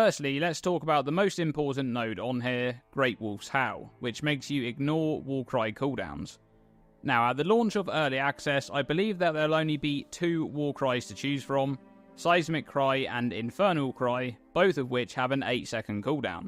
firstly, let's talk about the most important node on here, Great Wolf's Howl, which makes you ignore Warcry cooldowns. Now, at the launch of Early Access, I believe that there'll only be 2 Warcries to choose from, Seismic Cry and Infernal Cry, both of which have an 8-second cooldown.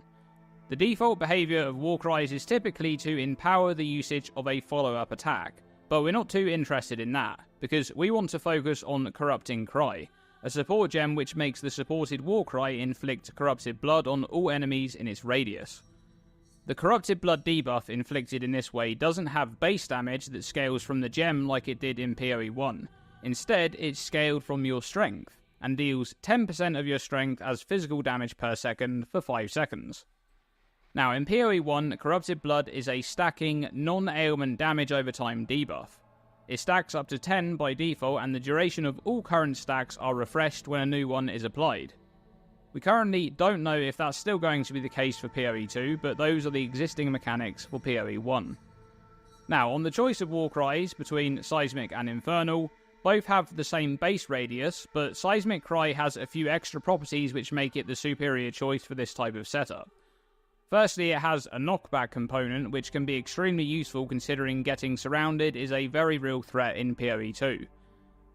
The default behaviour of Warcries is typically to empower the usage of a follow-up attack, but we're not too interested in that, because we want to focus on Corrupting Cry, a support gem which makes the supported Warcry inflict corrupted blood on all enemies in its radius. The corrupted blood debuff inflicted in this way doesn't have base damage that scales from the gem like it did in PoE 1. Instead, it's scaled from your strength, and deals 10% of your strength as physical damage per second for 5 seconds. Now, in PoE 1, corrupted blood is a stacking, non-ailment damage over time debuff. It stacks up to 10 by default, and the duration of all current stacks are refreshed when a new one is applied. We currently don't know if that's still going to be the case for PoE 2, but those are the existing mechanics for PoE 1. Now, on the choice of Warcries between Seismic and Infernal, both have the same base radius, but Seismic Cry has a few extra properties which make it the superior choice for this type of setup. Firstly, it has a knockback component, which can be extremely useful considering getting surrounded is a very real threat in PoE 2.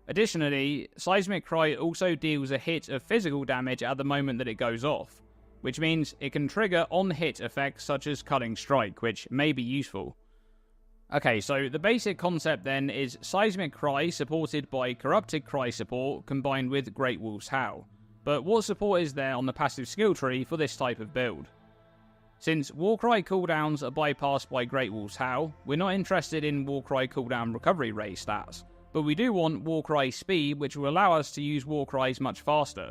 Additionally, Seismic Cry also deals a hit of physical damage at the moment that it goes off, which means it can trigger on-hit effects such as Cutting Strike, which may be useful. Okay, so the basic concept then is Seismic Cry supported by Corrupted Cry support combined with Great Wolf's Howl. But what support is there on the passive skill tree for this type of build? Since Warcry cooldowns are bypassed by Great Wolf's Howl, we're not interested in Warcry cooldown recovery rate stats, but we do want Warcry speed, which will allow us to use Warcries much faster.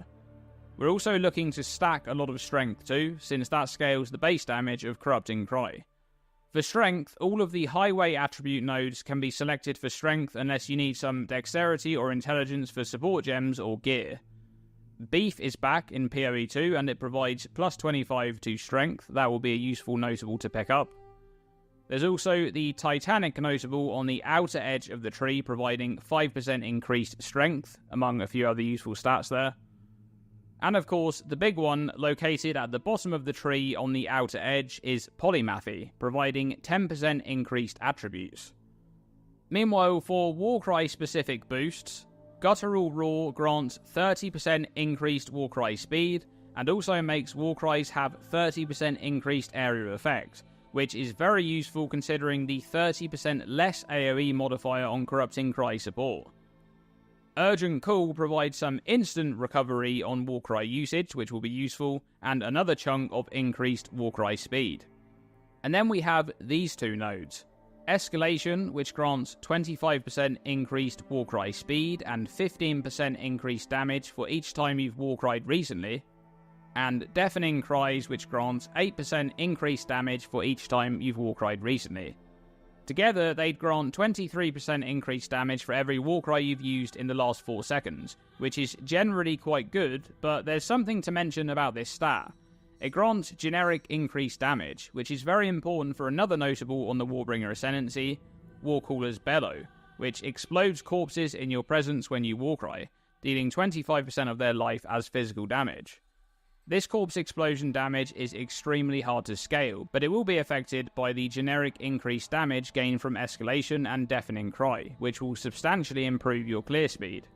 We're also looking to stack a lot of strength too, since that scales the base damage of Corrupting Cry. For strength, all of the highway attribute nodes can be selected for strength unless you need some dexterity or intelligence for support gems or gear. Beef is back in PoE 2 and it provides plus 25 to strength. That will be a useful notable to pick up. There's also the Titanic notable on the outer edge of the tree, providing 5% increased strength, among a few other useful stats there. And of course, the big one, located at the bottom of the tree on the outer edge, is Polymathy, providing 10% increased attributes. Meanwhile, for Warcry specific boosts, Guttural Roar grants 30% increased Warcry speed, and also makes Warcries have 30% increased area effect, which is very useful considering the 30% less AoE modifier on Corrupting Cry support. Urgent Call provides some instant recovery on Warcry usage, which will be useful, and another chunk of increased Warcry speed. And then we have these two nodes. Escalation, which grants 25% increased Warcry speed and 15% increased damage for each time you've Warcried recently, and Deafening Cries, which grants 8% increased damage for each time you've Warcried recently. Together, they'd grant 23% increased damage for every Warcry you've used in the last 4 seconds, which is generally quite good, but there's something to mention about this stat. It grants generic increased damage, which is very important for another notable on the Warbringer Ascendancy, Warcaller's Bellow, which explodes corpses in your presence when you Warcry, dealing 25% of their life as physical damage. This corpse explosion damage is extremely hard to scale, but it will be affected by the generic increased damage gained from Escalation and Deafening Cry, which will substantially improve your clear speed.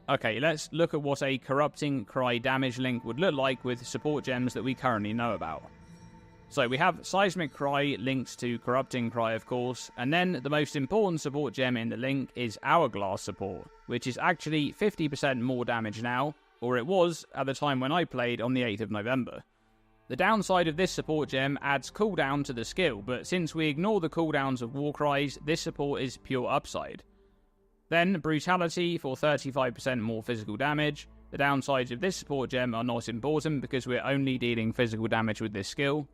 Okay, let's look at what a Corrupting Cry damage link would look like with support gems that we currently know about. So we have Seismic Cry linked to Corrupting Cry, of course, and then the most important support gem in the link is Hourglass support, which is actually 50% more damage now, or it was at the time when I played on the 8th of November. The downside of this support gem adds cooldown to the skill, but since we ignore the cooldowns of Warcries, this support is pure upside. Then Brutality for 35% more physical damage. The downsides of this support gem are not important because we're only dealing physical damage with this skill.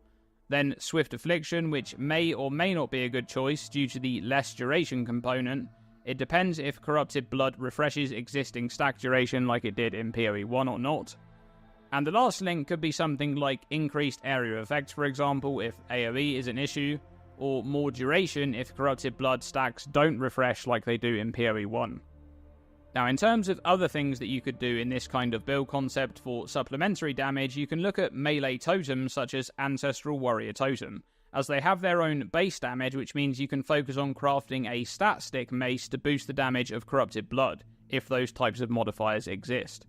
Then Swift Affliction, which may or may not be a good choice due to the less duration component. It depends if Corrupted Blood refreshes existing stack duration like it did in PoE 1 or not. And the last link could be something like increased area effect, for example, if AoE is an issue, or more duration if Corrupted Blood stacks don't refresh like they do in PoE 1. Now, in terms of other things that you could do in this kind of build concept for supplementary damage, you can look at melee totems such as Ancestral Warrior Totem, as they have their own base damage, which means you can focus on crafting a stat stick mace to boost the damage of Corrupted Blood, if those types of modifiers exist.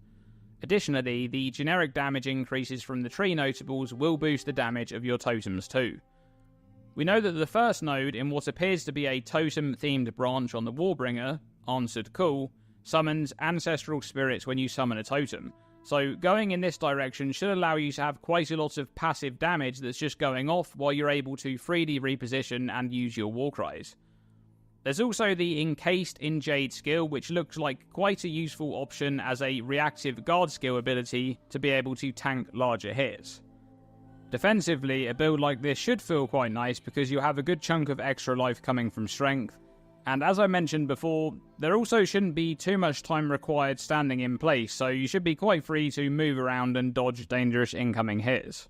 Additionally, the generic damage increases from the tree notables will boost the damage of your totems too. We know that the first node in what appears to be a totem-themed branch on the Warbringer, Answered Call, summons ancestral spirits when you summon a totem, so going in this direction should allow you to have quite a lot of passive damage that's just going off while you're able to freely reposition and use your Warcries. There's also the Encased in Jade skill, which looks like quite a useful option as a reactive guard skill ability to be able to tank larger hits. Defensively, a build like this should feel quite nice because you'll have a good chunk of extra life coming from strength, and as I mentioned before, there also shouldn't be too much time required standing in place, so you should be quite free to move around and dodge dangerous incoming hits.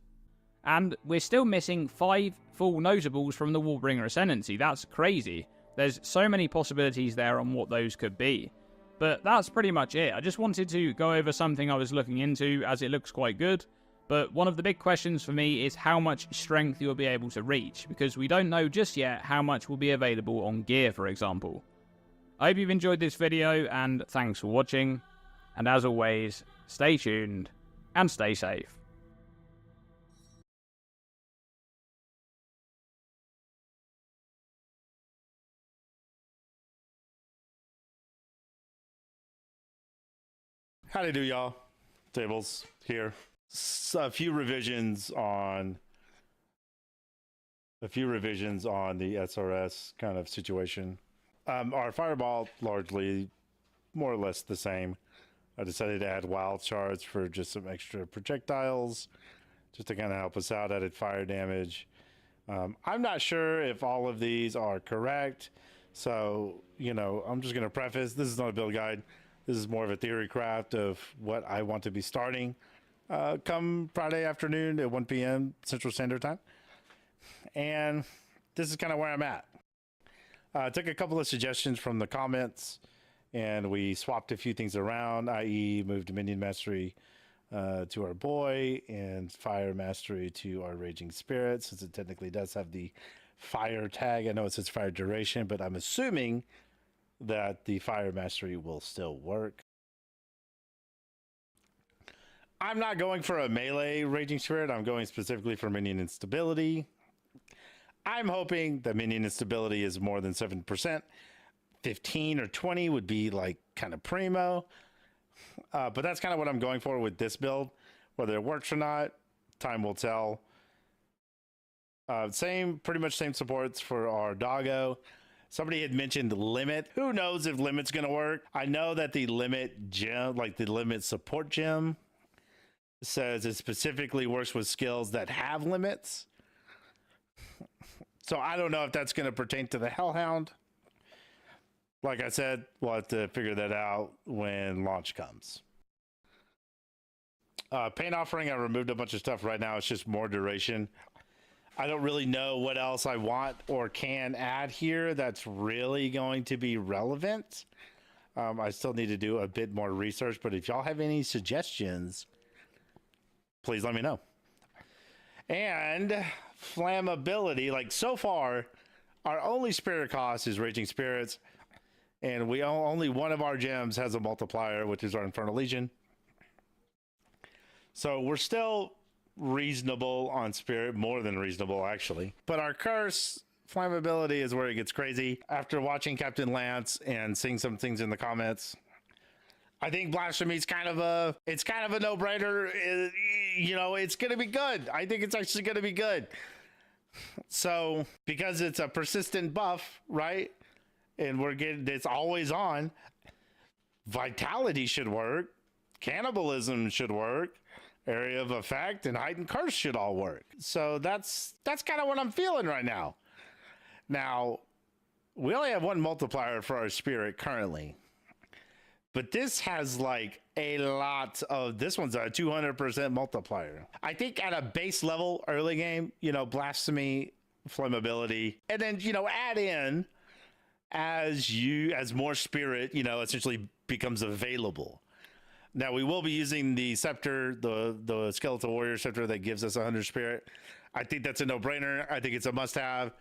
And we're still missing 5 full notables from the Warbringer Ascendancy. That's crazy. There's so many possibilities there on what those could be. But that's pretty much it. I just wanted to go over something I was looking into, as it looks quite good. But one of the big questions for me is how much strength you'll be able to reach, because we don't know just yet how much will be available on gear, for example. I hope you've enjoyed this video, and thanks for watching. And as always, stay tuned, and stay safe. Howdy do, y'all. Tables here. A few revisions on the SRS kind of situation. Our fireball largely more or less the same. I decided to add wild shards for just some extra projectiles, just to kind of help us out. Added fire damage. I'm not sure if all of these are correct, so I'm just gonna preface, this is not a build guide. This is more of a theory craft of what I want to be starting come Friday afternoon at 1 p.m. Central Standard Time. And this is kind of where I'm at. Took a couple of suggestions from the comments, and we swapped a few things around, i.e. moved Minion Mastery to our boy and Fire Mastery to our Raging Spirit, since it technically does have the Fire tag. I know it says Fire Duration, but I'm assuming that the Fire Mastery will still work. I'm not going for a melee Raging Spirit. I'm going specifically for minion instability. I'm hoping that minion instability is more than 7%. 15 or 20 would be like kind of primo. But that's kind of what I'm going for with this build. Whether it works or not, time will tell. Pretty much same supports for our doggo. Somebody had mentioned limit. Who knows if limit's gonna work? I know that the limit gem, like the limit support gem, says it specifically works with skills that have limits. So I don't know if that's gonna pertain to the Hellhound. Like I said, we'll have to figure that out when launch comes. Paint Offering, I removed a bunch of stuff right now. It's just more duration. I don't really know what else I want or can add here that's really going to be relevant. I still need to do a bit more research, but if y'all have any suggestions, please let me know. And flammability, like so far, our only spirit cost is Raging Spirits, and only one of our gems has a multiplier, which is our Infernal Legion. So we're still reasonable on spirit, more than reasonable actually. But our curse flammability is where it gets crazy. After watching Captain Lance and seeing some things in the comments, I think blasphemy is kind of a no-brainer. It's gonna be good. I think it's actually gonna be good. So because it's a persistent buff, right? And it's always on. Vitality should work. Cannibalism should work. Area of Effect and Heightened Curse should all work. So that's kind of what I'm feeling right now. Now, we only have one multiplier for our spirit currently, but this has like a lot of, this one's a 200% multiplier. I think at a base level early game, blasphemy, flammability, and then, add in as more spirit, essentially becomes available. Now we will be using the scepter, the skeletal warrior scepter that gives us 100 spirit. I think that's a no-brainer. I think it's a must-have.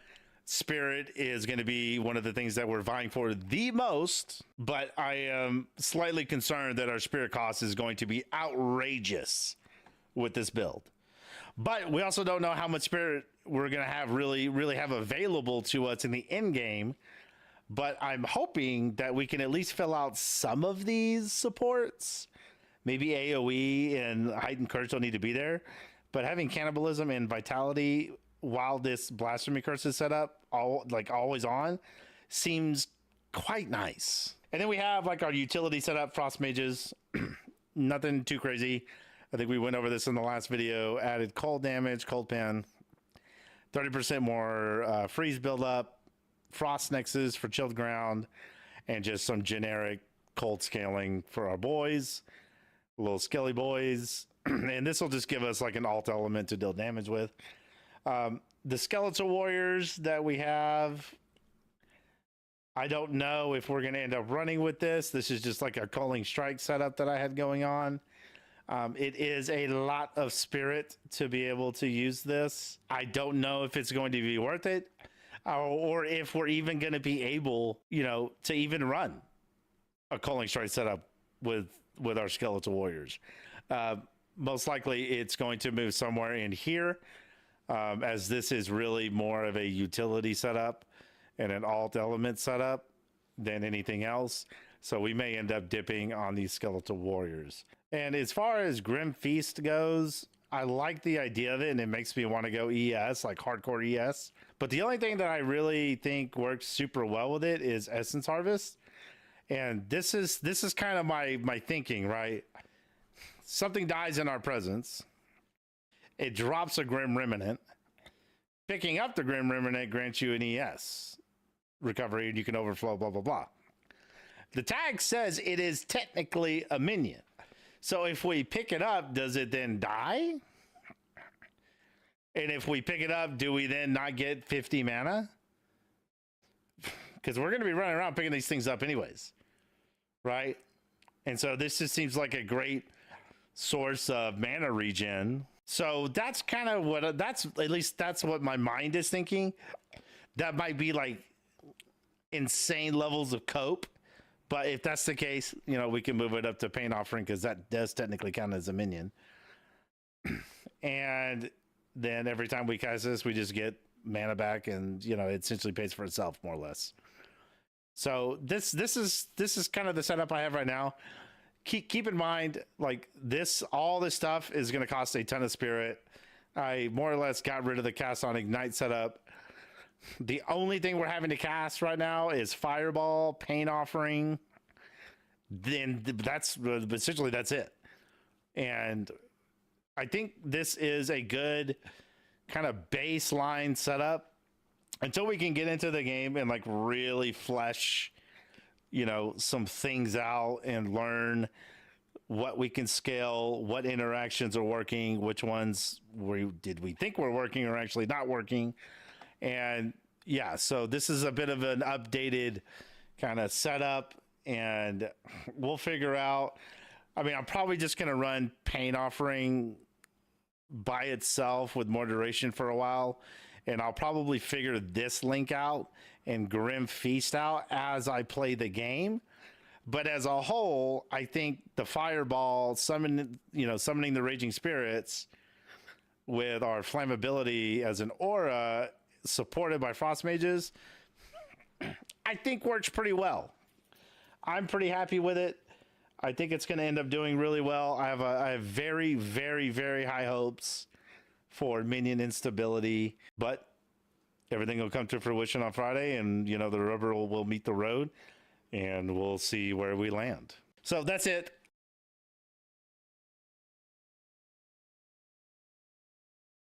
Spirit is going to be one of the things that we're vying for the most, but I am slightly concerned that our spirit cost is going to be outrageous with this build. But we also don't know how much spirit we're going to have really have available to us in the end game. But I'm hoping that we can at least fill out some of these supports. Maybe AoE and heightened courage don't need to be there, but having cannibalism and vitality while this blasphemy curse is set up, always on, seems quite nice. And then we have like our utility set up, frost mages. Nothing too crazy. I think we went over this in the last video. Added cold damage, cold pen, 30% more freeze buildup, frost nexus for chilled ground, and just some generic cold scaling for our boys, little skelly boys. And this will just give us like an alt element to deal damage with. The skeletal warriors that we have, I don't know if we're going to end up running with this. This is just like a culling strike setup that I had going on. It is a lot of spirit to be able to use this. I don't know if it's going to be worth it, or if we're even going to be able, to even run a culling strike setup with our skeletal warriors. Most likely it's going to move somewhere in here, as this is really more of a utility setup and an alt element setup than anything else. So we may end up dipping on these skeletal warriors. And as far as Grim Feast goes, I like the idea of it, and it makes me want to go ES, like hardcore ES. But the only thing that I really think works super well with it is Essence Harvest. And this is kind of my thinking, right? Something dies in our presence. It drops a Grim Remnant. Picking up the Grim Remnant grants you an ES recovery, and you can overflow, blah, blah, blah. The tag says it is technically a minion. So if we pick it up, does it then die? And if we pick it up, do we then not get 50 mana? Because we're going to be running around picking these things up anyways, right? And so this just seems like a great source of mana regen. So that's kind of what, at least that's what my mind is thinking. That might be like insane levels of cope. But if that's the case, we can move it up to Pain Offering, because that does technically count as a minion. And then every time we cast this, we just get mana back, and it essentially pays for itself, more or less. So this is kind of the setup I have right now. Keep in mind, like all this stuff is going to cost a ton of spirit. I more or less got rid of the cast on Ignite setup. The only thing we're having to cast right now is Fireball, Pain Offering. Then that's it. And I think this is a good kind of baseline setup until we can get into the game and like really flesh, some things out and learn what we can scale, what interactions are working, which ones did we think were working or actually not working. And yeah, so this is a bit of an updated kind of setup, and we'll figure out. I mean, I'm probably just going to run Pain Offering by itself with more duration for a while, and I'll probably figure this link out and Grim Feast out as I play the game. But as a whole, I think the Fireball summoning the Raging Spirits with our flammability as an aura supported by Frost Mages, I think works pretty well. I'm pretty happy with it. I think it's going to end up doing really well. I have very, very, very high hopes for minion instability, but everything will come to fruition on Friday, and the rubber will meet the road, and we'll see where we land. So that's it. .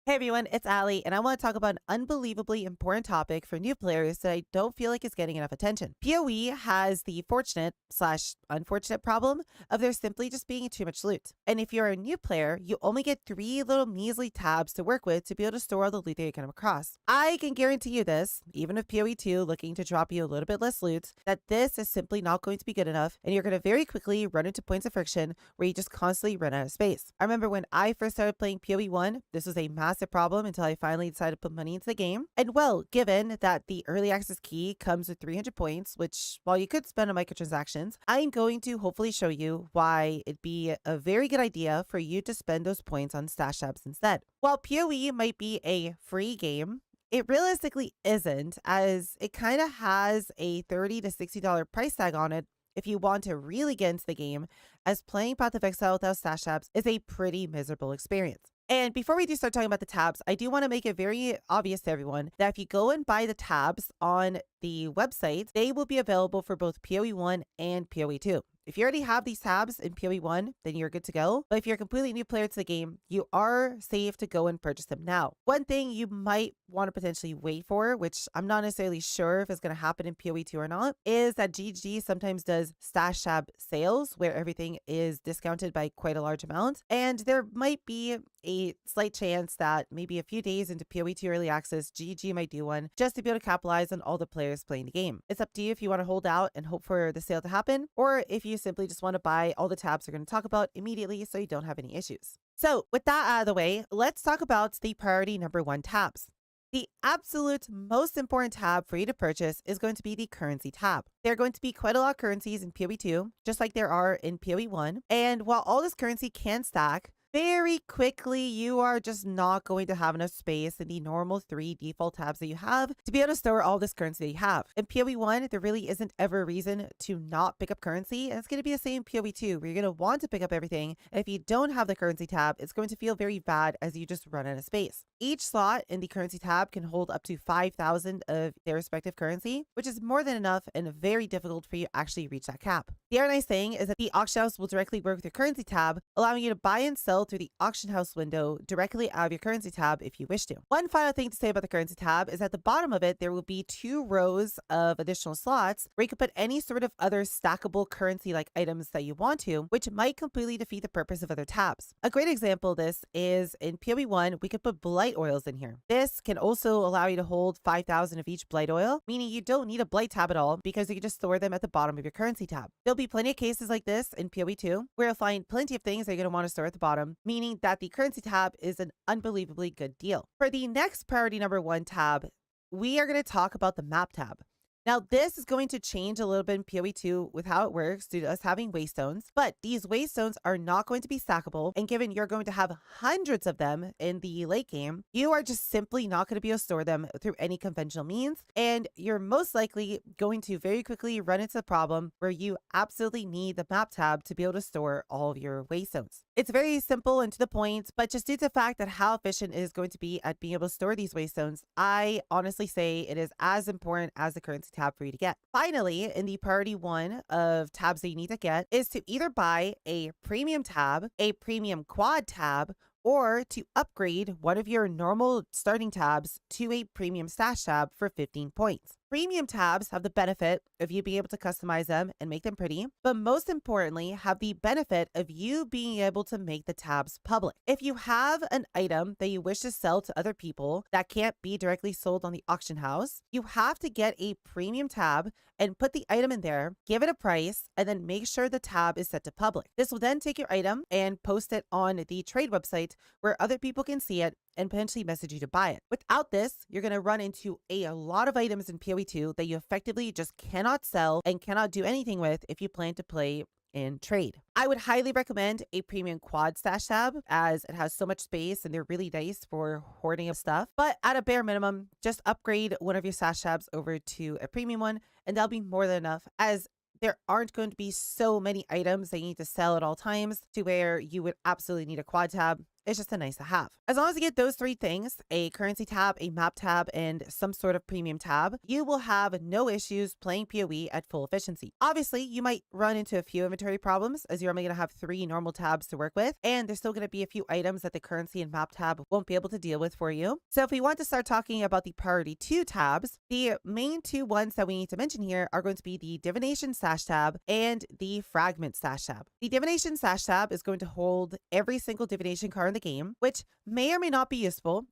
Hey everyone, it's Allie, and I want to talk about an unbelievably important topic for new players that I don't feel like is getting enough attention. PoE has the fortunate/unfortunate problem of there simply just being too much loot. And if you're a new player, you only get 3 little measly tabs to work with to be able to store all the loot that you come across. I can guarantee you this, even with PoE 2 looking to drop you a little bit less loot, that this is simply not going to be good enough, and you're going to very quickly run into points of friction where you just constantly run out of space. I remember when I first started playing PoE 1, this was a massive problem until I finally decided to put money into the game. And well, given that the early access key comes with 300 points, which while you could spend on microtransactions, I'm going to hopefully show you why it'd be a very good idea for you to spend those points on stash tabs instead. While PoE might be a free game, it realistically isn't, as it kind of has a $30 to $60 price tag on it if you want to really get into the game, as playing Path of Exile without stash tabs is a pretty miserable experience. And before we do start talking about the tabs, I do want to make it very obvious to everyone that if you go and buy the tabs on the website, they will be available for both PoE 1 and PoE 2. If you already have these tabs in PoE 1, then you're good to go. But if you're a completely new player to the game, you are safe to go and purchase them now. One thing you might want to potentially wait for, which I'm not necessarily sure if it's going to happen in PoE 2 or not, is that GG sometimes does stash tab sales where everything is discounted by quite a large amount. And there might be a slight chance that maybe a few days into PoE 2 early access, GG might do one just to be able to capitalize on all the players playing the game. It's up to you if you want to hold out and hope for the sale to happen, or if you simply just want to buy all the tabs we're going to talk about immediately so you don't have any issues. So with that out of the way, let's talk about the priority number 1 tabs. The absolute most important tab for you to purchase is going to be the currency tab. There are going to be quite a lot of currencies in PoE 2, just like there are in PoE 1. And while all this currency can stack, very quickly, you are just not going to have enough space in the normal 3 default tabs that you have to be able to store all this currency that you have. In PoE 1, there really isn't ever a reason to not pick up currency, and it's going to be the same in PoE 2, where you're going to want to pick up everything, and if you don't have the currency tab, it's going to feel very bad as you just run out of space. Each slot in the currency tab can hold up to 5,000 of their respective currency, which is more than enough and very difficult for you to actually reach that cap. The other nice thing is that the auction house will directly work with your currency tab, allowing you to buy and sell through the auction house window directly out of your currency tab if you wish to. One final thing to say about the currency tab is at the bottom of it, there will be 2 rows of additional slots where you can put any sort of other stackable currency like items that you want to, which might completely defeat the purpose of other tabs. A great example of this is in PoE 1, we could put blight oils in here. This can also allow you to hold 5,000 of each blight oil, meaning you don't need a blight tab at all because you can just store them at the bottom of your currency tab. There'll be plenty of cases like this in PoE 2 where you'll find plenty of things that you're going to want to store at the bottom, meaning that the currency tab is an unbelievably good deal. For the next priority number 1 tab, we are going to talk about the map tab. Now, this is going to change a little bit in PoE 2 with how it works due to us having waystones, but these waystones are not going to be stackable, and given you're going to have hundreds of them in the late game, you are just simply not going to be able to store them through any conventional means, and you're most likely going to very quickly run into the problem where you absolutely need the map tab to be able to store all of your waystones. It's very simple and to the point, but just due to the fact that how efficient it is going to be at being able to store these waystones, I honestly say it is as important as the currency tab for you to get. Finally, in the priority 1 of tabs that you need to get is to either buy a premium tab, a premium quad tab, or to upgrade one of your normal starting tabs to a premium stash tab for 15 points. Premium tabs have the benefit of you being able to customize them and make them pretty, but most importantly, have the benefit of you being able to make the tabs public. If you have an item that you wish to sell to other people that can't be directly sold on the auction house, you have to get a premium tab and put the item in there, give it a price, and then make sure the tab is set to public. This will then take your item and post it on the trade website where other people can see it and potentially message you to buy it. Without this, you're going to run into a lot of items in PoE 2 that you effectively just cannot sell and cannot do anything with if you plan to play in trade. I would highly recommend a premium quad stash tab as it has so much space and they're really nice for hoarding of stuff. But at a bare minimum, just upgrade one of your stash tabs over to a premium one and that'll be more than enough, as there aren't going to be so many items that you need to sell at all times to where you would absolutely need a quad tab. It's just a nice to have. As long as you get those three things, a currency tab, a map tab, and some sort of premium tab, you will have no issues playing PoE at full efficiency. Obviously, you might run into a few inventory problems as you're only going to have 3 normal tabs to work with, and there's still going to be a few items that the currency and map tab won't be able to deal with for you. So if we want to start talking about the priority 2 tabs, the main 2 ones that we need to mention here are going to be the divination stash tab and the fragment stash tab. The divination stash tab is going to hold every single divination card in the game, which may or may not be useful.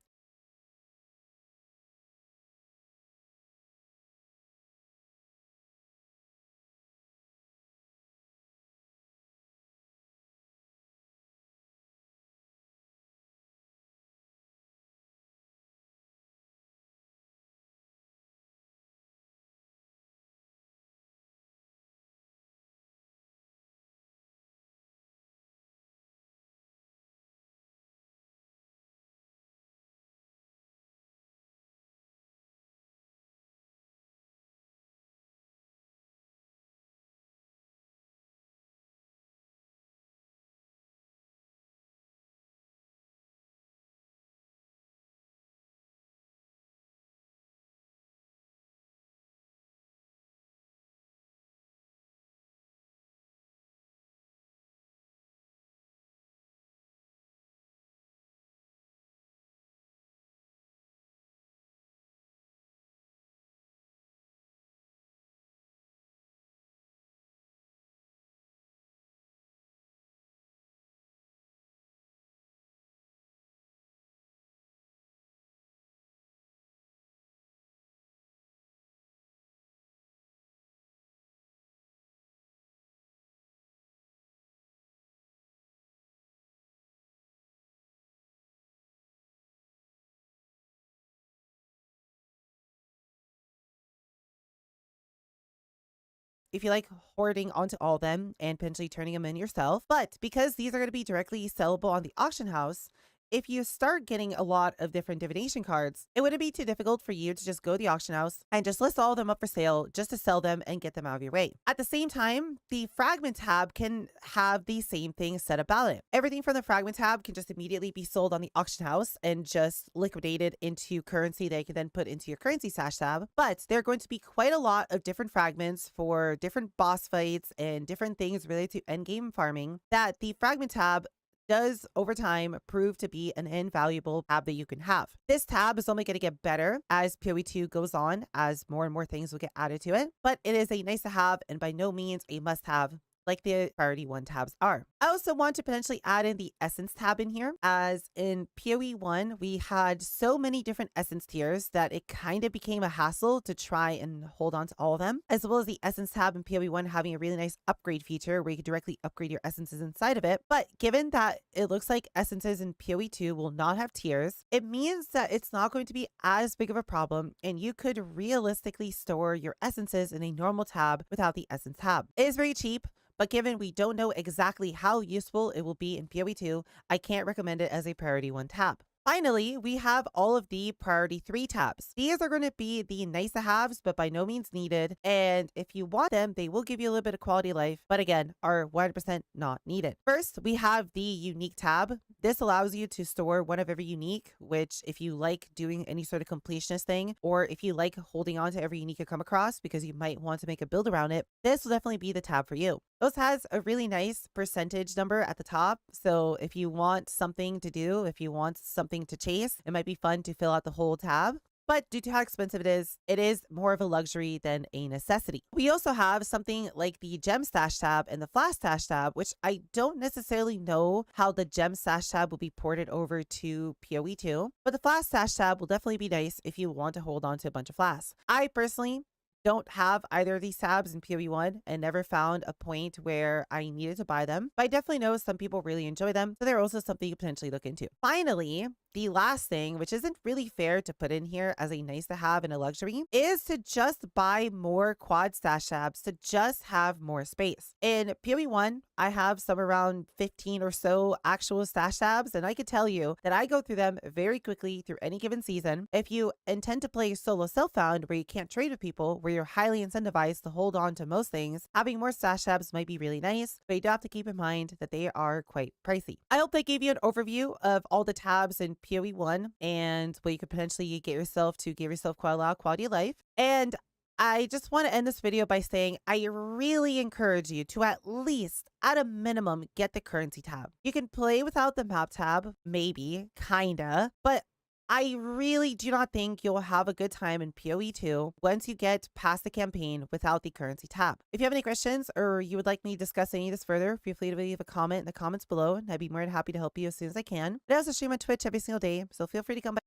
If you like hoarding onto all of them and potentially turning them in yourself. But because these are going to be directly sellable on the auction house, if you start getting a lot of different divination cards, it wouldn't be too difficult for you to just go to the auction house and just list all of them up for sale just to sell them and get them out of your way. At the same time, the fragment tab can have the same thing said about it. Everything from the fragment tab can just immediately be sold on the auction house and just liquidated into currency that you can then put into your currency stash tab. But there are going to be quite a lot of different fragments for different boss fights and different things related to endgame farming that the fragment tab does over time prove to be an invaluable tab that you can have. This tab is only going to get better as PoE 2 goes on, as more and more things will get added to it, but it is a nice to have and by no means a must have like the priority 1 tabs are. I also want to potentially add in the essence tab in here, as in PoE 1, we had so many different essence tiers that it kind of became a hassle to try and hold on to all of them, as well as the essence tab in PoE 1 having a really nice upgrade feature where you could directly upgrade your essences inside of it. But given that it looks like essences in PoE 2 will not have tiers, it means that it's not going to be as big of a problem and you could realistically store your essences in a normal tab without the essence tab. It is very cheap, but given we don't know exactly how useful it will be in PoE 2, I can't recommend it as a priority 1 tab. Finally, we have all of the priority 3 tabs. These are going to be the nice to haves, but by no means needed. And if you want them, they will give you a little bit of quality of life, but again, are 100% not needed. First, we have the unique tab. This allows you to store one of every unique, which if you like doing any sort of completionist thing, or if you like holding on to every unique you come across because you might want to make a build around it, this will definitely be the tab for you. This has a really nice percentage number at the top. So if you want something to do, if you want something to chase, it might be fun to fill out the whole tab. But due to how expensive it is more of a luxury than a necessity. We also have something like the gem stash tab and the flash stash tab, which I don't necessarily know how the gem stash tab will be ported over to PoE 2, but the flash stash tab will definitely be nice if you want to hold on to a bunch of flasks. I personally don't have either of these tabs in PoE 1 and never found a point where I needed to buy them, but I definitely know some people really enjoy them, so they're also something you potentially look into. Finally, the last thing, which isn't really fair to put in here as a nice to have and a luxury, is to just buy more quad stash tabs to just have more space. In PoE 1, I have some around 15 or so actual stash tabs, and I can tell you that I go through them very quickly through any given season. If you intend to play solo self-found where you can't trade with people, where you're highly incentivized to hold on to most things, having more stash tabs might be really nice, but you do have to keep in mind that they are quite pricey. I hope that gave you an overview of all the tabs in PoE 1 and what you could potentially get yourself to give yourself quite a lot of quality of life. And I just want to end this video by saying I really encourage you to at least, at a minimum, get the currency tab. You can play without the map tab, maybe, kinda, but I really do not think you'll have a good time in PoE 2 once you get past the campaign without the currency tab. If you have any questions or you would like me to discuss any of this further, feel free to leave a comment in the comments below, and I'd be more than happy to help you as soon as I can. I also stream on Twitch every single day, so feel free to come by.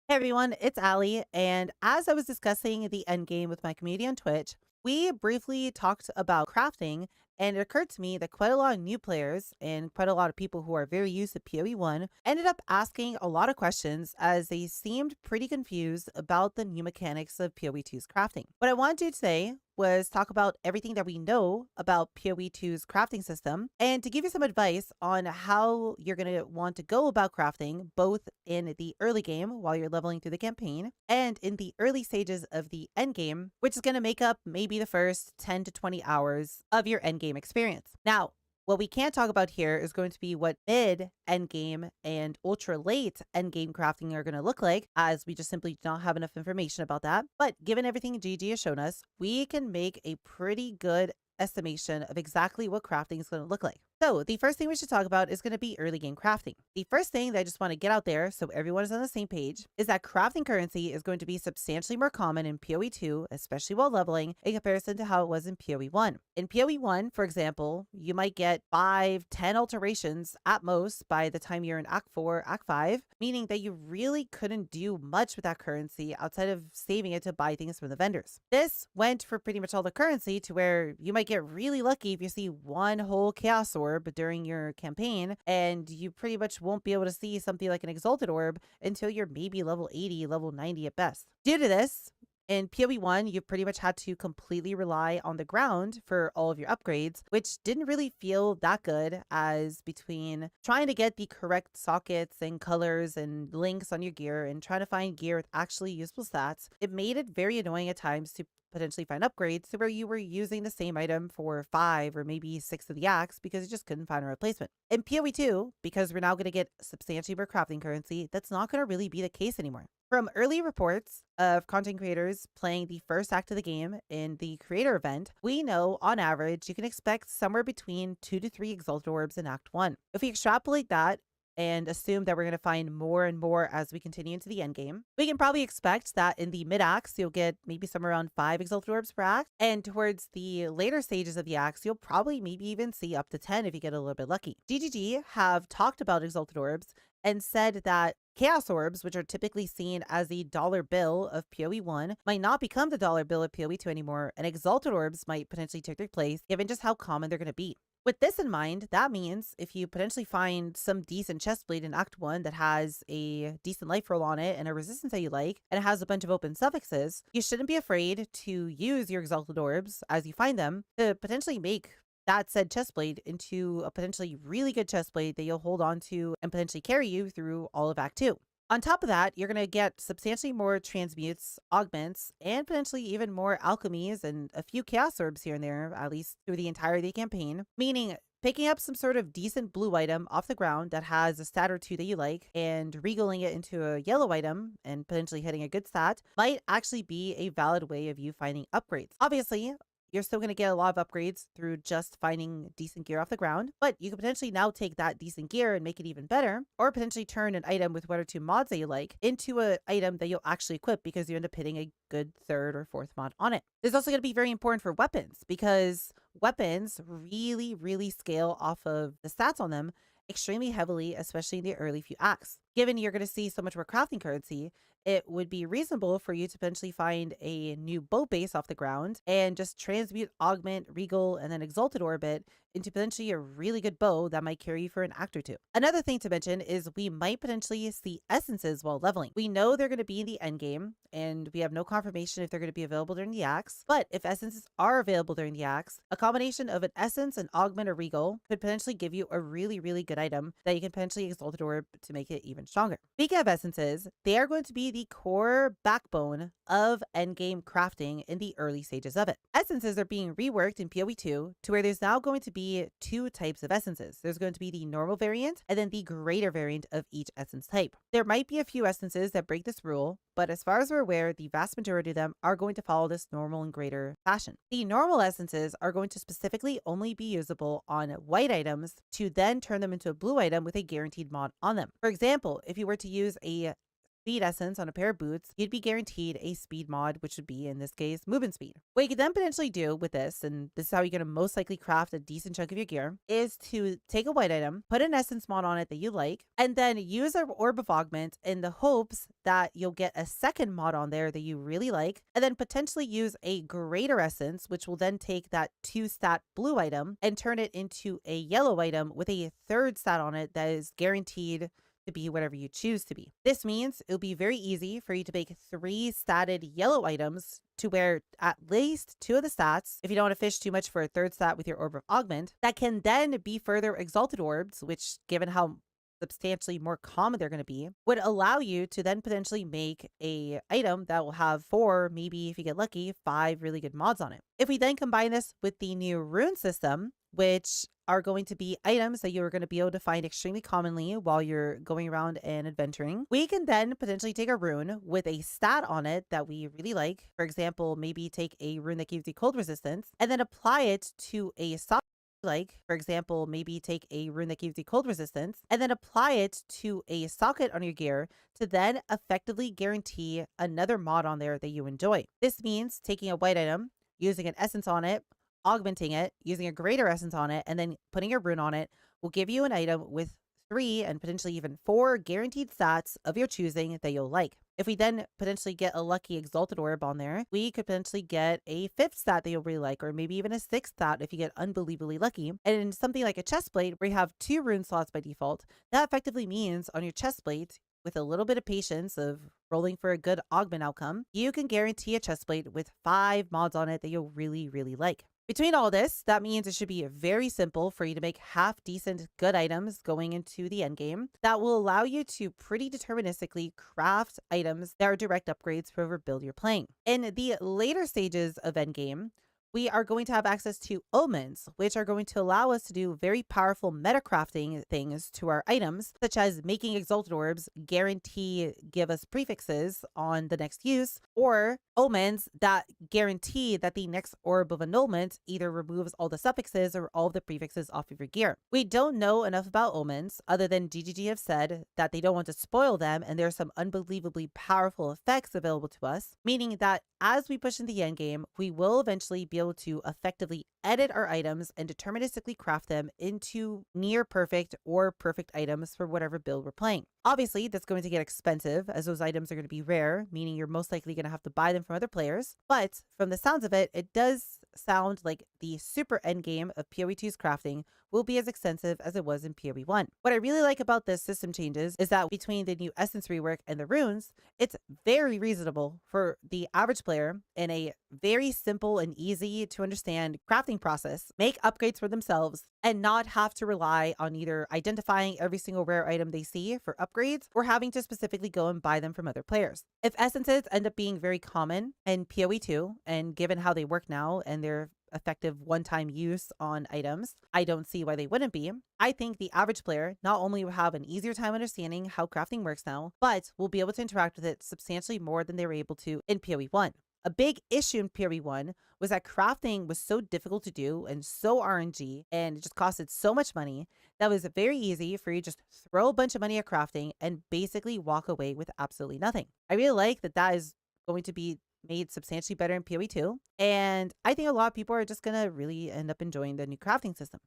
Hey everyone, it's Ali, and as I was discussing the endgame with my community on Twitch, we briefly talked about crafting, and it occurred to me that quite a lot of new players and quite a lot of people who are very used to PoE 1 ended up asking a lot of questions as they seemed pretty confused about the new mechanics of PoE 2's crafting. What I wanted to do today was talk about everything that we know about PoE 2's crafting system and to give you some advice on how you're going to want to go about crafting both in the early game while you're leveling through the campaign and in the early stages of the end game, which is going to make up maybe the first 10 to 20 hours of your end game experience. Now, what we can't talk about here is going to be what mid, endgame, and ultra late endgame crafting are going to look like, as we just simply don't have enough information about that. But given everything GG has shown us, we can make a pretty good estimation of exactly what crafting is going to look like. So the first thing we should talk about is going to be early game crafting. The first thing that I just want to get out there so everyone is on the same page is that crafting currency is going to be substantially more common in PoE 2, especially while leveling, in comparison to how it was in PoE 1. In PoE 1, for example, you might get 5, 10 alterations at most by the time you're in Act 4, Act 5, meaning that you really couldn't do much with that currency outside of saving it to buy things from the vendors. This went for pretty much all the currency to where you might get really lucky if you see one whole Chaos Orb during your campaign, and you pretty much won't be able to see something like an Exalted Orb until you're maybe level 80, level 90 at best. Due to this, in PoE 1, you pretty much had to completely rely on the ground for all of your upgrades, which didn't really feel that good, as between trying to get the correct sockets and colors and links on your gear and trying to find gear with actually useful stats, it made it very annoying at times to potentially find upgrades to where you were using the same item for 5 or maybe 6 of the acts because you just couldn't find a replacement. In PoE 2, because we're now going to get substantially more crafting currency, that's not going to really be the case anymore. From early reports of content creators playing the first act of the game in the creator event, we know on average you can expect somewhere between 2 to 3 Exalted Orbs in Act 1. If we extrapolate that and assume that we're going to find more and more as we continue into the end game, we can probably expect that in the mid-acts, you'll get maybe somewhere around 5 Exalted Orbs per act. And towards the later stages of the acts, you'll probably maybe even see up to 10 if you get a little bit lucky. GGG have talked about Exalted Orbs and said that Chaos Orbs, which are typically seen as the dollar bill of PoE 1, might not become the dollar bill of PoE 2 anymore, and Exalted Orbs might potentially take their place, given just how common they're going to be. With this in mind, that means if you potentially find some decent chestplate in Act 1 that has a decent life roll on it and a resistance that you like, and it has a bunch of open suffixes, you shouldn't be afraid to use your Exalted Orbs as you find them to potentially make that said chestplate into a potentially really good chestplate that you'll hold on to and potentially carry you through all of Act 2. On top of that, you're going to get substantially more transmutes, augments, and potentially even more alchemies and a few chaos orbs here and there, at least through the entirety of the campaign, meaning picking up some sort of decent blue item off the ground that has a stat or 2 that you like and regaling it into a yellow item and potentially hitting a good stat might actually be a valid way of you finding upgrades. Obviously, you're still going to get a lot of upgrades through just finding decent gear off the ground, but you could potentially now take that decent gear and make it even better, or potentially turn an item with 1 or 2 mods that you like into an item that you'll actually equip because you end up hitting a good 3rd or 4th mod on it. This is also going to be very important for weapons because weapons really scale off of the stats on them extremely heavily, especially in the early few acts. Given you're going to see so much more crafting currency, it would be reasonable for you to potentially find a new bow base off the ground and just transmute, augment, regal, and then exalted orbit into potentially a really good bow that might carry you for an act or 2. Another thing to mention is we might potentially see essences while leveling. We know they're going to be in the end game, and we have no confirmation if they're going to be available during the acts, but if essences are available during the acts, a combination of an essence, an augment, or regal could potentially give you a really good item that you can potentially exalted orb to make it even stronger. Speaking of essences, they are going to be the core backbone of endgame crafting in the early stages of it. Essences are being reworked in PoE 2 to where there's now going to be 2 types of essences. There's going to be the normal variant and then the greater variant of each essence type. There might be a few essences that break this rule, but as far as we're aware, the vast majority of them are going to follow this normal and greater fashion. The normal essences are going to specifically only be usable on white items to then turn them into a blue item with a guaranteed mod on them. For example, if you were to use a speed essence on a pair of boots, you'd be guaranteed a speed mod, which would be, in this case, movement speed. What you could then potentially do with this, and this is how you're going to most likely craft a decent chunk of your gear, is to take a white item, put an essence mod on it that you like, and then use an orb of augment in the hopes that you'll get a second mod on there that you really like, and then potentially use a greater essence, which will then take that 2 stat blue item and turn it into a yellow item with a 3rd stat on it that is guaranteed to be whatever you choose to be. This means it'll be very easy for you to make 3 statted yellow items to where at least 2 of the stats, if you don't want to fish too much for a 3rd stat with your orb of augment, that can then be further exalted orbs, which, given how substantially more common they're going to be, would allow you to then potentially make a item that will have 4, maybe if you get lucky, 5 really good mods on it. If we then combine this with the new rune system, which are going to be items that you're going to be able to find extremely commonly while you're going around and adventuring, we can then potentially take a rune with a stat on it that we really like. For example, maybe take a rune that gives you cold resistance and then apply it to a socket. For example, maybe take a rune that gives you cold resistance and then apply it to a socket on your gear to then effectively guarantee another mod on there that you enjoy. This means taking a white item, using an essence on it, augmenting it, using a greater essence on it, and then putting a rune on it will give you an item with 3 and potentially even 4 guaranteed stats of your choosing that you'll like. If we then potentially get a lucky exalted orb on there, we could potentially get a 5th stat that you'll really like, or maybe even a 6th stat if you get unbelievably lucky. And in something like a chest plate where you have 2 rune slots by default, that effectively means on your chest plate, with a little bit of patience of rolling for a good augment outcome, you can guarantee a chest plate with 5 mods on it that you'll really like. Between all this, that means it should be very simple for you to make half decent good items going into the end game that will allow you to pretty deterministically craft items that are direct upgrades for whatever build you're playing. In the later stages of end game, we are going to have access to omens, which are going to allow us to do very powerful meta crafting things to our items, such as making exalted orbs give us prefixes on the next use, or omens that guarantee that the next orb of annulment either removes all the suffixes or all of the prefixes off of your gear. We don't know enough about omens other than GGG have said that they don't want to spoil them and there's some unbelievably powerful effects available to us, meaning that as we push into the end game, we will eventually be able to effectively edit our items and deterministically craft them into near perfect or perfect items for whatever build we're playing. Obviously, that's going to get expensive as those items are going to be rare, meaning you're most likely going to have to buy them from other players. But from the sounds of it, it does sound like the super end game of PoE 2's crafting will be as extensive as it was in PoE 1. What I really like about this system changes is that between the new essence rework and the runes, it's very reasonable for the average player in a very simple and easy to understand crafting process make upgrades for themselves and not have to rely on either identifying every single rare item they see for upgrades or having to specifically go and buy them from other players. If essences end up being very common in PoE 2, and given how they work now and their effective one-time use on items, I don't see why they wouldn't be. I think the average player not only will have an easier time understanding how crafting works now, but will be able to interact with it substantially more than they were able to in PoE 1. A big issue in PoE 1 was that crafting was so difficult to do and so RNG, and it just costed so much money that it was very easy for you to just throw a bunch of money at crafting and basically walk away with absolutely nothing. I really like that that is going to be made substantially better in PoE 2, and I think a lot of people are just going to really end up enjoying the new crafting system.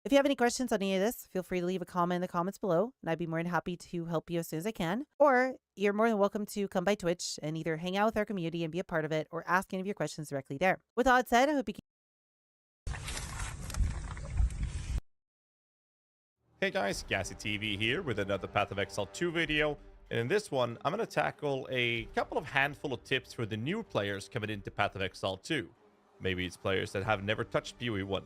If you have any questions on any of this, feel free to leave a comment in the comments below, and I'd be more than happy to help you as soon as I can. Or you're more than welcome to come by Twitch and either hang out with our community and be a part of it, or ask any of your questions directly there. With all that said, I hope you can. Hey guys, Gassy TV here with another Path of Exile 2 video. And in this one, I'm going to tackle a couple of handful of tips for the new players coming into Path of Exile 2. Maybe it's players that have never touched PoE 1.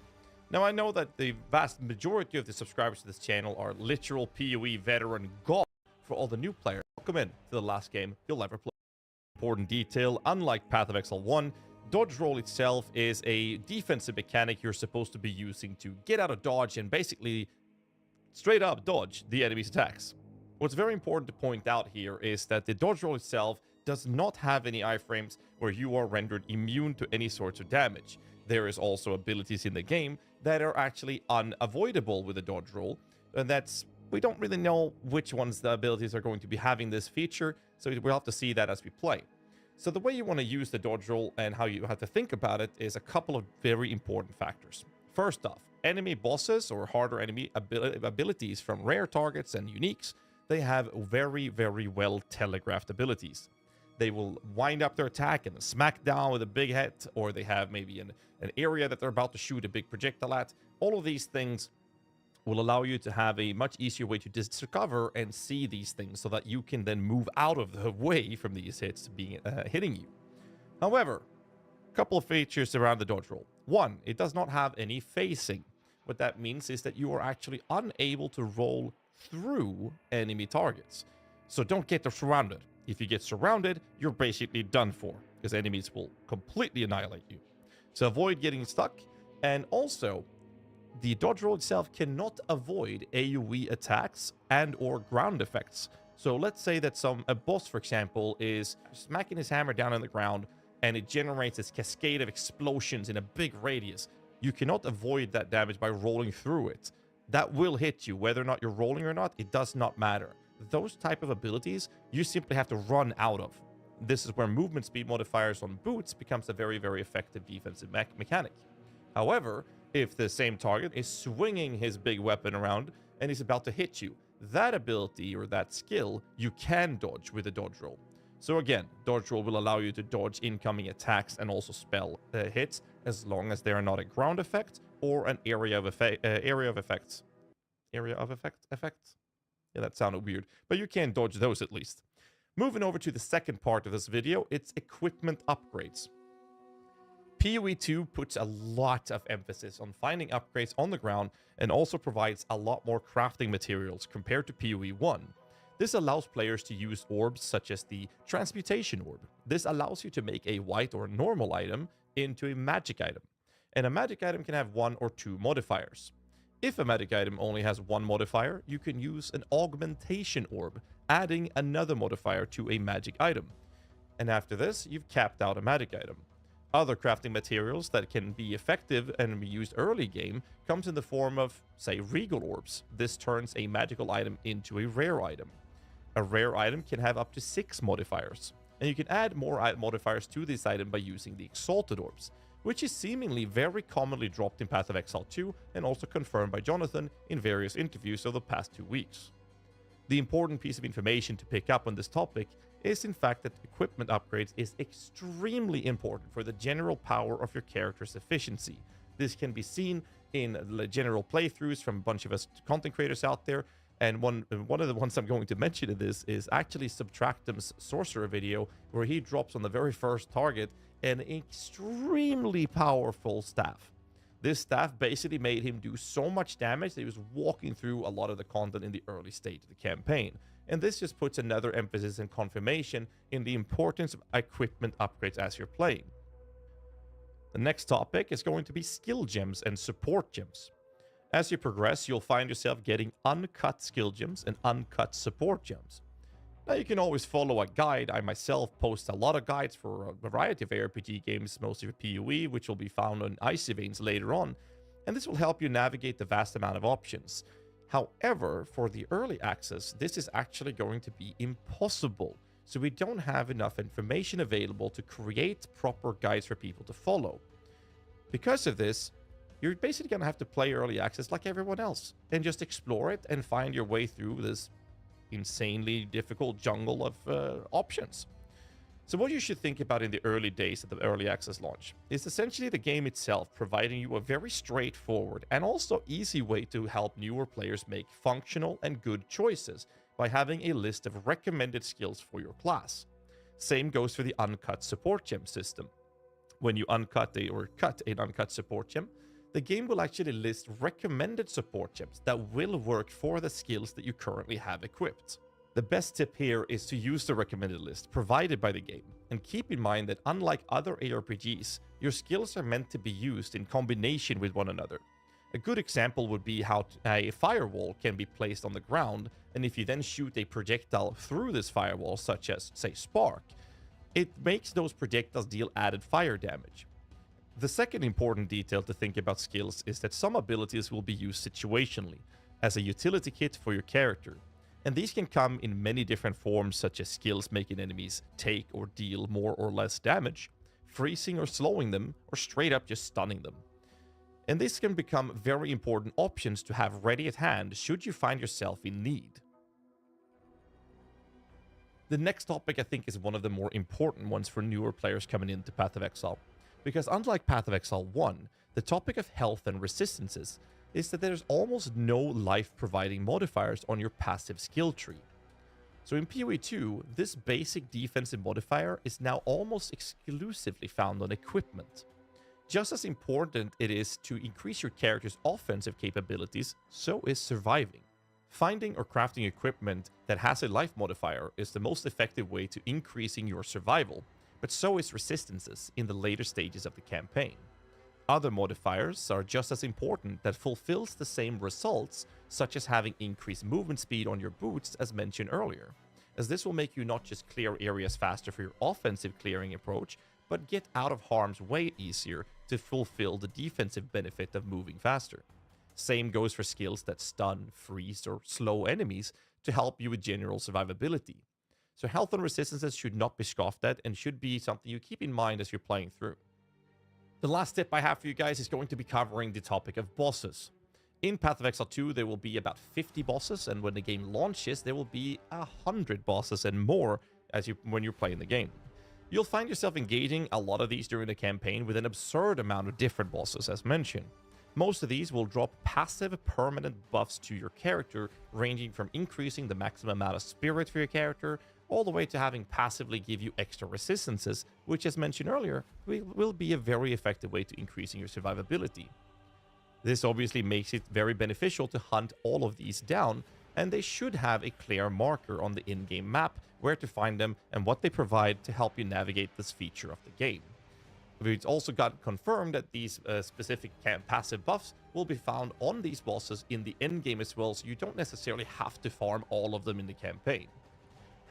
Now, I know that the vast majority of the subscribers to this channel are literal PoE veteran gold. For all the new players, welcome in to the last game you'll ever play. Important detail, unlike Path of Exile 1, dodge roll itself is a defensive mechanic you're supposed to be using to get out of dodge and basically straight up dodge the enemy's attacks. What's very important to point out here is that the dodge roll itself does not have any iframes where you are rendered immune to any sorts of damage. There is also abilities in the game that are actually unavoidable with a dodge roll, and we don't really know which ones the abilities are going to be having this feature, so we'll have to see that as we play. So the way you want to use the dodge roll and how you have to think about it is a couple of very important factors. First off, enemy bosses or harder enemy abilities from rare targets and uniques, they have very, very well telegraphed abilities. They will wind up their attack and smack down with a big hit, or they have maybe an area that they're about to shoot a big projectile at. All of these things will allow you to have a much easier way to discover and see these things so that you can then move out of the way from these hits being hitting you. However, a couple of features around the dodge roll. One, it does not have any phasing. What that means is that you are actually unable to roll through enemy targets. So don't get surrounded. If you get surrounded, you're basically done for, because enemies will completely annihilate you. So avoid getting stuck, and also, the dodge roll itself cannot avoid AoE attacks and or ground effects. So let's say that a boss, for example, is smacking his hammer down on the ground, and it generates this cascade of explosions in a big radius. You cannot avoid that damage by rolling through it. That will hit you, whether or not you're rolling or not, it does not matter. Those type of abilities you simply have to run out of. This is where movement speed modifiers on boots becomes a very, very effective defensive mechanic. However, if the same target is swinging his big weapon around and he's about to hit you, that ability or that skill you can dodge with a dodge roll. So again, dodge roll will allow you to dodge incoming attacks and also spell hits, as long as they are not a ground effect or an area of effects. Yeah, that sounded weird, but you can dodge those at least. Moving over to the second part of this video, it's equipment upgrades. PoE 2 puts a lot of emphasis on finding upgrades on the ground and also provides a lot more crafting materials compared to PoE 1. This allows players to use orbs such as the Transmutation Orb. This allows you to make a white or normal item into a magic item. And a magic item can have 1 or 2 modifiers. If a magic item only has 1 modifier, you can use an Augmentation Orb, adding another modifier to a magic item. And after this, you've capped out a magic item. Other crafting materials that can be effective and be used early game comes in the form of, say, Regal Orbs. This turns a magical item into a rare item. A rare item can have up to 6 modifiers, and you can add more modifiers to this item by using the Exalted Orbs, which is seemingly very commonly dropped in Path of Exile 2 and also confirmed by Jonathan in various interviews over the past 2 weeks. The important piece of information to pick up on this topic is in fact that equipment upgrades is extremely important for the general power of your character's efficiency. This can be seen in the general playthroughs from a bunch of us content creators out there, and one of the ones I'm going to mention in this is actually Subtractum's Sorcerer video, where he drops on the very first target an extremely powerful staff. This staff basically made him do so much damage that he was walking through a lot of the content in the early stage of the campaign. And this just puts another emphasis and confirmation in the importance of equipment upgrades as you're playing. The next topic is going to be skill gems and support gems. As you progress, you'll find yourself getting uncut skill gems and uncut support gems. Now you can always follow a guide. I myself post a lot of guides for a variety of ARPG games, mostly for PoE, which will be found on Icy Veins later on, and this will help you navigate the vast amount of options. However, for the early access, this is actually going to be impossible, so we don't have enough information available to create proper guides for people to follow. Because of this, you're basically going to have to play early access like everyone else, and just explore it and find your way through this insanely difficult jungle of options. So what you should think about in the early days of the early access launch is essentially the game itself providing you a very straightforward and also easy way to help newer players make functional and good choices by having a list of recommended skills for your class. Same goes for the uncut support gem system. When you cut an uncut support gem, the game will actually list recommended support gems that will work for the skills that you currently have equipped. The best tip here is to use the recommended list provided by the game, and keep in mind that unlike other ARPGs, your skills are meant to be used in combination with one another. A good example would be how a firewall can be placed on the ground, and if you then shoot a projectile through this firewall, such as, say, Spark, it makes those projectiles deal added fire damage. The second important detail to think about skills is that some abilities will be used situationally, as a utility kit for your character. And these can come in many different forms, such as skills making enemies take or deal more or less damage, freezing or slowing them, or straight up just stunning them. And this can become very important options to have ready at hand should you find yourself in need. The next topic I think is one of the more important ones for newer players coming into Path of Exile, because unlike Path of Exile 1, the topic of health and resistances is that there's almost no life-providing modifiers on your passive skill tree. So in PoE 2, this basic defensive modifier is now almost exclusively found on equipment. Just as important it is to increase your character's offensive capabilities, so is surviving. Finding or crafting equipment that has a life modifier is the most effective way to increasing your survival, but so is resistances in the later stages of the campaign. Other modifiers are just as important that fulfills the same results, such as having increased movement speed on your boots as mentioned earlier, as this will make you not just clear areas faster for your offensive clearing approach, but get out of harm's way easier to fulfill the defensive benefit of moving faster. Same goes for skills that stun, freeze, or slow enemies to help you with general survivability. So health and resistances should not be scoffed at and should be something you keep in mind as you're playing through. The last tip I have for you guys is going to be covering the topic of bosses. In Path of Exile 2, there will be about 50 bosses, and when the game launches, there will be 100 bosses and more when you're playing the game. You'll find yourself engaging a lot of these during the campaign with an absurd amount of different bosses, as mentioned. Most of these will drop passive permanent buffs to your character, ranging from increasing the maximum amount of spirit for your character, all the way to having passively give you extra resistances, which, as mentioned earlier, will be a very effective way to increasing your survivability. This obviously makes it very beneficial to hunt all of these down, and they should have a clear marker on the in-game map where to find them and what they provide to help you navigate this feature of the game. We've also got confirmed that these specific passive buffs will be found on these bosses in the end game as well, so you don't necessarily have to farm all of them in the campaign.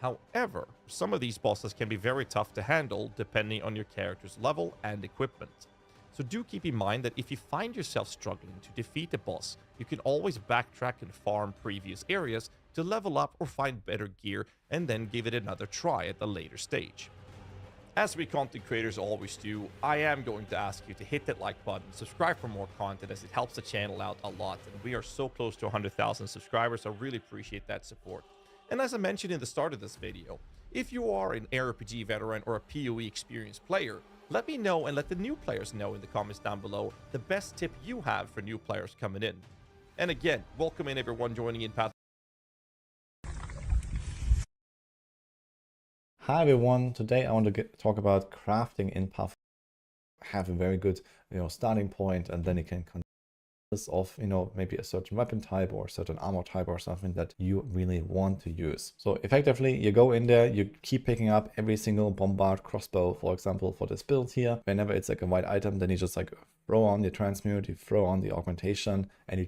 However, some of these bosses can be very tough to handle depending on your character's level and equipment. So do keep in mind that if you find yourself struggling to defeat a boss, you can always backtrack and farm previous areas to level up or find better gear and then give it another try at a later stage. As we content creators always do, I am going to ask you to hit that like button, subscribe for more content as it helps the channel out a lot, and we are so close to 100,000 subscribers, so I really appreciate that support. And as I mentioned in the start of this video, if you are an ARPG veteran or a PoE experienced player, let me know and let the new players know in the comments down below the best tip you have for new players coming in. And again, welcome in everyone joining in Path. Hi everyone, today I want to talk about crafting in Path. Have a very good starting point, and then you can consist of maybe a certain weapon type or a certain armor type or something that you really want to use. So effectively you go in there, you keep picking up every single bombard crossbow, for example, for this build here. Whenever it's like a white item, then you just like throw on the transmute, you throw on the augmentation, and you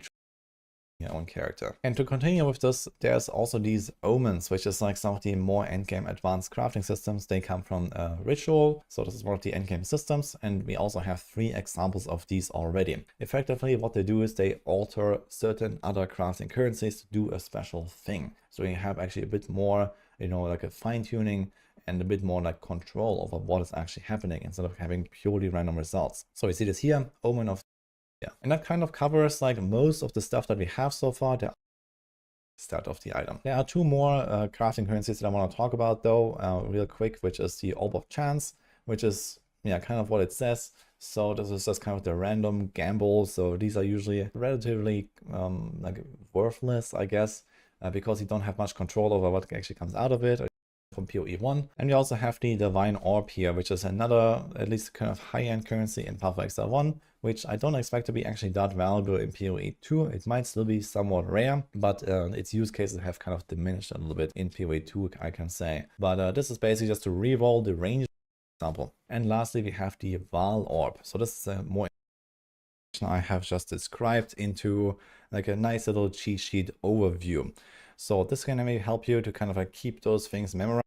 your own character. And to continue with this, there's also these omens, which is like some of the more endgame advanced crafting systems. They come from Ritual, so this is one of the endgame systems, and we also have 3 examples of these already. Effectively, what they do is they alter certain other crafting currencies to do a special thing. So you have actually a bit more, you know, like a fine-tuning and a bit more like control over what is actually happening instead of having purely random results. So we see this here, Omen of and that kind of covers like most of the stuff that we have so far. The start of the item. There are 2 more crafting currencies that I want to talk about though, real quick, which is the Orb of Chance, which is kind of what it says. So this is just kind of the random gamble. So these are usually relatively like worthless, I guess, because you don't have much control over what actually comes out of it. From PoE 1. And we also have the Divine Orb here, which is another at least kind of high-end currency in Path of Exile 1, which I don't expect to be actually that valuable in PoE 2. It might still be somewhat rare, but its use cases have kind of diminished a little bit in PoE 2, I can say. But this is basically just to reroll the range example. And lastly, we have the Val Orb. So this is a more I have just described into like a nice little cheat sheet overview. So this can maybe help you to kind of like keep those things memorized.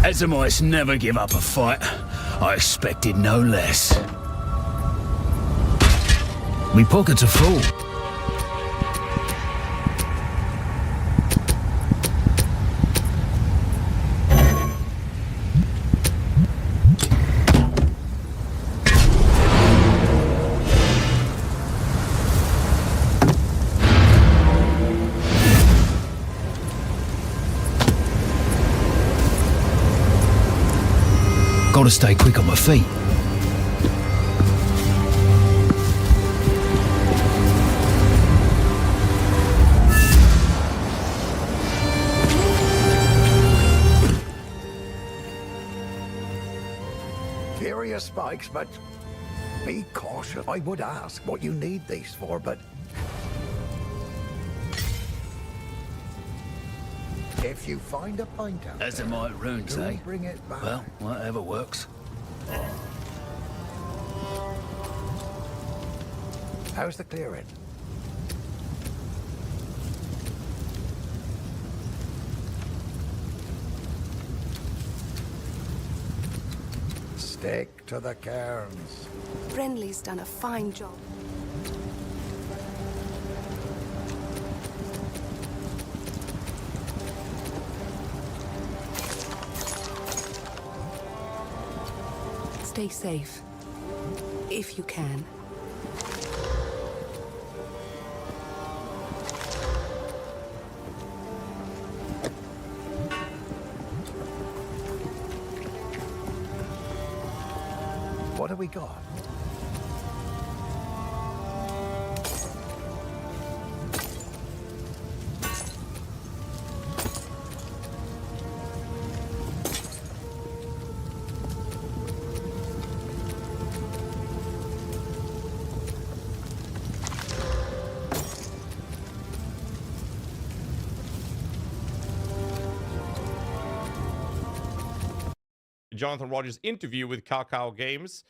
Azamites never give up a fight. I expected no less. Me pockets are full. Gotta stay quick on my feet. Curious spikes, but be cautious. I would ask what you need these for, but If you find a pint out As there, it might runes, do eh? bring it back. Well, whatever works. How's the clearing? Stick to the cairns. Brenly's done a fine job. Stay safe. If you can. What have we got? Jonathan Rogers' interview with Kakao Games.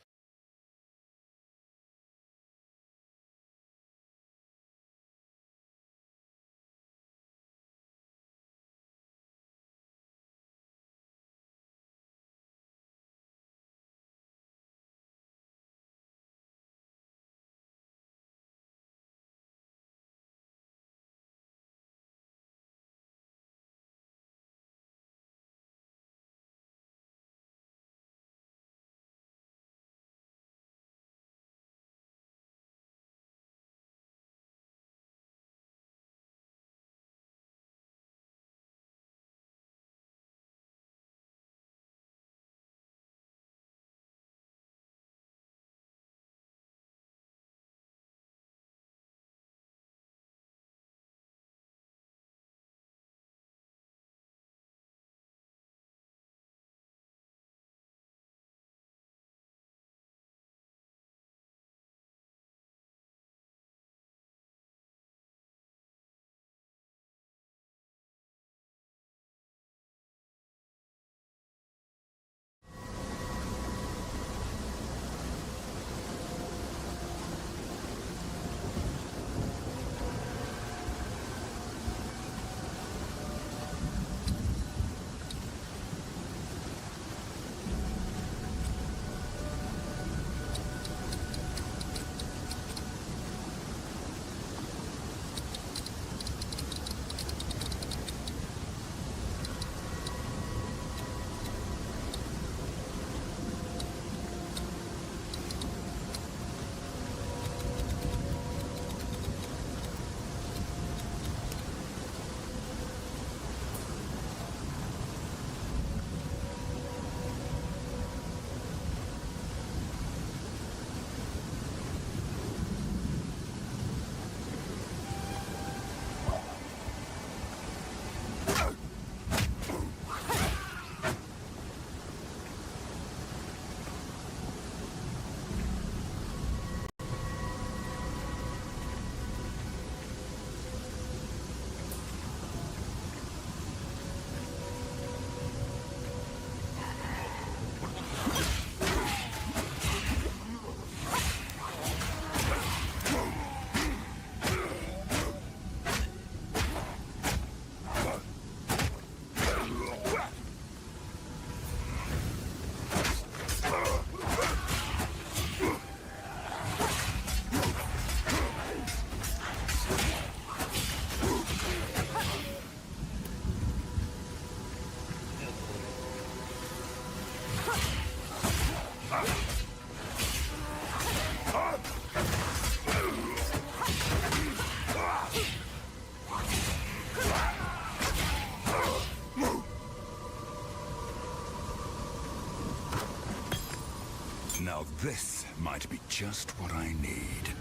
Now this might be just what I need.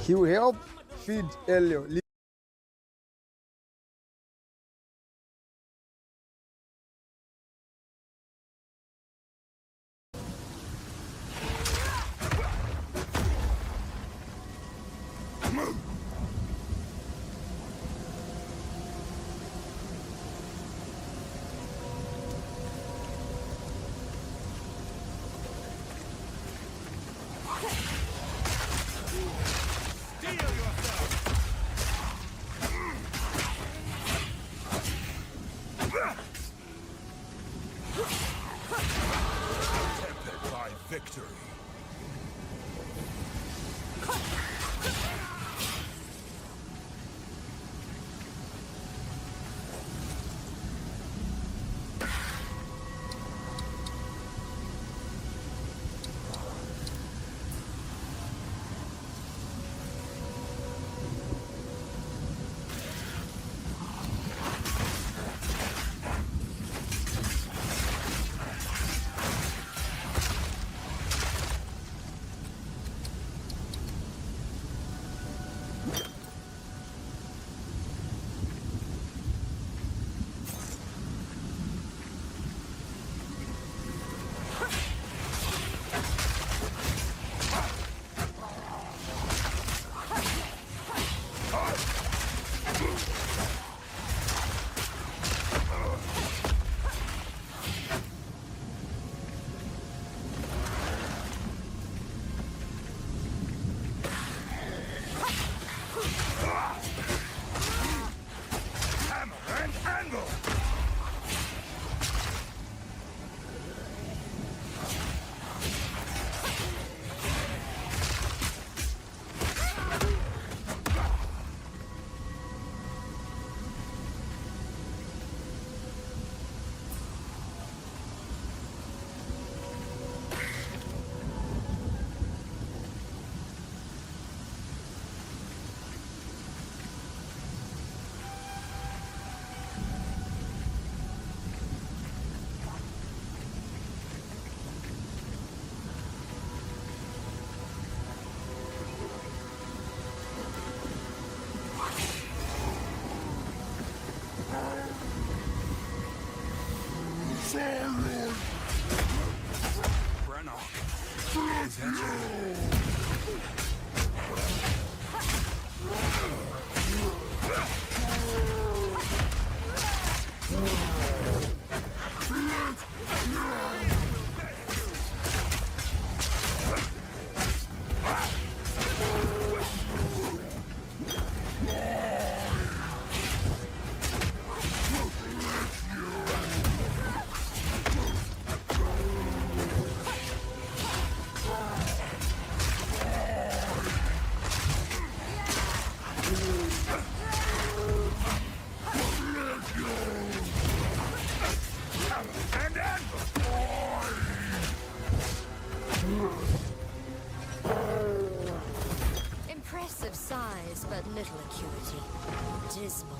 He will help feed Elio. Victory. Impressive size, but little acuity. Dismal.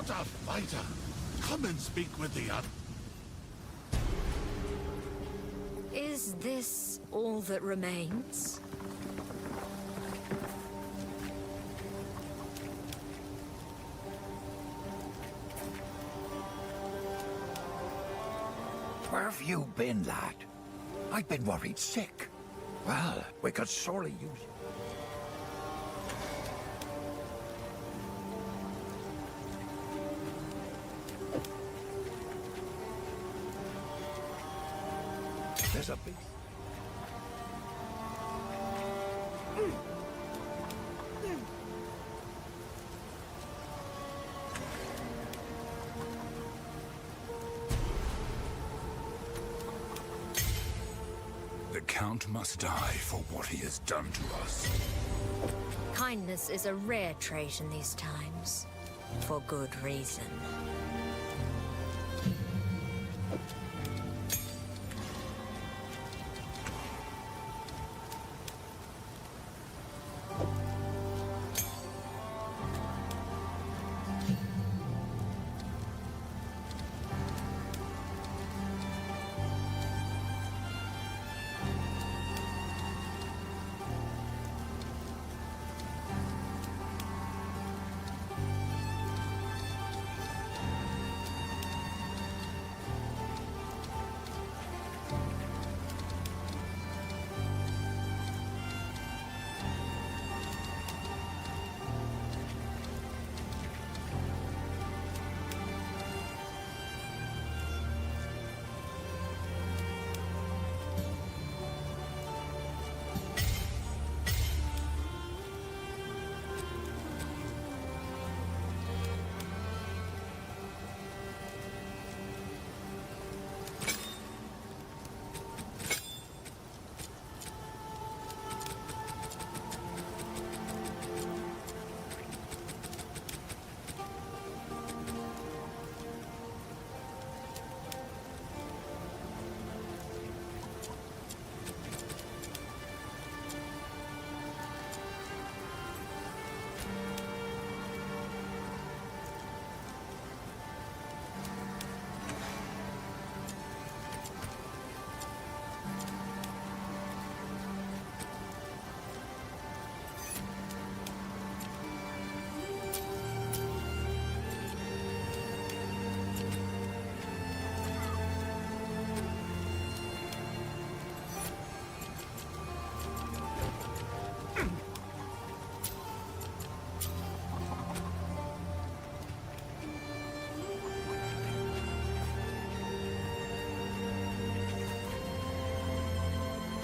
not a fighter. Come and speak with the other. Is this all that remains? Where have you been, lad? I've been worried sick. Well, we could sorely use you. There's a beast. The Count must die for what he has done to us. Kindness is a rare trait in these times, for good reason.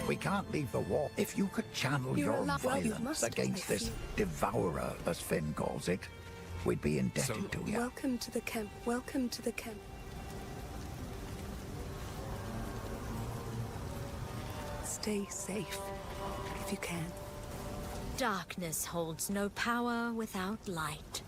We can't leave the war. If you could channel You're your alive. Well, you violence must against be. this devourer, as Finn calls it, we'd be indebted to you. Welcome to the camp. Welcome to the camp. Stay safe, if you can. Darkness holds no power without light.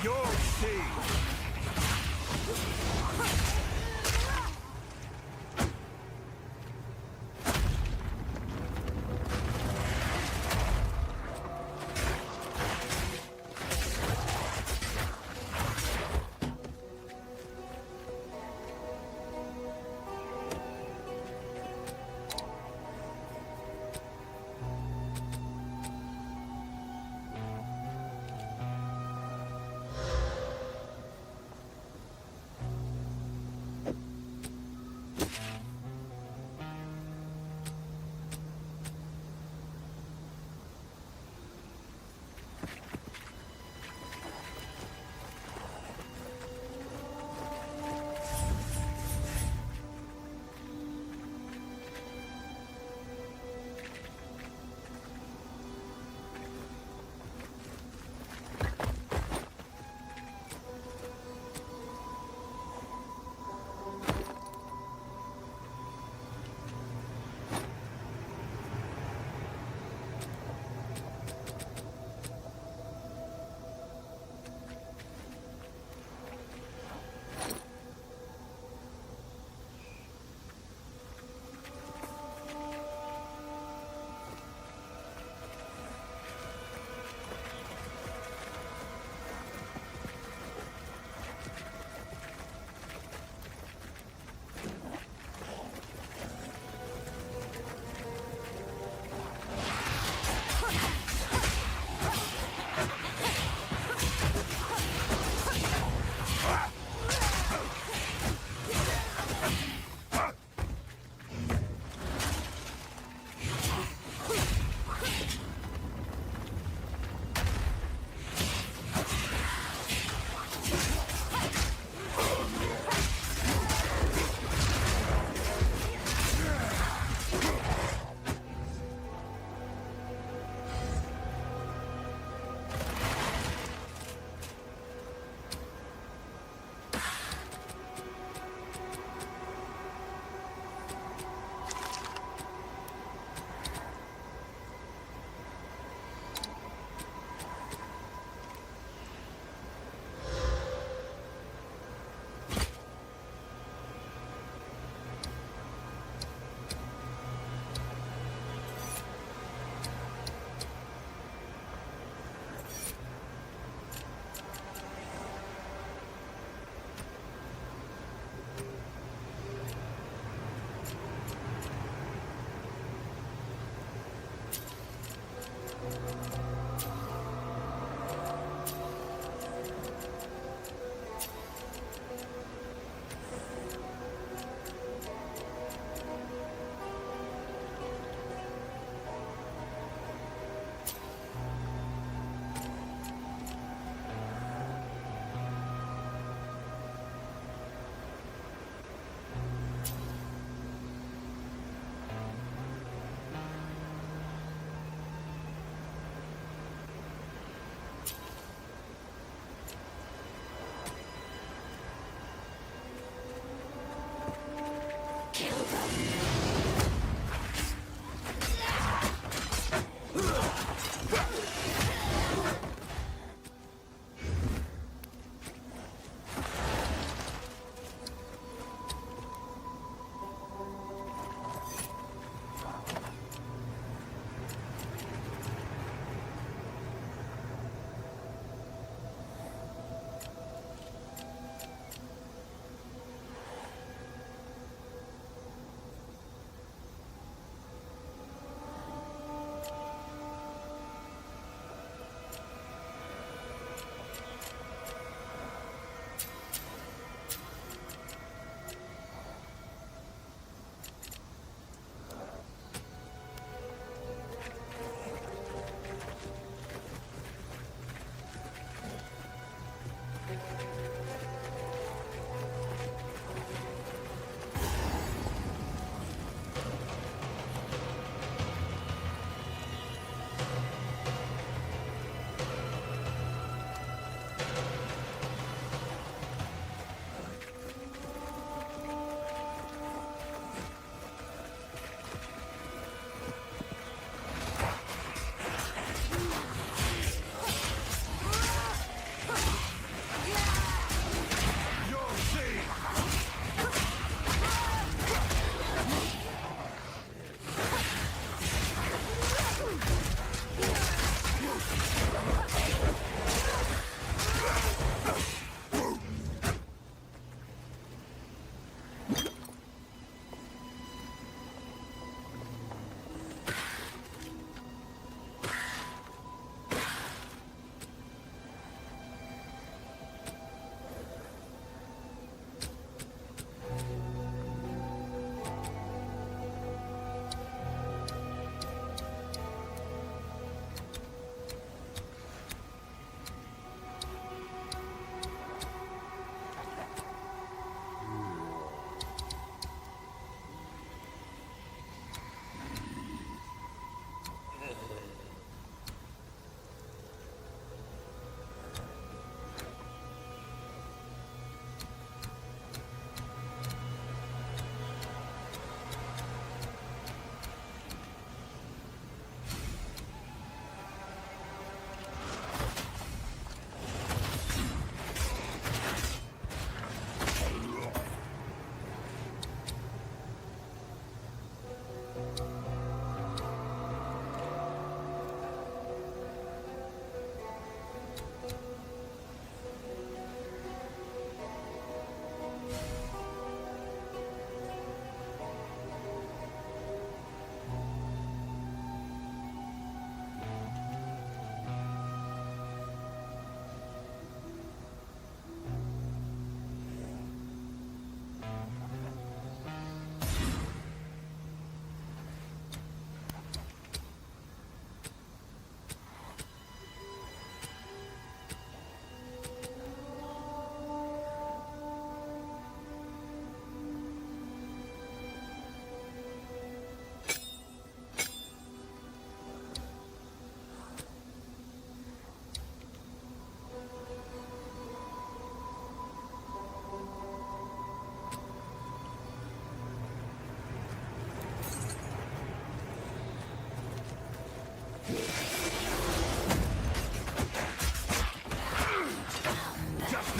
You'll see.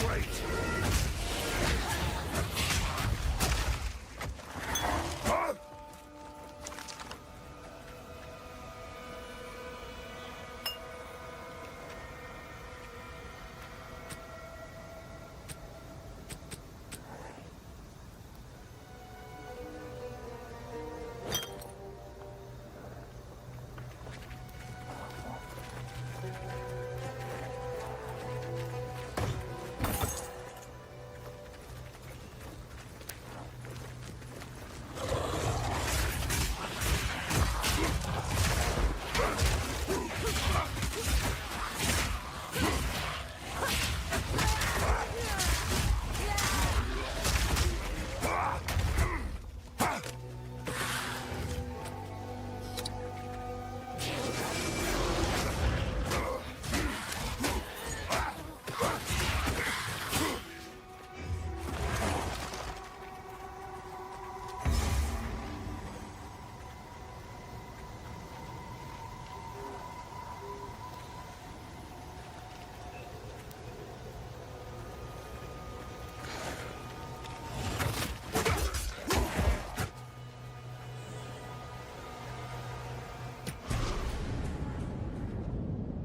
Wait.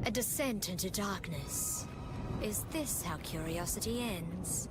A descent into darkness. Is this how curiosity ends?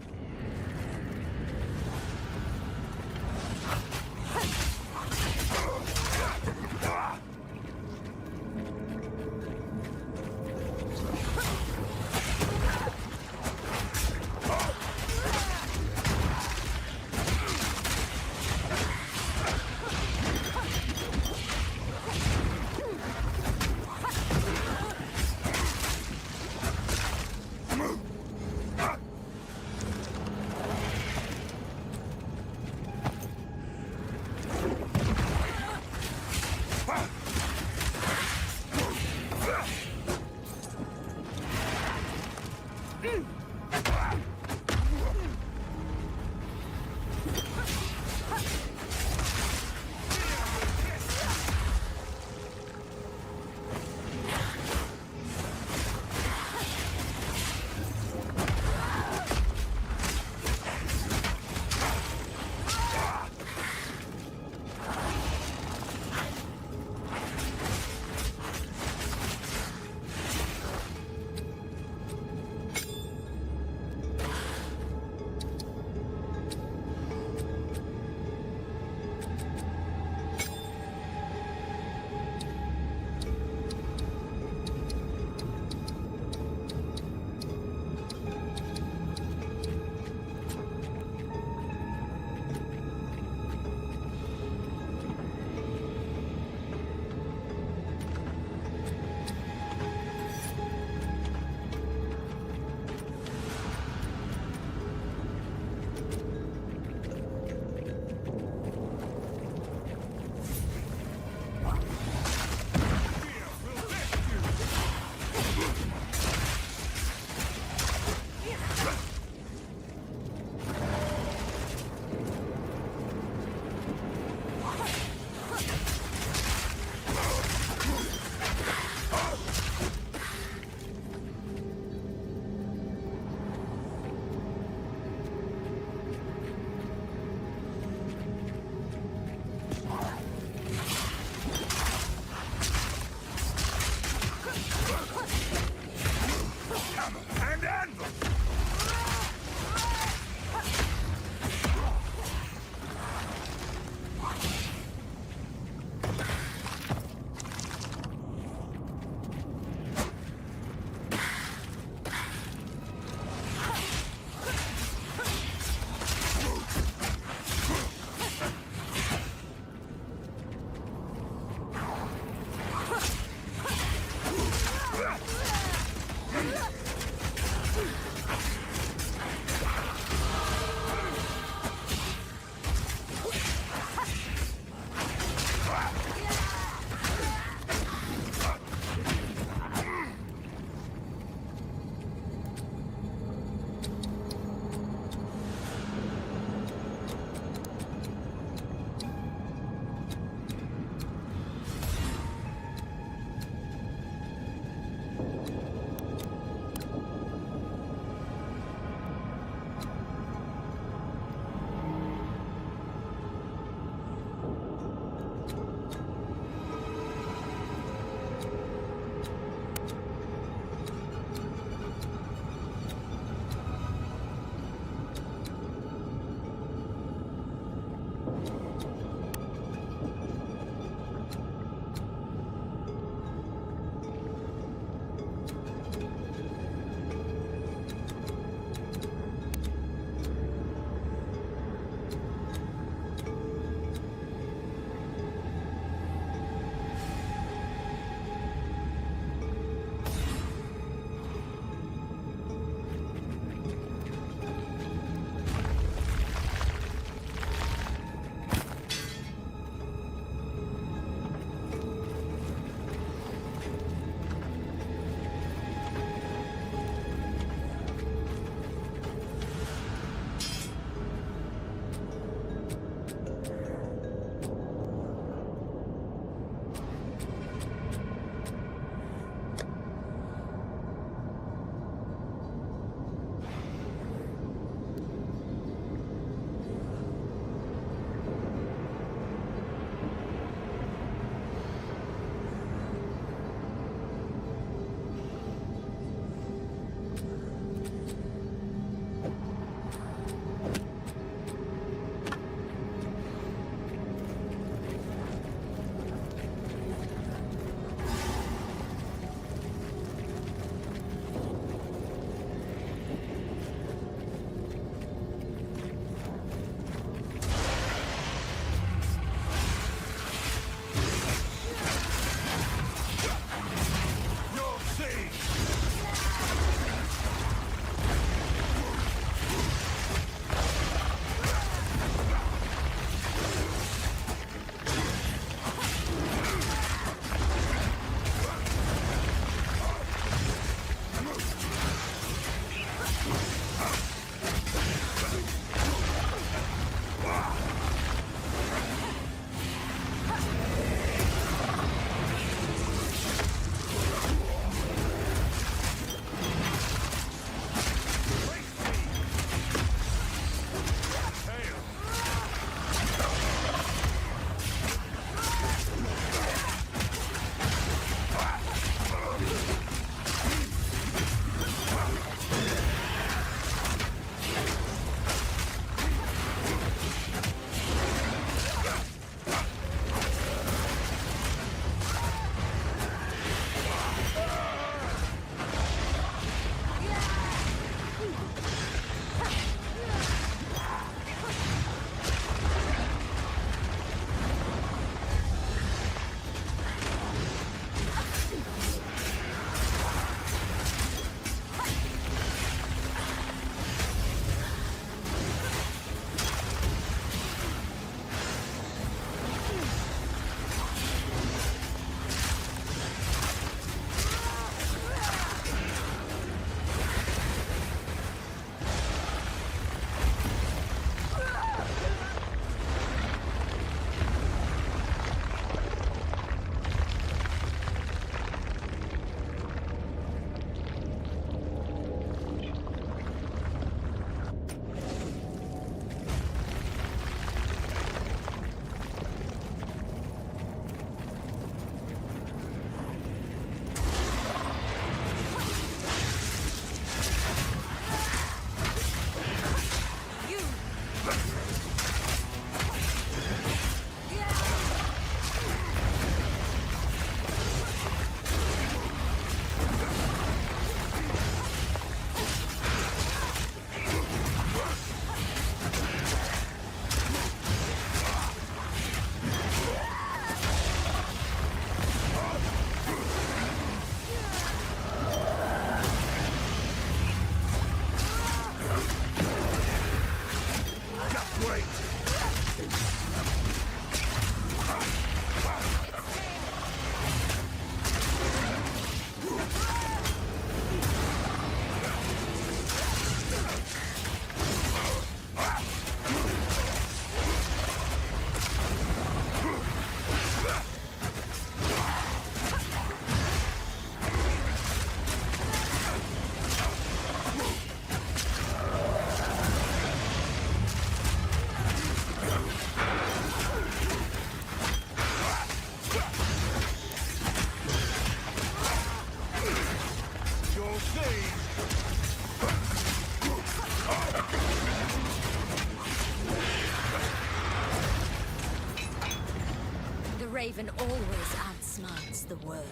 raven always outsmarts the word.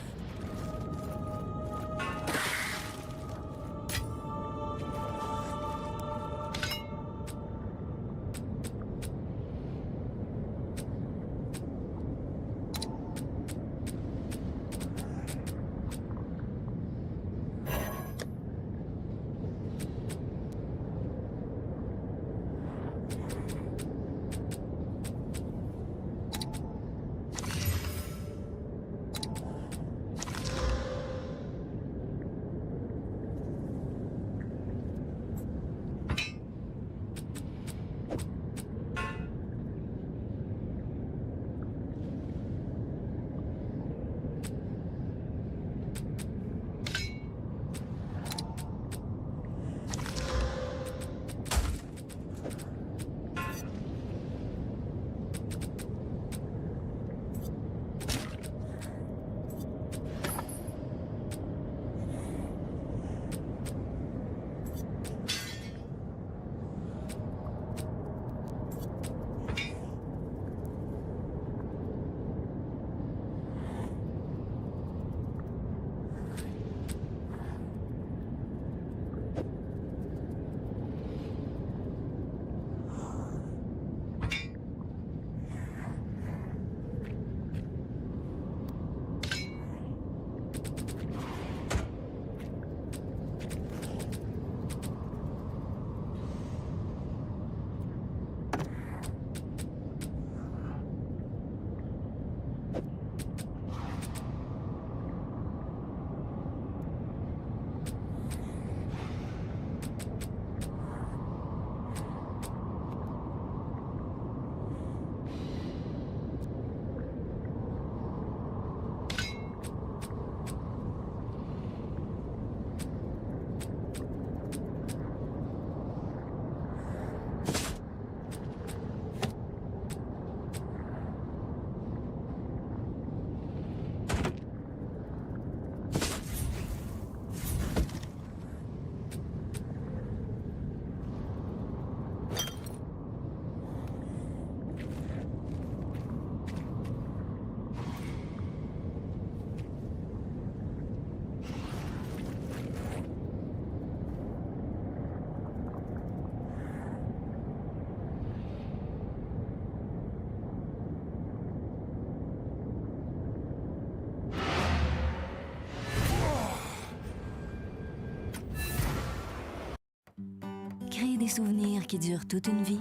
Créer des souvenirs qui durent toute une vie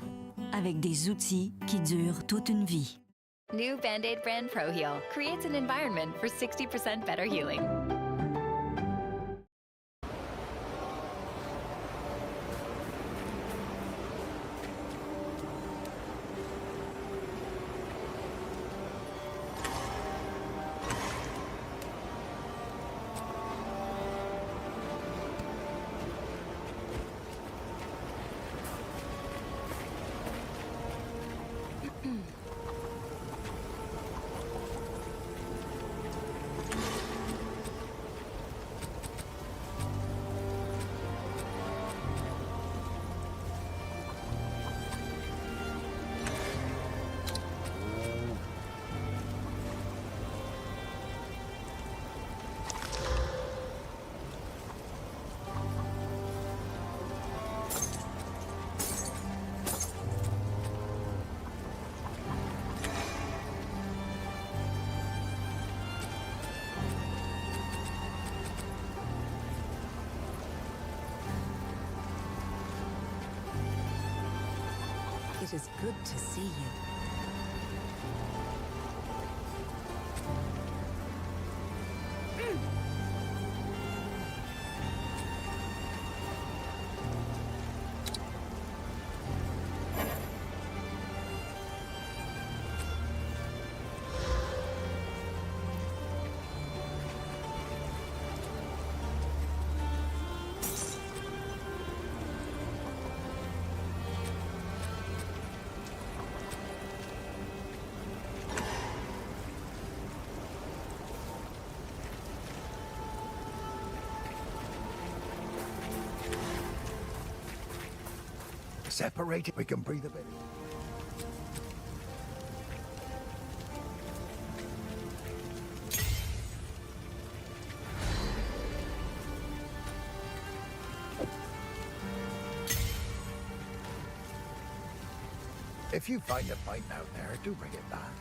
avec des outils qui durent toute une vie. New Band-Aid brand Pro Heal creates an environment for 60% better healing. It is good to see you. Separated, we can breathe a bit. If you find a fight out there, do bring it back.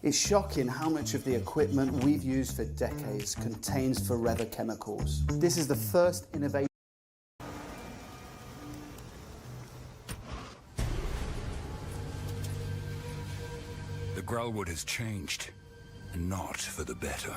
It's shocking how much of the equipment we've used for decades contains forever chemicals. This is the first innovation. The Growlwood has changed, and not for the better.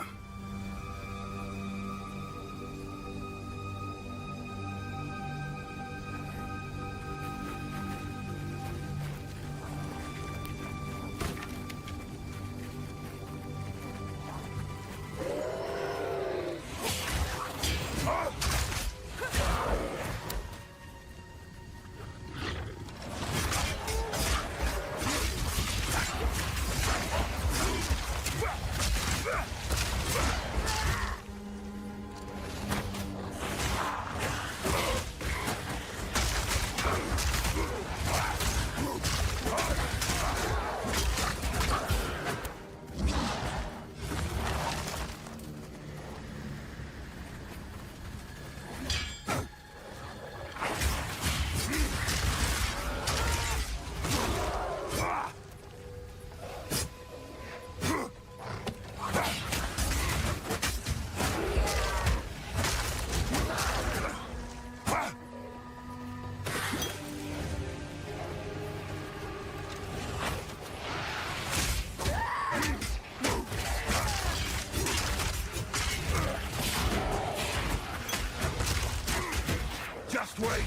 Just wait!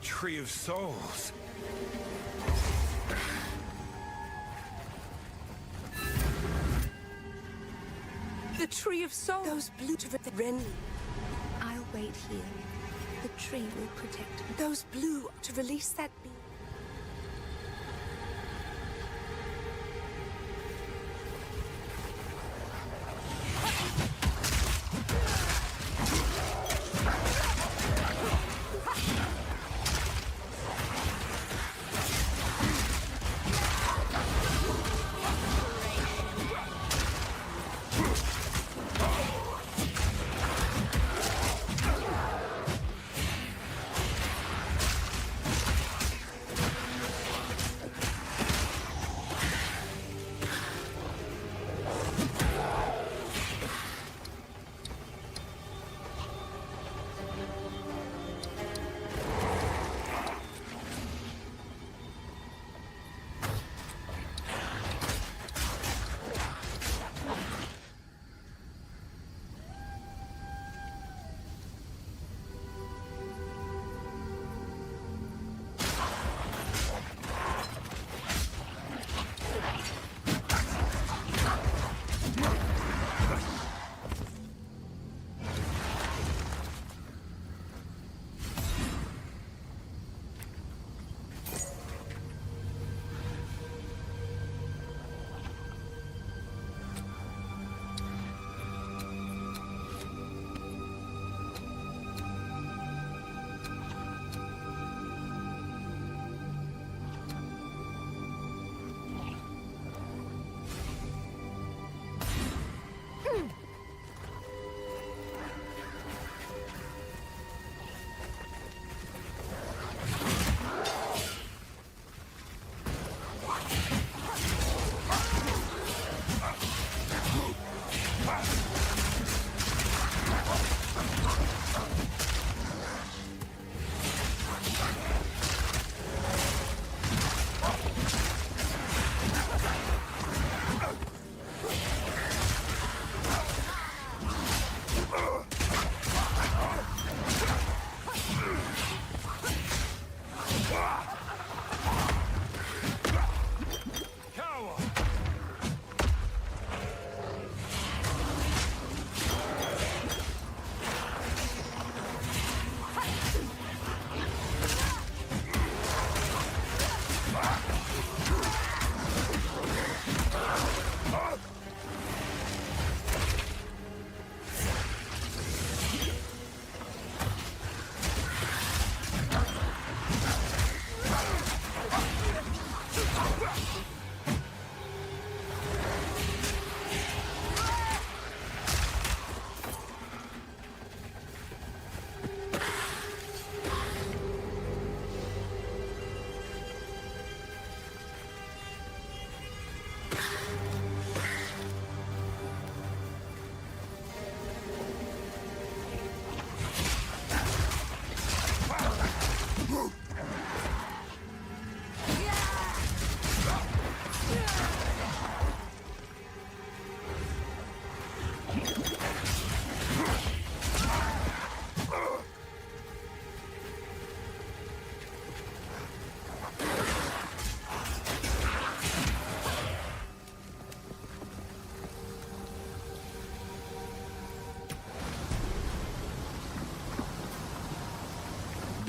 Tree of Souls. The Tree of Souls. Those blue Renly. I'll wait here. The tree will protect me. Those blue to release that beam.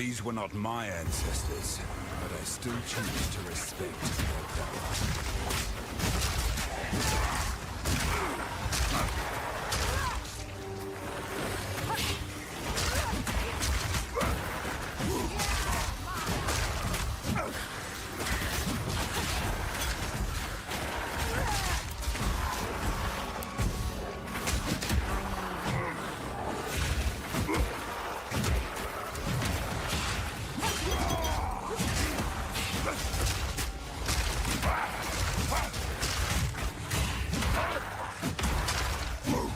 These were not my ancestors, but I still choose to respect their power. Move!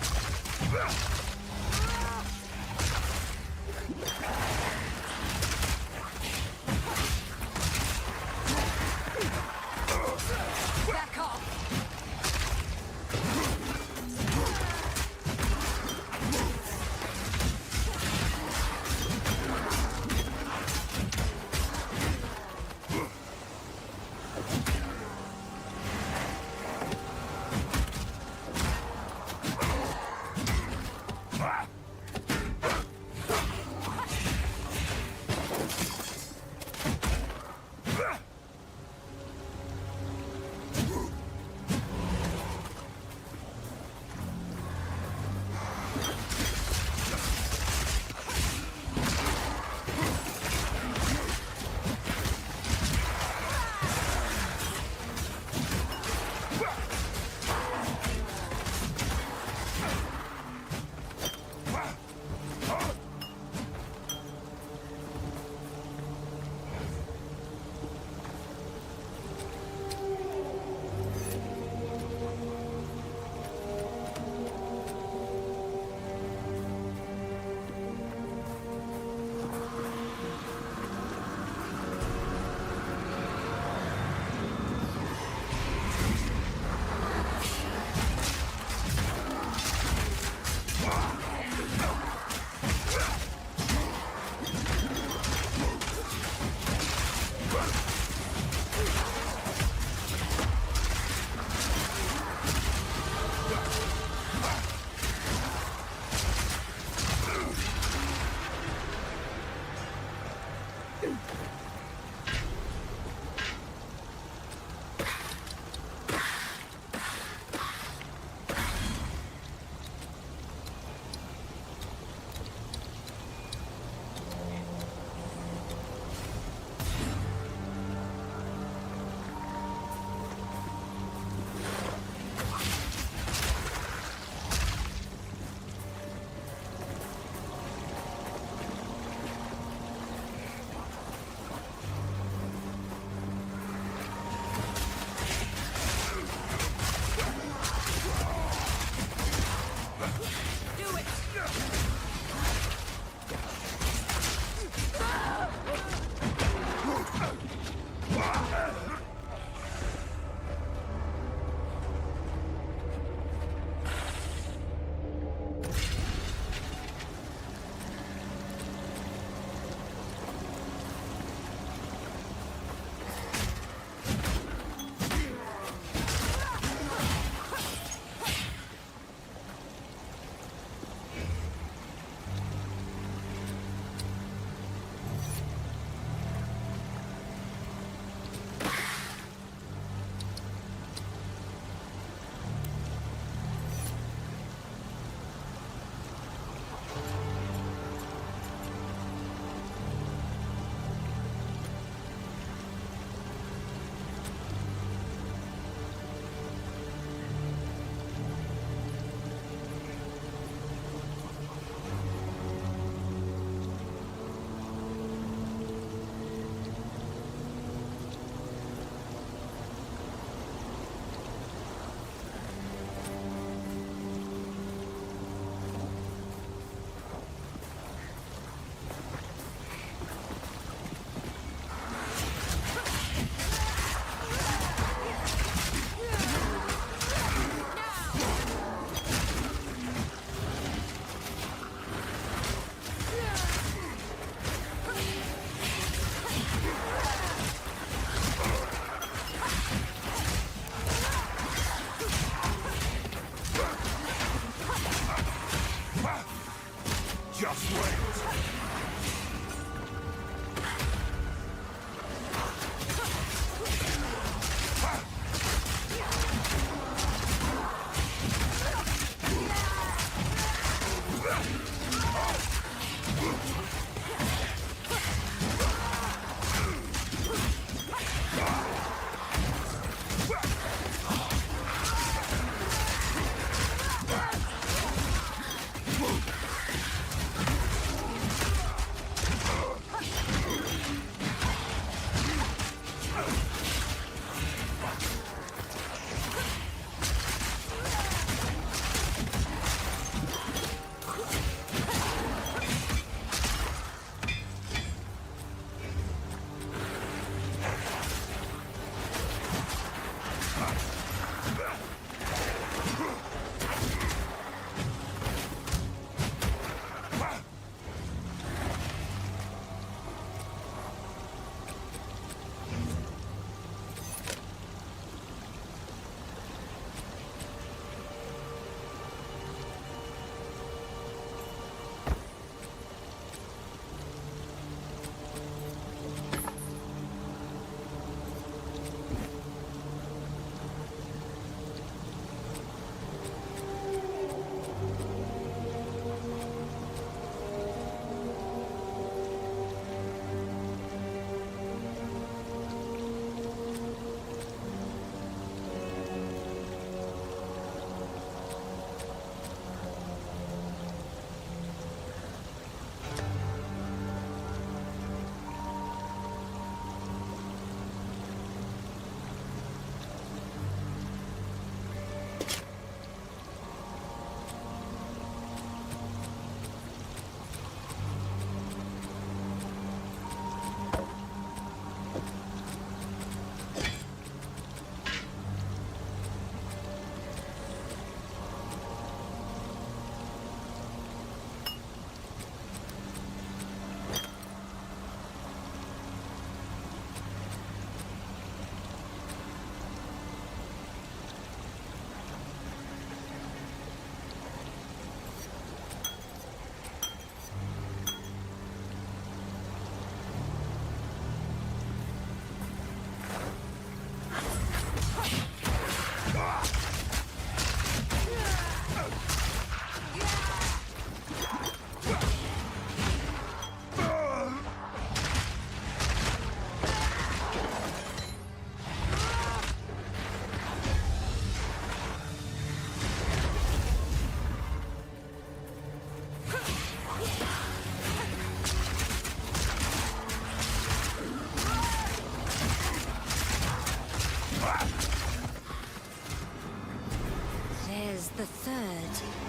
The third.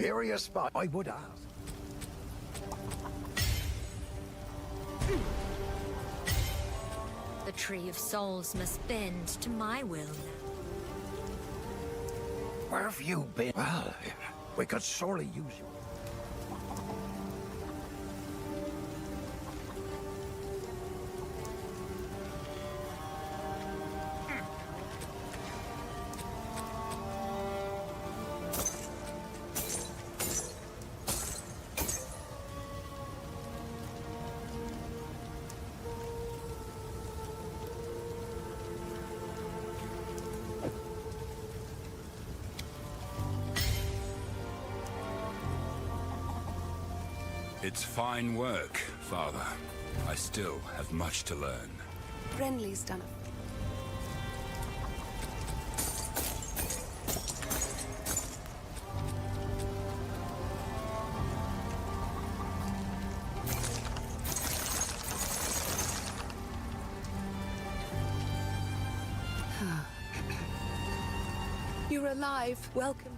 Superior spike, I would ask. The Tree of Souls must bend to my will now. Where have you been? Well, we could sorely use you. It's fine work, Father. I still have much to learn. Renly's done it. You're alive. Welcome.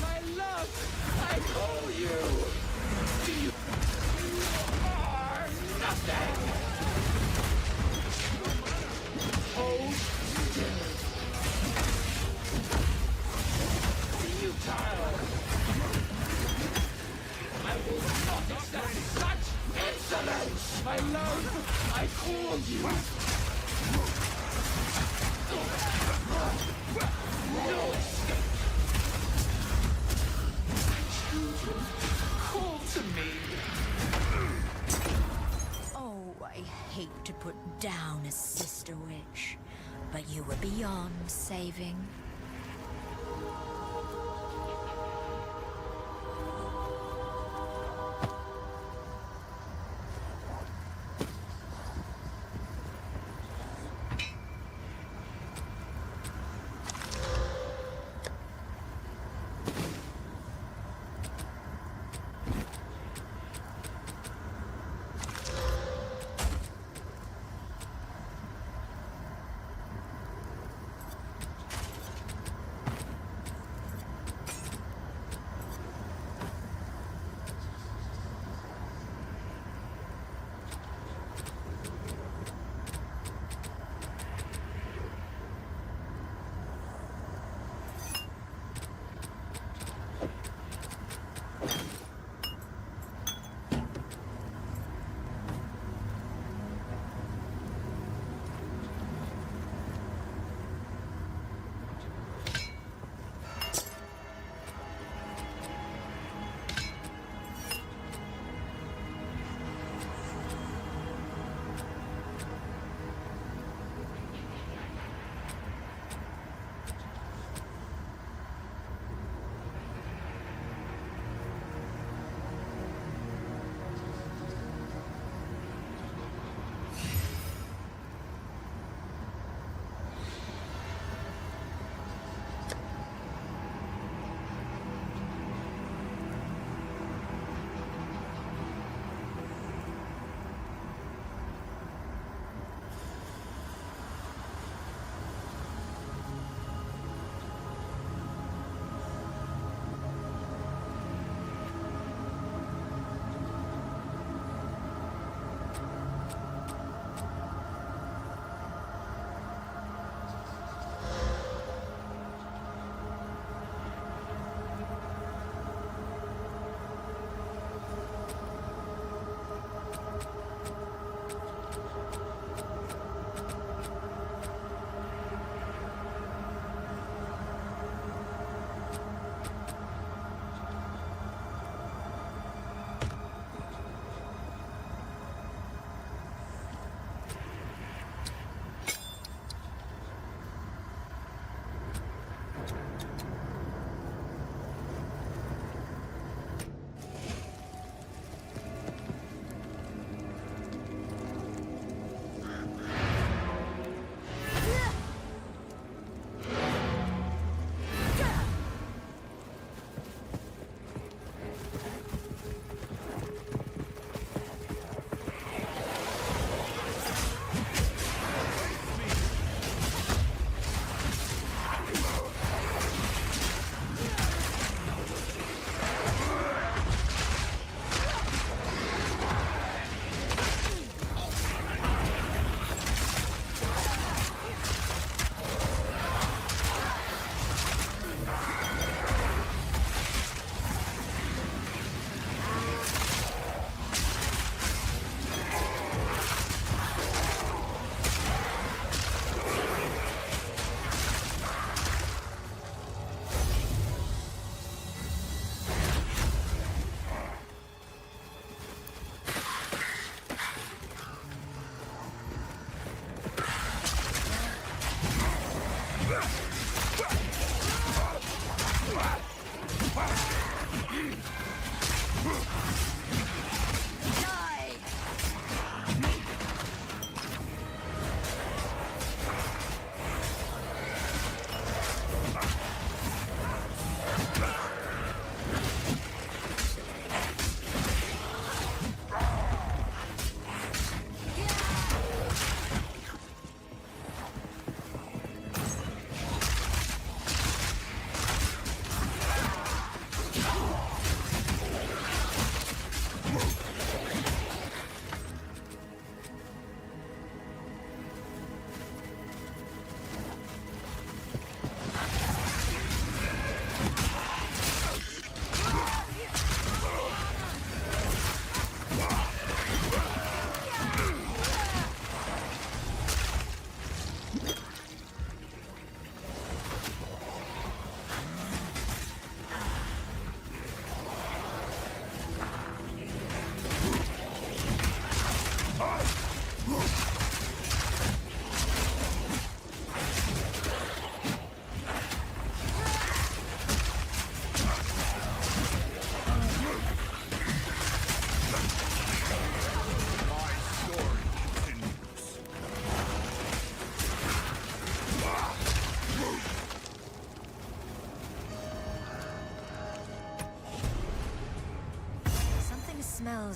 My love, I call you. You are nothing. Oh, futile. I will not accept such insolence. My love, I call you. No escape. Children, call to me. Oh, I hate to put down a sister witch, but you were beyond saving.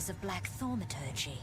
tales of black thaumaturgy.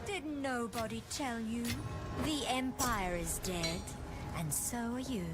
Did nobody tell you? The Empire is dead, and so are you.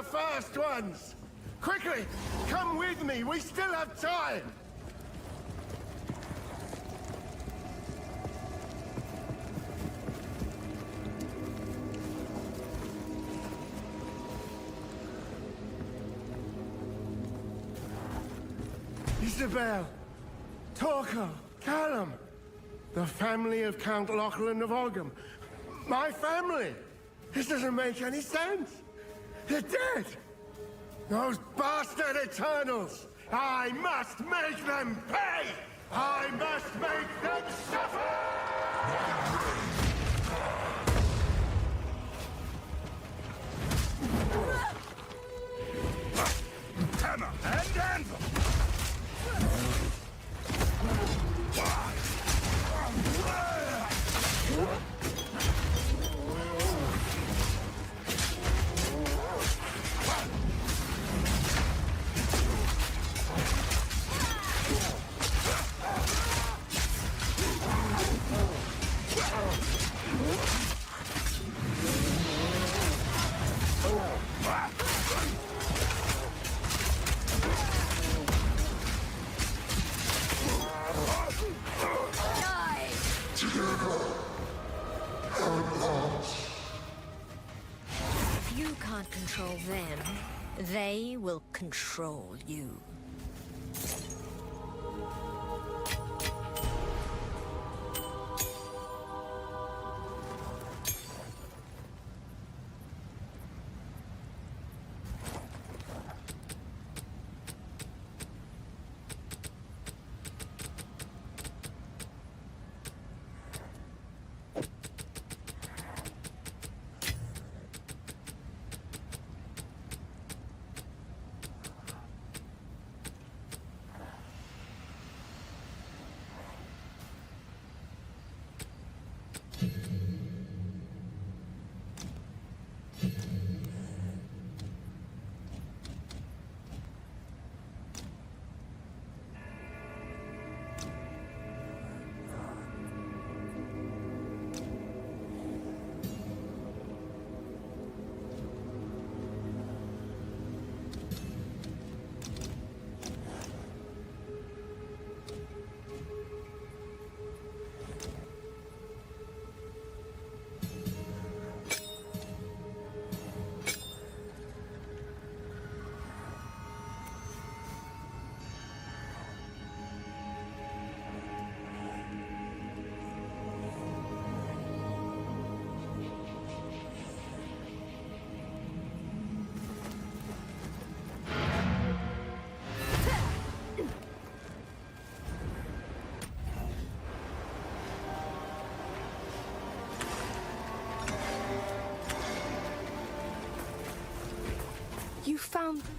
first ones! Quickly, come with me, we still have time! Isabel, Torquil, Callum, the family of Count Lachlan of Ogham. My family! This doesn't make any sense! They're dead! Those bastard Eternals! I must make them pay! I must make them suffer! Hammer and anvil! If you can't control them, they will control you. You found them.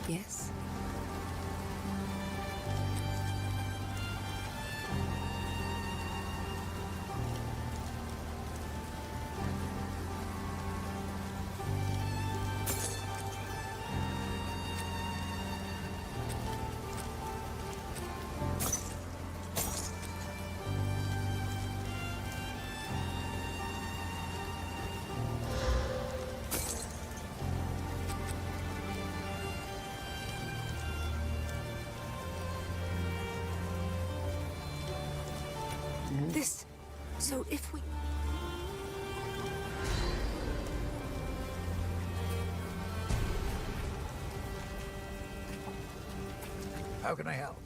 Yes. This. So if we. How can I help?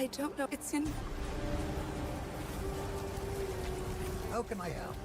I don't know. It's in... How can I help?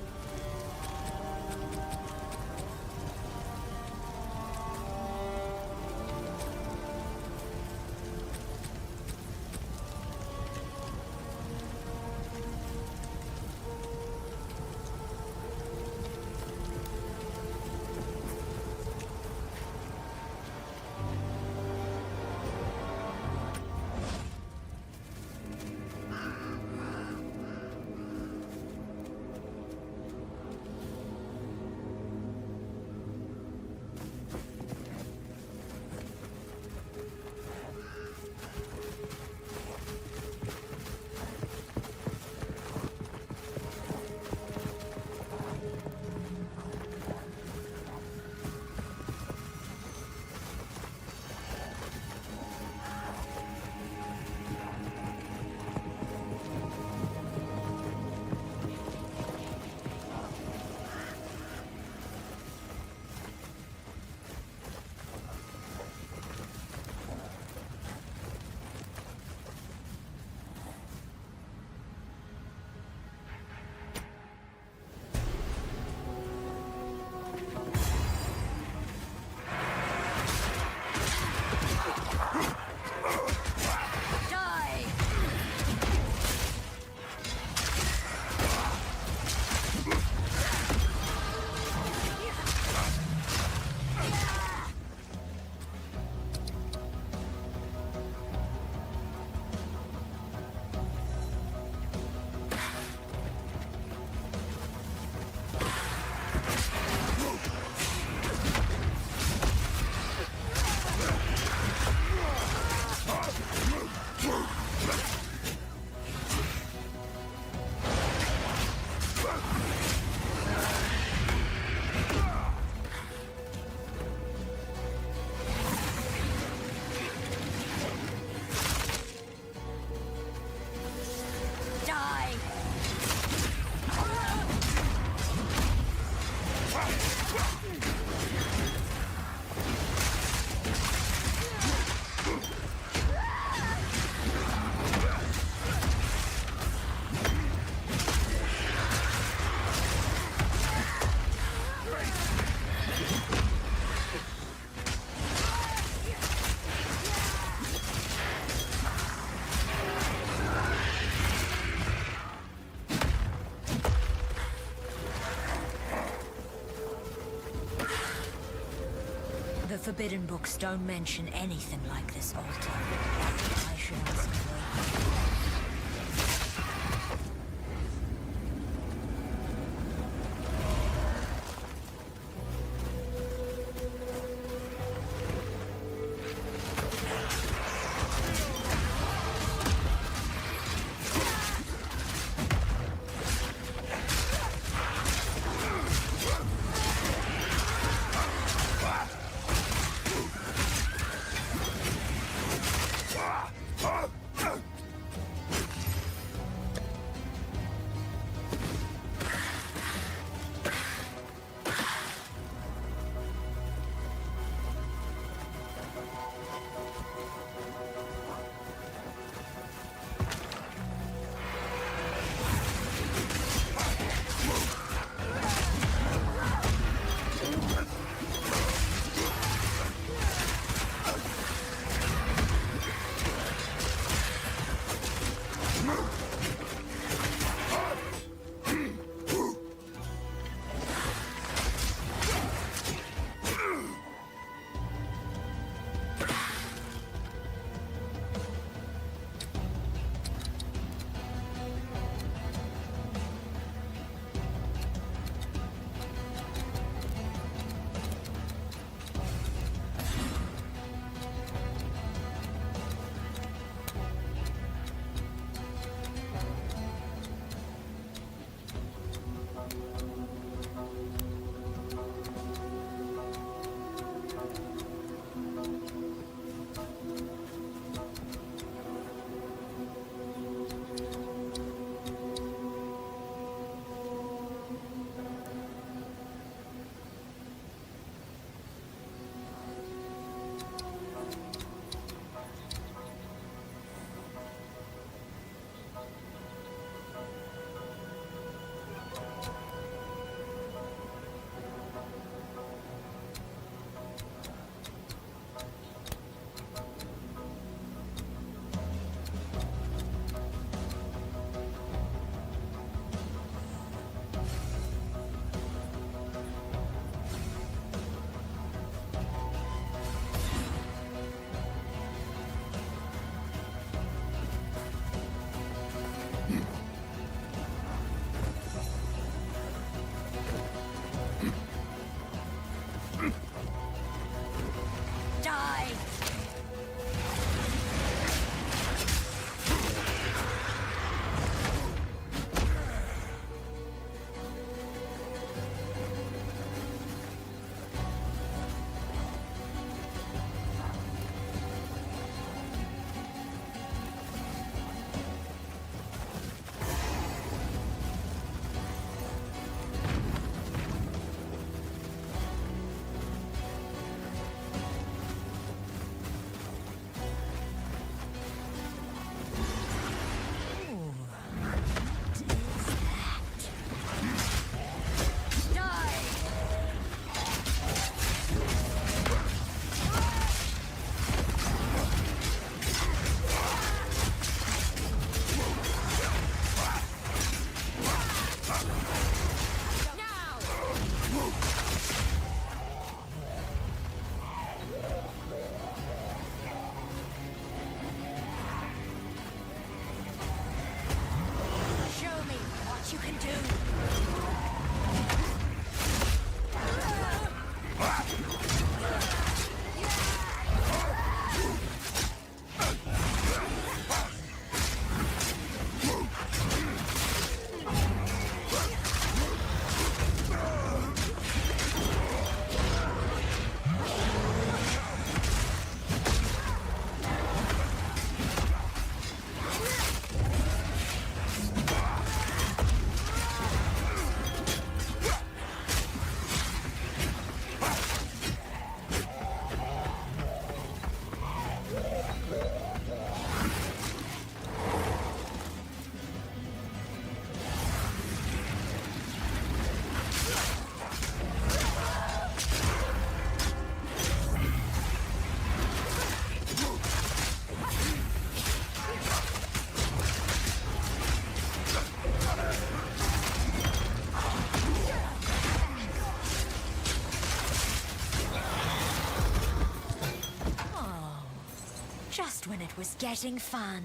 The Forbidden Books don't mention anything like this altar. I should ask away. when it was getting fun.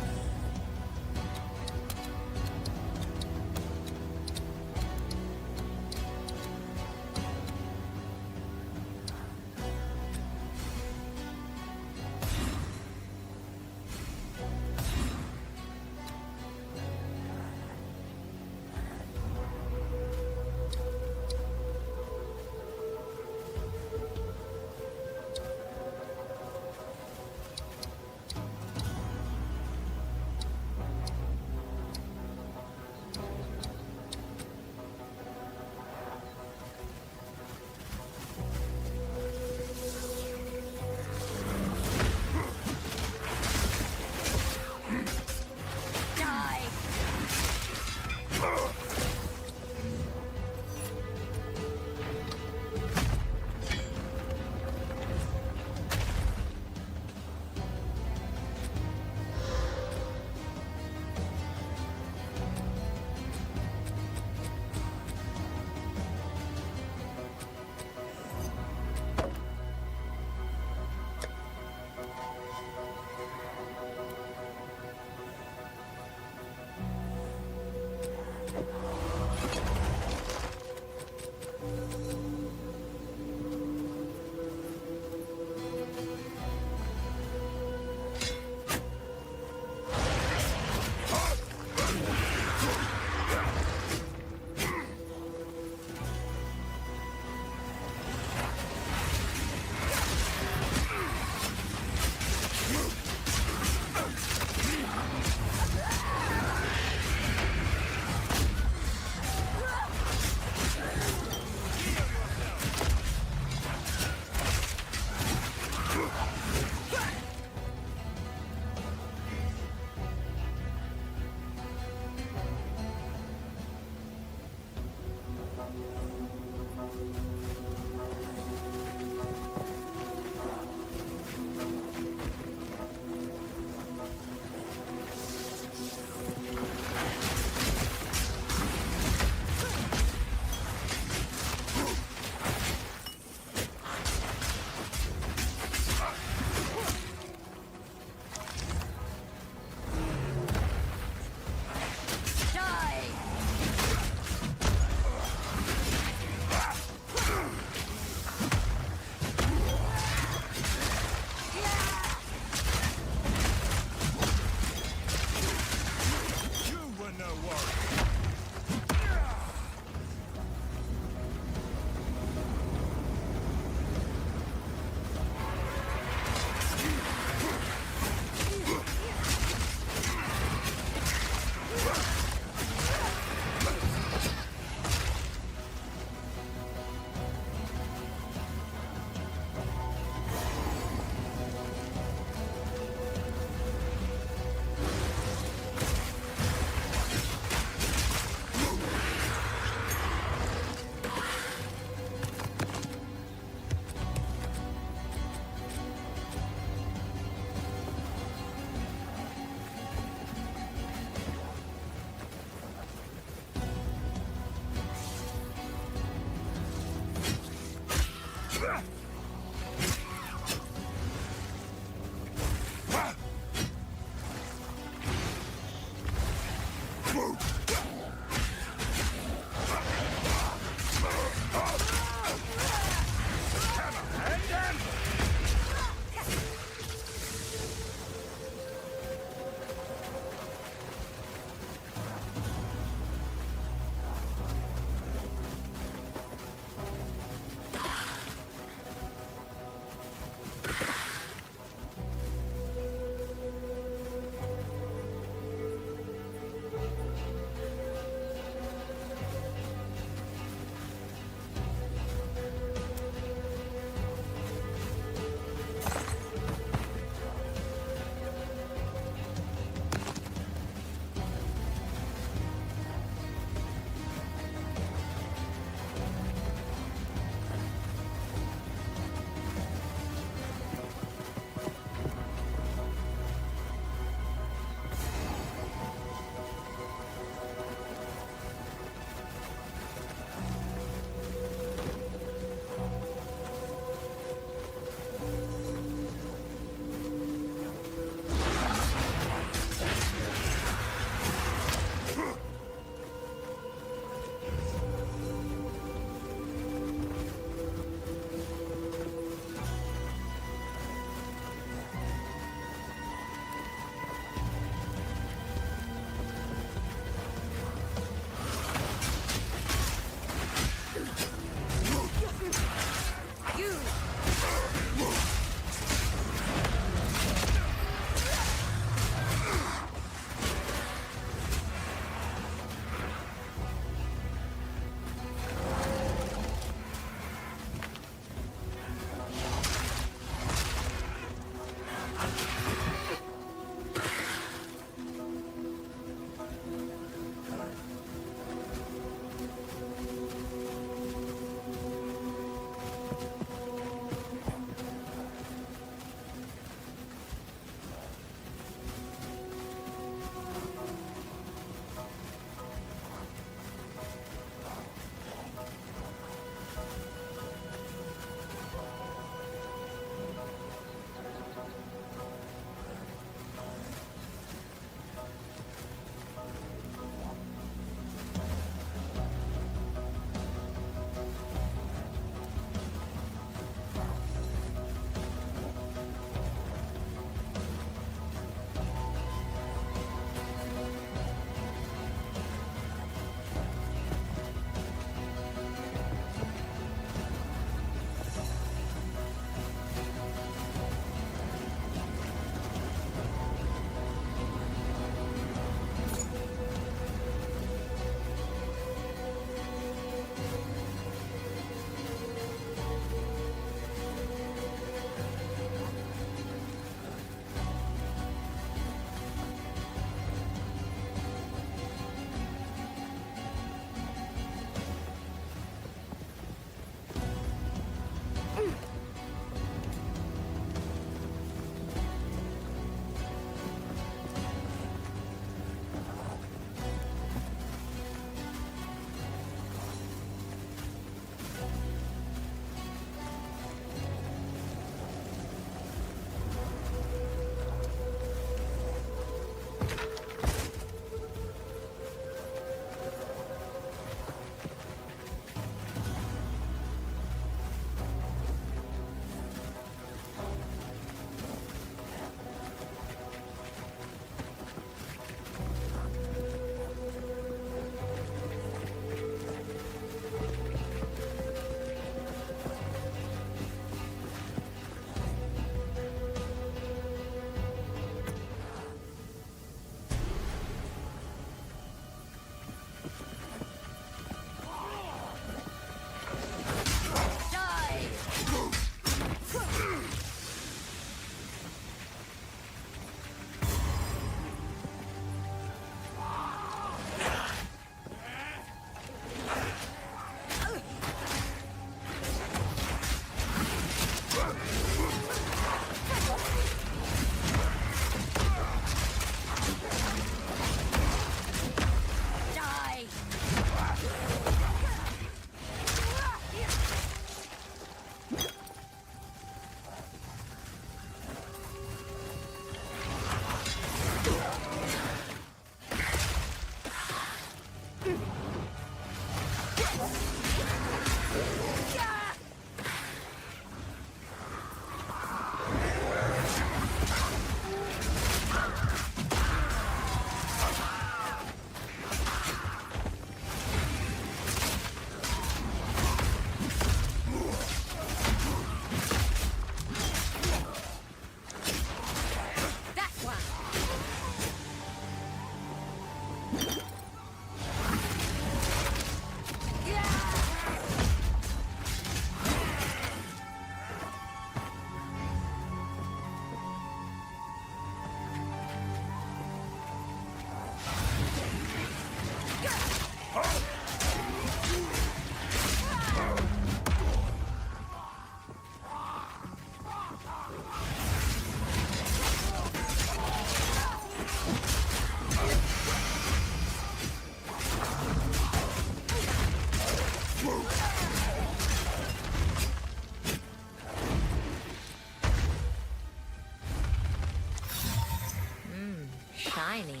tiny.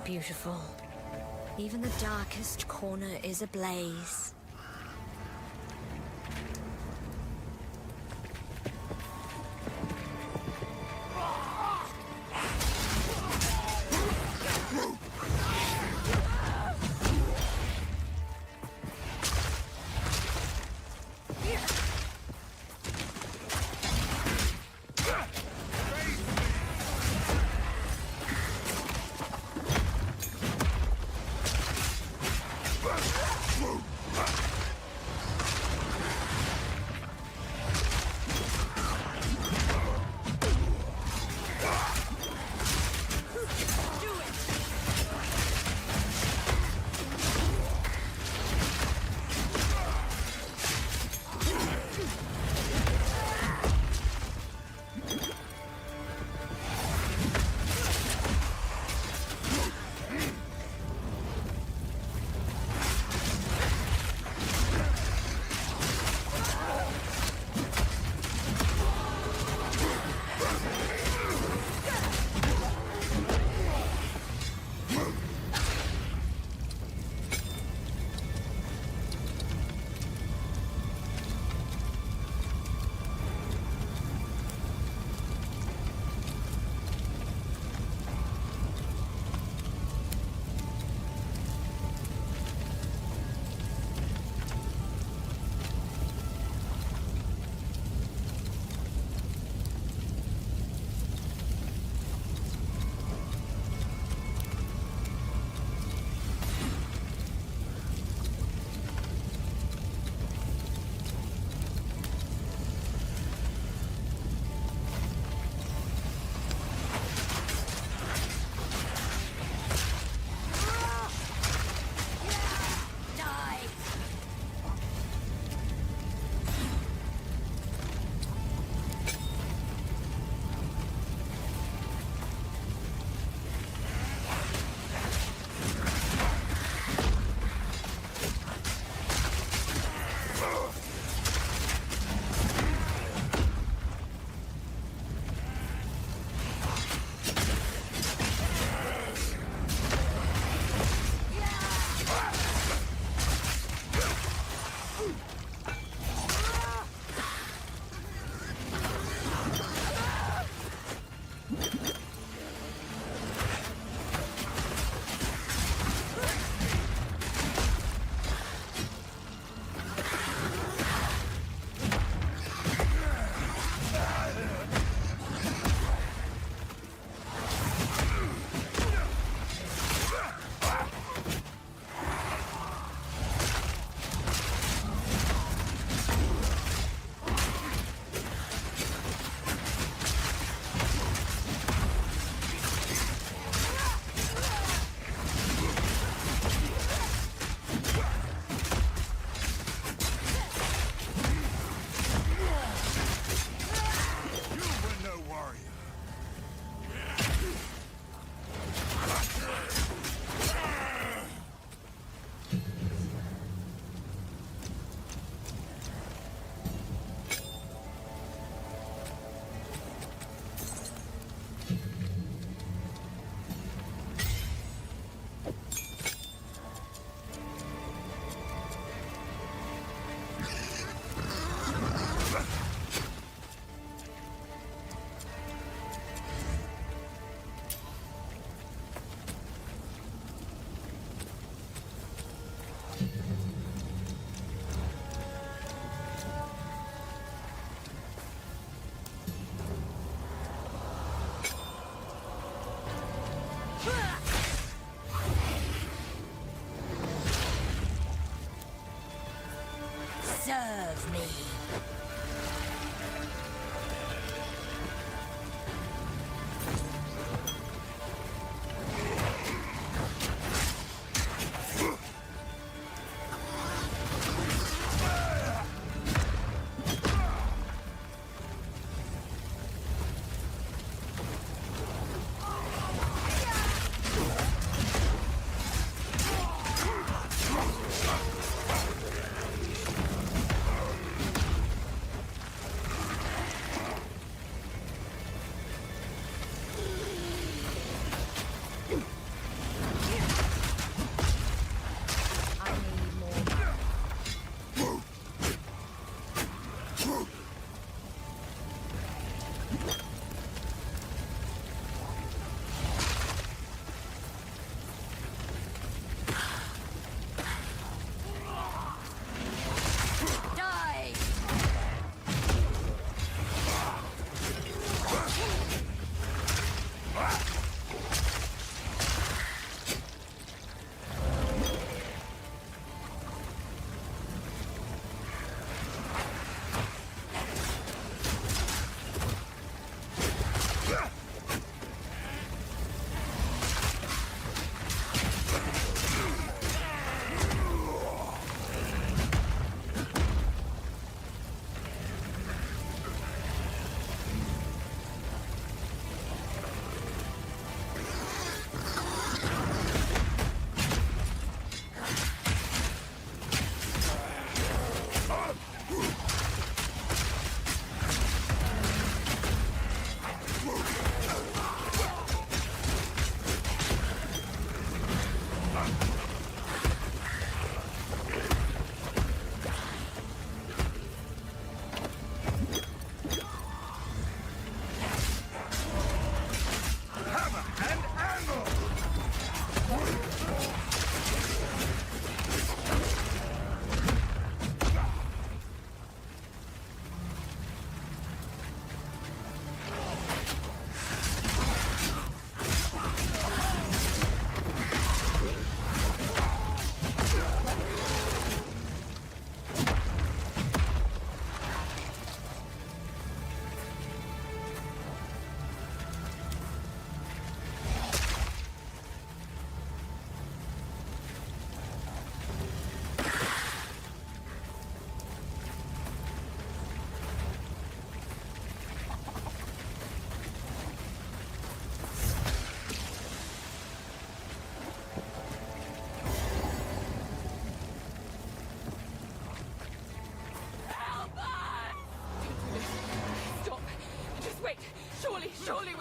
beautiful. Even the darkest corner is ablaze.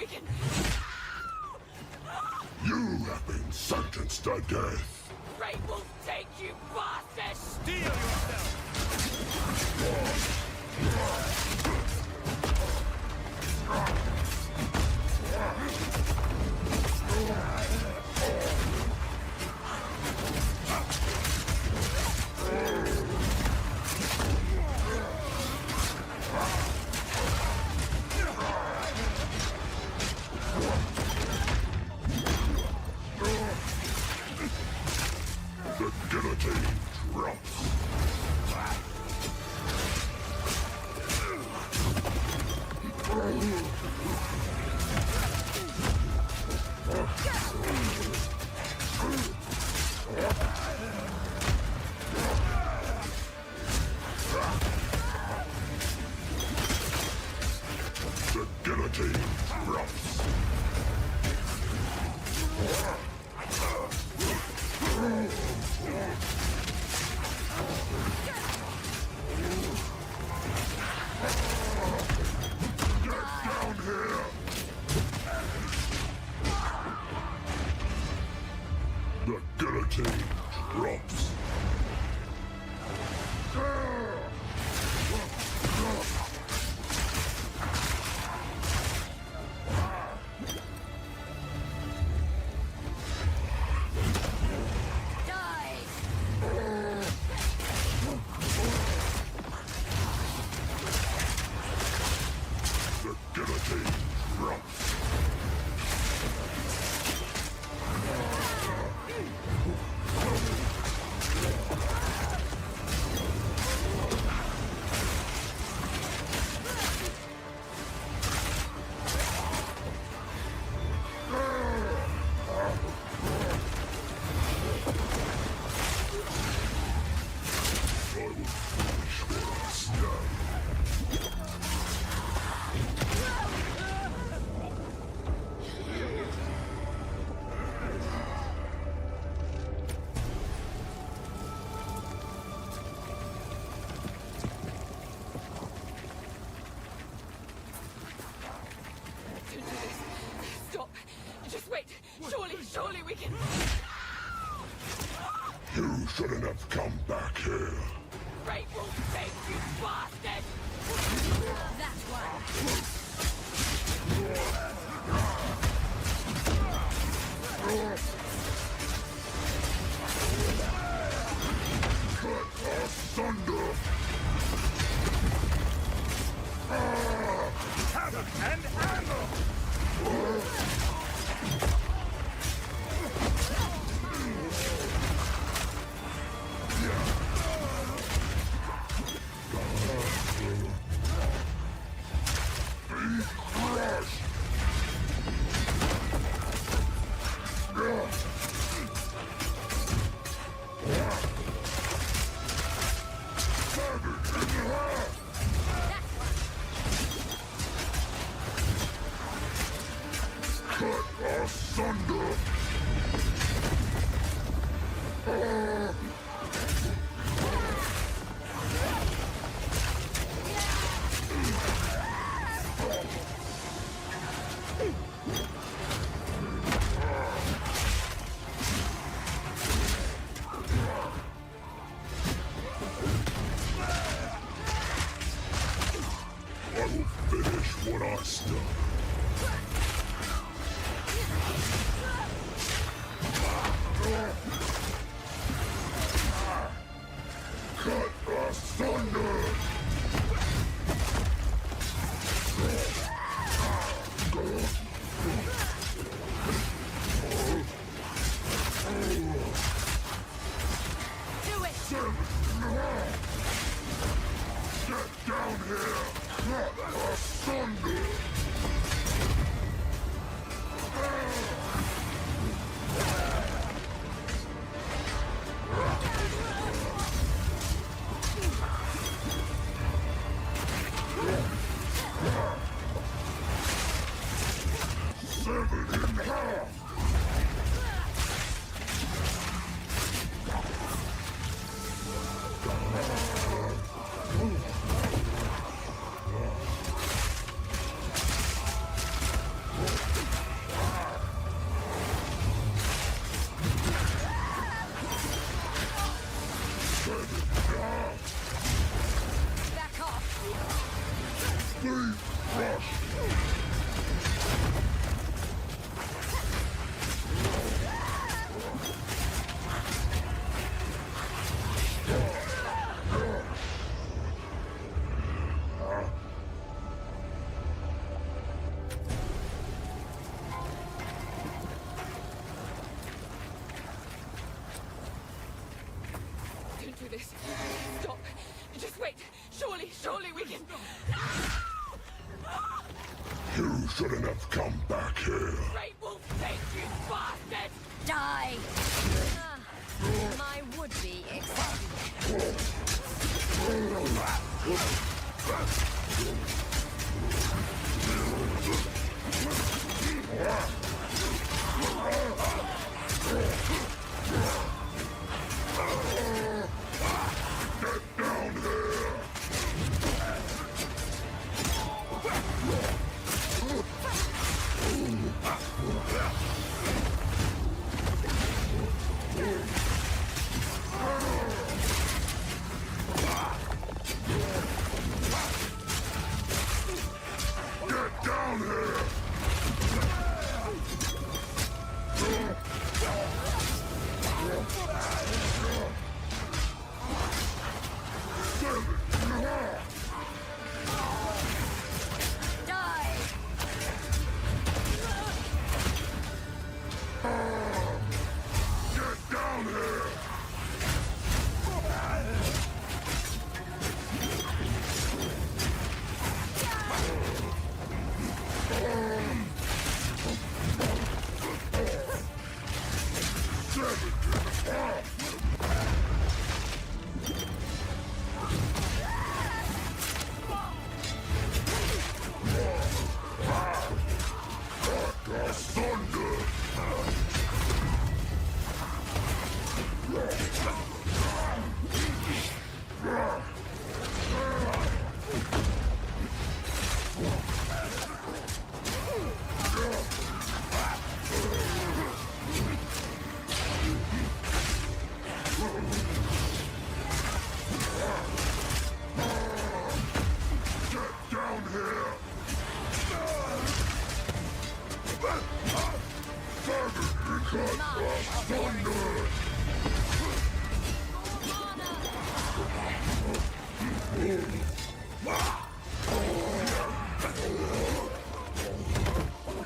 we can... You have been sentenced to death. Great Wolf take you, bastard! Steel yourself! The guillotine drops. The guillotine drops. The guillotine drops. The guillotine drops. I will finish what I start. Don't do this. Stop. Just wait. Surely we can... You shouldn't have come back here. Great Wolf take you, bastard! That one. Cut asunder. Hammer and hammer. Be crushed. Cut asunder. I will finish what I start. Cut asunder! Do it! Get down here! Cut asunder! Severed in half! Don't do this. Stop. Just wait. Surely we can... You shouldn't have come back here. Great Wolf, take you bastard! Die! My would-be executive.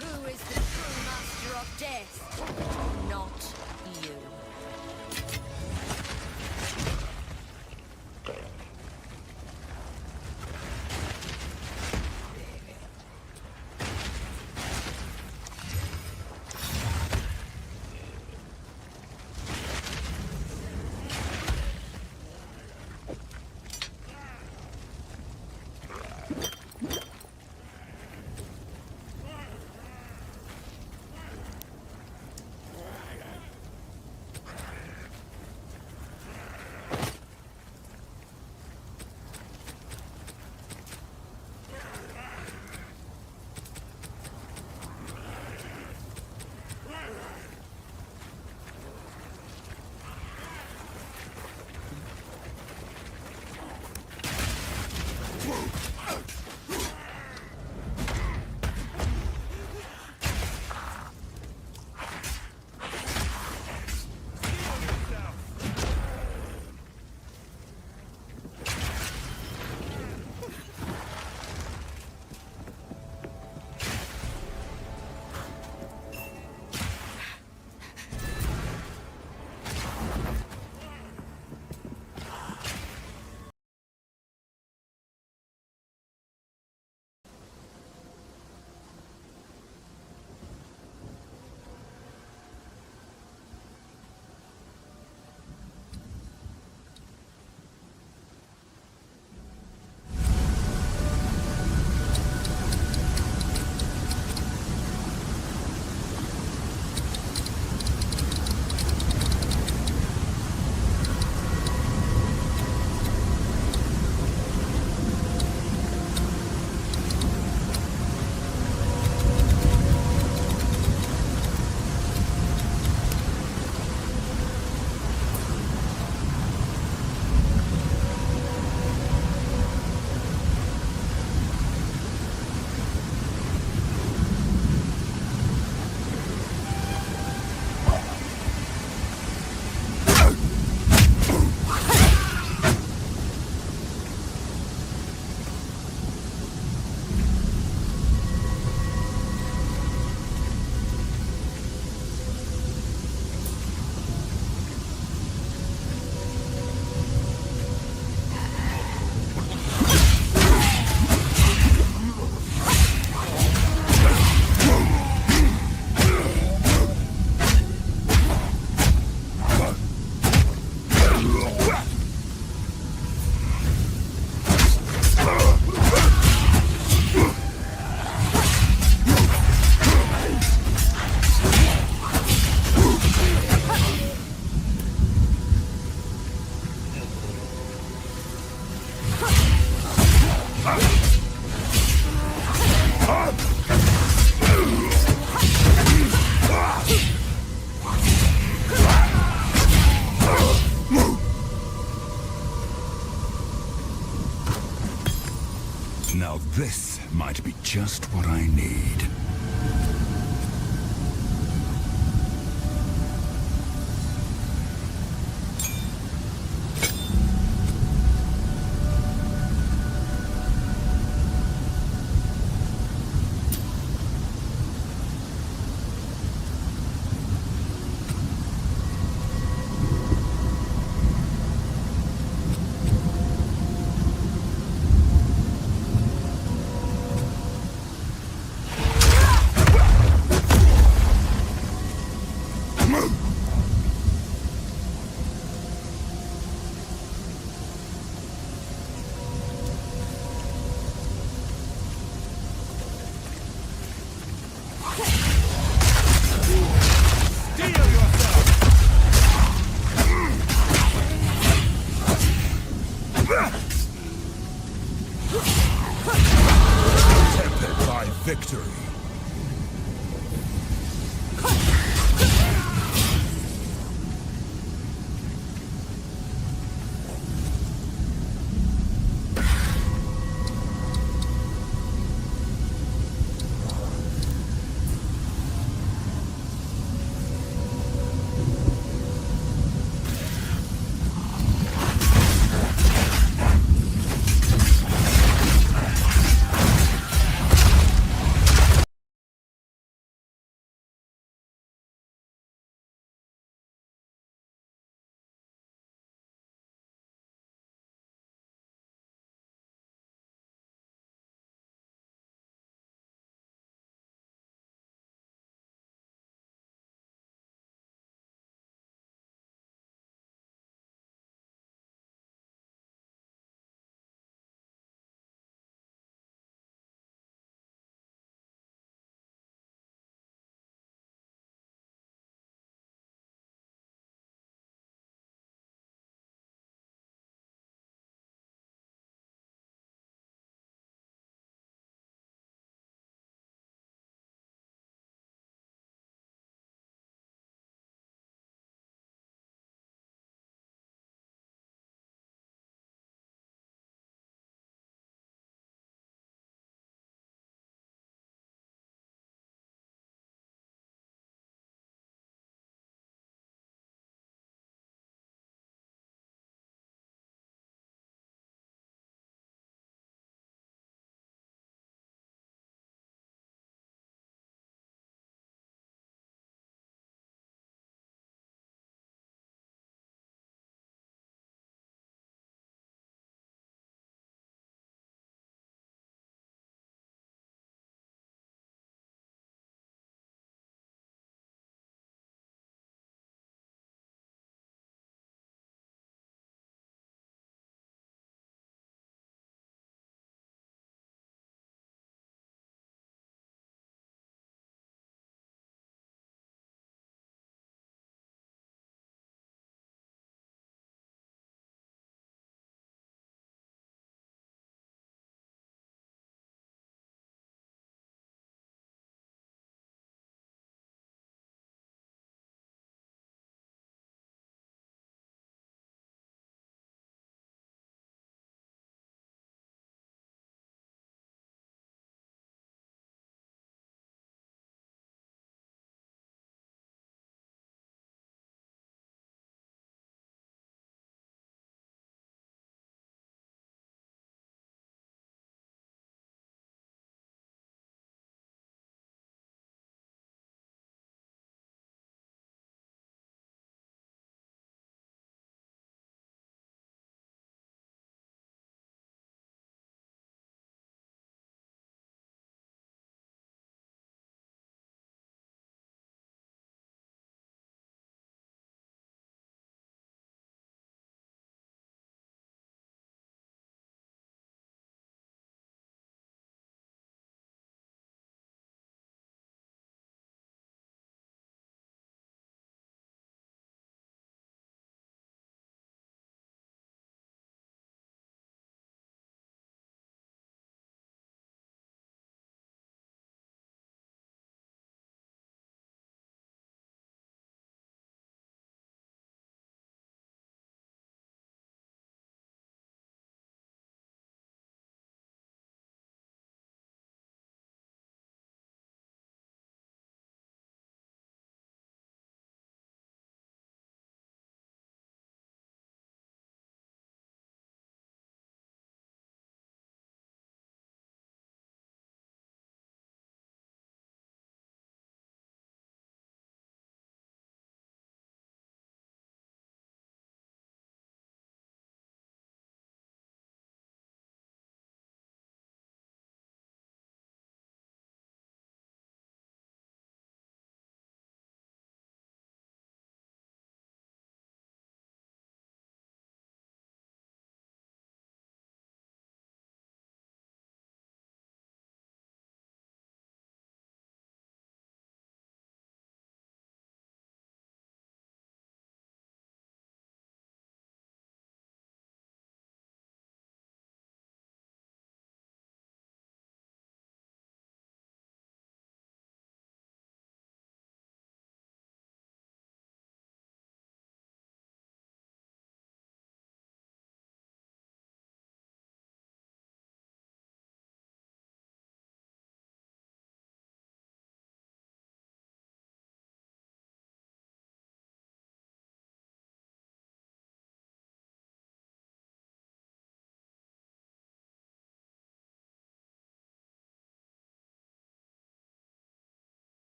Who is the true master of death? Not you. This might be just what I need. Tempered by victory.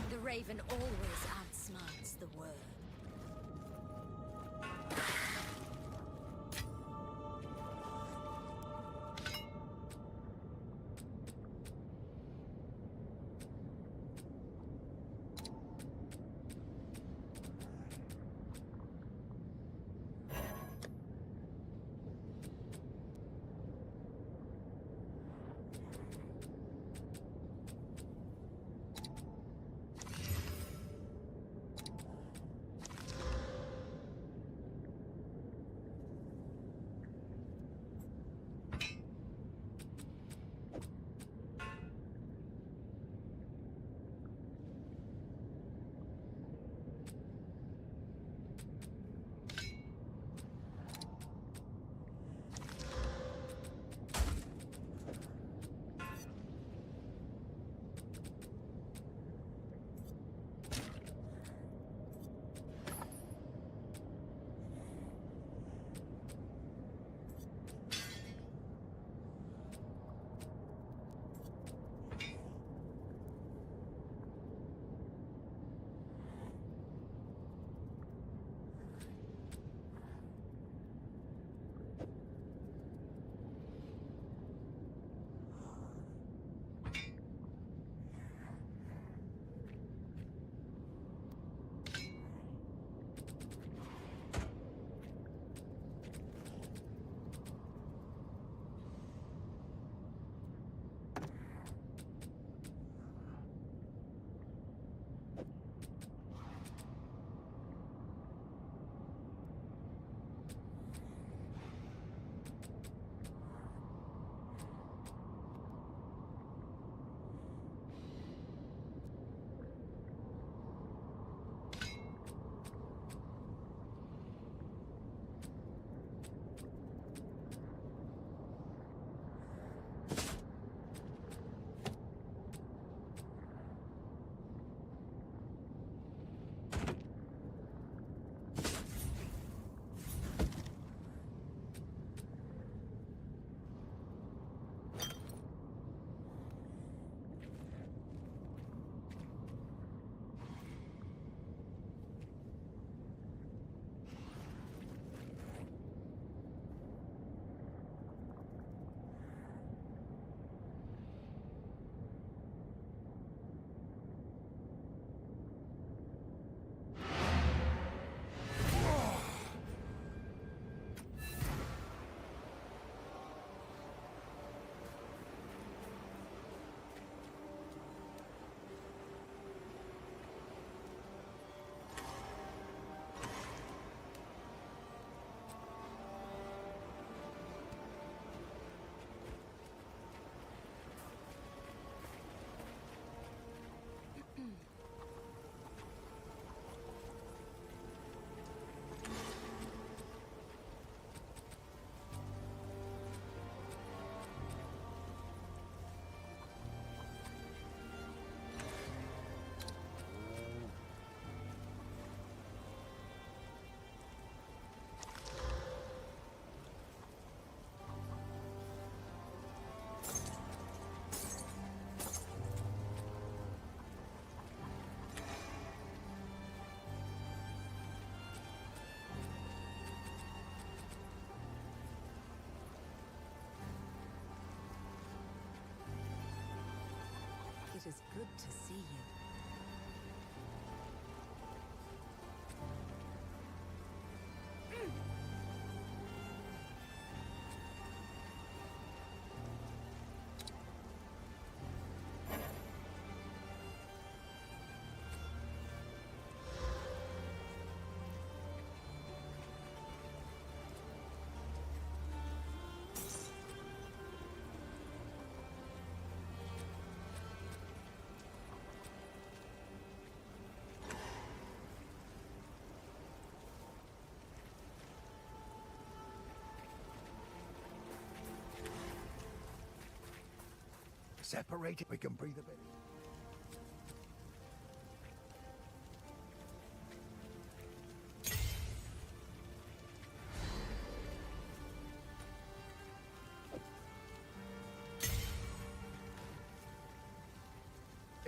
The raven always outsmarts the word. It is good to see you. Separated, we can breathe a bit.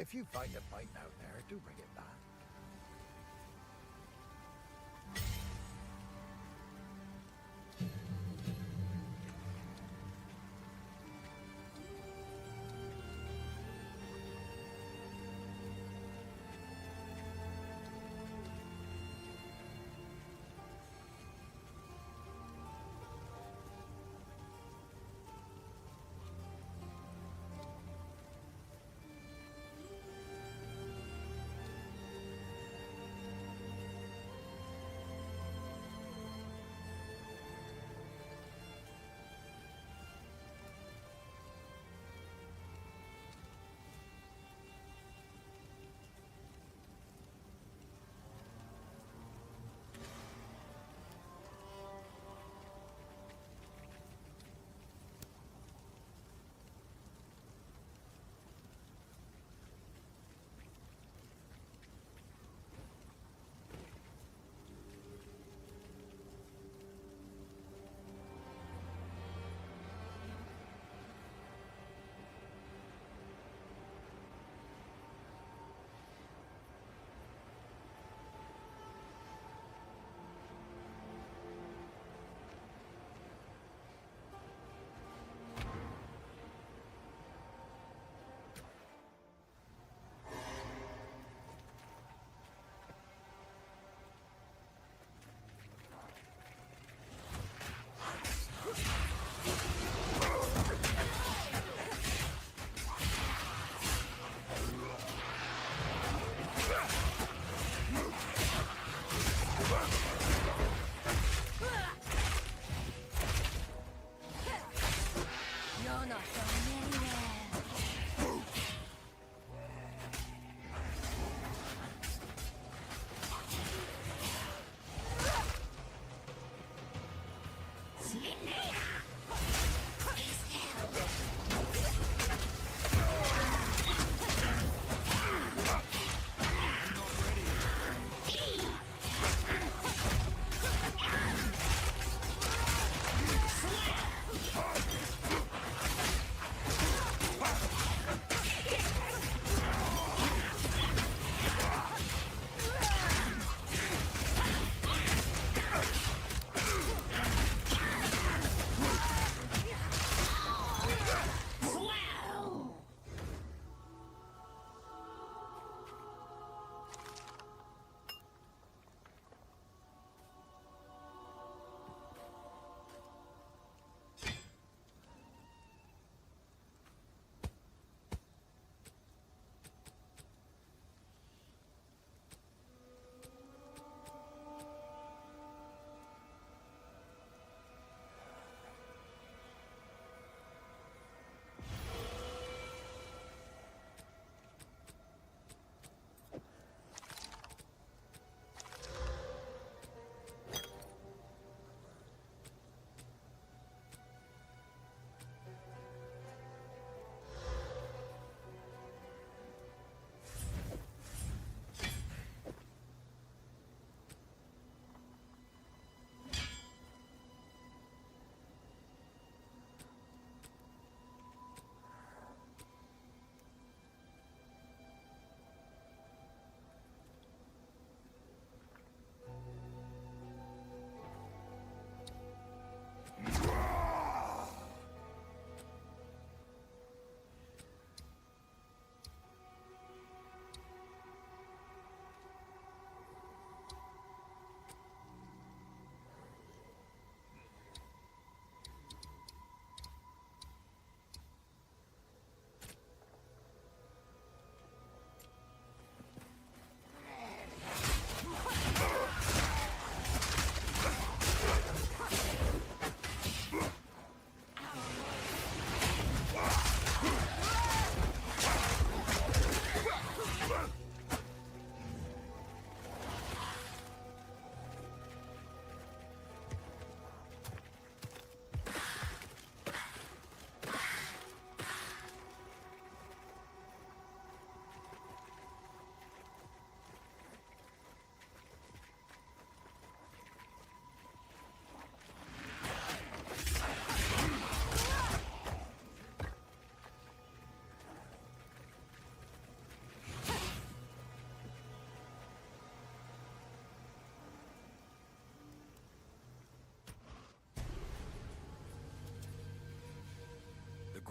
If you find a bite out there, do bring it back.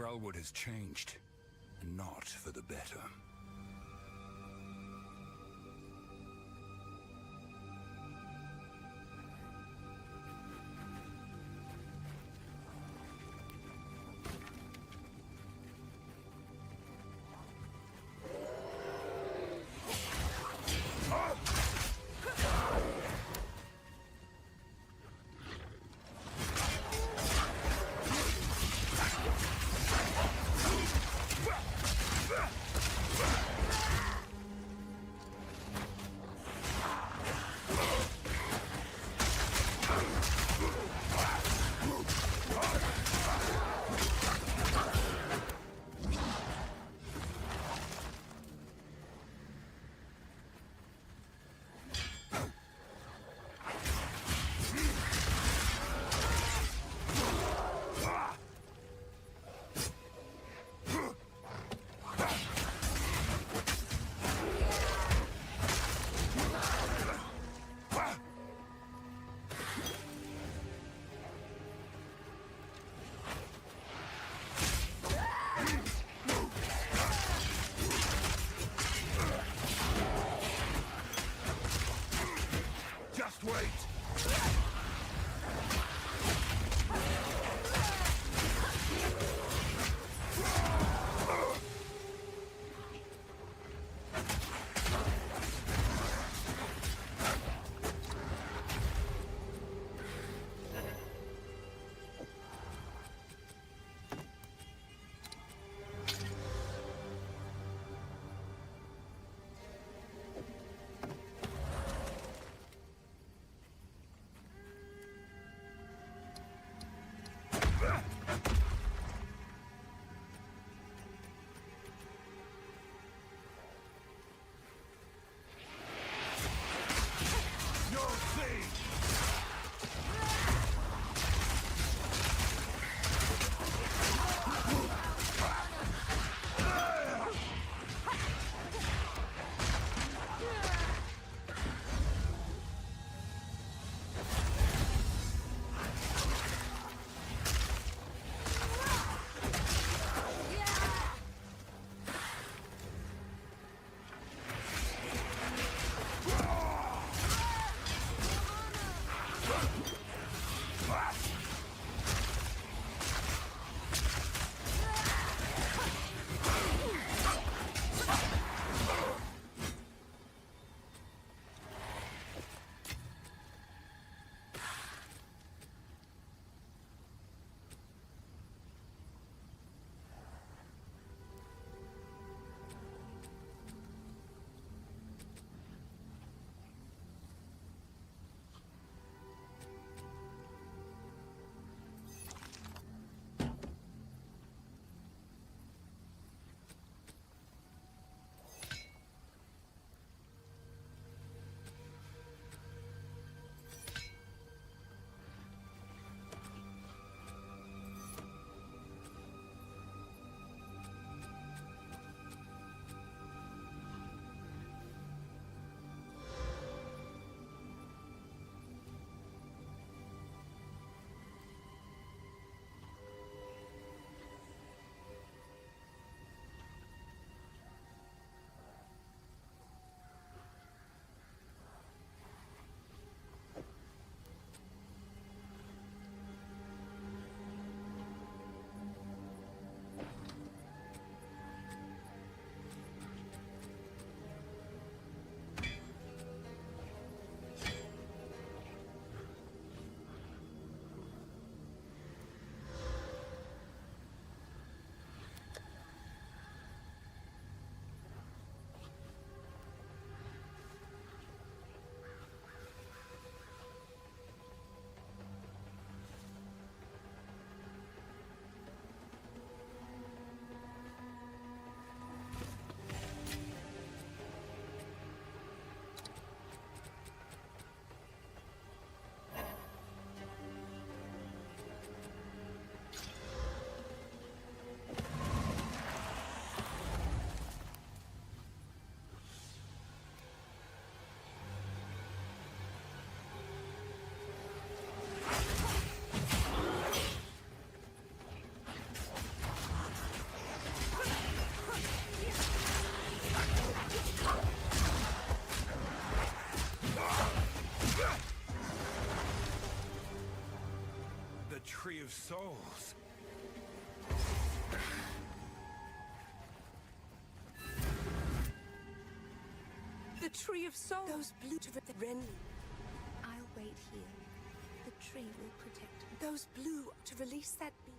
Strelwood has changed, and not for the better. Tree of Souls. The Tree of Souls. Those blue Renly. I'll wait here. The tree will protect those blue to release that beam.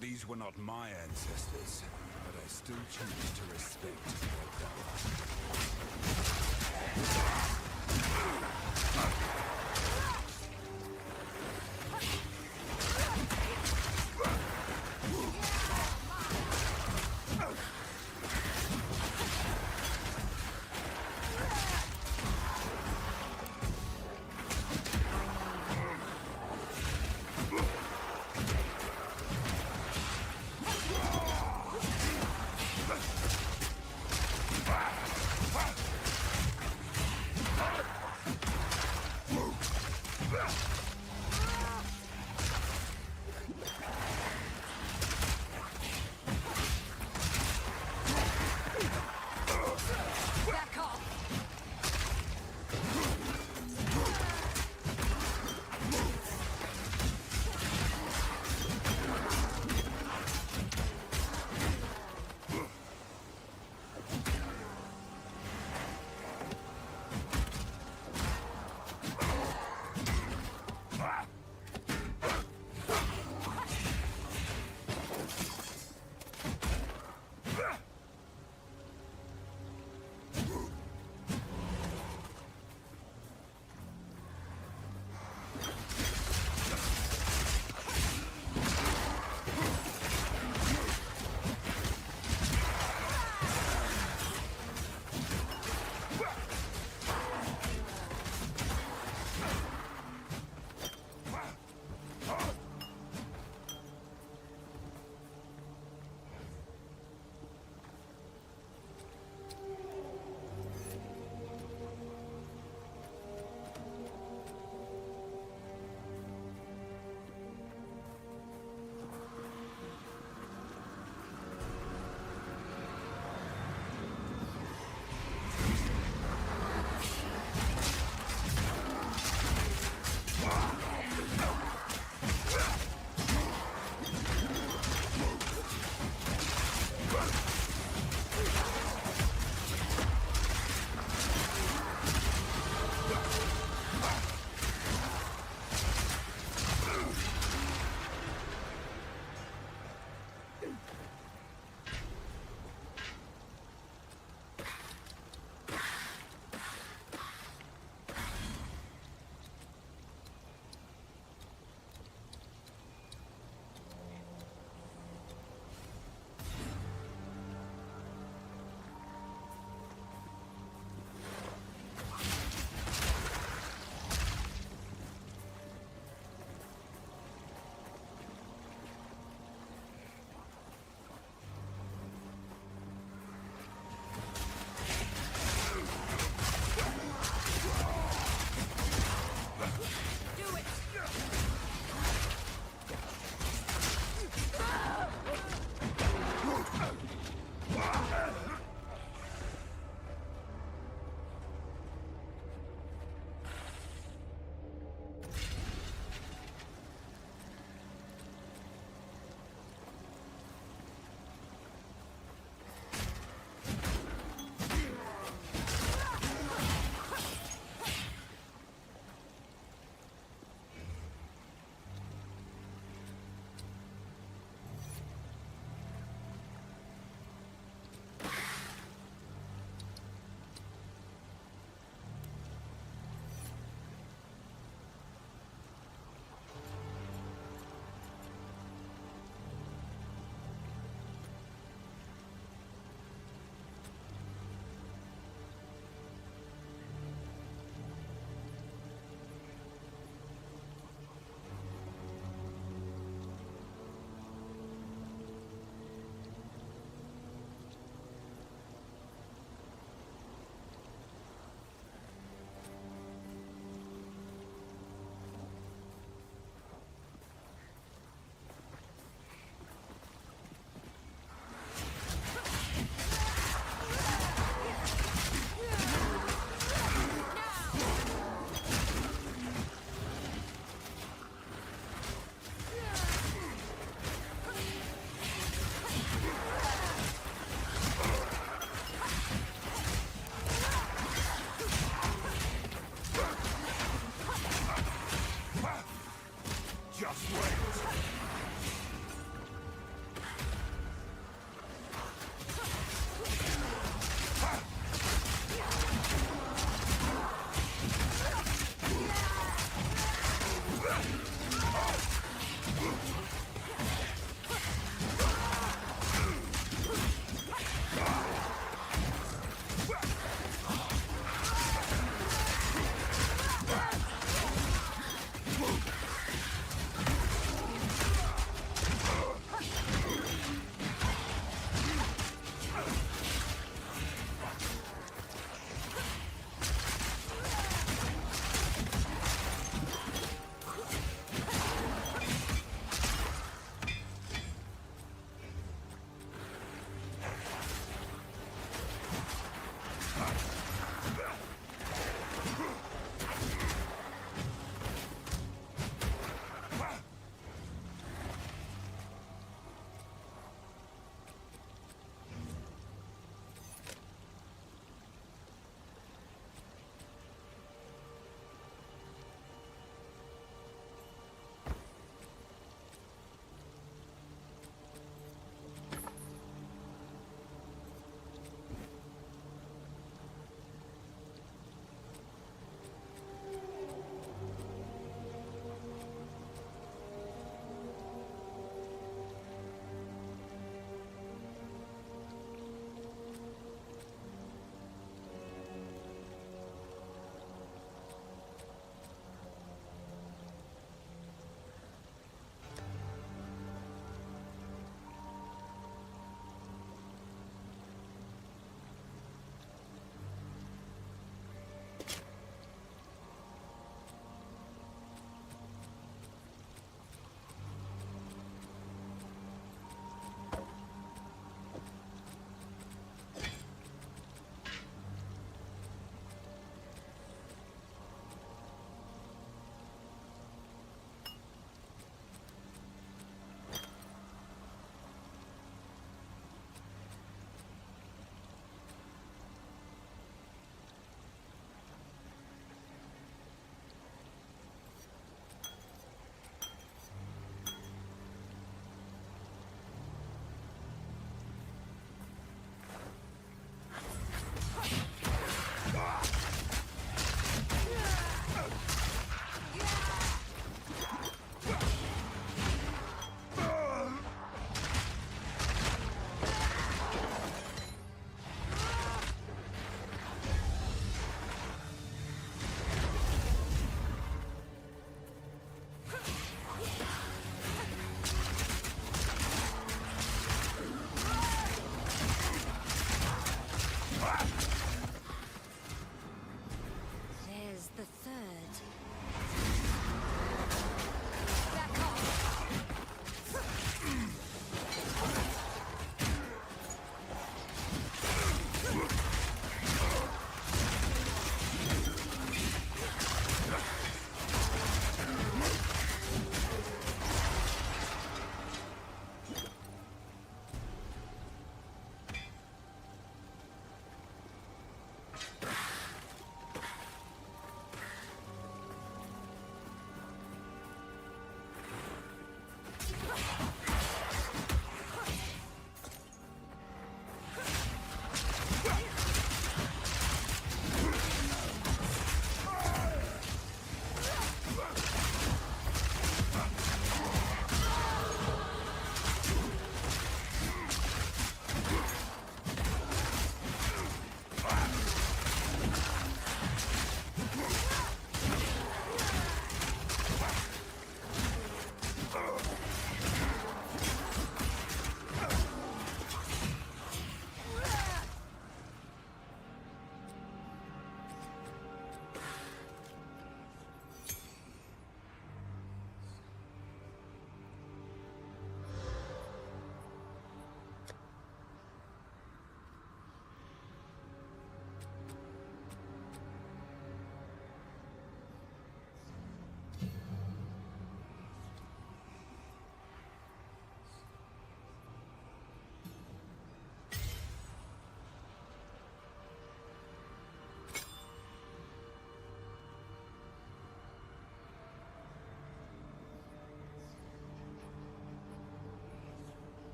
These were not my ancestors, but I still choose to respect their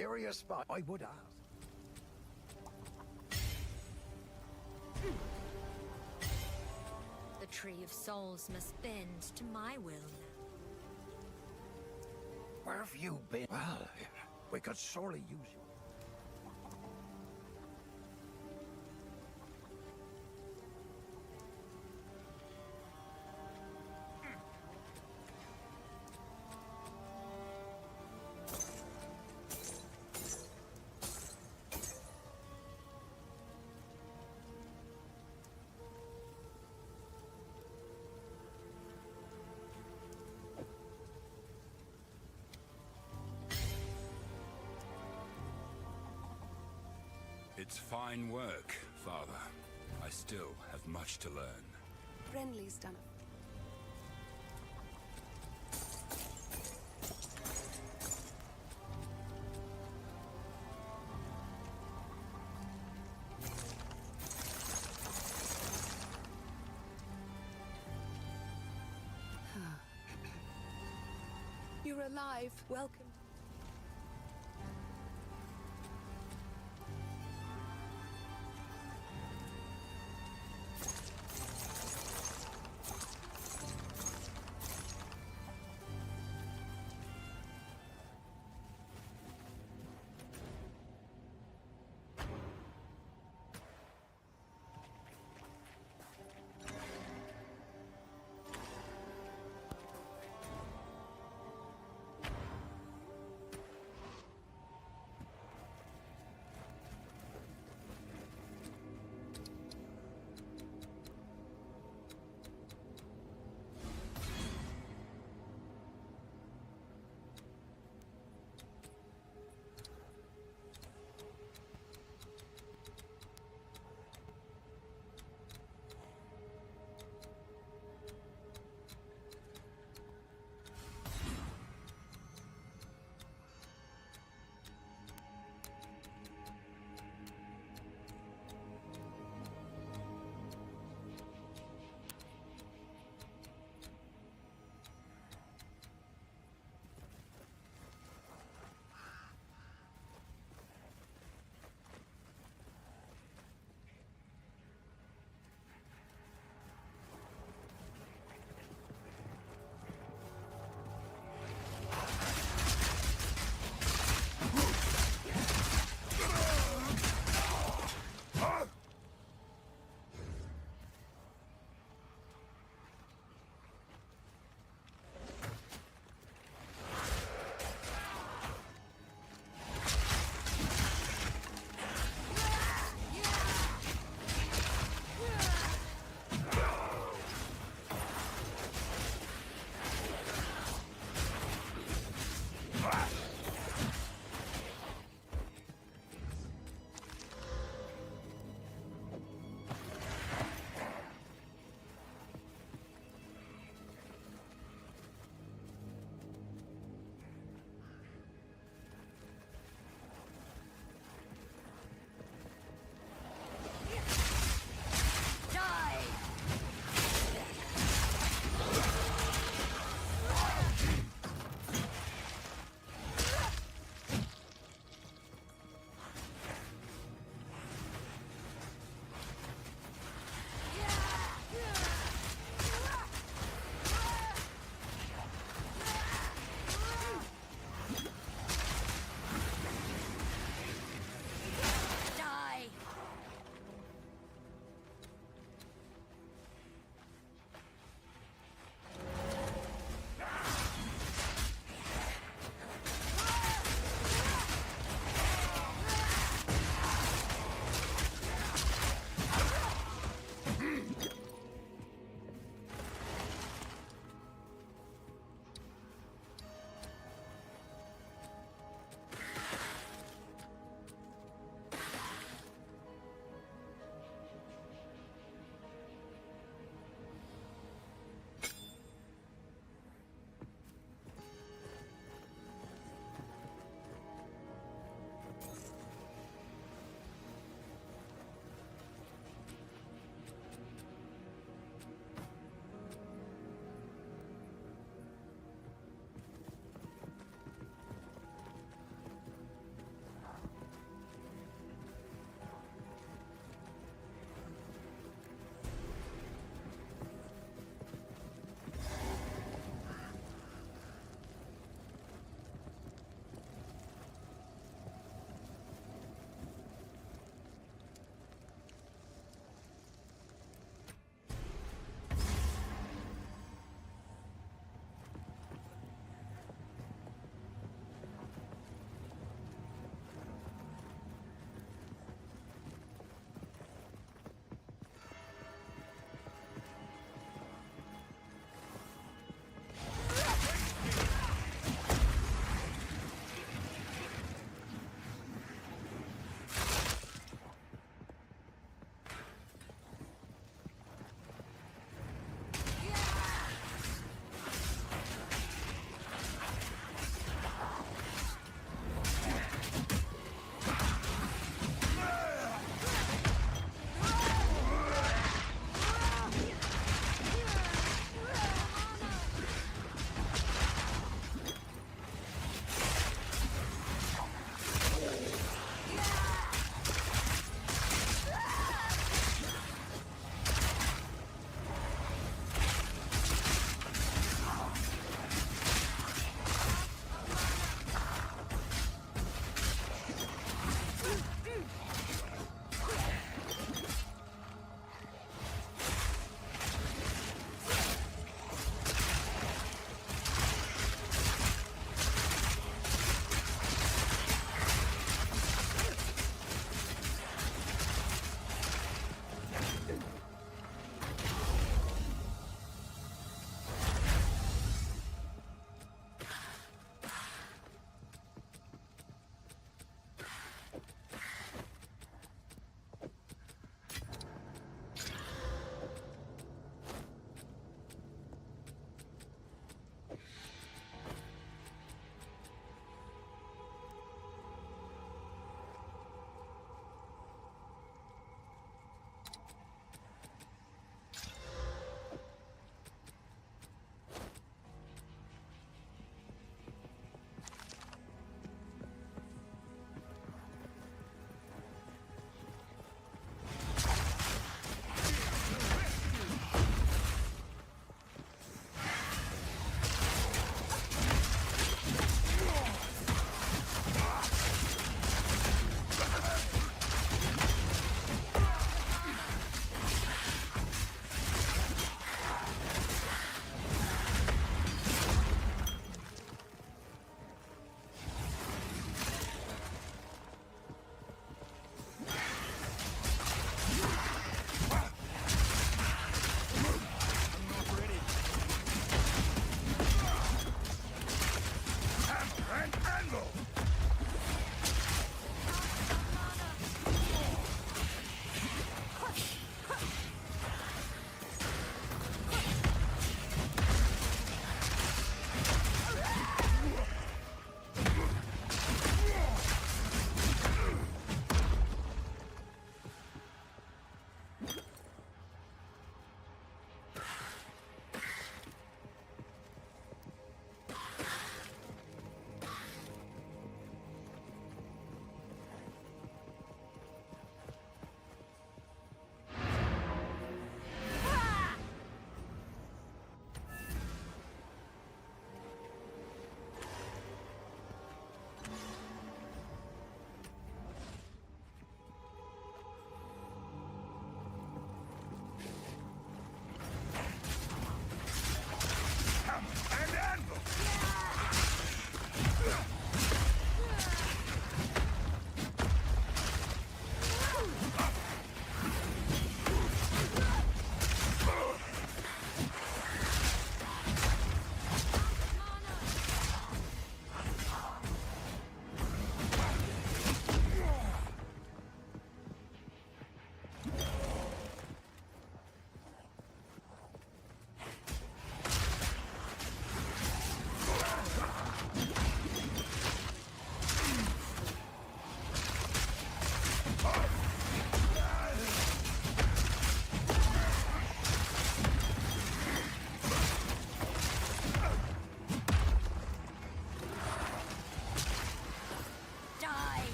Curious spot, I would ask. The Tree of Souls must bend to my will now. Where have you been? Well, we could sorely use you. It's fine work, Father. I still have much to learn. Renly's done it. You're alive. Welcome.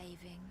saving.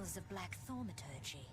tales of black thaumaturgy.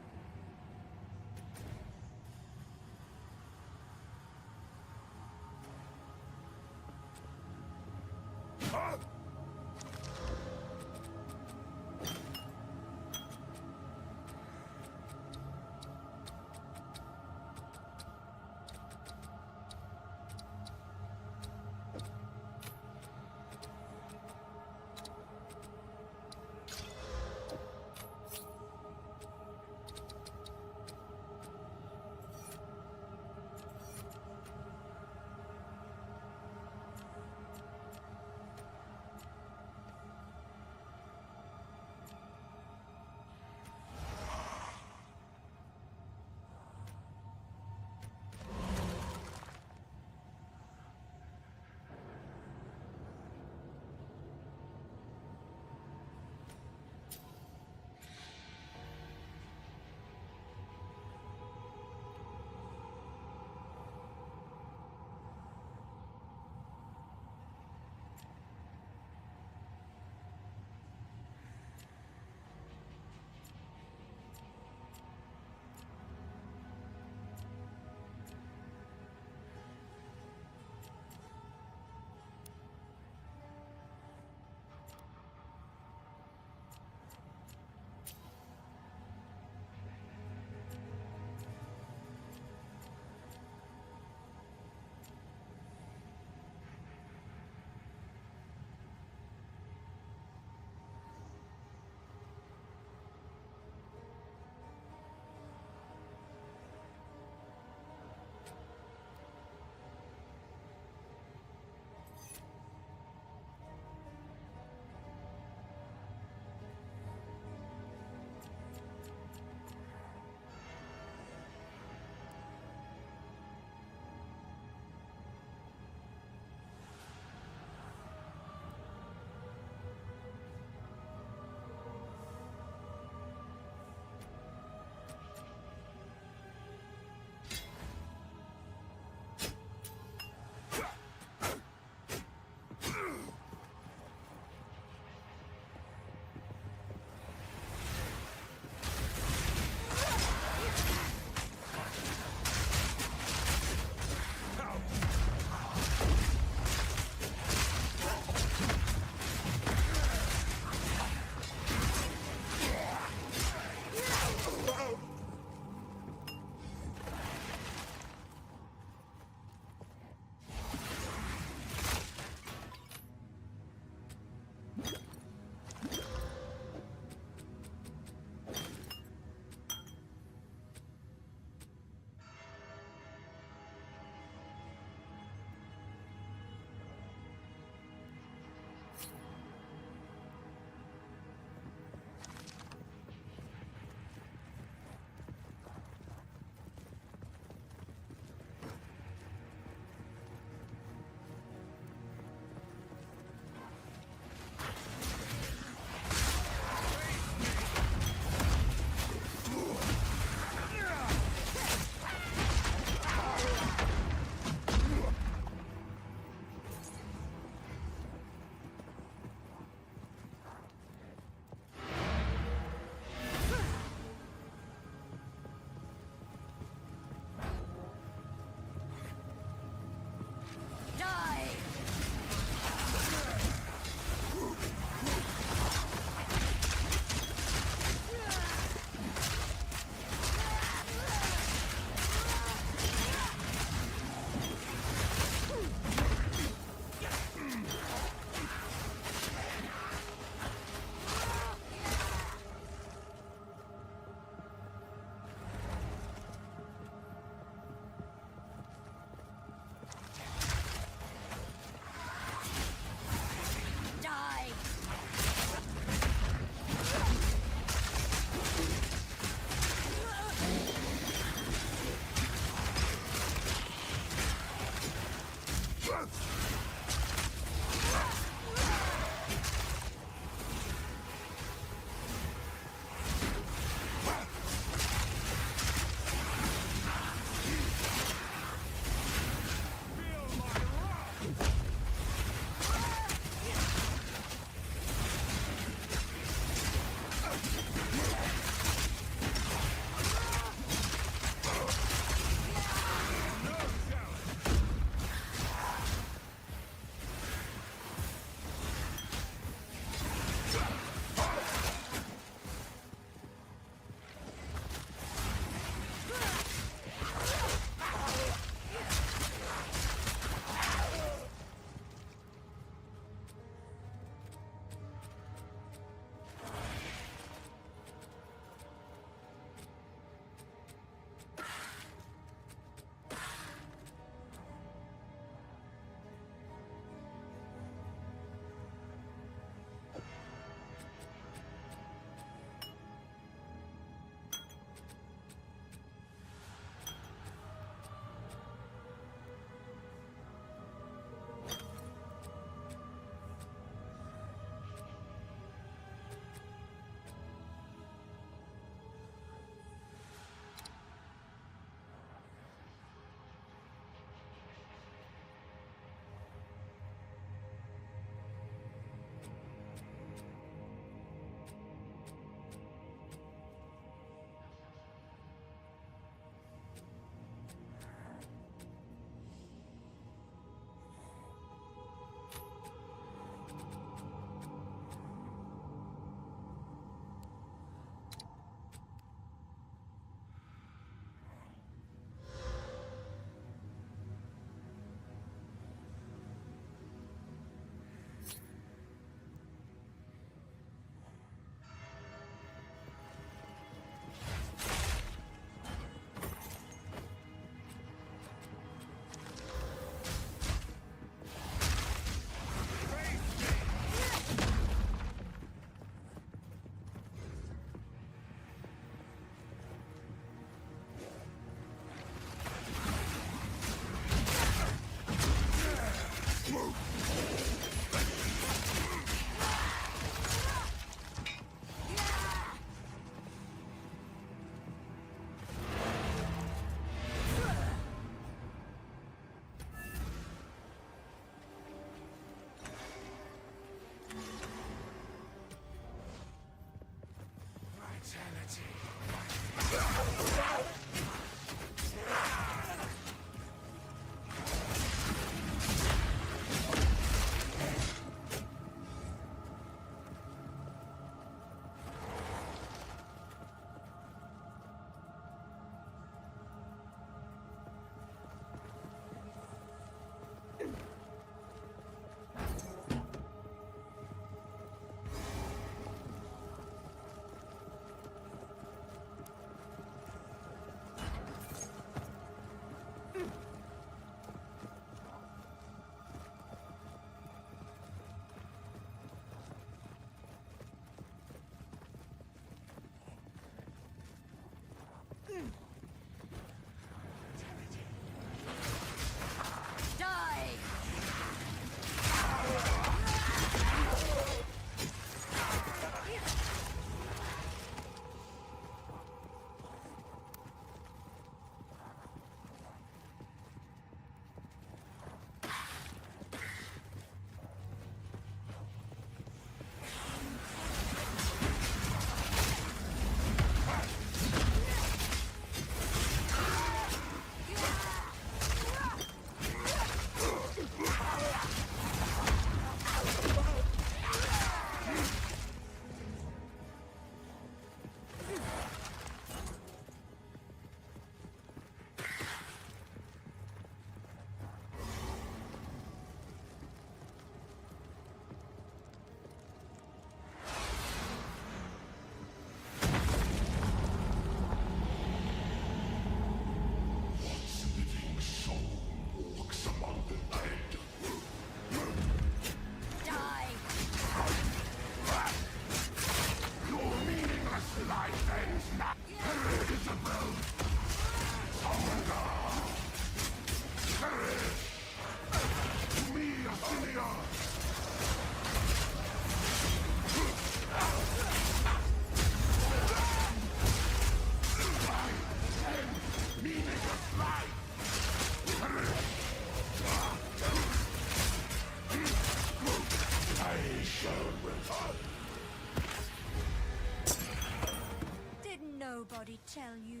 tell you?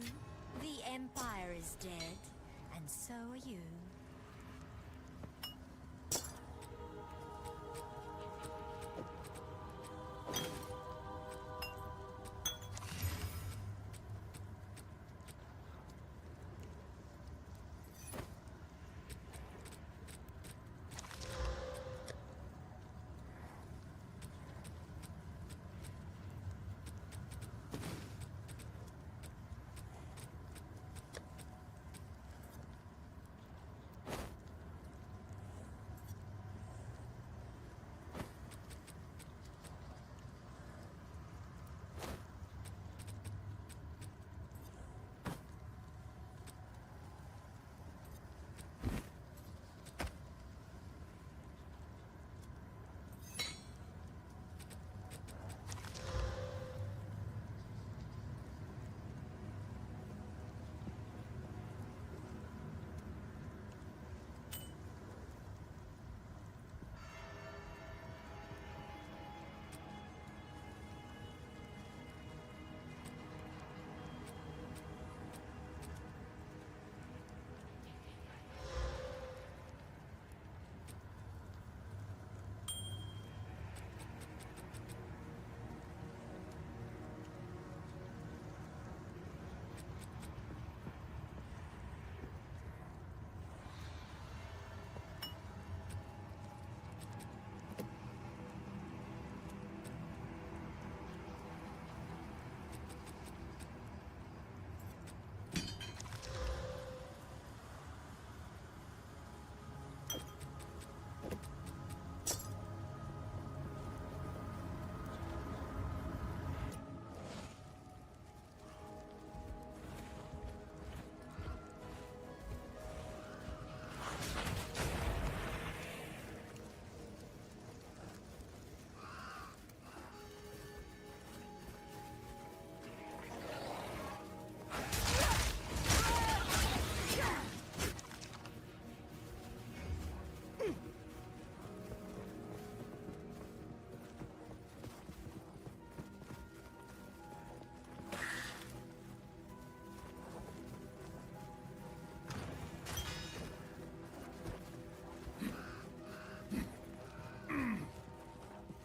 The Empire is dead, and so are you.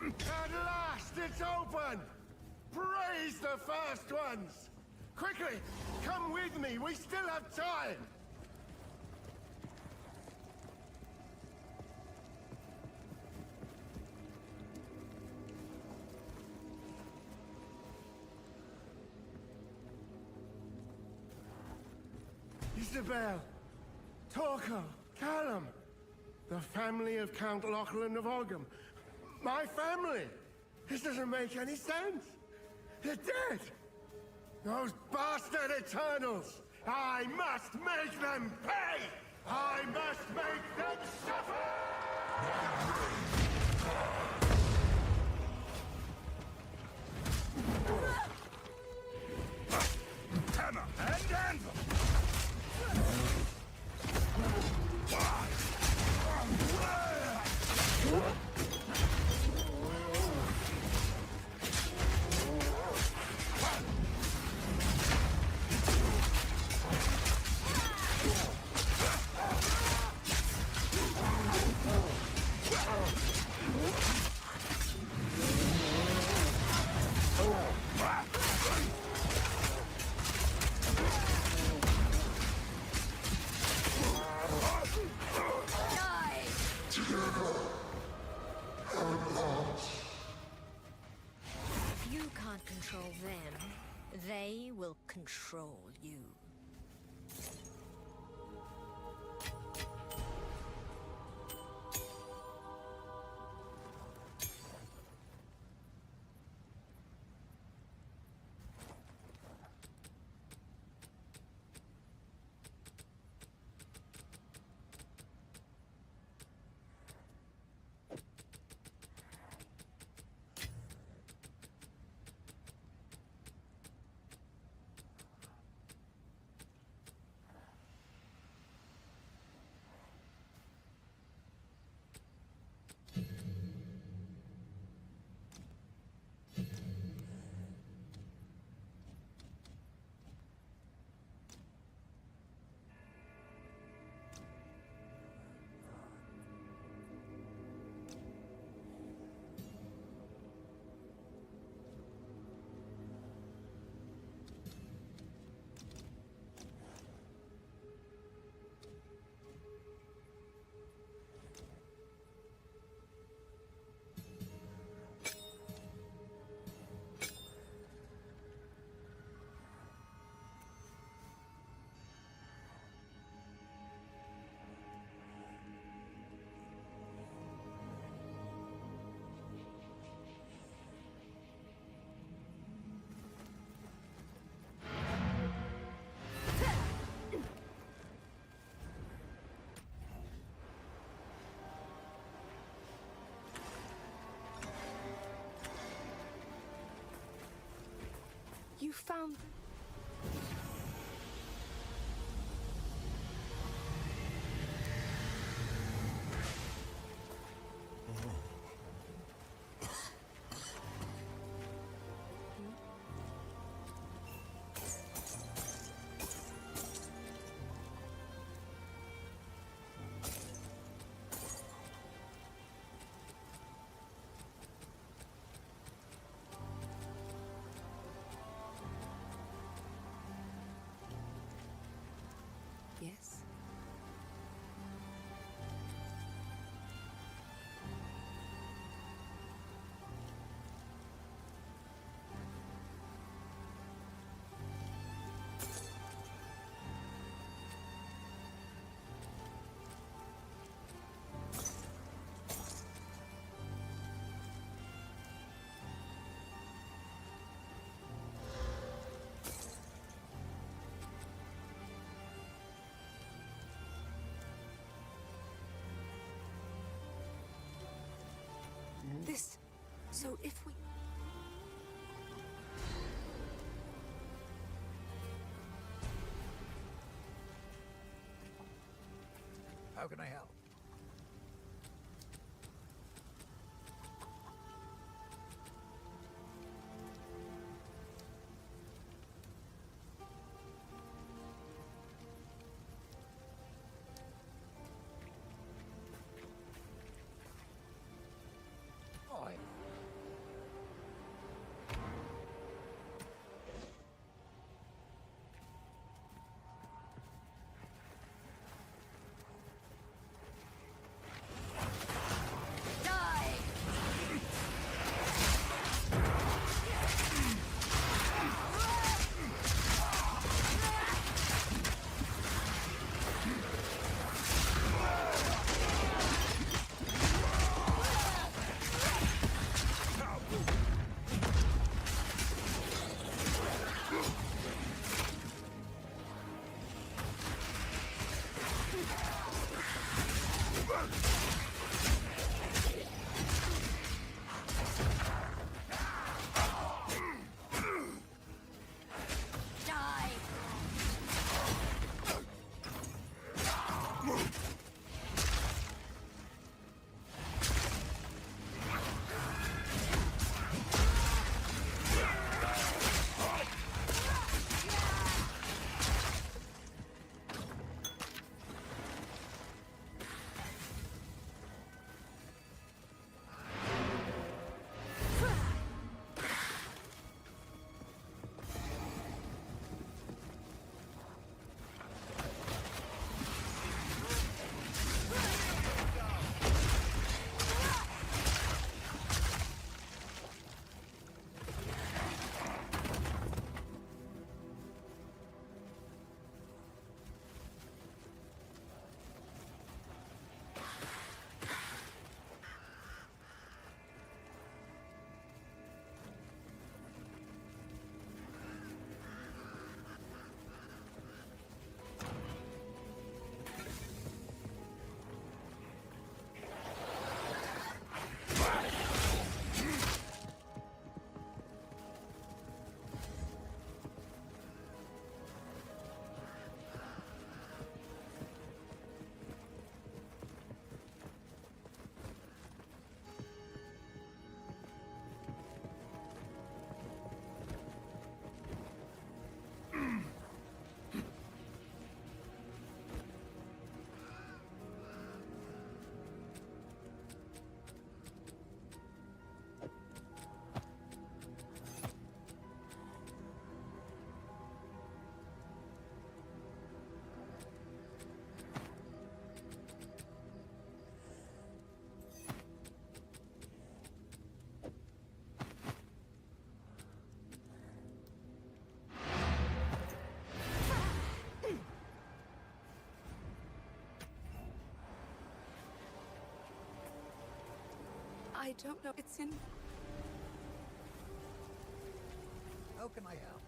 At last, it's open! Praise the first ones! Quickly, come with me, we still have time! Isabel, Torko, Callum, the family of Count Lachlan of Oggham. My family! This doesn't make any sense! They're dead! Those bastard Eternals! I must make them pay! I must make them suffer! Hammer and anvil! If you can't control them, they will control you. You found them. Yes. This. So if we... How can I help? I don't know. It's in... How can I help?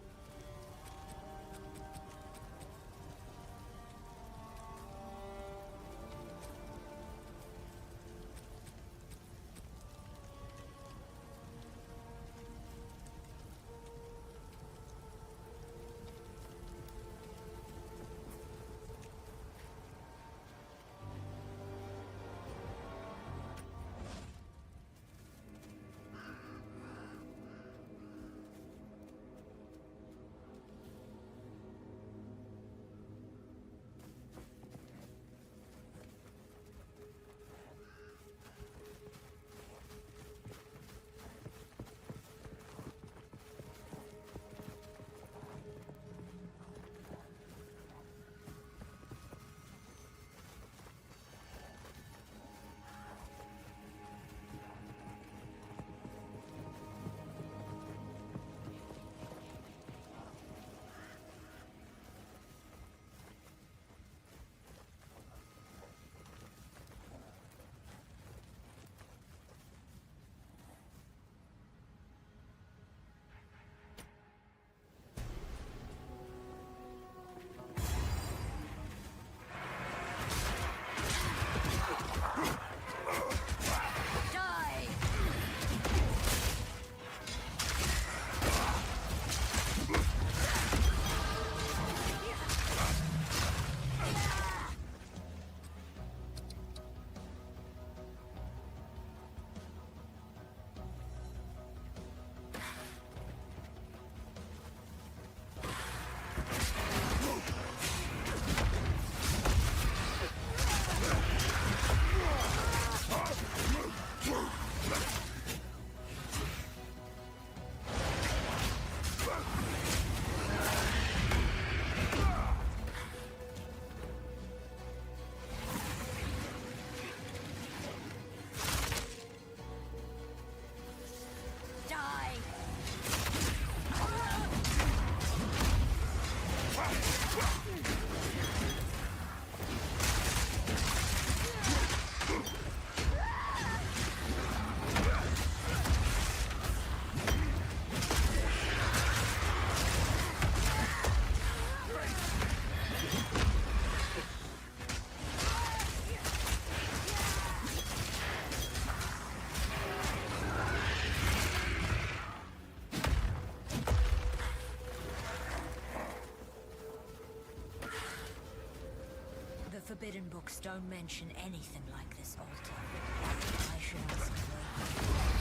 books don't mention anything like this altar. I should ask away.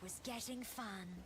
was getting fun.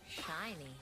Shiny.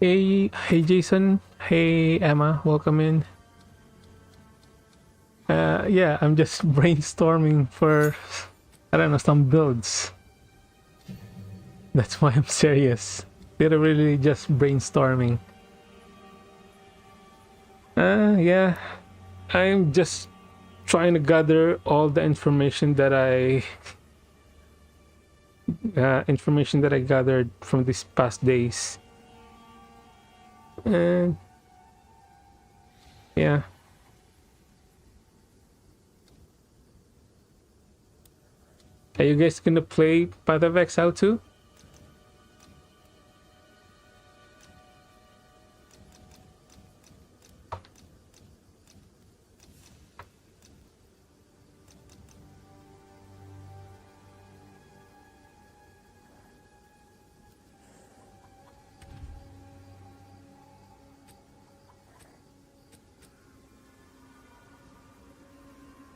Hey Jason. Hey Emma, welcome in. Yeah, I'm just brainstorming for, I don't know, some builds. That's why I'm serious. Literally just brainstorming. Yeah, I'm just trying to gather all the information that I gathered from these past days. And yeah. Are you guys gonna play Path of Exile too?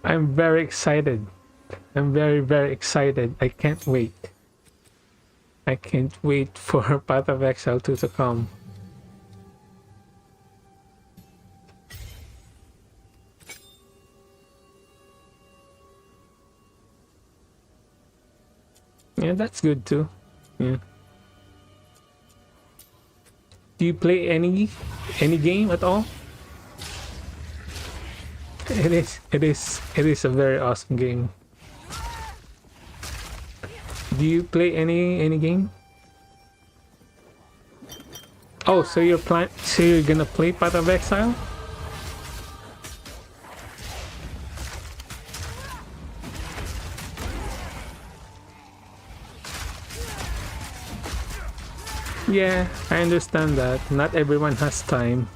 I'm very excited. I'm very, very excited. I can't wait. I can't wait for Path of Exile 2 to come. Yeah, that's good too. Yeah. Do you play any game at all? It is a very awesome game. Do you play any game? Oh, so you're gonna play Path of Exile? Yeah, I understand that. Not everyone has time.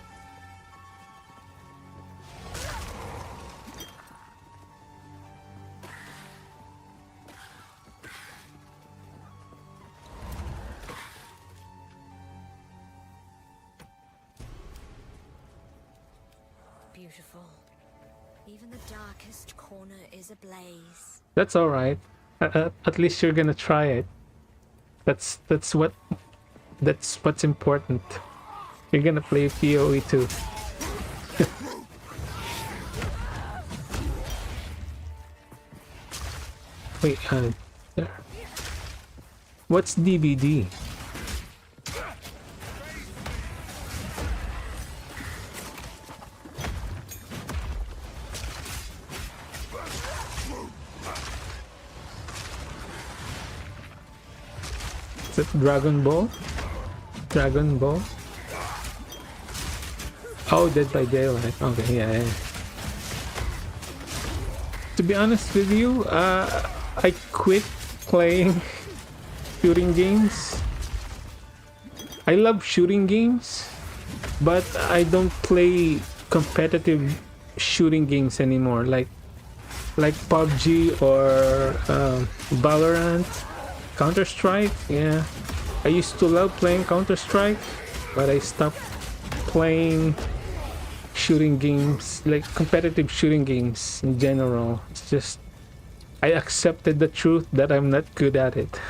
Beautiful. Even the darkest corner is ablaze. That's all right. At least you're gonna try it. That's what's important. You're gonna play PoE too. Wait, there. What's DBD? Is it Dragon Ball? Dragon Ball? Oh, Dead by Daylight. Okay, yeah. To be honest with you, I quit playing shooting games. I love shooting games, but I don't play competitive shooting games anymore, like PUBG or Valorant, Counter-Strike. Yeah, I used to love playing Counter-Strike, but I stopped playing shooting games, like competitive shooting games in general. It's just I accepted the truth that I'm not good at it.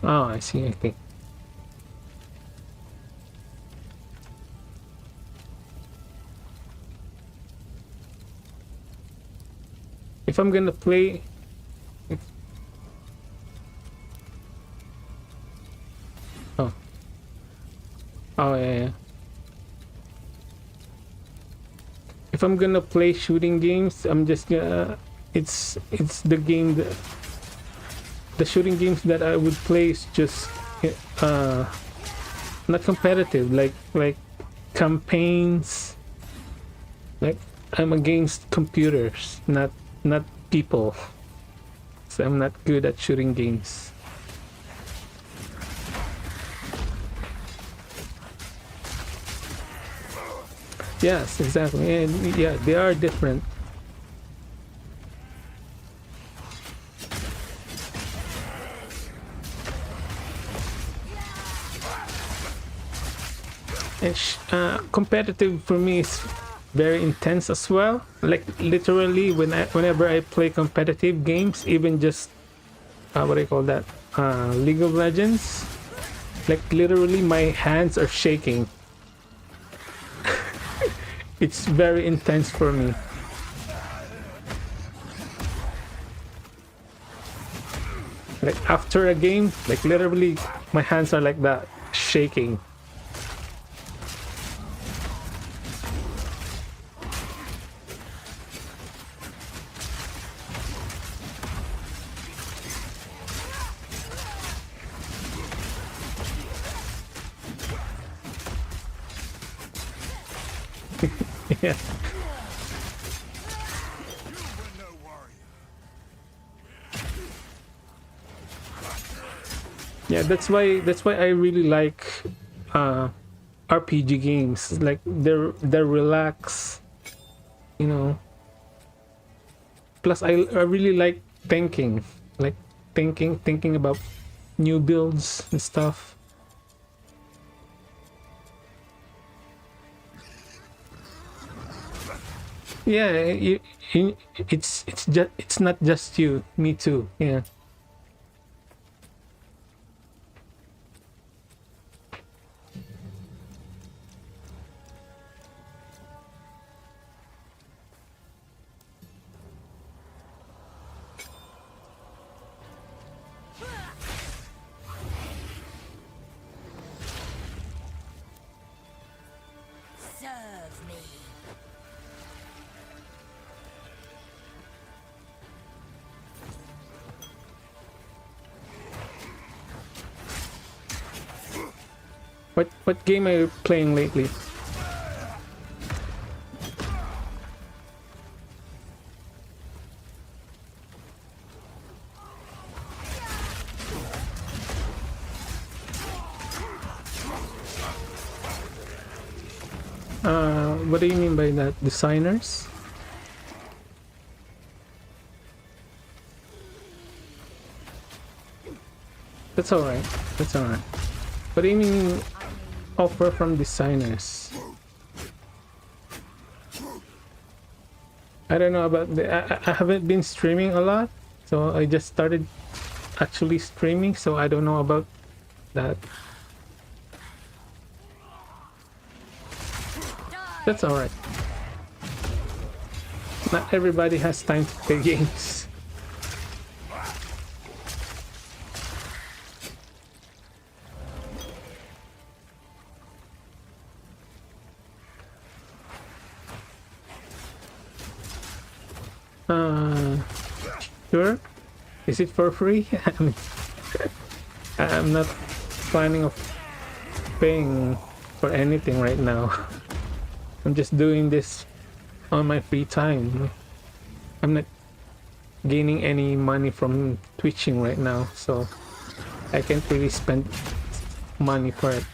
Oh, I see. Okay. If I'm gonna play, oh yeah. If I'm gonna play shooting games, I'm just gonna. It's the game that. The shooting games that I would play is just not competitive, like campaigns. Like I'm against computers, not people. So I'm not good at shooting games. Yes, exactly. And yeah, they are different. And competitive for me is very intense as well. Like literally, whenever I play competitive games, even just what do you call that? League of Legends. Like literally, my hands are shaking. It's very intense for me. Like after a game, like literally, my hands are like that, shaking. Yeah. Yeah, that's why I really like RPG games. Like they're relaxed, you know. Plus I really like thinking, like thinking about new builds and stuff. Yeah, it's not just you, me too. Yeah. Serve me. What game are you playing lately? What do you mean by that? Designers? That's alright. That's alright. What do you mean offer from designers? I don't know about I haven't been streaming a lot, so I just started actually streaming, so I don't know about that. That's alright. Not everybody has time to play games. Sure. Is it for free? I'm not planning of paying for anything right now. I'm just doing this on my free time. I'm not gaining any money from Twitching right now, so I can't really spend money for it.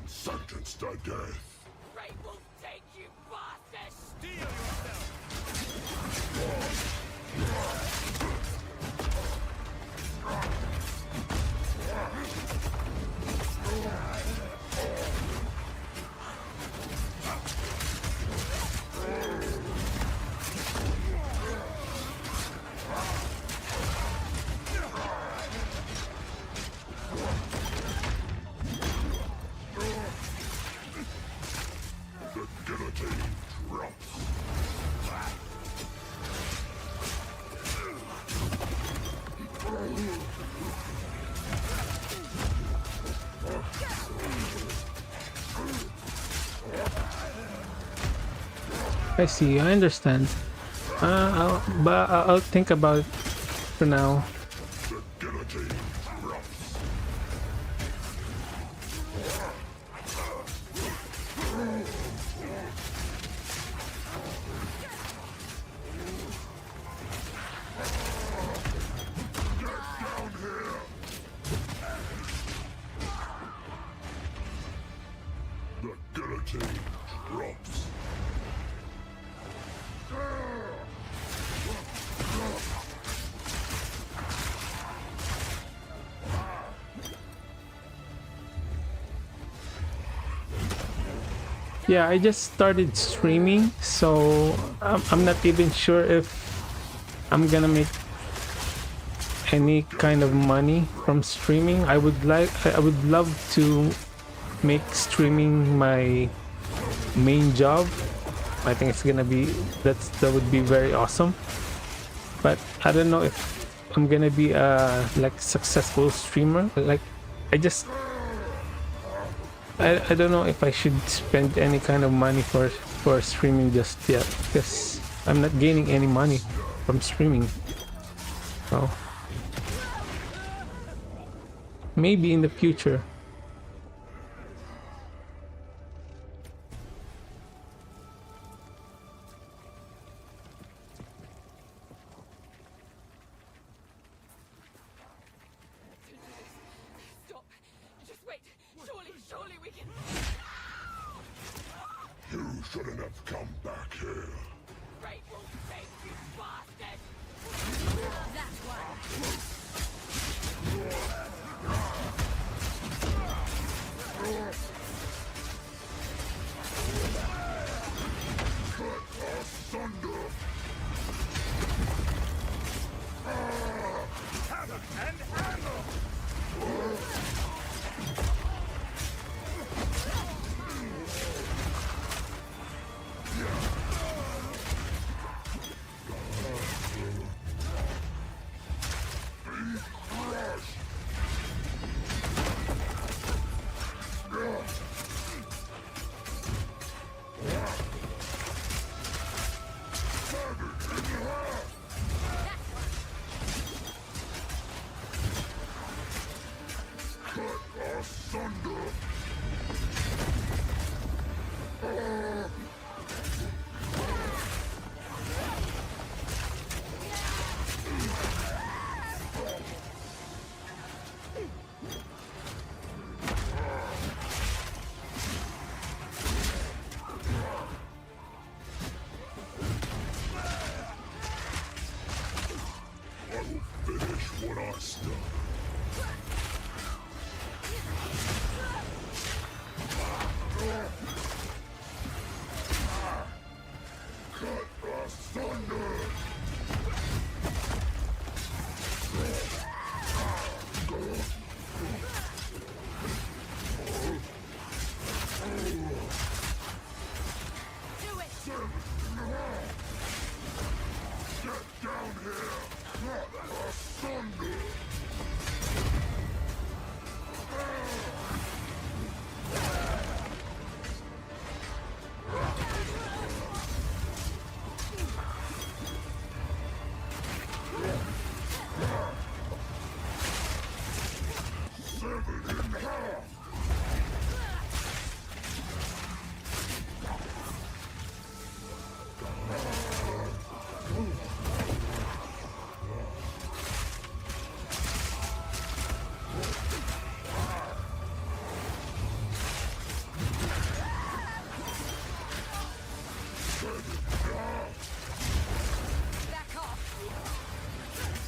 Sentenced to death. Great will take you, bastard! Steel yourself! I see. I understand. I'll think about it for now. Yeah, I just started streaming, so I'm not even sure if I'm gonna make any kind of money from streaming. I would love to make streaming my main job. I think it's gonna be that would be very awesome. But I don't know if I'm gonna be a like successful streamer. Like I don't know if I should spend any kind of money for streaming just yet, because I'm not gaining any money from streaming. So maybe in the future. Shouldn't have come back here. Great Wolf, take you bastard! That's one. Cut asunder. Hammer and hammer. What I started. Cut asunder. Do it! Get down here! Cut asunder! Severed in half! Back off!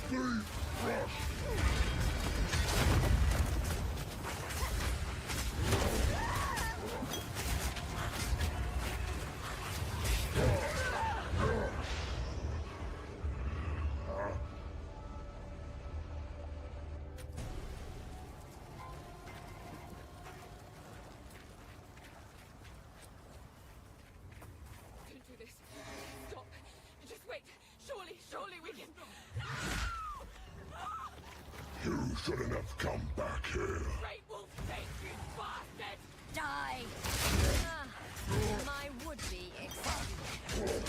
Speed rush! Don't do this. Stop. Just wait. Surely we can... You shouldn't have come back here. Great Wolf, take you bastard! Die! My would-be executioner.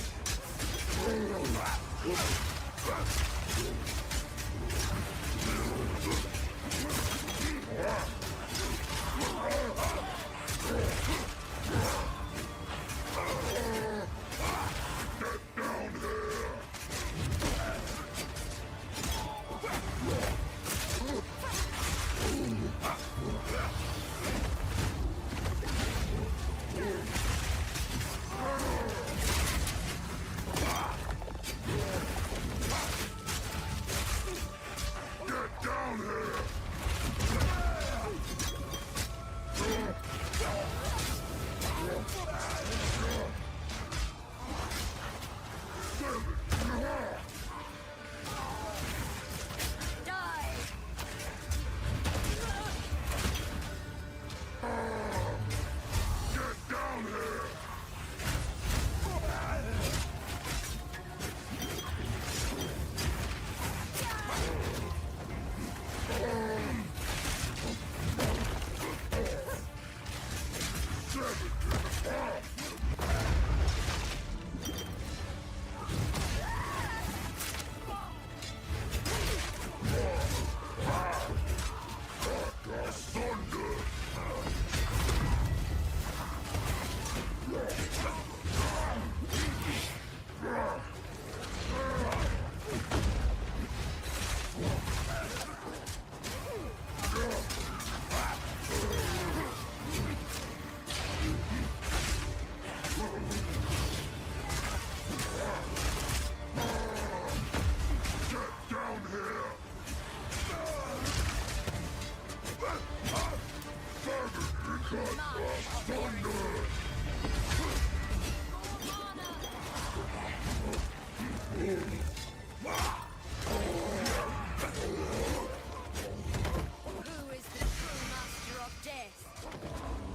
Who is the true master of death?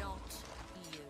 Not you.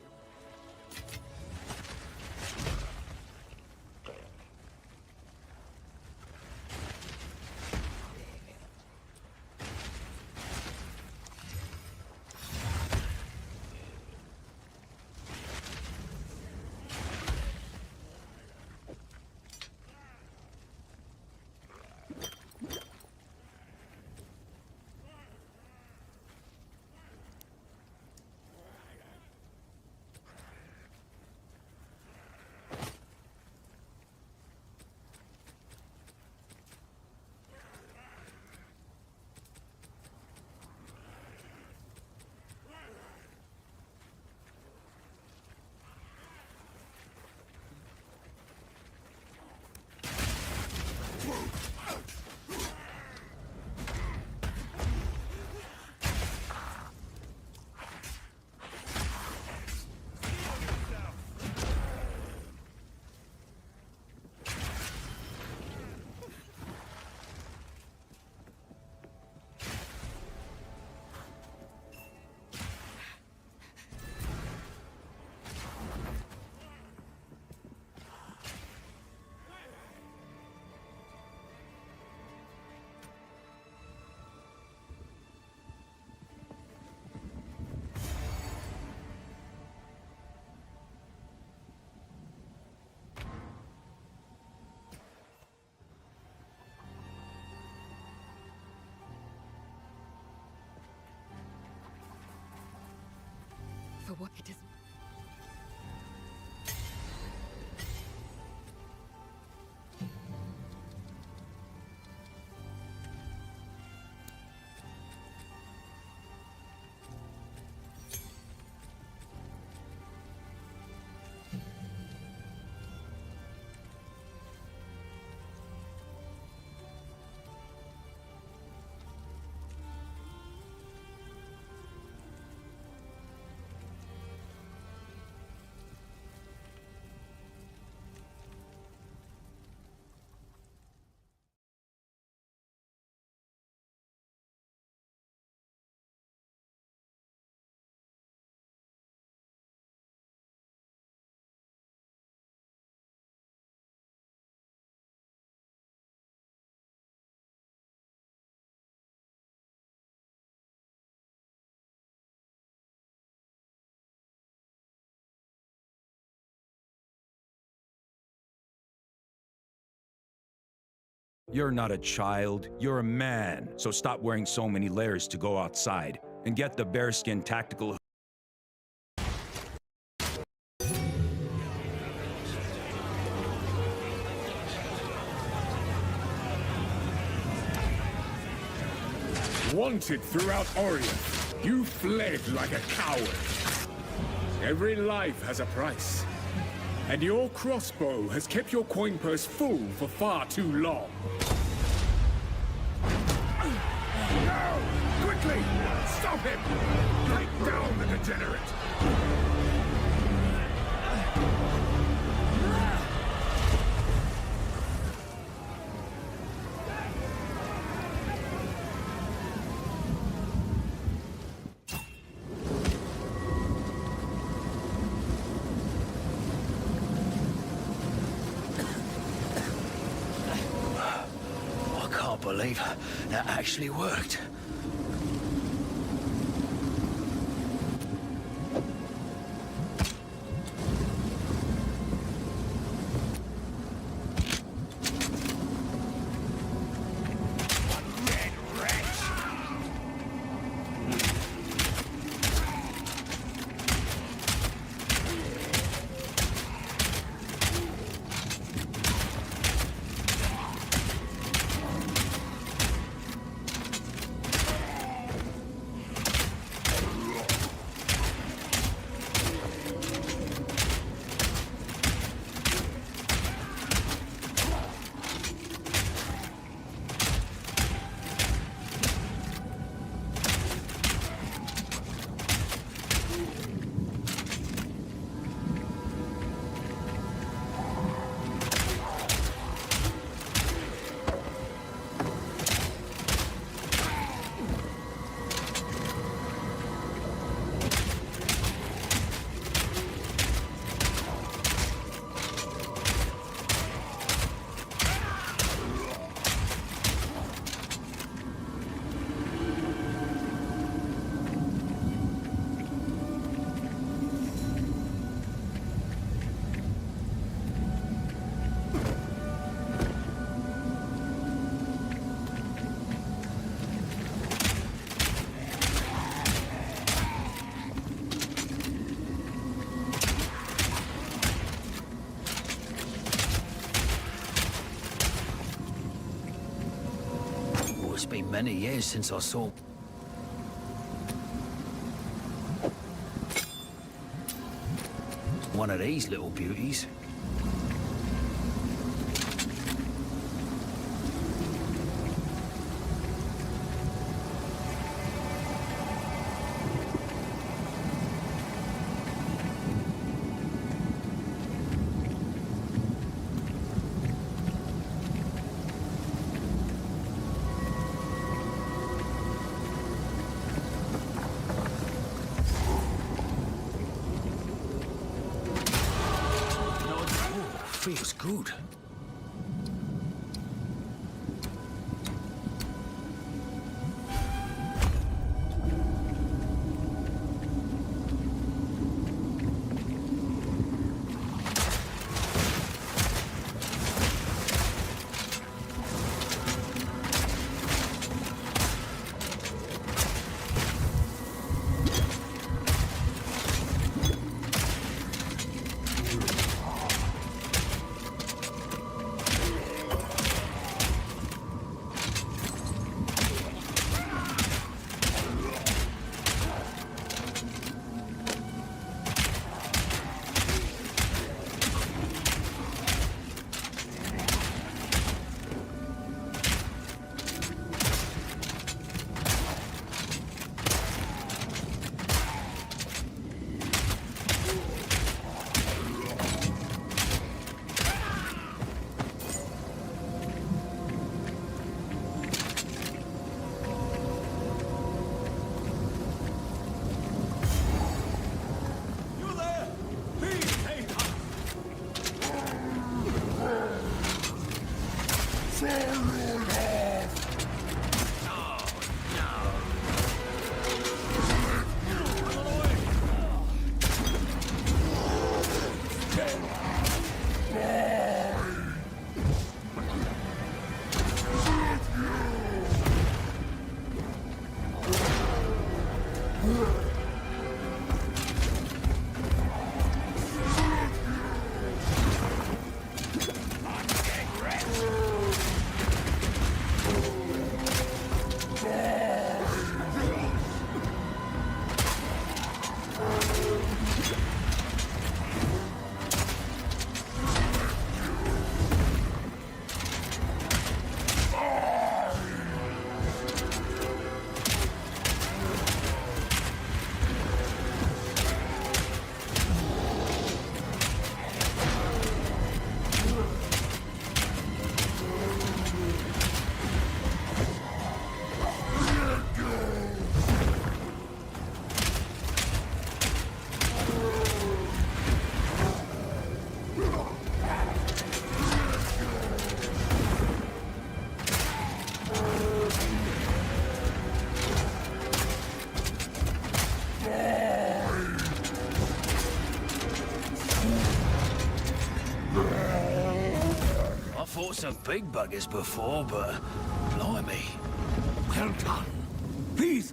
For what it is. You're not a child, you're a man. So stop wearing so many layers to go outside and get the bearskin tactical. Wanted throughout Orient, you fled like a coward. Every life has a price. And your crossbow has kept your coin purse full for far too long. No! Quickly! Stop him! Take down the degenerate! Believe that actually worked. many years since I saw... one of these little beauties. Feels good. Some big buggers before, but blimey. Well done. Please.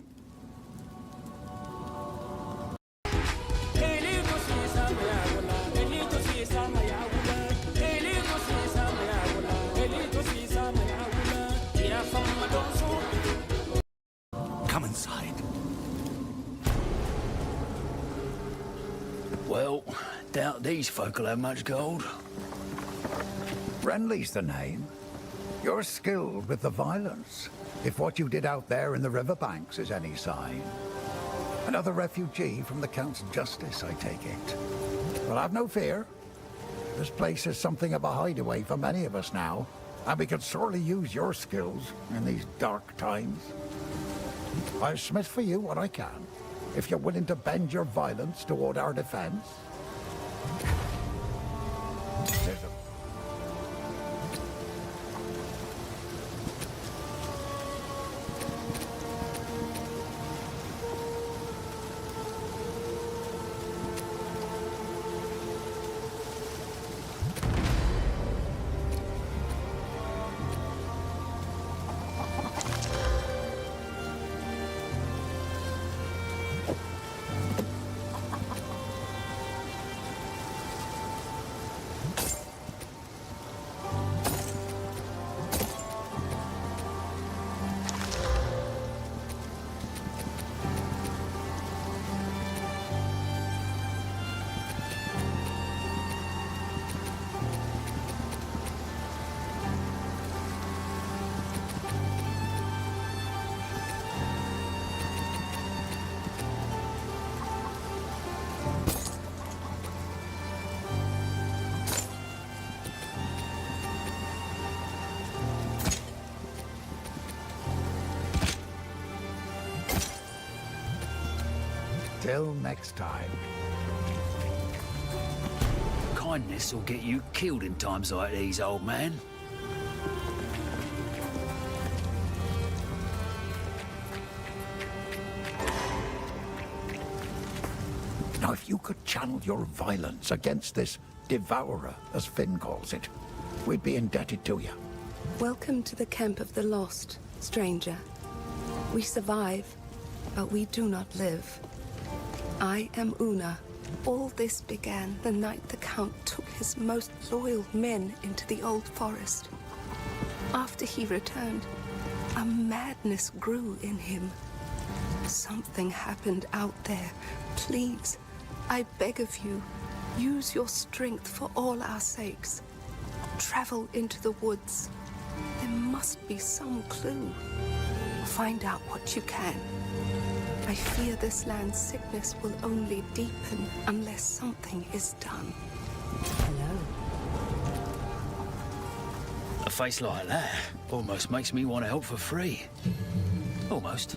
Come inside. Well, doubt these folk will have much gold. Renly's the name. You're skilled with the violence, if what you did out there in the riverbanks is any sign. Another refugee from the Count's justice, I take it. Well, have no fear. This place is something of a hideaway for many of us now, and we could sorely use your skills in these dark times. I'll smith for you what I can, if you're willing to bend your violence toward our defense. There's a Until next time. Kindness will get you killed in times like these, old man. Now, if you could channel your violence against this devourer, as Finn calls it, we'd be indebted to you. Welcome to the camp of the lost, stranger. We survive, but we do not live. I am Una. All this began the night the Count took his most loyal men into the old forest. After he returned, a madness grew in him. Something happened out there. Please, I beg of you, use your strength for all our sakes. Travel into the woods. There must be some clue. Find out what you can. I fear this land's sickness will only deepen unless something is done. Hello. A face like that almost makes me want to help for free. Almost.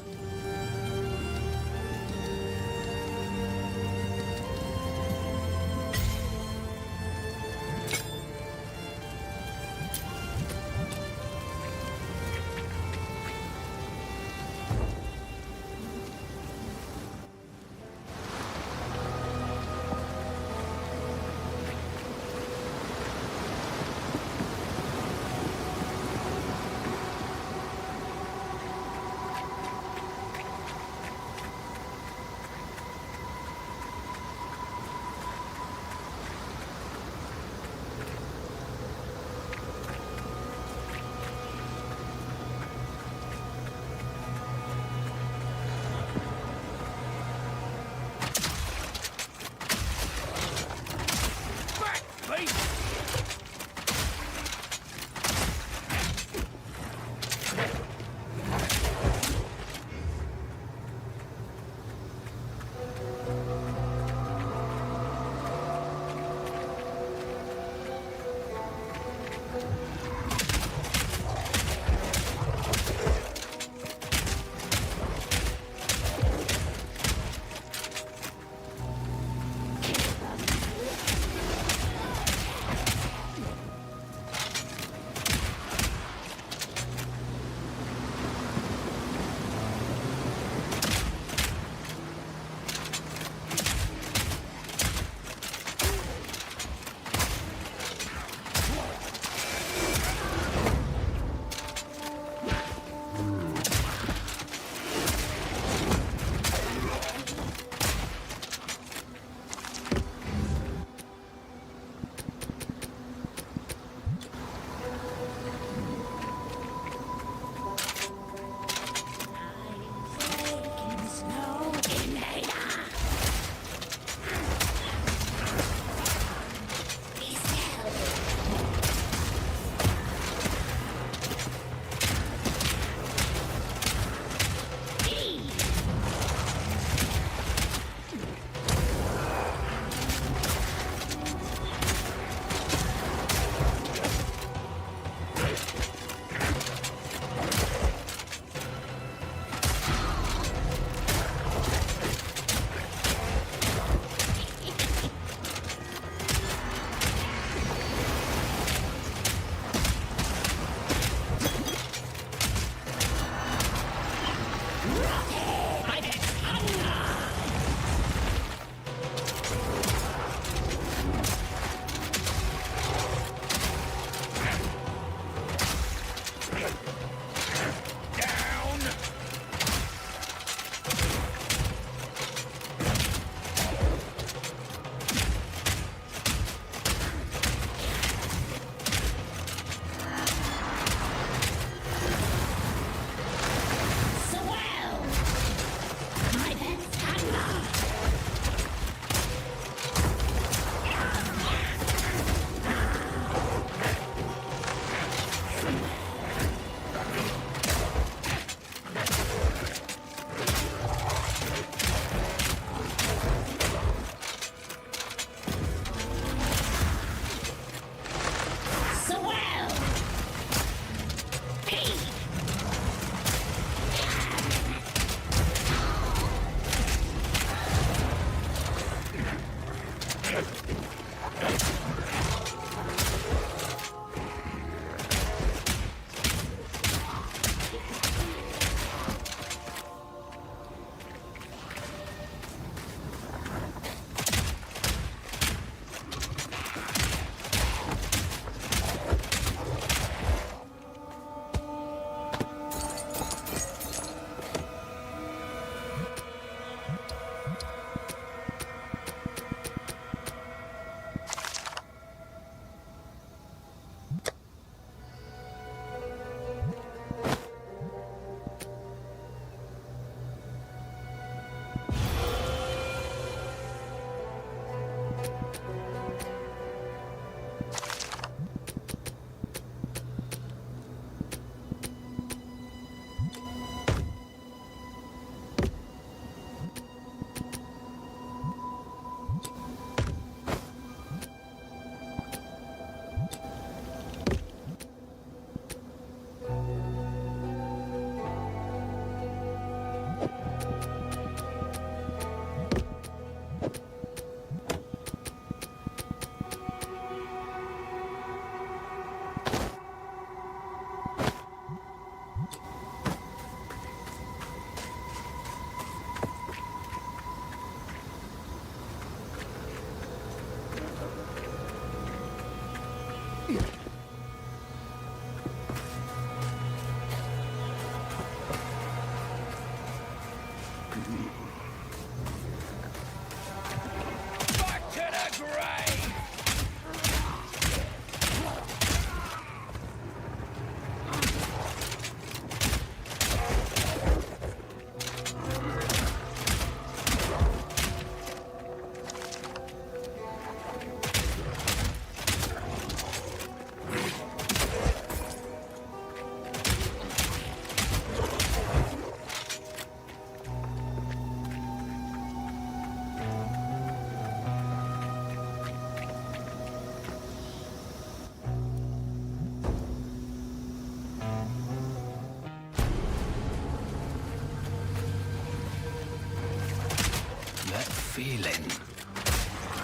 feeling.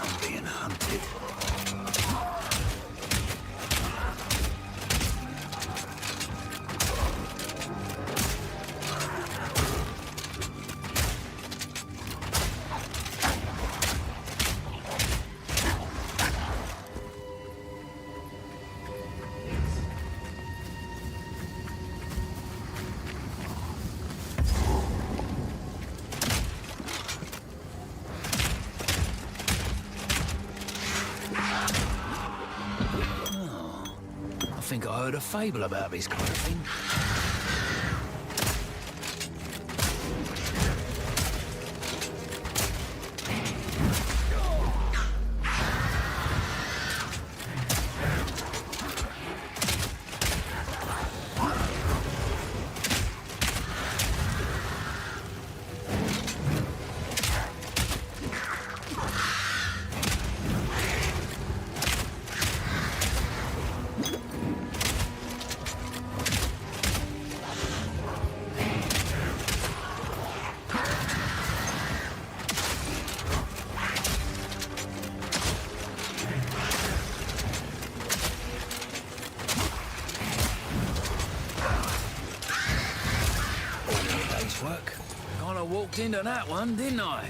I'm being hunted. I think I heard a fable about this kind of thing. Work. Kinda walked into that one, didn't I?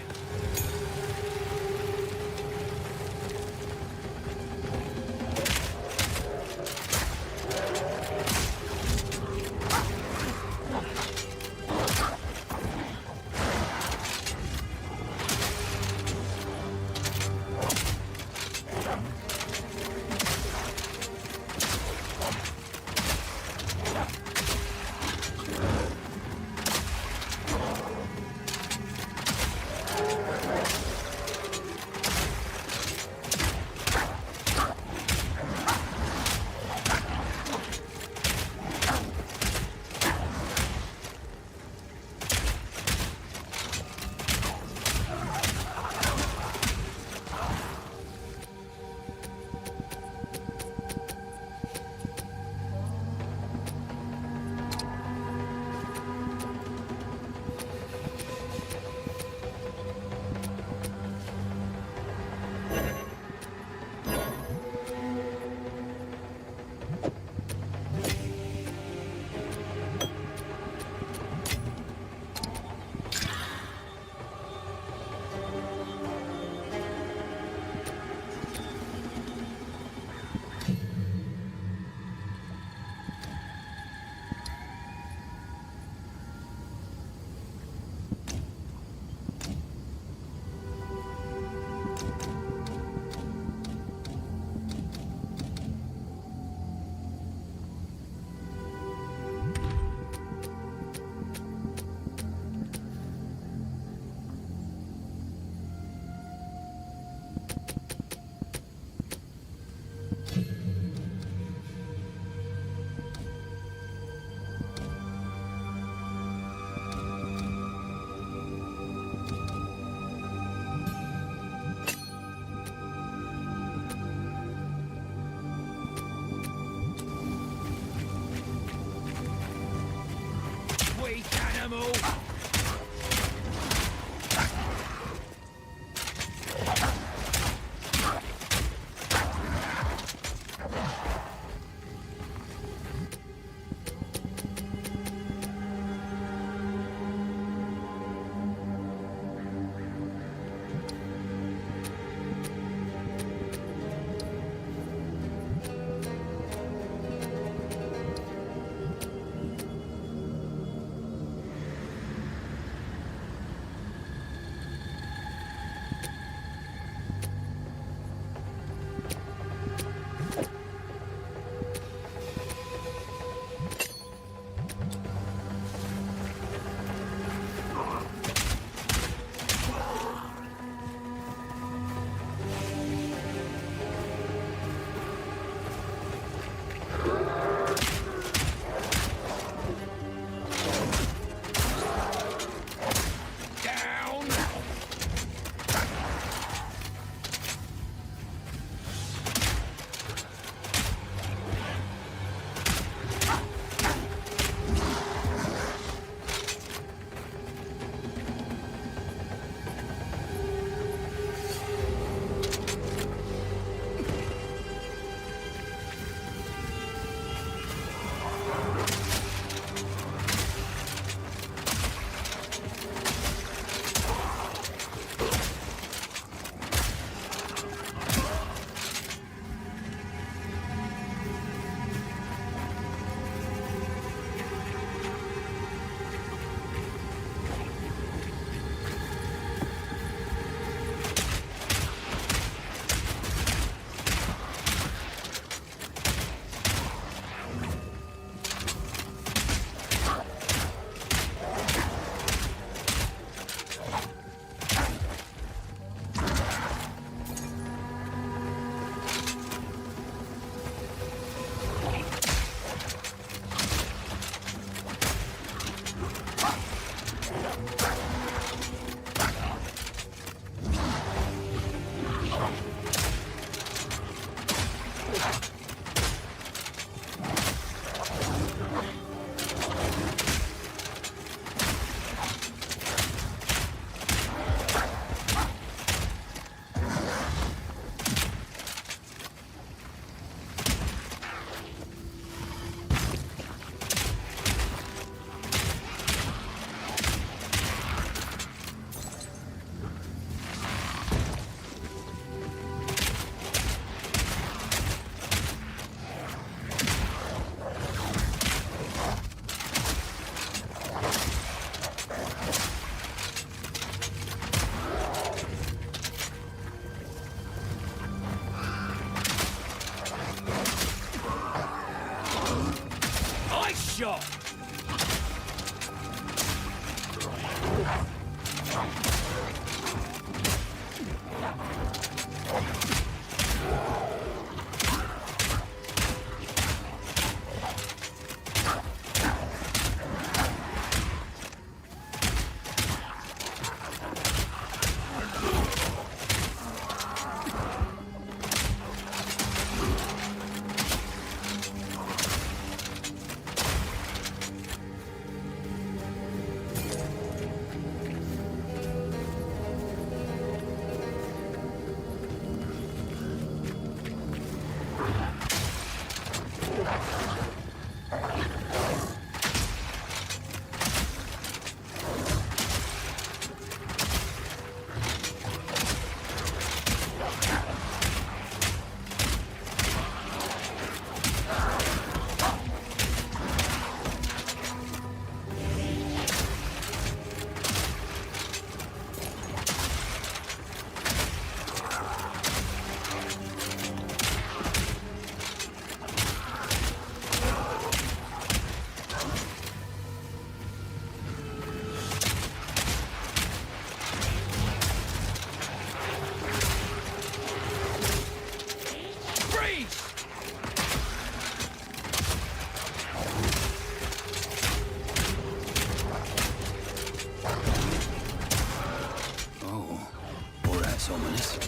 That's ominous.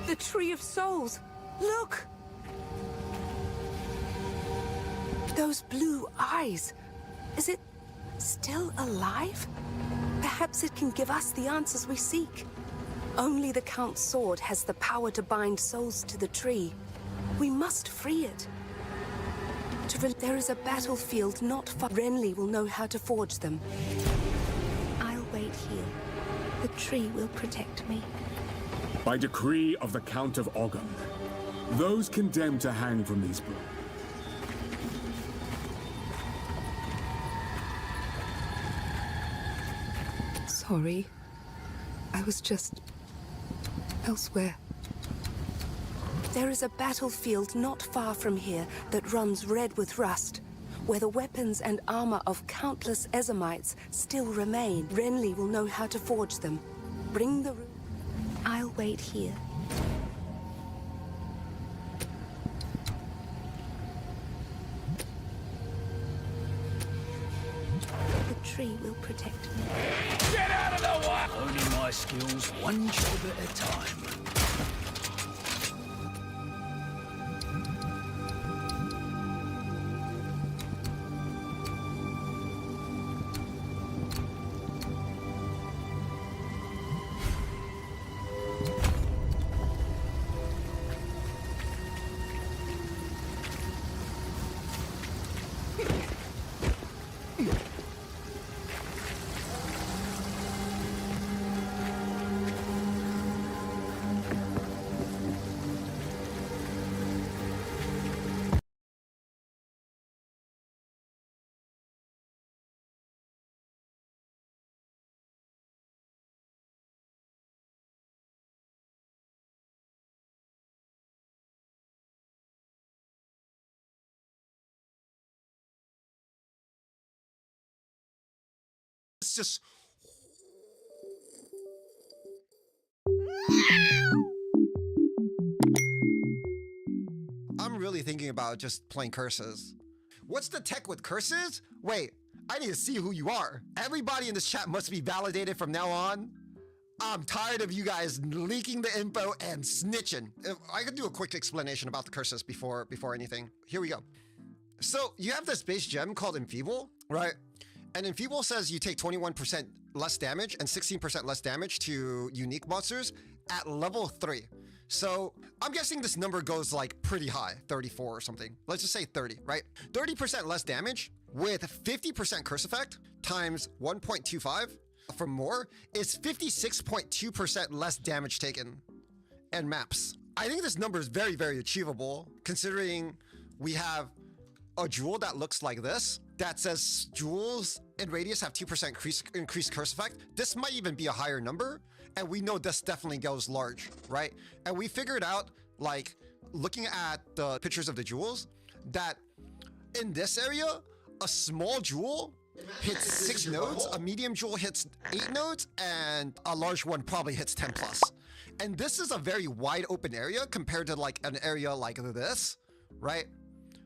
The Tree of Souls! Look! Those blue eyes! Is it still alive? Perhaps it can give us the answers we seek. Only the Count's sword has the power to bind souls to the tree. We must free it. There is a battlefield not far. Renly will know how to forge them. I'll wait here. The tree will protect me. By decree of the Count of Ogham, those condemned to hang from these books. Sorry. I was just elsewhere. There is a battlefield not far from here that runs red with rust, where the weapons and armor of countless Ezamites still remain. Renly will know how to forge them. Bring the... I'll wait here. The tree will protect me. Get out of the way! Honing my skills one job at a time. It's just... I'm really thinking about just playing curses. What's the tech with curses? Wait, I need to see who you are. Everybody in this chat must be validated from now on. I'm tired of you guys leaking the info and snitching. I could do a quick explanation about the curses before anything. Here we go. So you have this base gem called Enfeeble, right? And Enfeeble says you take 21% less damage and 16% less damage to unique monsters at level 3. So I'm guessing this number goes like pretty high, 34 or something. Let's just say 30, right? 30% less damage with 50% curse effect times 1.25 for more is 56.2% less damage taken and maps. I think this number is very, very achievable considering we have a jewel that looks like this that says jewels in radius have 2% increased curse effect. This might even be a higher number, and we know this definitely goes large, right? And we figured out, like, looking at the pictures of the jewels, that in this area, a small jewel hits 6 nodes, a medium jewel hits 8 nodes, and a large one probably hits 10 plus. And this is a very wide open area compared to like an area like this, right?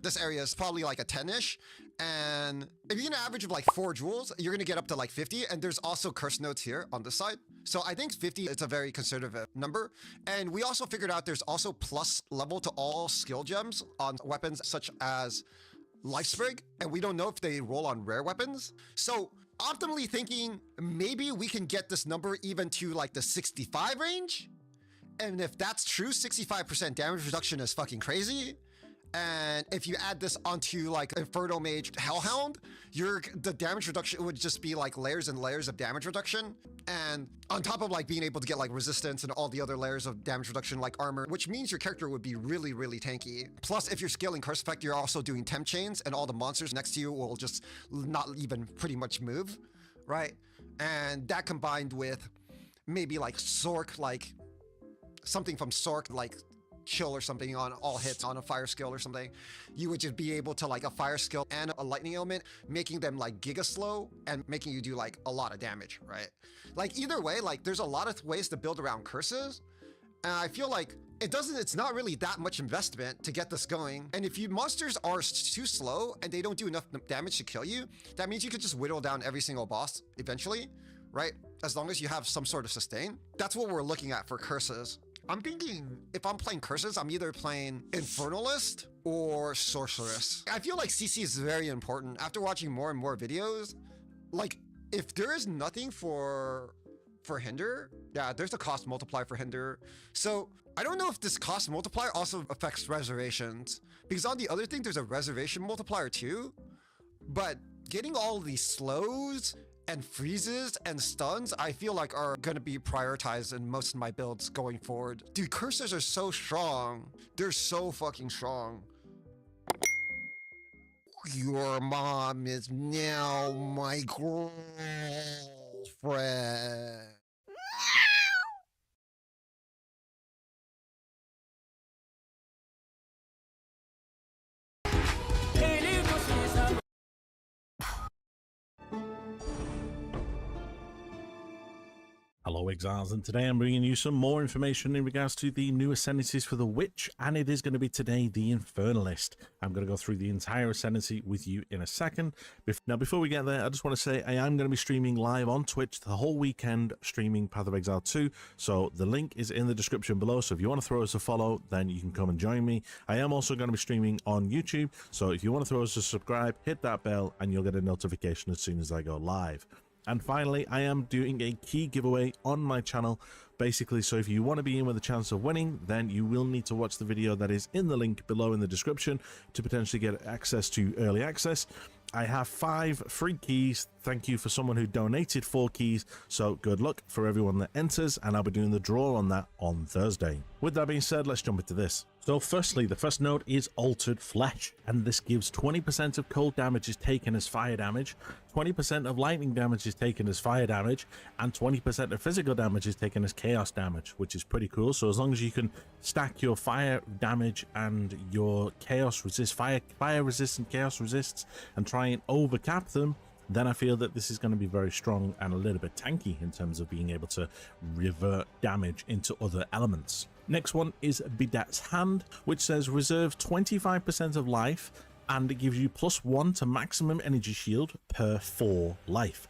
This area is probably like a 10-ish. And if you get an average of like 4 jewels, you're going to get up to like 50. And there's also curse nodes here on this side. So I think 50 is a very conservative number. And we also figured out there's also plus level to all skill gems on weapons such as Life Sprig. And we don't know if they roll on rare weapons. So optimally thinking, maybe we can get this number even to like the 65 range. And if that's true, 65% damage reduction is fucking crazy. And if you add this onto like Inferno Mage Hellhound, the damage reduction would just be like layers and layers of damage reduction. And on top of like being able to get like resistance and all the other layers of damage reduction like armor, which means your character would be really, really tanky. Plus, if you're scaling Curse Effect, you're also doing temp chains and all the monsters next to you will just not even pretty much move, right? And that combined with maybe like Sork, like something from Sork, like chill or something on all hits on a fire skill or something, you would just be able to like a fire skill and a lightning element, making them like giga slow and making you do like a lot of damage, right? Like either way, like there's a lot of ways to build around curses. And I feel like it's not really that much investment to get this going. And if your monsters are too slow and they don't do enough damage to kill you, that means you could just whittle down every single boss eventually, right? As long as you have some sort of sustain. That's what we're looking at for curses. I'm thinking if I'm playing curses, I'm either playing Infernalist or Sorceress. I feel like CC is very important. After watching more and more videos, like if there is nothing for Hinder, yeah, there's a cost multiplier for Hinder. So I don't know if this cost multiplier also affects reservations, because on the other thing, there's a reservation multiplier too. But getting all these slows and freezes and stuns, I feel like are going to be prioritized in most of my builds going forward. Dude, curses are so strong. They're so fucking strong. Your mom is now my girlfriend. Hello Exiles, and today I'm bringing you some more information in regards to the new ascendancies for the Witch, and it is going to be today the Infernalist. I'm going to go through the entire ascendancy with you in a second. Now before we get there, I just want to say I am going to be streaming live on Twitch the whole weekend, streaming Path of Exile 2, so the link is in the description below, so if you want to throw us a follow, then you can come and join me. I am also going to be streaming on YouTube, so if you want to throw us a subscribe, hit that bell and you'll get a notification as soon as I go live. And finally, I am doing a key giveaway on my channel, basically, so if you want to be in with a chance of winning, then you will need to watch the video that is in the link below in the description to potentially get access to early access. I have 5 free keys. Thank you for someone who donated 4 keys, so good luck for everyone that enters, and I'll be doing the draw on that on Thursday. With that being said, let's jump into this. So firstly, the first node is Altered Flesh, and this gives 20% of cold damage is taken as fire damage, 20% of lightning damage is taken as fire damage, and 20% of physical damage is taken as chaos damage, which is pretty cool. So as long as you can stack your fire damage and your chaos resist, fire resist and chaos resists, and try and overcap them, then I feel that this is going to be very strong and a little bit tanky in terms of being able to revert damage into other elements. Next one is Bidat's Hand, which says reserve 25% of life, and it gives you +1 to maximum energy shield per 4 life,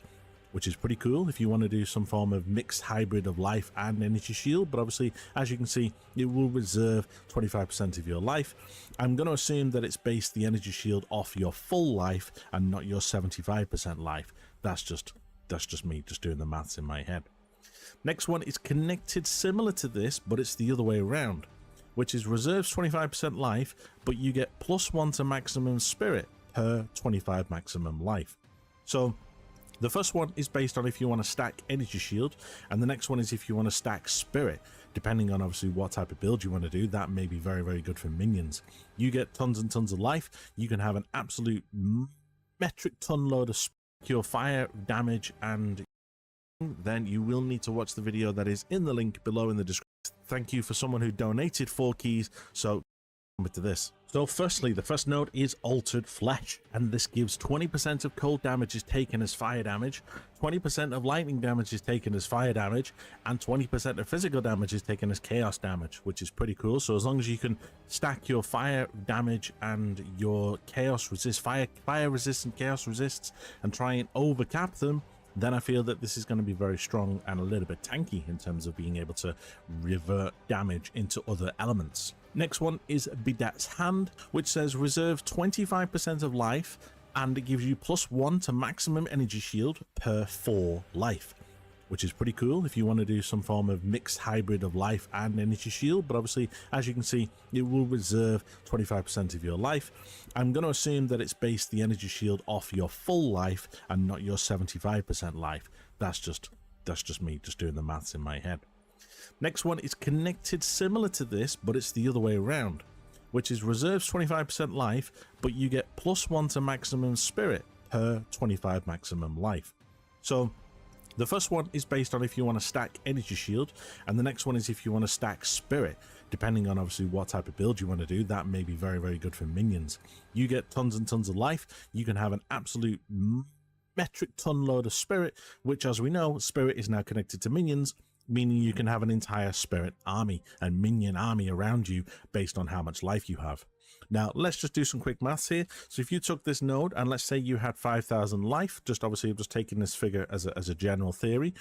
which is pretty cool if you want to do some form of mixed hybrid of life and energy shield. But obviously, as you can see, it will reserve 25% of your life. I'm going to assume that it's based the energy shield off your full life and not your 75% life. That's just me just doing the maths in my head. Next one is connected similar to this, but it's the other way around, which is reserves 25% life, but you get +1 to maximum spirit per 25 maximum life. So the first one is based on if you want to stack energy shield, and the next one is if you want to stack spirit. Depending on obviously what type of build you want to do, that may be very, very good for minions. You get tons and tons of life. You can have an absolute metric ton load of your fire damage, and then you will need to watch the video that is in the link below in the description. Thank you for someone who donated 4 keys, so to this. So firstly, the first node is Altered Flesh, and this gives 20% of cold damage is taken as fire damage, 20% of lightning damage is taken as fire damage, and 20% of physical damage is taken as chaos damage, which is pretty cool. So as long as you can stack your fire damage and your chaos resist, fire resist and chaos resists, and try and overcap them, then I feel that this is going to be very strong and a little bit tanky in terms of being able to revert damage into other elements. Next one is Bidat's Hand, which says reserve 25% of life, and it gives you +1 to maximum energy shield per 4 life, which is pretty cool if you want to do some form of mixed hybrid of life and energy shield. But obviously, as you can see, it will reserve 25% of your life. I'm going to assume that it's based the energy shield off your full life and not your 75% life. That's just me just doing the maths in my head. Next one is connected similar to this, but it's the other way around, which is reserves 25% life, but you get +1 to maximum spirit per 25 maximum life. So The first one is based on if you want to stack energy shield, and the next one is if you want to stack spirit. Depending on obviously what type of build you want to do, that may be very, very good for minions. You get tons and tons of life. You can have an absolute metric ton load of spirit, which, as we know, spirit is now connected to minions, meaning you can have an entire spirit army and minion army around you based on how much life you have. Now, let's just do some quick maths here. So if you took this node and let's say you had 5,000 life, just obviously I'm just taking this figure as a general theory.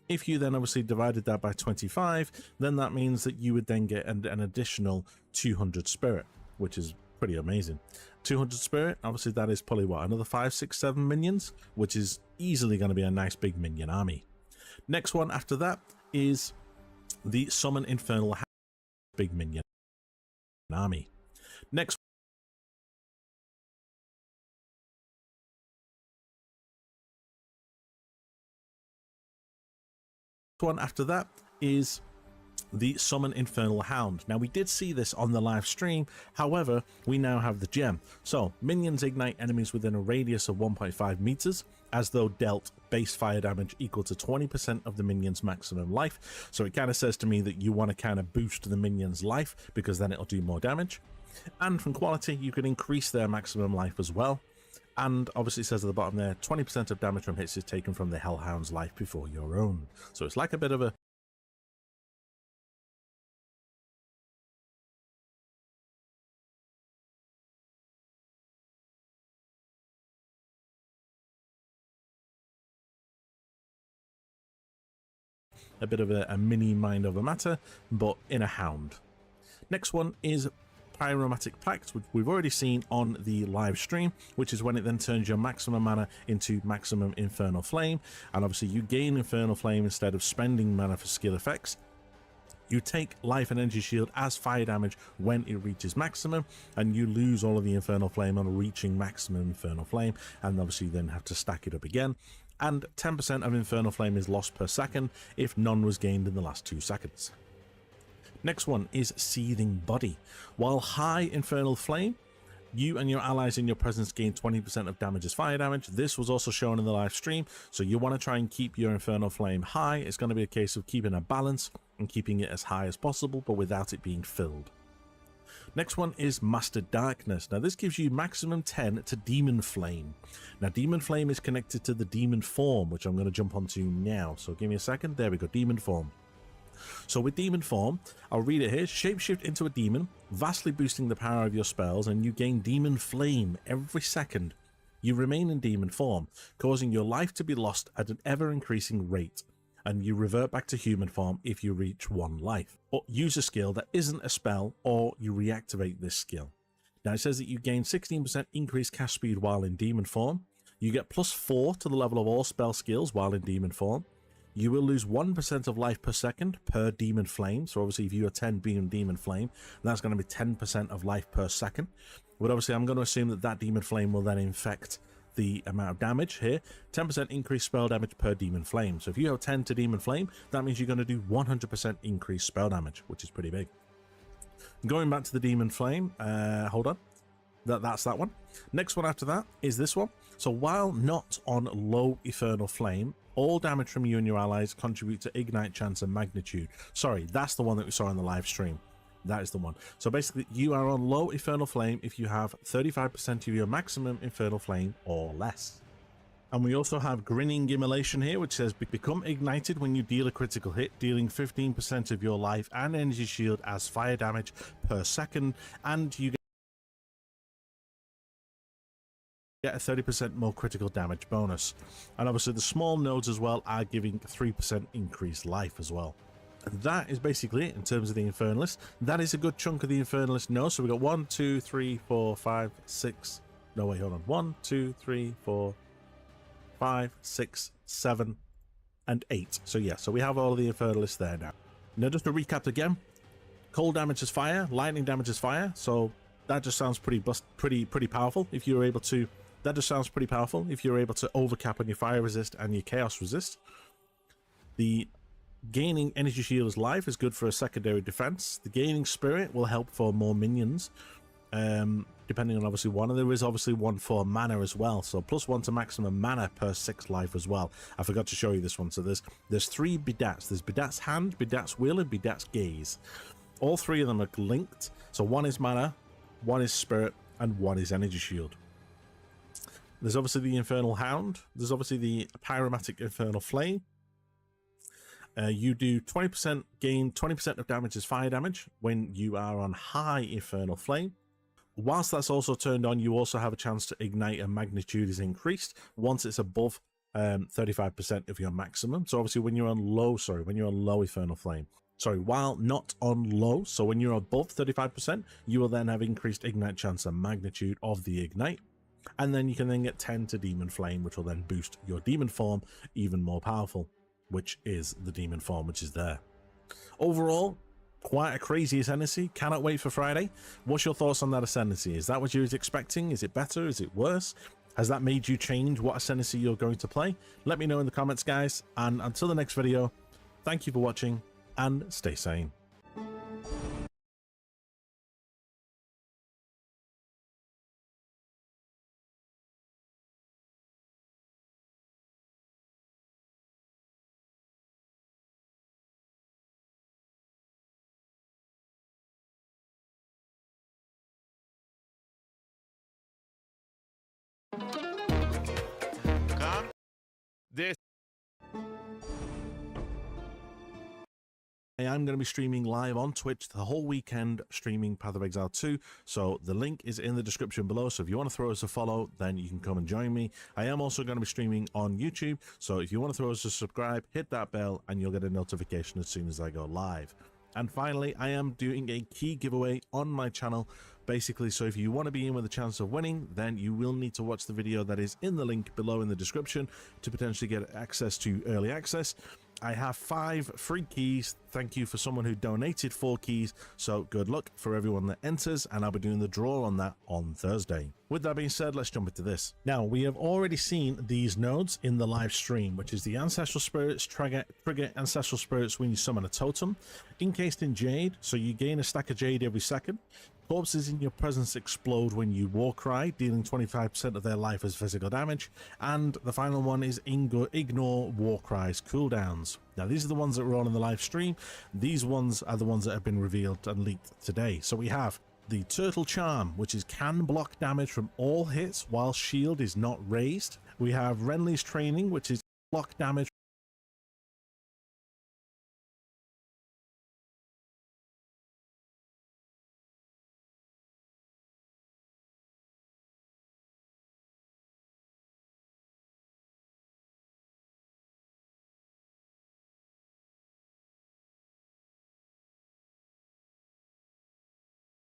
If you then obviously divided that by 25, then that means that you would then get an additional 200 spirit, which is pretty amazing. 200 spirit, obviously that is probably what, another 5, 6, 7 minions, which is easily going to be a nice big minion army. Next one after that is the Summon Infernal big minion army. Next one after that is the Summon Infernal Hound. Now, we did see this on the live stream, however, we now have the gem. So, minions ignite enemies within a radius of 1.5 meters, as though dealt base fire damage equal to 20% of the minion's maximum life. So it kind of says to me that you want to kind of boost the minion's life, because then it'll do more damage. And from quality, you can increase their maximum life as well. And obviously it says at the bottom there, 20% of damage from hits is taken from the Hellhound's life before your own. So it's like a bit of a mini Mind Over Matter, but in a hound. Next one is Pyromatic Pact, which we've already seen on the live stream, which is when it then turns your maximum mana into maximum Infernal Flame, and obviously you gain Infernal Flame instead of spending mana for skill effects. You take life and energy shield as fire damage when it reaches maximum, and you lose all of the Infernal Flame on reaching maximum Infernal Flame, and obviously you then have to stack it up again. And 10% of Infernal Flame is lost per second if none was gained in the last 2 seconds. Next one is Seething Body. While high Infernal Flame, you and your allies in your presence gain 20% of damage as fire damage. This was also shown in the live stream, so you want to try and keep your Infernal Flame high. It's going to be a case of keeping a balance and keeping it as high as possible, but without it being filled. Next one is Mastered Darkness. Now this gives you maximum 10 to Demon Flame. Now Demon Flame is connected to the Demon Form, which I'm going to jump onto now. So give me a second. There we go, Demon Form. So with Demon Form, I'll read it here. Shapeshift into a demon, vastly boosting the power of your spells, and you gain Demon Flame every second you remain in Demon Form, causing your life to be lost at an ever-increasing rate, and you revert back to human form if you reach 1 life. Or use a skill that isn't a spell, or you reactivate this skill. Now it says that you gain 16% increased cast speed while in Demon Form. You get +4 to the level of all spell skills while in Demon Form. You will lose 1% of life per second per Demon Flame. So obviously if you are 10 being Demon Flame, that's going to be 10% of life per second. But obviously I'm going to assume that that Demon Flame will then infect the amount of damage here. 10% increased spell damage per Demon Flame. So if you have 10 to Demon Flame, that means you're going to do 100% increased spell damage, which is pretty big. Going back to the Demon Flame, hold on. That's that one. Next one after that is this one. So while not on low Infernal Flame, all damage from you and your allies contribute to ignite chance and magnitude. Sorry, that's the one that we saw in the live stream. That is the one. So basically, you are on low Infernal Flame if you have 35% of your maximum Infernal Flame or less. And we also have Grinning Immolation here, which says become ignited when you deal a critical hit, dealing 15% of your life and energy shield as fire damage per second, and you get a 30% more critical damage bonus. And obviously the small nodes as well are giving 3% increased life as well. And that is basically it in terms of the Infernalist. That is a good chunk of the Infernalist nodes. So we got 1, 2, 3, 4, 5, 6. No, wait, hold on. 1, 2, 3, 4, 5, 6, 7, and 8. So yeah, so we have all of the Infernalists there now. Now just to recap again, cold damage is fire, lightning damage is fire. So that just sounds pretty powerful if you're able to. That just sounds pretty powerful if you're able to overcap on your fire resist and your chaos resist. The gaining energy shield as life is good for a secondary defense. The gaining spirit will help for more minions. depending on obviously one, and there is obviously one for mana as well, so +1 to maximum mana per 6 life as well. I forgot to show you this one. So there's 3 Bidats. There's Bidat's Hand, Bidat's Will, and Bidat's Gaze. All 3 of them are linked. So one is mana, one is spirit, and one is energy shield. There's obviously the Infernal Hound. There's obviously the Pyromatic Infernal Flame. You do 20% gain 20% of damage as fire damage when you are on high Infernal Flame. Whilst that's also turned on, you also have a chance to ignite, and magnitude is increased once it's above 35% of your maximum. So obviously when you're on low, Infernal Flame. While not on low, so when you're above 35%, you will then have increased ignite chance and magnitude of the ignite. And then you can then get 10 to Demon Flame, which will then boost your demon form even more powerful, which is the demon form, which is there. Overall, quite a crazy ascendancy. Cannot wait for Friday. What's your thoughts on that ascendancy? Is that what you was expecting? Is it better? Is it worse? Has that made you change what ascendancy you're going to play? Let me know in the comments, guys. And until the next video, thank you for watching and stay sane. This. I'm going to be streaming live on Twitch the whole weekend, streaming Path of Exile 2, so the link is in the description below. So if you want to throw us a follow, then you can come and join me. I am also going to be streaming on YouTube, so if you want to throw us a subscribe, hit that bell and you'll get a notification as soon as I go live. And finally, I am doing a key giveaway on my channel, basically, so if you want to be in with a chance of winning, then you will need to watch the video that is in the link below in the description to potentially get access to early access. I have 5 free keys. Thank you for someone who donated 4 keys, so good luck for everyone that enters, and I'll be doing the draw on that on Thursday. With that being said, let's jump into this. Now, we have already seen these nodes in the live stream, which is the Ancestral Spirits, trigger Ancestral Spirits when you summon a totem, encased in Jade, so you gain a stack of Jade every second. Corpses in your presence explode when you Warcry, dealing 25% of their life as physical damage. And the final one is ignore Warcry's cooldowns. Now, these are the ones that were on in the live stream. These ones are the ones that have been revealed and leaked today. So we have the Turtle Charm, which is can block damage from all hits while shield is not raised. We have Renly's Training, which is block damage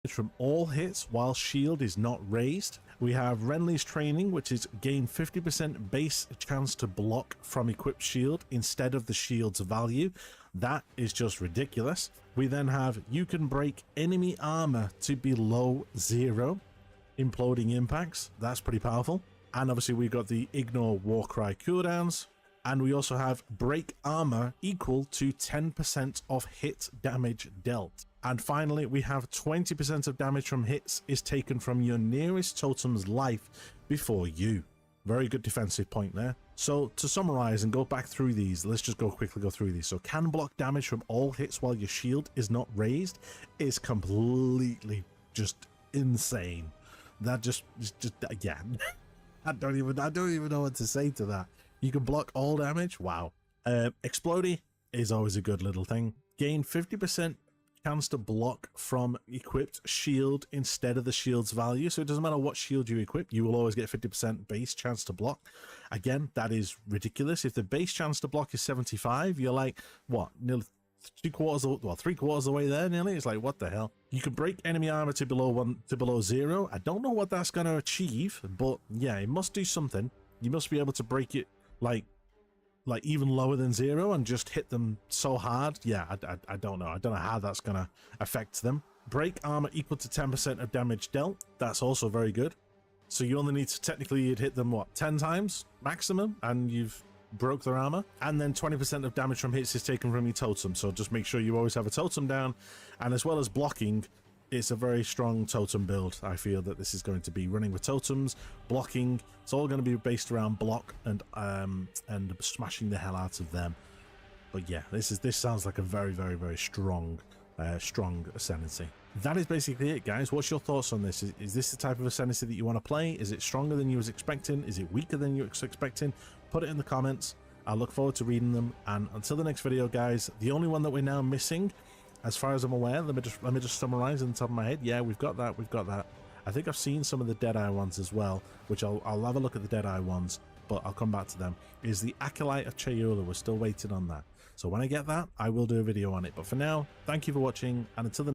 from all hits while shield is not raised. We have Renly's Training, which is gain 50% base chance to block from equipped shield instead of the shield's value. That is just ridiculous. We then have you can break enemy armor to below 0 imploding impacts. That's pretty powerful. And obviously we got the ignore Warcry cooldowns, and we also have break armor equal to 10% of hit damage dealt. And finally, we have 20% of damage from hits is taken from your nearest totem's life before you. Very good defensive point there. So to summarize and go back through these, let's just quickly go through these. So can block damage from all hits while your shield is not raised is completely just insane. That just yeah. I don't even know what to say to that. You can block all damage. Wow. Explodey is always a good little thing. Gain 50% chance to block from equipped shield instead of the shield's value, so it doesn't matter what shield you equip, you will always get 50% base chance to block. Again, that is ridiculous. If the base chance to block is 75, you're like, what, nearly 3/4 of the way there nearly? It's like, what the hell? You can break enemy armor to below 0. I don't know what that's going to achieve, but yeah, it must do something. You must be able to break it like even lower than 0 and just hit them so hard. Yeah, I don't know. I don't know how that's gonna affect them. Break armor equal to 10% of damage dealt. That's also very good. So you only need to technically you'd hit them what, 10 times maximum, and you've broke their armor. And then 20% of damage from hits is taken from your totem. So just make sure you always have a totem down, and as well as blocking, it's a very strong totem build. I feel that this is going to be running with totems, blocking. It's all going to be based around block and smashing the hell out of them. But yeah, this sounds like a very, very, very strong ascendancy. That is basically it, guys. What's your thoughts on this? Is this the type of ascendancy that you want to play? Is it stronger than you was expecting? Is it weaker than you was expecting? Put it in the comments. I look forward to reading them. And until the next video, guys, the only one that we're now missing, as far as I'm aware, let me just summarize on the top of my head. Yeah, we've got that. I think I've seen some of the Deadeye ones as well, which I'll have a look at the Deadeye ones, but I'll come back to them. Is the Acolyte of Chayula. We're still waiting on that. So when I get that, I will do a video on it. But for now, thank you for watching, and until the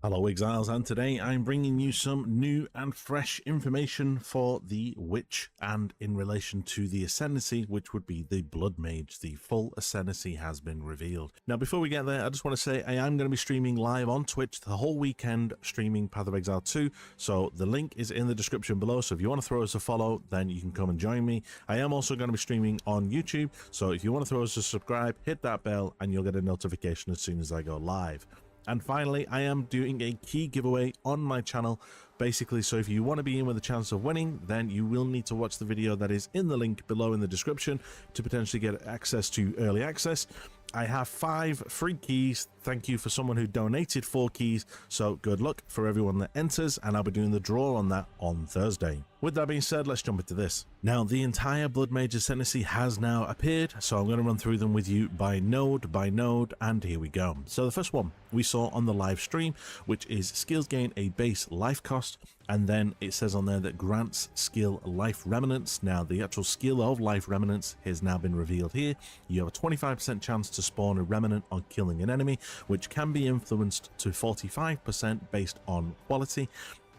Hello Exiles, and today I'm bringing you some new and fresh information for the Witch and in relation to the Ascendancy, which would be the Blood Mage. The full Ascendancy has been revealed. Now before we get there, I just want to say I am going to be streaming live on Twitch the whole weekend, streaming Path of Exile 2, so the link is in the description below, so if you want to throw us a follow, then you can come and join me. I am also going to be streaming on YouTube, so if you want to throw us a subscribe, hit that bell and you'll get a notification as soon as I go live. And finally, I am doing a key giveaway on my channel, basically, so if you want to be in with a chance of winning, then you will need to watch the video that is in the link below in the description to potentially get access to early access. I have 5 free keys. Thank you for someone who donated 4 keys, so good luck for everyone that enters, and I'll be doing the draw on that on Thursday. With that being said, let's jump into this. Now, the entire Blood Mage Ascendancy has now appeared, so I'm going to run through them with you by node, and here we go. So the first one we saw on the live stream, which is skills gain a base life cost, and then it says on there that grants skill life remnants. Now, the actual skill of life remnants has now been revealed here. You have a 25% chance to spawn a remnant on killing an enemy, which can be influenced to 45% based on quality.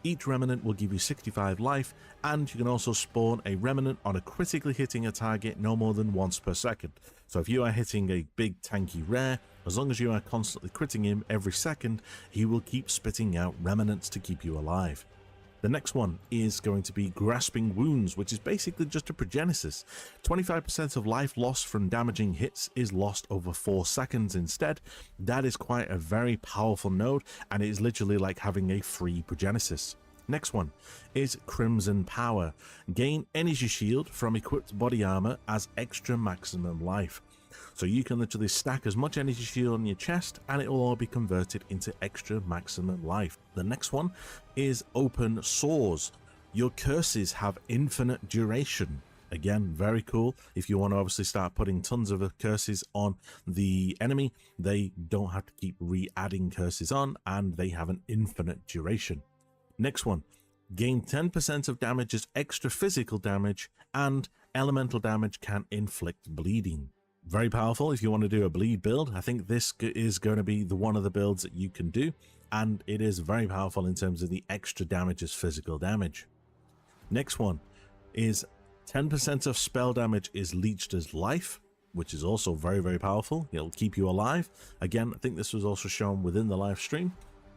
Each remnant will give you 65 life, and you can also spawn a remnant on a critically hitting a target no more than once per second. So if you are hitting a big tanky rare, as long as you are constantly critting him every second, he will keep spitting out remnants to keep you alive. The next one is going to be Grasping Wounds, which is basically just a progenesis. 25% of life lost from damaging hits is lost over 4 seconds instead. That is quite a very powerful node, and it is literally like having a free progenesis. Next one is Crimson Power. Gain energy shield from equipped body armor as extra maximum life. So you can literally stack as much energy shield on your chest and it will all be converted into extra maximum life. The next one is Open Sores. Your curses have infinite duration. Again, very cool. If you want to obviously start putting tons of curses on the enemy, they don't have to keep re-adding curses on, and they have an infinite duration. Next one, gain 10% of damage as extra physical damage, and elemental damage can inflict bleeding. Very powerful if you want to do a bleed build. I think this is going to be one of the builds that you can do, and it is very powerful in terms of the extra damage as physical damage. Next one is 10% of spell damage is leached as life, which is also very, very powerful. It'll keep you alive. Again, I think this was also shown within the live stream.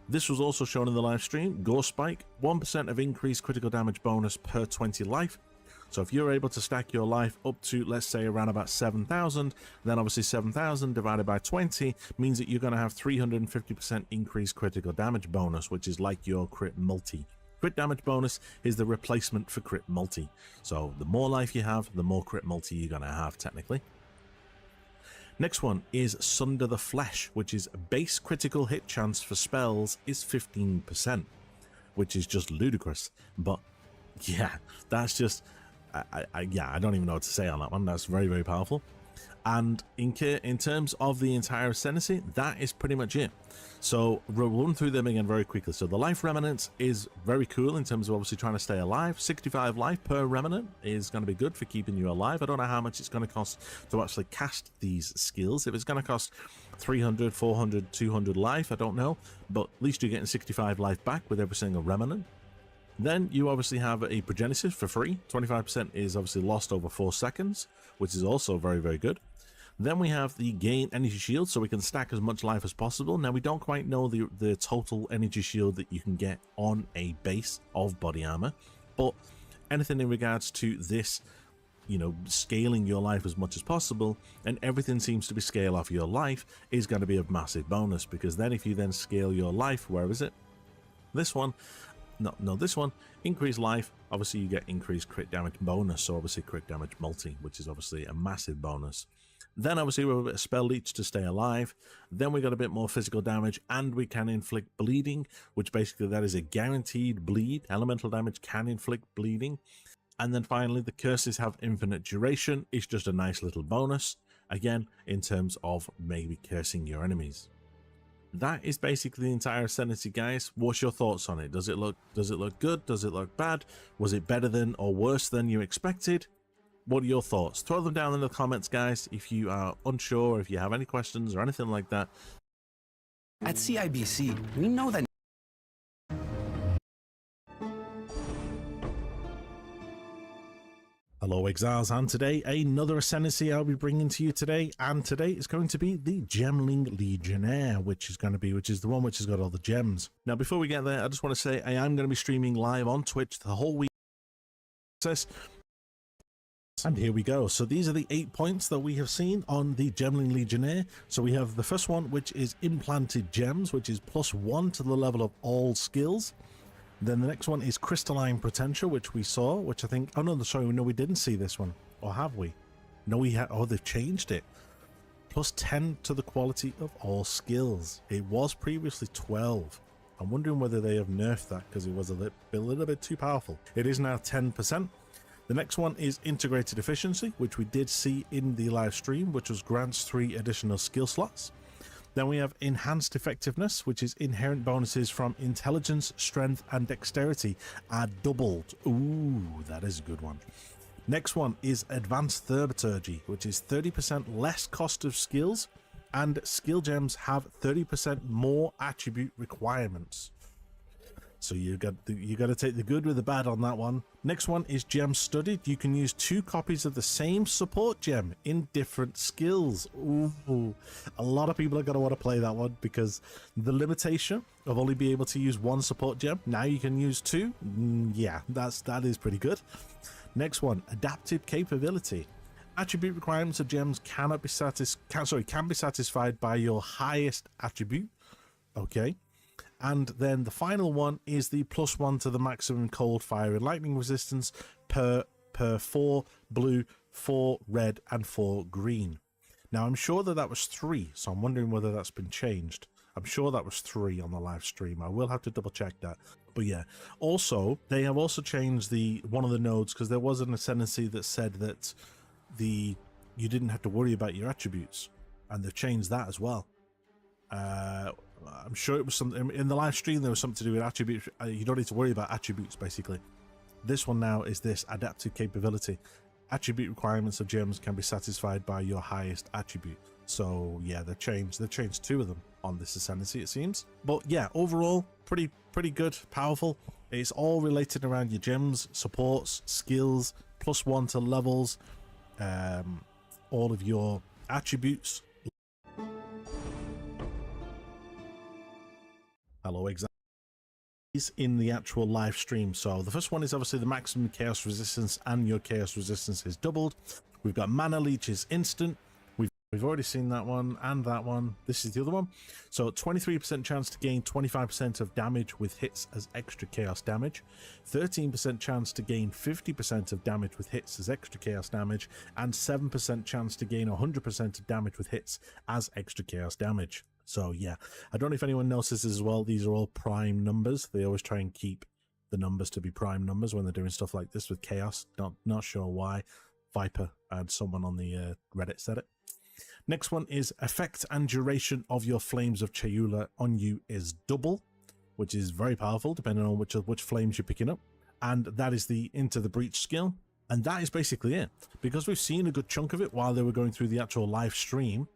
This was also shown in the live stream. Gore Spike, 1% of increased critical damage bonus per 20 life. So if you're able to stack your life up to, let's say, around about 7,000, then obviously 7,000 divided by 20 means that you're going to have 350% increased critical damage bonus, which is like your crit multi. Crit damage bonus is the replacement for crit multi. So the more life you have, the more crit multi you're going to have, technically. Next one is Sunder the Flesh, which is base critical hit chance for spells is 15%, which is just ludicrous. But yeah, that's just... I don't even know what to say on that one. That's very, very powerful. And in terms of the entire ascendancy, that is pretty much it. So we'll run through them again very quickly. So the life remnants is very cool in terms of obviously trying to stay alive. 65 life per remnant is going to be good for keeping you alive. I don't know how much it's going to cost to actually cast these skills. If it's going to cost 300, 400, 200 life, I don't know. But at least you're getting 65 life back with every single remnant. Then you obviously have a progenesis for free. 25% is obviously lost over 4 seconds, which is also very, very good. Then we have the gain energy shield, so we can stack as much life as possible. Now, we don't quite know the total energy shield that you can get on a base of body armor, but anything in regards to this you know, scaling your life as much as possible, and everything seems to be scale off your life, is going to be a massive bonus, because then if you then scale your life, where is it? This one, no, this one, increase life, obviously you get increased crit damage bonus, so obviously crit damage multi, which is obviously a massive bonus. Then obviously we have a bit of spell leech to stay alive. Then we got a bit more physical damage, and we can inflict bleeding, which basically that is a guaranteed bleed. Elemental damage can inflict bleeding. And then finally the curses have infinite duration. It's just a nice little bonus, again, in terms of maybe cursing your enemies. That is basically the entire ascendancy, guys. What's your thoughts on it? Does it look good? Does it look bad? Was it better than or worse than you expected? What are your thoughts? Throw them down in the comments, guys, if you are unsure, if you have any questions or anything like that. At CIBC, we know that. Hello Exiles, and today another ascendancy I'll be bringing to you today, and today is going to be the Gemling Legionnaire, which is the one which has got all the gems. Now before we get there, I just want to say I am going to be streaming live on Twitch the whole week. And here we go. So these are the 8 points that we have seen on the Gemling Legionnaire. So we have the first one, which is implanted gems, which is +1 to the level of all skills. Then the next one is crystalline potential, which we saw, which I think, oh no, sorry, no, we didn't see this one, or have we? No, we have. Oh, they've changed it. +10 to the quality of all skills. It was previously 12. I'm wondering whether they have nerfed that because it was a little bit too powerful. It is now 10%. The next one is integrated efficiency, which we did see in the live stream, which was grants 3 additional skill slots. Then we have enhanced effectiveness, which is inherent bonuses from intelligence, strength, and dexterity are doubled. Ooh, that is a good one. Next one is advanced thaumaturgy, which is 30% less cost of skills, and skill gems have 30% more attribute requirements. So you got to take the good with the bad on that one. Next one is gem studied. You can use 2 copies of the same support gem in different skills. Ooh, a lot of people are going to want to play that one because the limitation of only being able to use 1 support gem, now you can use 2. Yeah, that is pretty good. Next one, adaptive capability. Attribute requirements of gems can be satisfied by your highest attribute. Okay. And then the final one is the +1 to the maximum cold, fire, and lightning resistance per 4 blue, 4 red, and 4 green. Now, I'm sure that was 3, so I'm wondering whether that's been changed. I'm sure that was 3 on the live stream. I will have to double check that. But yeah, also, they have also changed one of the nodes, because there was an ascendancy that said that you didn't have to worry about your attributes, and they've changed that as well. I'm sure it was something in the live stream. There was something to do with attributes. You don't need to worry about attributes, basically. This one now is this adaptive capability. Attribute requirements of gems can be satisfied by your highest attribute. So yeah, they've changed 2 of them on this ascendancy, it seems. But yeah, overall, pretty good, powerful. It's all related around your gems, supports, skills, +1 to levels, all of your attributes. Hello, exactly. Is in the actual live stream. So the first one is obviously the maximum chaos resistance, and your chaos resistance is doubled. We've got mana leech is instant. We've already seen that one and that one. This is the other one. So 23% chance to gain 25% of damage with hits as extra chaos damage, 13% chance to gain 50% of damage with hits as extra chaos damage, and 7% chance to gain 100% of damage with hits as extra chaos damage. So yeah, I don't know if anyone notices as well, these are all prime numbers. They always try and keep the numbers to be prime numbers when they're doing stuff like this with chaos. Not sure why. Viper and someone on the Reddit said it. Next one is effect and duration of your flames of Chayula on you is double, which is very powerful depending on which flames you're picking up. And that is the Into the Breach skill. And that is basically it. Because we've seen a good chunk of it while they were going through the actual live stream,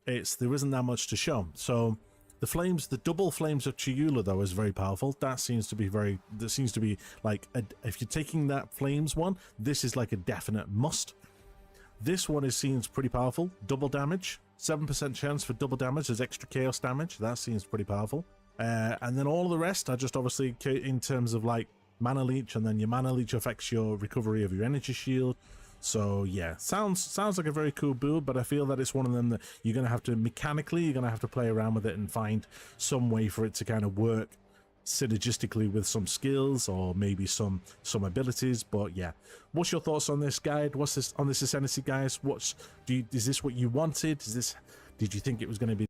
there isn't that much to show. So the double flames of Chayula though is very powerful. That seems to be like if you're taking that flames one, this is like a definite must. This one seems pretty powerful. Double damage, 7% chance for double damage as extra chaos damage. That seems pretty powerful. And then all of the rest are just obviously in terms of like mana leech, and then your mana leech affects your recovery of your energy shield. So yeah, sounds like a very cool build, but I feel that it's one of them that you're going to have to mechanically, you're going to have to play around with it and find some way for it to kind of work synergistically with some skills or maybe some abilities. But yeah, what's your thoughts on this guide? What's this on this Ascendancy, guys? Is this what you wanted? Did you think it was going to be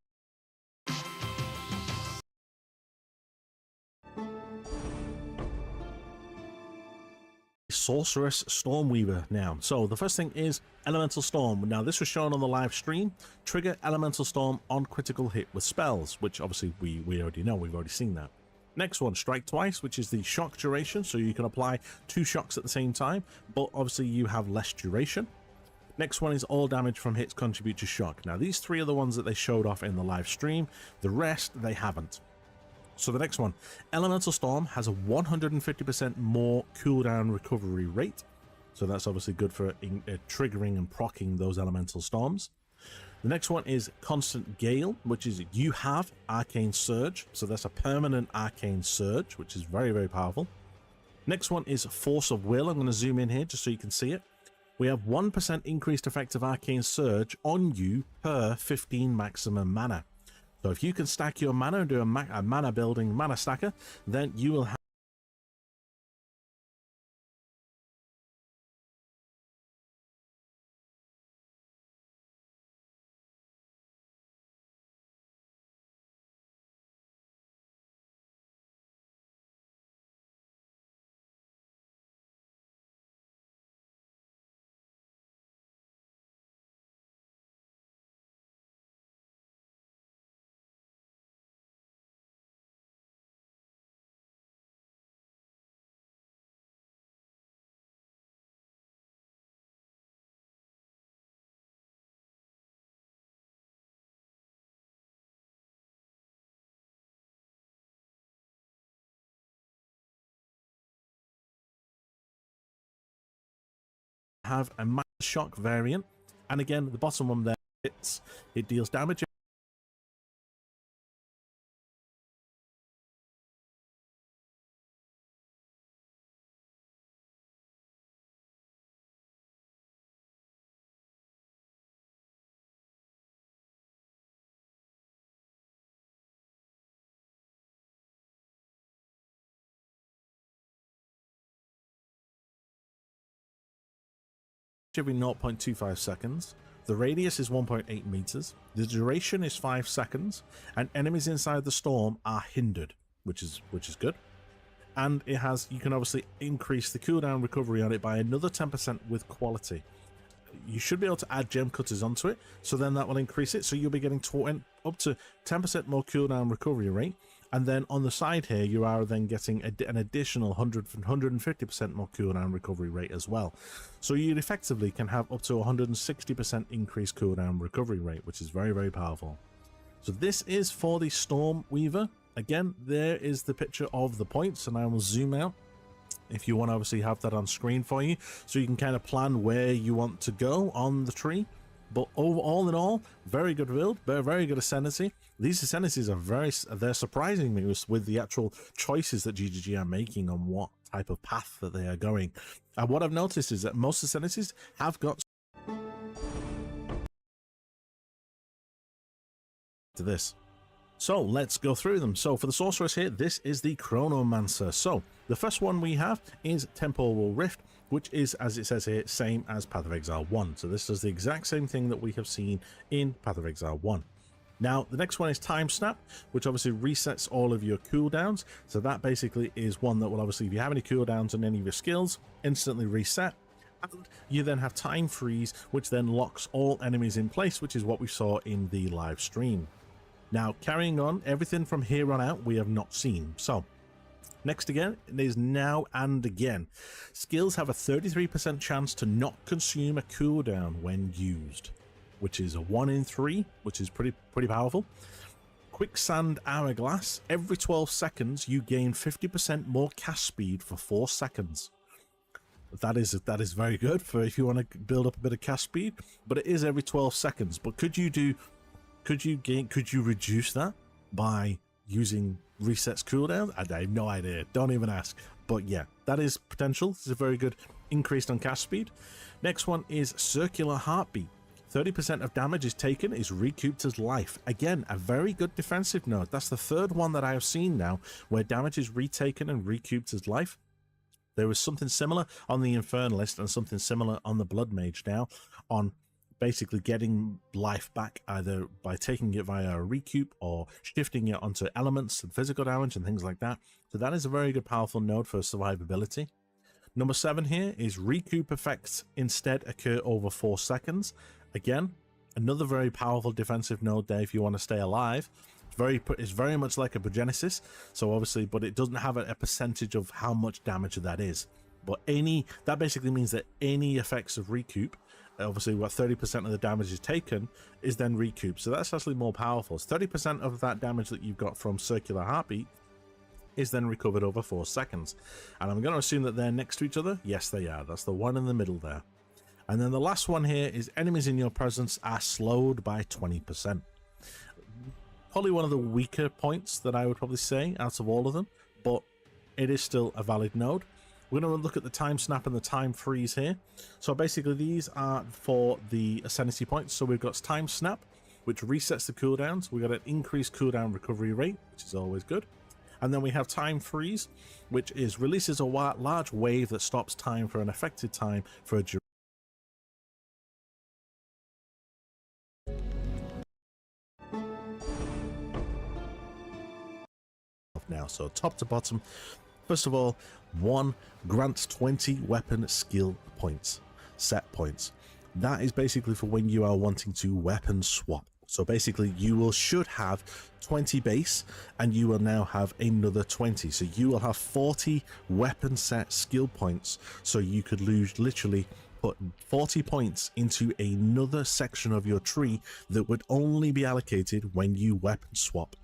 Sorceress Stormweaver now? So the first thing is Elemental Storm. Now this was shown on the live stream. Trigger Elemental Storm on critical hit with spells, which obviously we already know, we've already seen that. Next one, Strike Twice, which is the shock duration, so you can apply 2 shocks at the same time, but obviously you have less duration. Next one is all damage from hits contribute to shock. Now these 3 are the ones that they showed off in the live stream, the rest they haven't. So the next one, Elemental Storm, has a 150% more cooldown recovery rate, so that's obviously good for triggering and proccing those Elemental Storms. The next one is Constant Gale, which is you have Arcane Surge, so that's a permanent Arcane Surge, which is very, very powerful. Next one is Force of Will. I'm going to zoom in here just so you can see it. We have 1% increased effective Arcane Surge on you per 15 maximum mana. So if you can stack your mana and do a mana building mana stacker, then you will have a mass shock variant, and again the bottom one there, it deals damage. Every 0.25 seconds. The radius is 1.8 meters. The duration is 5 seconds, and enemies inside the storm are hindered, which is good. And it has, you can obviously increase the cooldown recovery on it by another 10% with quality. You should be able to add gem cutters onto it, so then that will increase it, so you'll be getting up to 10% more cooldown recovery rate. And then on the side here, you are then getting an additional 150% more cooldown recovery rate as well. So you effectively can have up to 160% increased cooldown recovery rate, which is very, very powerful. So this is for the Stormweaver. Again, there is the picture of the points, and I will zoom out if you want to obviously have that on screen for you, so you can kind of plan where you want to go on the tree. But all in all, very good build, very good Ascendancy. These Ascendancies are they're surprising me with the actual choices that GGG are making on what type of path that they are going. And what I've noticed is that most Ascendancies have got to this. So let's go through them. So for the Sorceress here, this is the Chronomancer. So the first one we have is Temporal Rift, which is, as it says here, same as Path of Exile 1. So this does the exact same thing that we have seen in Path of Exile 1. Now, the next one is Time Snap, which obviously resets all of your cooldowns. So that basically is one that will obviously, if you have any cooldowns on any of your skills, instantly reset. And you then have Time Freeze, which then locks all enemies in place, which is what we saw in the live stream. Now, carrying on, everything from here on out we have not seen. So next again is Now and Again. Skills have a 33% chance to not consume a cooldown when used, which is a 1 in 3, which is pretty powerful. Quicksand Hourglass. Every 12 seconds you gain 50% more cast speed for 4 seconds. That is very good for if you want to build up a bit of cast speed, but it is every 12 seconds. But could you reduce that by using resets cooldown? I have no idea. Don't even ask. But yeah, that is potential. This is a very good increased on cast speed. Next one is circular heartbeat. 30% of damage is taken is recouped as life. Again, a very good defensive node. That's the third one that I have seen now where damage is retaken and recouped as life. There was something similar on the Infernalist and something similar on the Blood Mage now, on basically getting life back either by taking it via a recoup or shifting it onto elements and physical damage and things like that. So that is a very good powerful node for survivability. Number 7 here is recoup effects instead occur over 4 seconds. Again, another very powerful defensive node there if you want to stay alive. It's very much like a Progenesis, so obviously, but it doesn't have a percentage of how much damage that is. But that basically means that any effects of recoup, obviously what 30% of the damage is taken, is then recouped. So that's actually more powerful. So 30% of that damage that you've got from circular heartbeat is then recovered over 4 seconds. And I'm going to assume that they're next to each other. Yes, they are. That's the one in the middle there. And then the last one here is enemies in your presence are slowed by 20%. Probably one of the weaker points that I would probably say out of all of them, but it is still a valid node. We're going to look at the time snap and the time freeze here. So basically these are for the ascendancy points. So we've got time snap, which resets the cooldowns. We've got an increased cooldown recovery rate, which is always good. And then we have time freeze, which is releases a large wave that stops time for an affected time for a duration. Now, so top to bottom, first of all, 1 grants 20 weapon skill points, set points. That is basically for when you are wanting to weapon swap. So basically you should have 20 base and you will now have another 20. So you will have 40 weapon set skill points. So you could literally put 40 points into another section of your tree that would only be allocated when you weapon swap.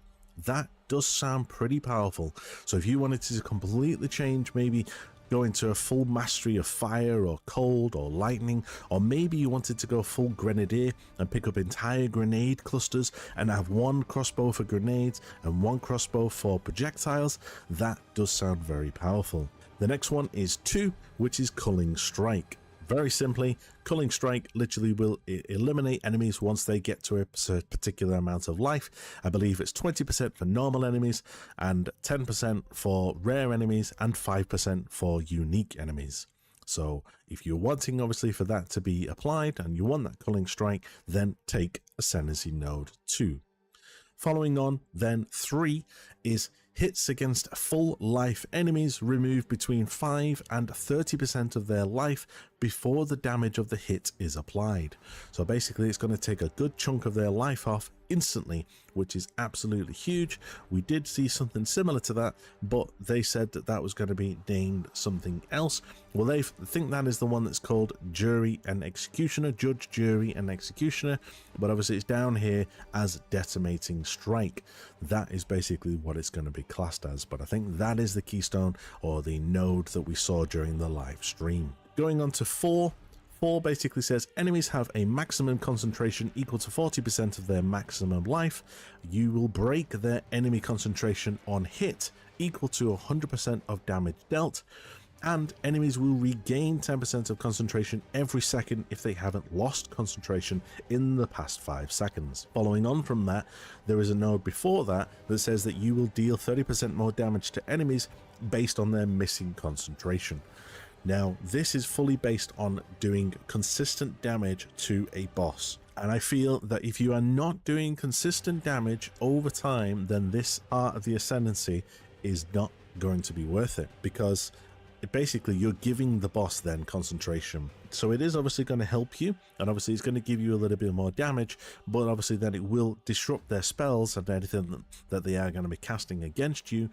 That does sound pretty powerful. So if you wanted to completely change, maybe go into a full mastery of fire or cold or lightning, or maybe you wanted to go full grenadier and pick up entire grenade clusters and have 1 crossbow for grenades and 1 crossbow for projectiles, that does sound very powerful. The next one is 2, which is Culling Strike. Very simply, Culling Strike literally will eliminate enemies once they get to a particular amount of life. I believe it's 20% for normal enemies and 10% for rare enemies and 5% for unique enemies. So if you're wanting obviously for that to be applied and you want that Culling Strike, then take Ascendancy Node 2. Following on, then 3 is hits against full life enemies remove between 5 and 30% of their life before the damage of the hit is applied. So basically it's going to take a good chunk of their life off instantly, which is absolutely huge. We did see something similar to that, but they said that that was going to be named something else. Well, they think that is the one that's called Jury and Executioner, Judge, Jury and Executioner, but obviously it's down here as Detonating Strike. That is basically what it's going to be classed as, but I think that is the keystone or the node that we saw during the live stream. Going on to 4. 4 basically says enemies have a maximum concentration equal to 40% of their maximum life. You will break their enemy concentration on hit equal to 100% of damage dealt, and enemies will regain 10% of concentration every second if they haven't lost concentration in the past 5 seconds. Following on from that, there is a node before that that says that you will deal 30% more damage to enemies based on their missing concentration. Now, this is fully based on doing consistent damage to a boss. And I feel that if you are not doing consistent damage over time, then this part of the Ascendancy is not going to be worth it, because basically you're giving the boss then concentration. So it is obviously going to help you, and obviously it's going to give you a little bit more damage, but obviously then it will disrupt their spells and anything that they are going to be casting against you.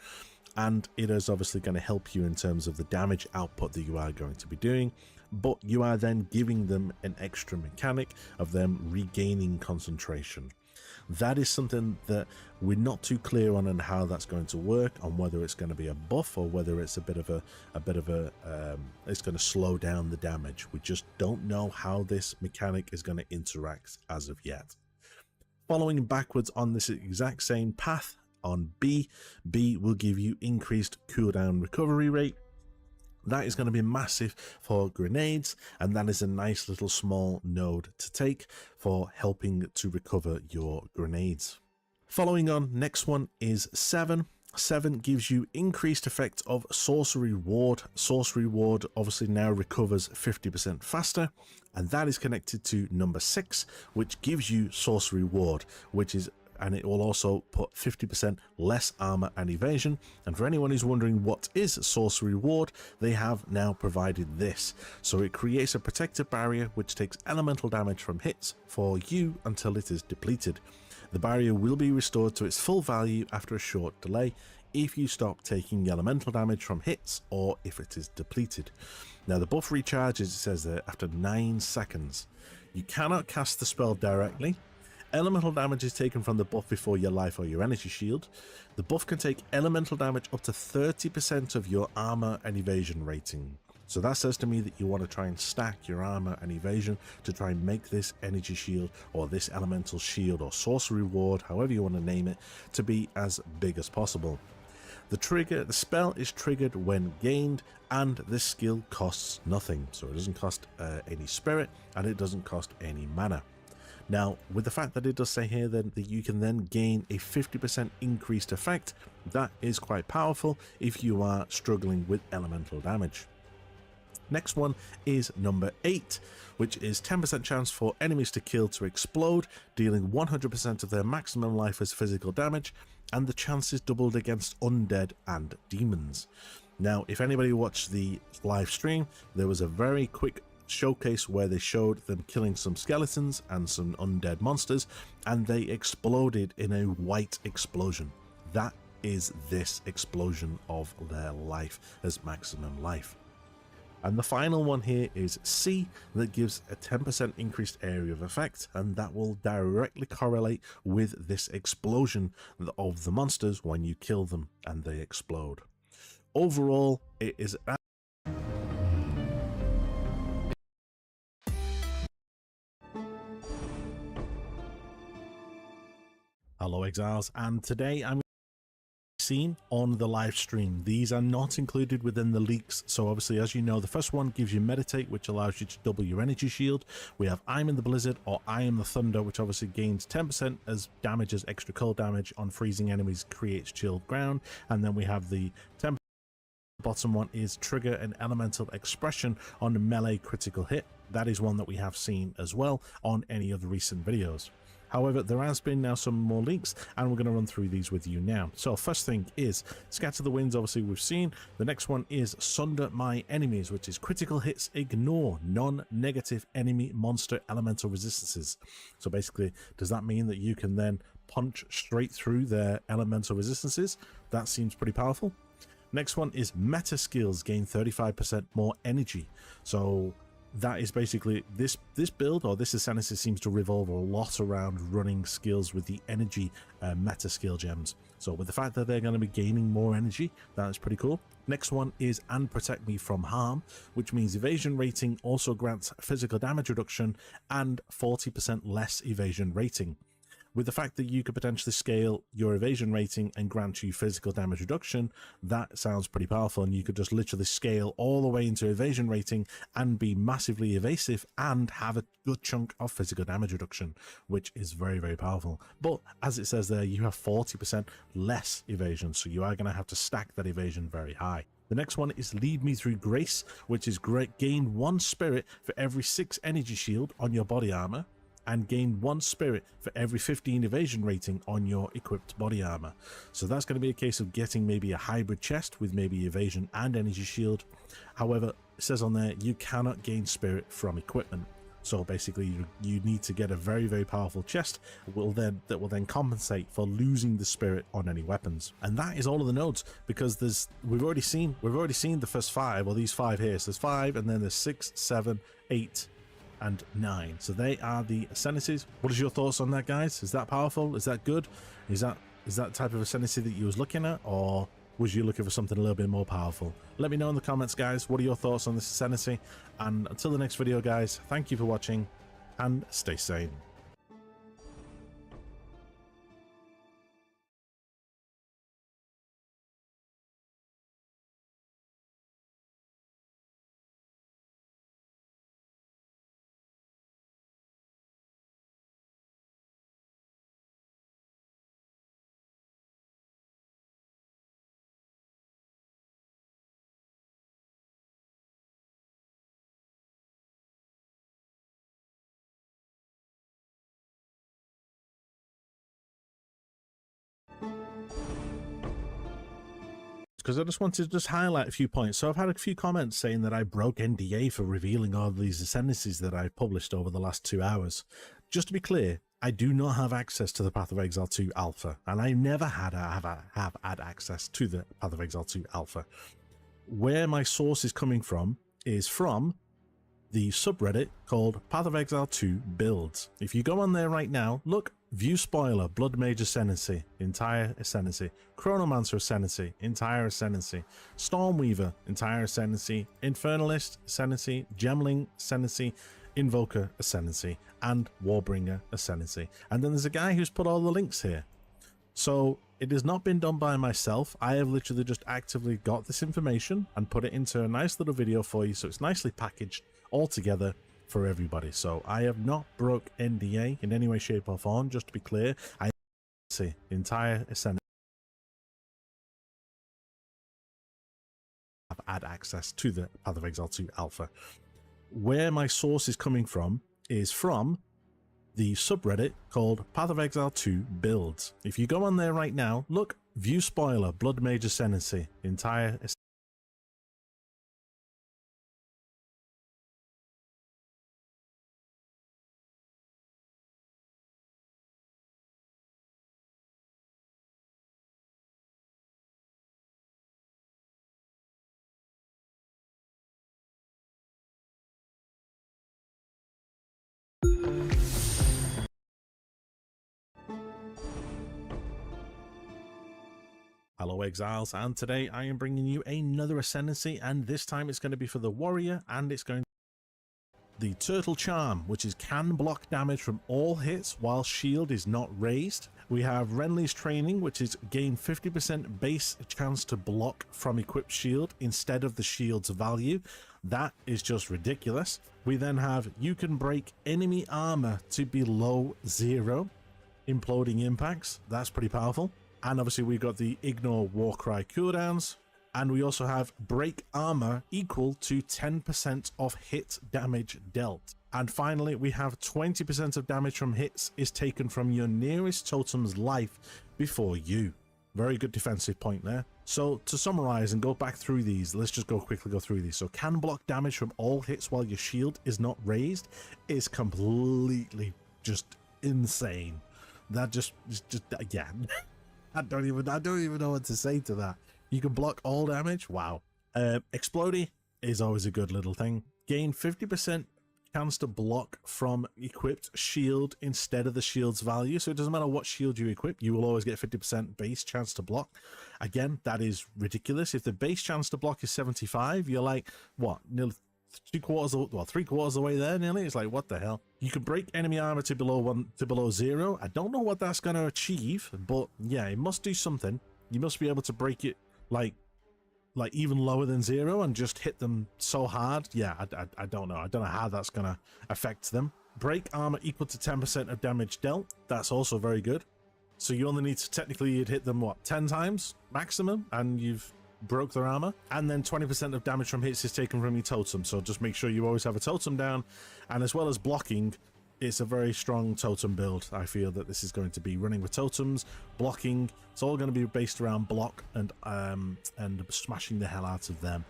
And it is obviously going to help you in terms of the damage output that you are going to be doing, but you are then giving them an extra mechanic of them regaining concentration. That is something that we're not too clear on and how that's going to work, on whether it's going to be a buff or whether it's it's going to slow down the damage. We just don't know how this mechanic is going to interact as of yet. Following backwards on this exact same path, on B will give you increased cooldown recovery rate. that is going to be massive for grenades, and that is a nice little small node to take for helping to recover your grenades. Following on, next one is 7. 7 gives you increased effect of sorcery ward. Sorcery ward obviously now recovers 50% faster, and that is connected to number 6, which gives you sorcery ward, and it will also put 50% less armor and evasion. And for anyone who's wondering what is sorcery ward, they have now provided this. So it creates a protective barrier which takes elemental damage from hits for you until it is depleted. The barrier will be restored to its full value after a short delay if you stop taking elemental damage from hits or if it is depleted. Now the buff recharges, it says there, after 9 seconds. You cannot cast the spell directly. Elemental damage is taken from the buff before your life or your energy shield. The buff can take elemental damage up to 30% of your armor and evasion rating. So that says to me that you want to try and stack your armor and evasion to try and make this energy shield or this elemental shield or sorcery ward, however you want to name it, to be as big as possible. The spell is triggered when gained, and this skill costs nothing. So it doesn't cost any spirit, and it doesn't cost any mana. Now, with the fact that it does say here then that you can then gain a 50% increased effect, that is quite powerful if you are struggling with elemental damage. Next one is number 8, which is 10% chance for enemies to kill to explode, dealing 100% of their maximum life as physical damage, and the chance is doubled against undead and demons. Now, if anybody watched the live stream, there was a very quick showcase where they showed them killing some skeletons and some undead monsters, and they exploded in a white explosion. That is this explosion of their life as maximum life. And the final one here is C, that gives a 10% increased area of effect, and that will directly correlate with this explosion of the monsters when you kill them and they explode. Overall, it is Hello Exiles, and today I'm seen on the live stream. These are not included within the leaks, so obviously, as you know, the first one gives you meditate, which allows you to double your energy shield. We have I am the Blizzard or I am the Thunder, which obviously gains 10% as damage as extra cold damage on freezing enemies, creates chilled ground. And then we have the 10%. The bottom one is trigger an elemental expression on the melee critical hit. That is one that we have seen as well on any of the recent videos. However, there has been now some more leaks, and we're going to run through these with you now. So first thing is Scatter the Winds, obviously we've seen. The next one is Sunder My Enemies, which is critical hits ignore non-negative enemy monster elemental resistances. So basically, does that mean that you can then punch straight through their elemental resistances? That seems pretty powerful. Next one is Meta Skills, gain 35% more energy. So that is basically this build, or this Ascendancy, seems to revolve a lot around running skills with the energy meta skill gems. So with the fact that they're going to be gaining more energy, that is pretty cool. Next one is And Protect Me From Harm, which means evasion rating also grants physical damage reduction and 40% less evasion rating. With the fact that you could potentially scale your evasion rating and grant you physical damage reduction, that sounds pretty powerful, and you could just literally scale all the way into evasion rating and be massively evasive and have a good chunk of physical damage reduction, which is very, very powerful. But as it says there, you have 40% less evasion, so you are going to have to stack that evasion very high. The next one is Lead Me Through Grace, which is gain 1 spirit for every 6 energy shield on your body armor, and gain 1 spirit for every 15 evasion rating on your equipped body armor. So that's going to be a case of getting maybe a hybrid chest with maybe evasion and energy shield. However, it says on there you cannot gain spirit from equipment. So basically you need to get a very, very powerful chest that will then compensate for losing the spirit on any weapons. And that is all of the nodes, because we've already seen the first 5, or these 5 here. So there's 5, and then there's 6, 7, 8 and 9. So they are the ascendancies. What is your thoughts on that, guys? Is that powerful? Is that good? Is that type of ascendancy that you was looking at, or was you looking for something a little bit more powerful? Let me know in the comments, guys. What are your thoughts on this ascendancy? And until the next video, guys, thank you for watching and stay sane. because I just wanted to just highlight a few points. So I've had a few comments saying that I broke NDA for revealing all these ascendancies that I've published over the last 2 hours. Just to be clear, I do not have access to the Path of Exile 2 Alpha, and I never have had access to the Path of Exile 2 Alpha. Where my source is coming from is from the subreddit called Path of Exile 2 Builds. If you go on there right now, look, View Spoiler, Blood Mage Ascendancy, entire Ascendancy, Chronomancer Ascendancy, entire Ascendancy, Stormweaver, entire Ascendancy, Infernalist Ascendancy, Gemling Ascendancy, Invoker Ascendancy, and Warbringer Ascendancy. And then there's a guy who's put all the links here. So it has not been done by myself. I have literally just actively got this information and put it into a nice little video for you, so it's nicely packaged all together for everybody. So I have not broke NDA in any way, shape or form, just to be clear. I see the entire Ascendancy have had access to the Path of Exile 2 Alpha. Where my source is coming from is from the subreddit called Path of Exile 2 Builds. If you go on there right now, look, View Spoiler, Blood Mage Ascendancy, entire Hello Exiles, and today I am bringing you another Ascendancy, and this time it's going to be for the Warrior, and it's going to be the Turtle Charm, which is can block damage from all hits while shield is not raised. We have Renly's Training, which is gain 50% base chance to block from equipped shield instead of the shield's value. That is just ridiculous. We then have you can break enemy armor to below 0, imploding impacts. That's pretty powerful. And obviously we've got the ignore Warcry cooldowns, and we also have break armor equal to 10% of hit damage dealt. And finally we have 20% of damage from hits is taken from your nearest totem's life before you. Very good defensive point there. So to summarize and go back through these, let's just quickly go through these. So can block damage from all hits while your shield is not raised is completely just insane. That just yeah. I don't even know what to say to that. You can block all damage. Wow. Explodey is always a good little thing. Gain 50% chance to block from equipped shield instead of the shield's value. So it doesn't matter what shield you equip, you will always get 50% base chance to block. Again, that is ridiculous. If the base chance to block is 75, you're like, what, nearly 3/4 of the way there nearly. It's like, what the hell? You can break enemy armor to below 0. I don't know what that's going to achieve, but yeah, it must do something. You must be able to break it like even lower than 0 and just hit them so hard. Yeah, I don't know. I don't know how that's going to affect them. Break armor equal to 10% of damage dealt. That's also very good. So you only need to technically you'd hit them what, 10 times maximum, and you've broke their armor. And then 20% of damage from hits is taken from your totem, so just make sure you always have a totem down. And as well as blocking, it's a very strong totem build. I feel that this is going to be running with totems, blocking. It's all going to be based around block and smashing the hell out of them.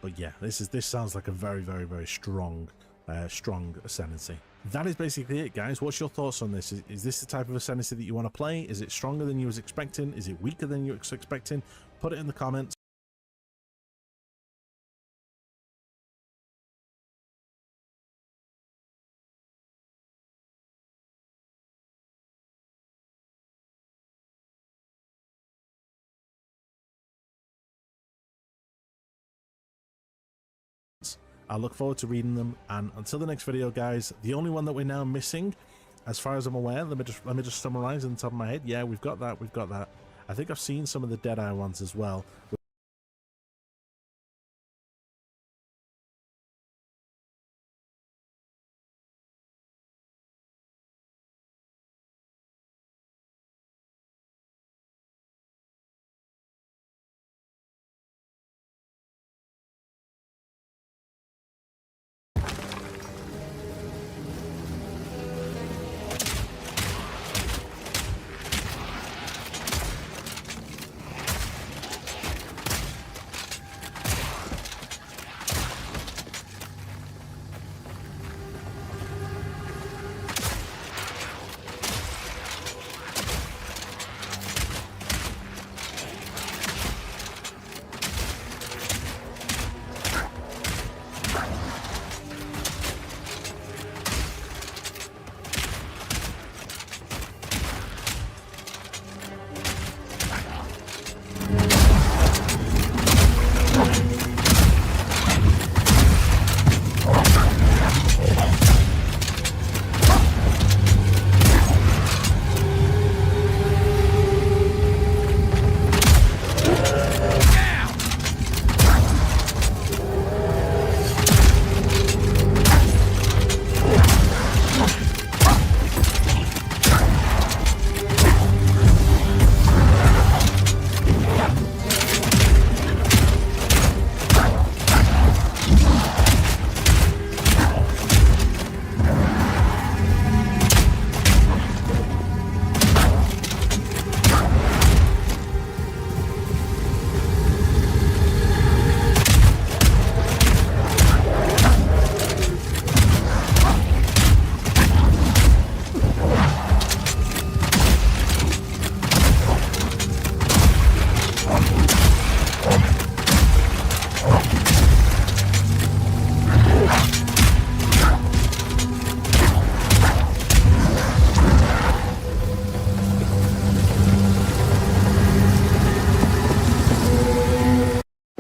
But yeah, this sounds like a very strong Ascendancy. That is basically it, guys. What's your thoughts on this? Is this the type of Ascendancy that you want to play? Is it stronger than you was expecting? Is it weaker than you was expecting? Put it in the comments. I look forward to reading them, and until the next video, guys, the only one that we're now missing, as far as I'm aware, let me just summarize on the top of my head. Yeah, we've got that. I think I've seen some of the Deadeye ones as well.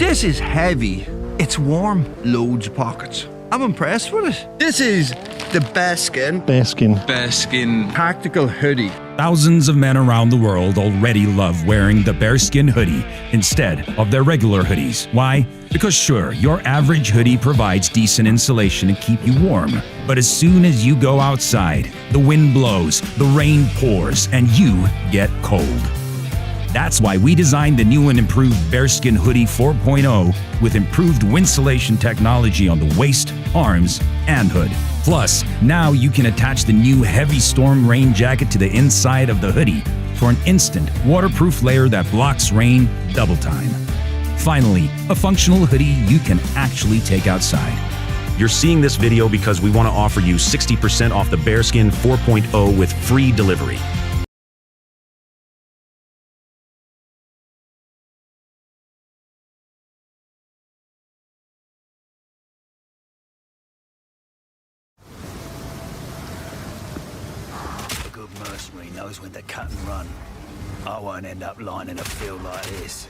This is heavy. It's warm. Loads of pockets. I'm impressed with it. This is the Bearskin tactical hoodie. Thousands of men around the world already love wearing the bearskin hoodie instead of their regular hoodies. Why? Because sure, your average hoodie provides decent insulation and keep you warm. But as soon as you go outside, the wind blows, the rain pours, and you get cold. That's why we designed the new and improved Bearskin Hoodie 4.0 with improved winsulation technology on the waist, arms, and hood. Plus, now you can attach the new heavy storm rain jacket to the inside of the hoodie for an instant waterproof layer that blocks rain double time. Finally, a functional hoodie you can actually take outside. You're seeing this video because we want to offer you 60% off the Bearskin 4.0 with free delivery. A good mercenary knows when to cut and run. I won't end up lying in a field like this.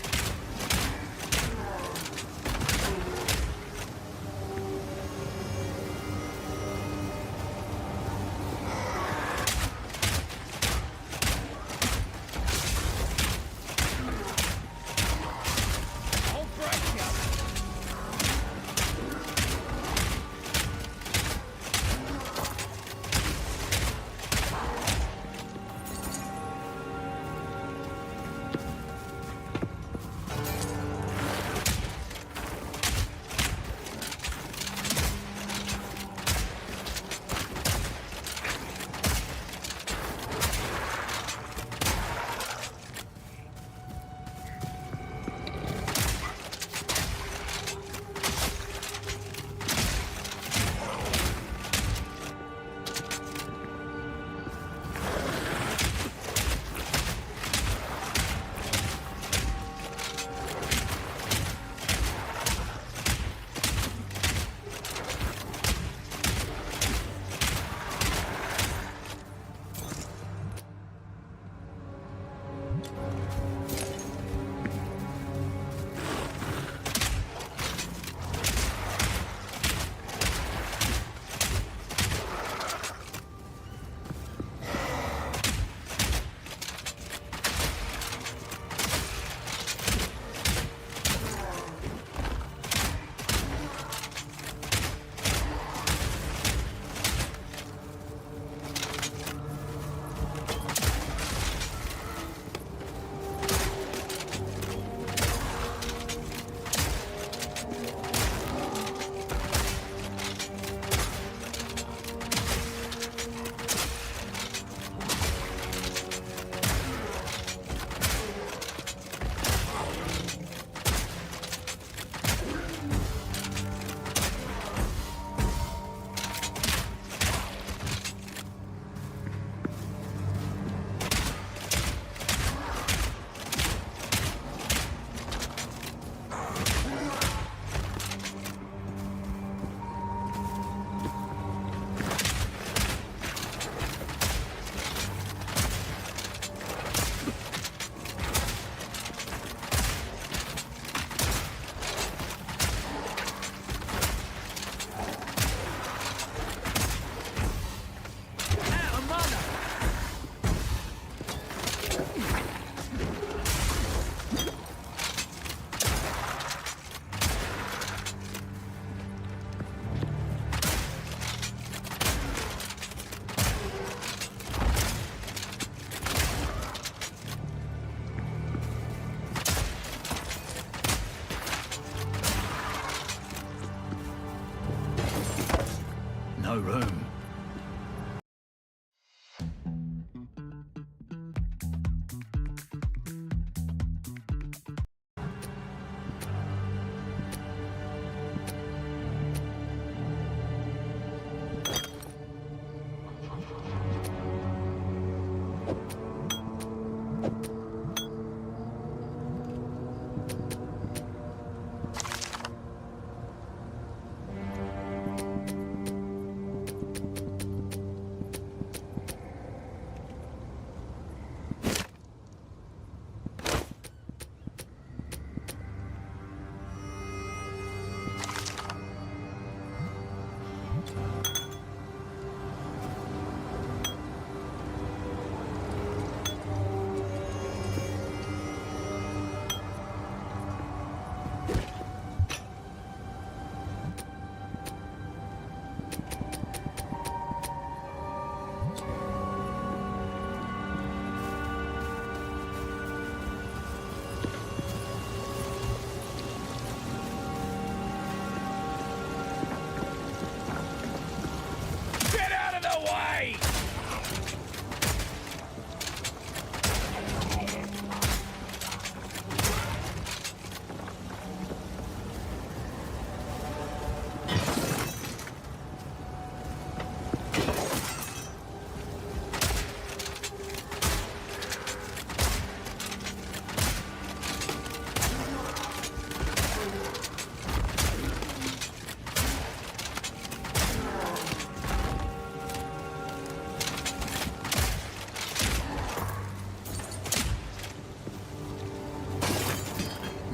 No room.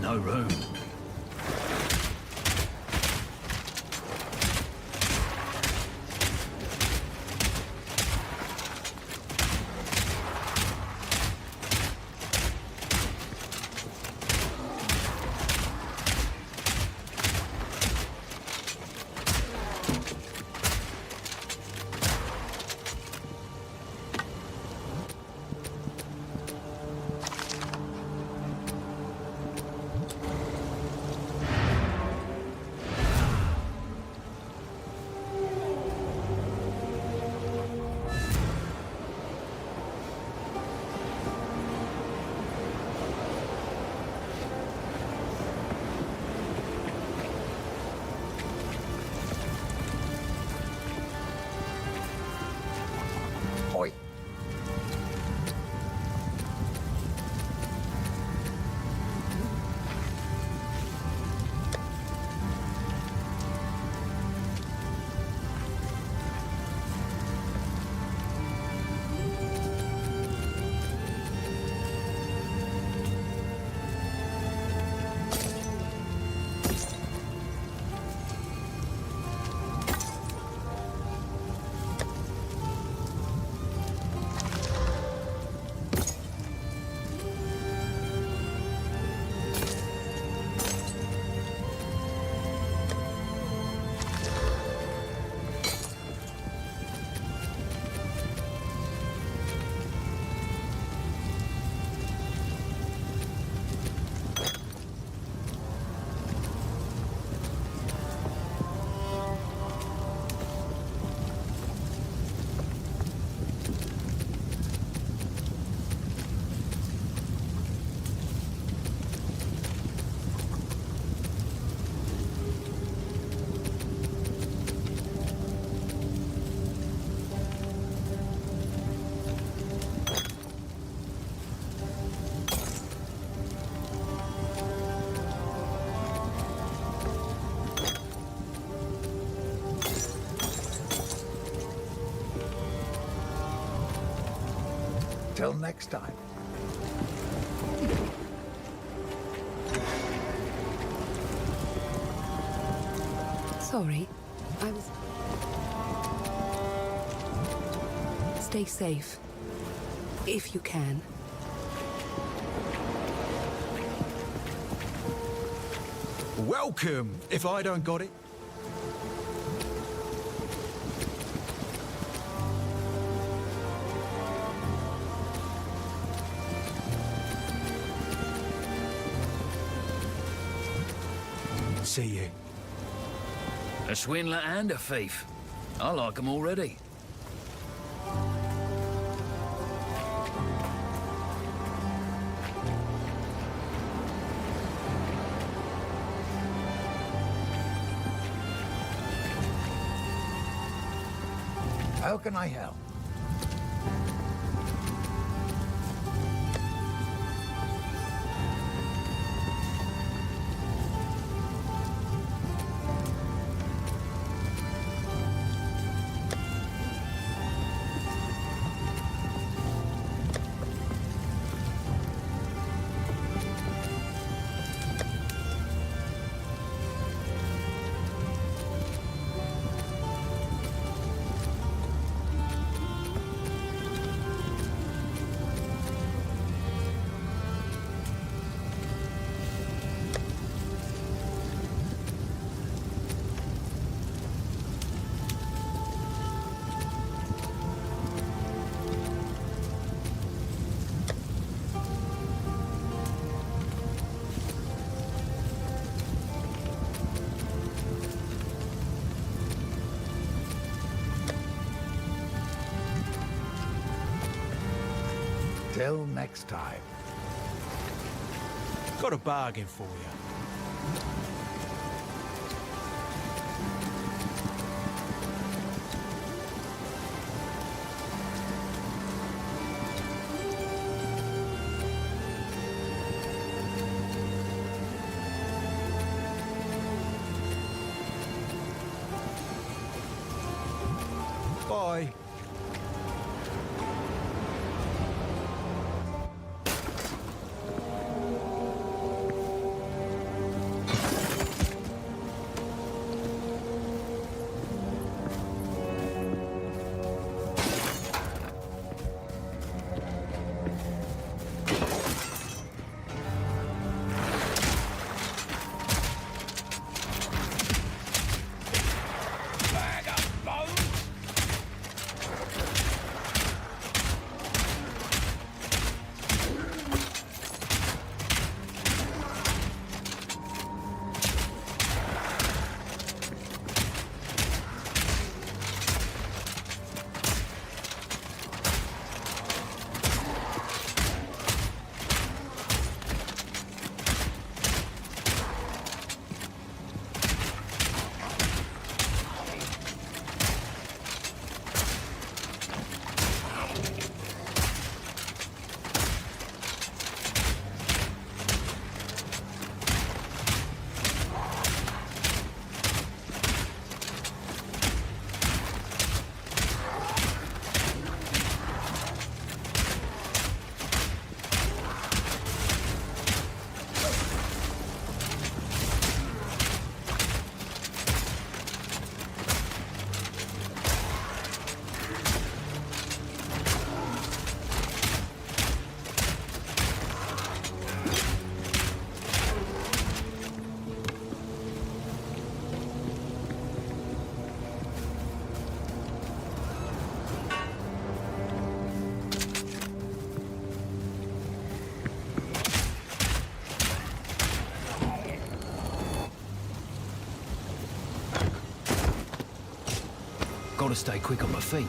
no room. Oi. Till next time. Sorry, I was... Stay safe. If you can. Welcome, if I don't got it. See you. A swindler and a thief. I like them already. How can I help? Till next time. Got a bargain for you. Bye. Gotta stay quick on my feet.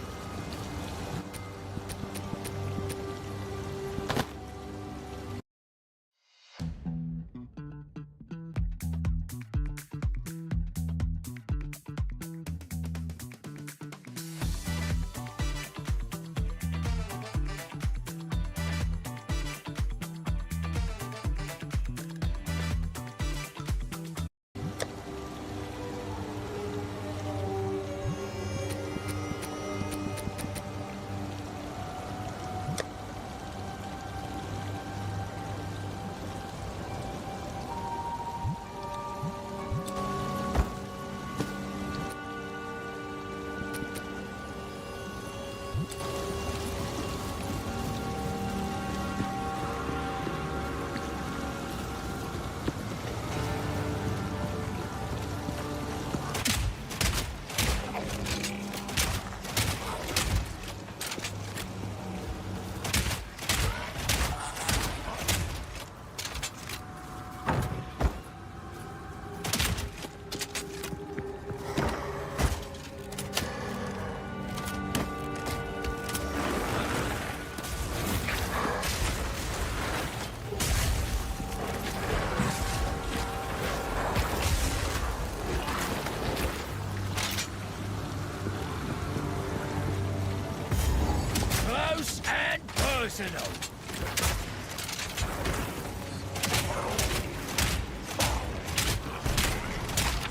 Close and personal.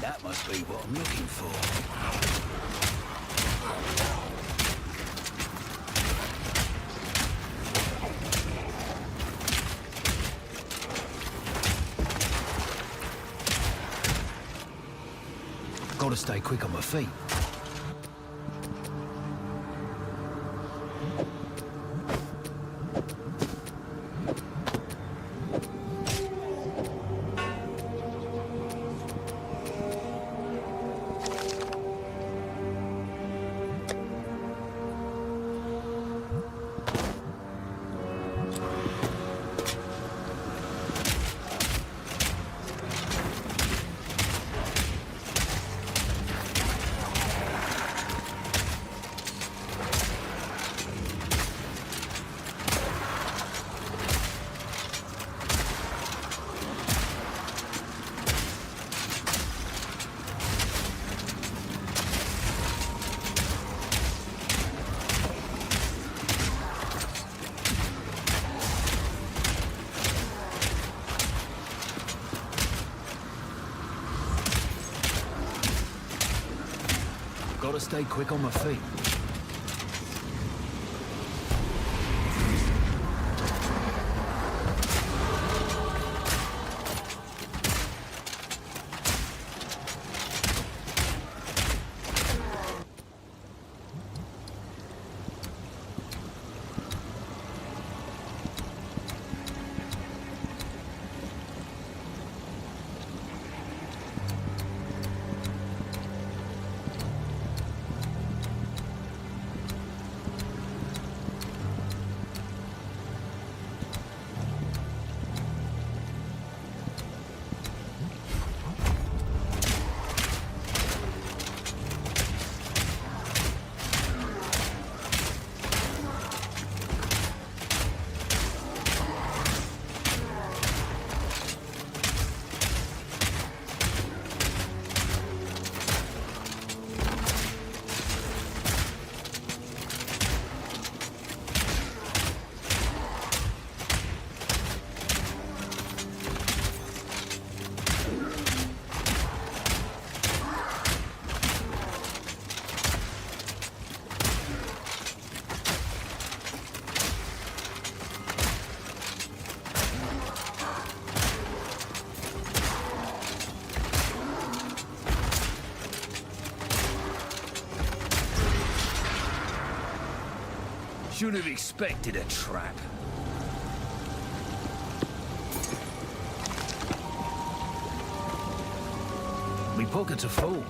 That must be what I'm looking for. Gotta stay quick on my feet. Gotta stay quick on my feet. Should have expected a trap. Me pockets are full.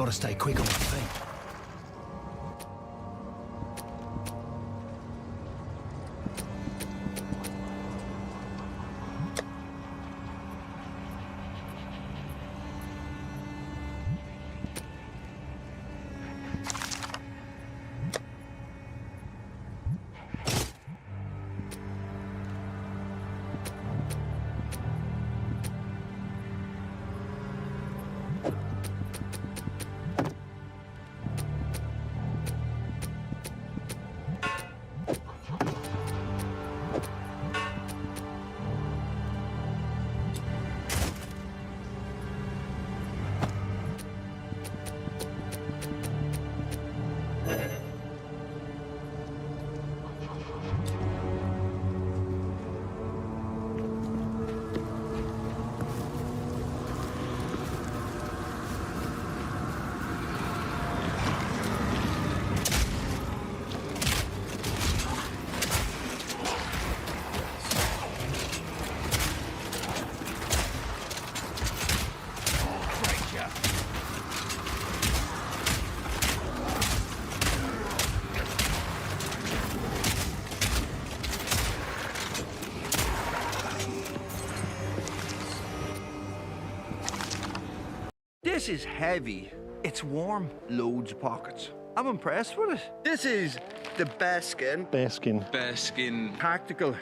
gotta stay quick on my feet. This is heavy. It's warm. Loads of pockets. I'm impressed with it. This is the best skin. Best skin. Best skin. Tactical.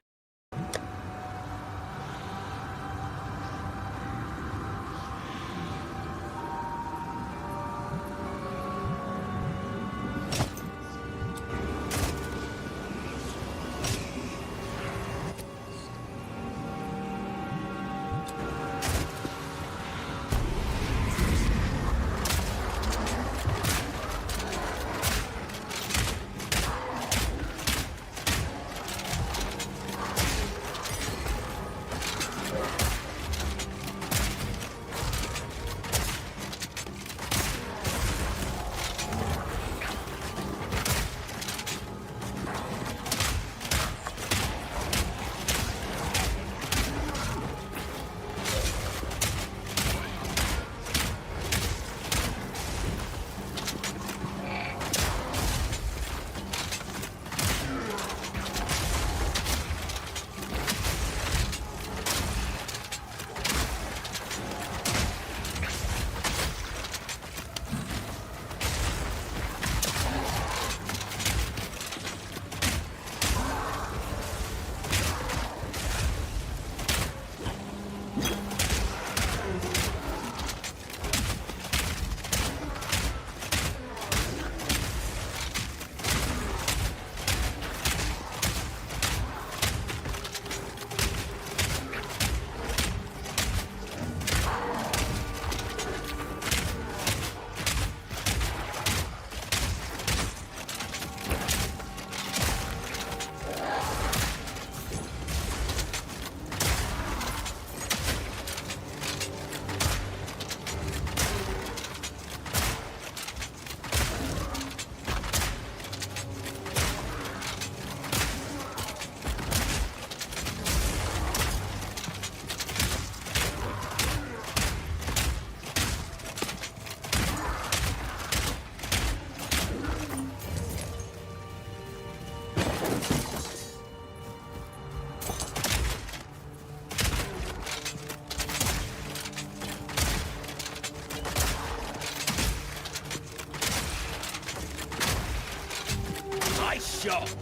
Nice shot.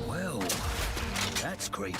Well, that's creepy.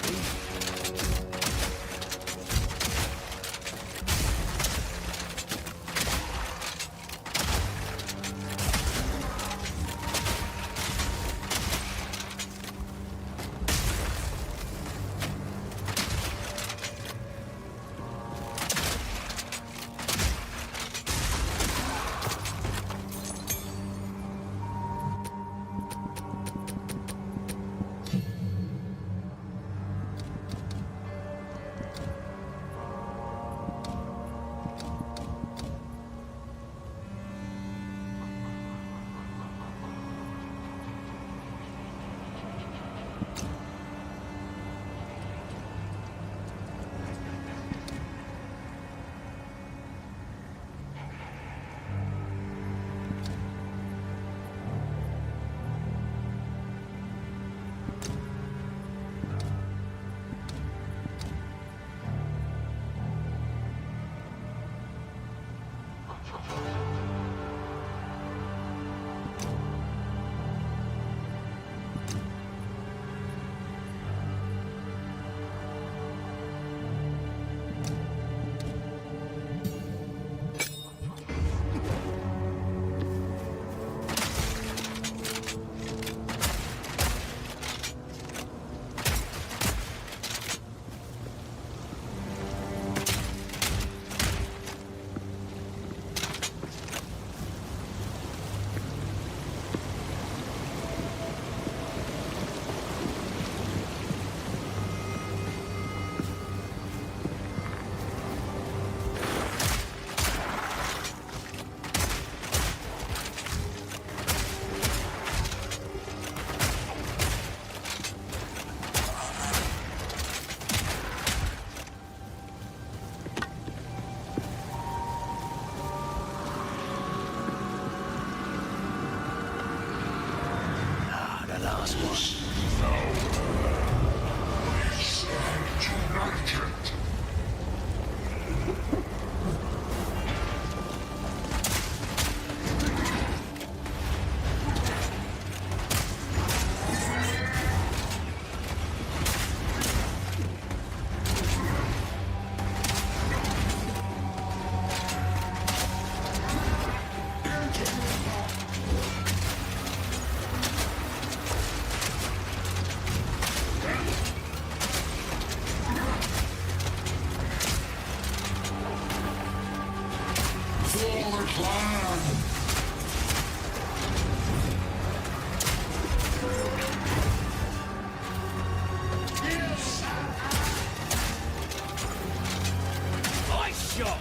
Nice shot!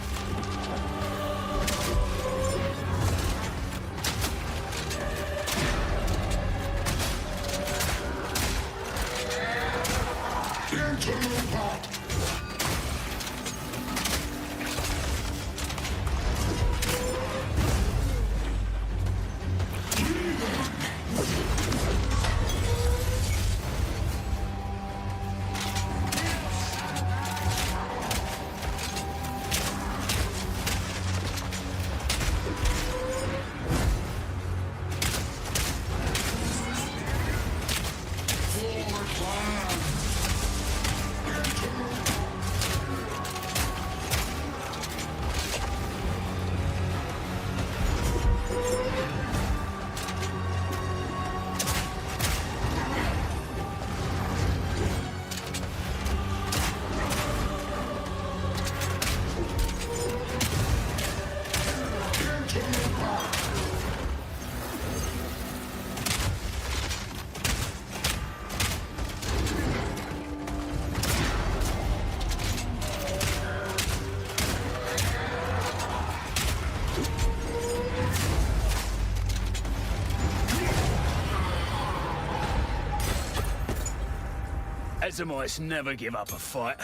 Azamites never give up a fight.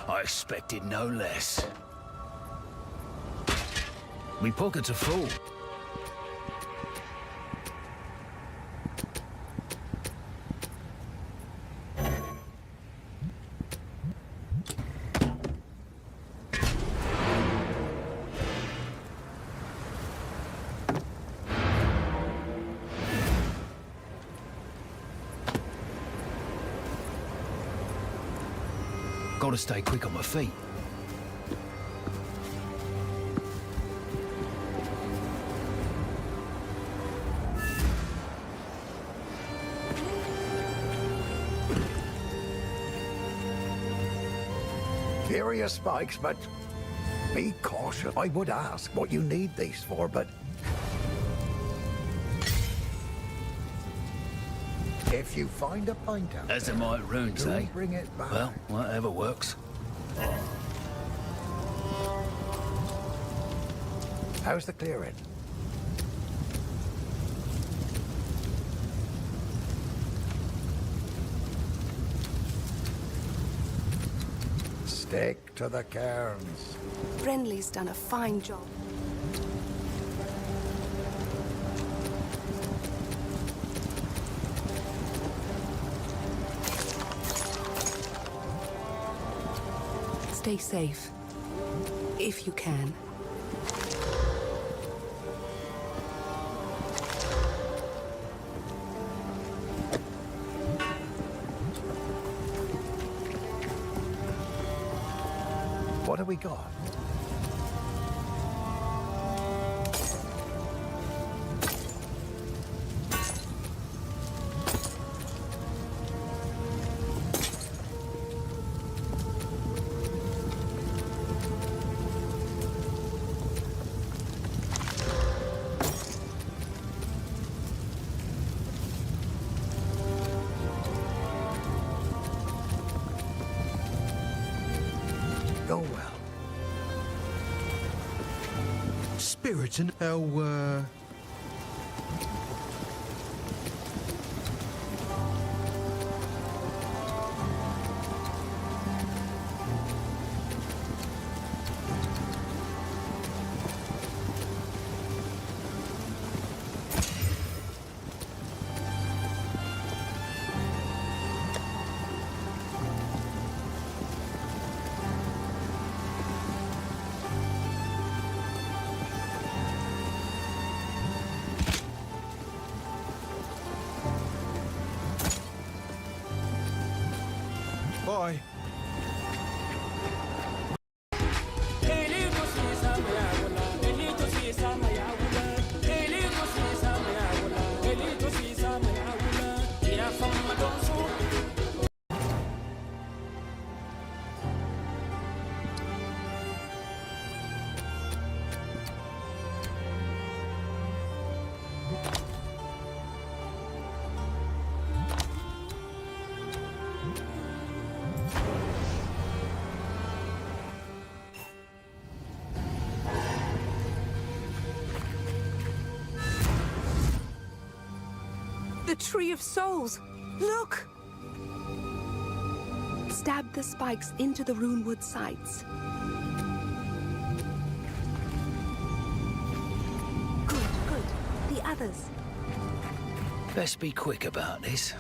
I expected no less. Me pockets are full. Gotta stay quick on my feet. Curious spikes, but be cautious. I would ask what you need these for, but if you find a pint out Azamite runes, eh? bring it back. Well, whatever works. How's the clearing? Stick to the cairns. Brenly's done a fine job. Stay safe, if you can. What have we got? Go well. Spirits and how, Tree of Souls! Look! Stab the spikes into the runewood sights. Good. The others. Best be quick about this.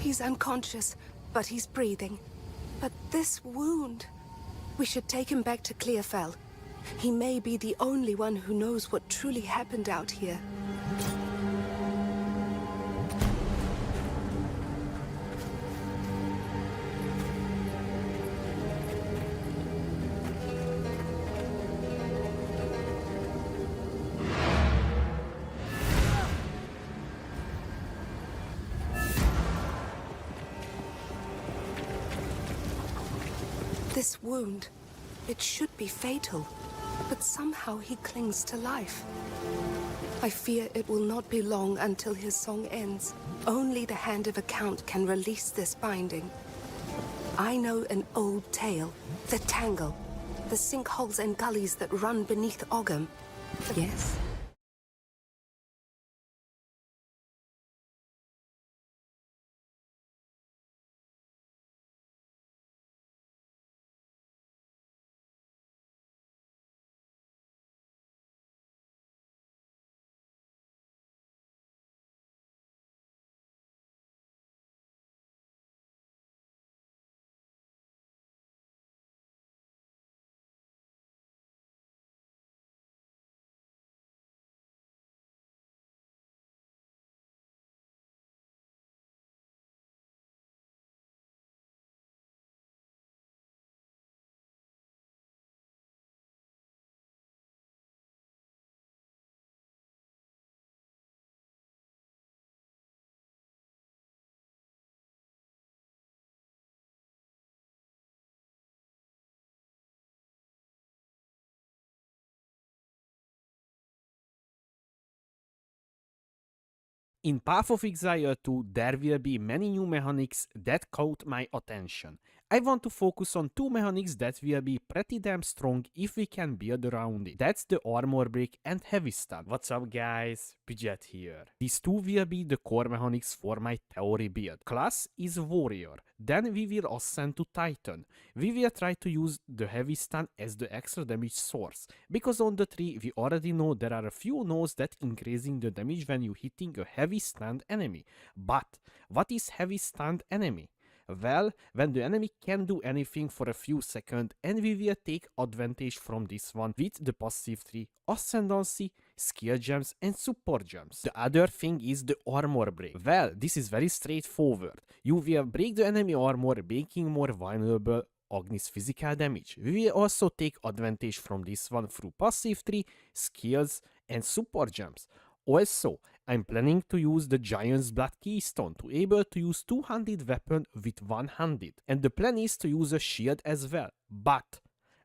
He's unconscious, but he's breathing. But this wound... We should take him back to Clearfell. He may be the only one who knows what truly happened out here. This wound, it should be fatal, but somehow he clings to life. I fear it will not be long until his song ends. Only the Hand of Account can release this binding. I know an old tale, the Tangle, the sinkholes and gullies that run beneath Ogham. Yes? In Path of Exile 2, there will be many new mechanics that caught my attention. I want to focus on two mechanics that will be pretty damn strong if we can build around it. That's the armor break and heavy stun. What's up guys, Budget here. These two will be the core mechanics for my theory build. Class is warrior, then we will ascend to Titan. We will try to use the heavy stun as the extra damage source, because on the tree we already know there are a few nodes that increasing the damage when you hitting a heavy stunned enemy. But what is heavy stunned enemy? Well, when the enemy can do anything for a few seconds, and we will take advantage from this one with the passive tree, ascendancy, skill gems and support gems. The other thing is the armor break. Well, this is very straightforward. You will break the enemy armor, making more vulnerable Agni's physical damage. We will also take advantage from this one through passive tree, skills and support gems. Also, I'm planning to use the Giant's Blood Keystone to able to use two-handed weapon with one-handed. And the plan is to use a shield as well. But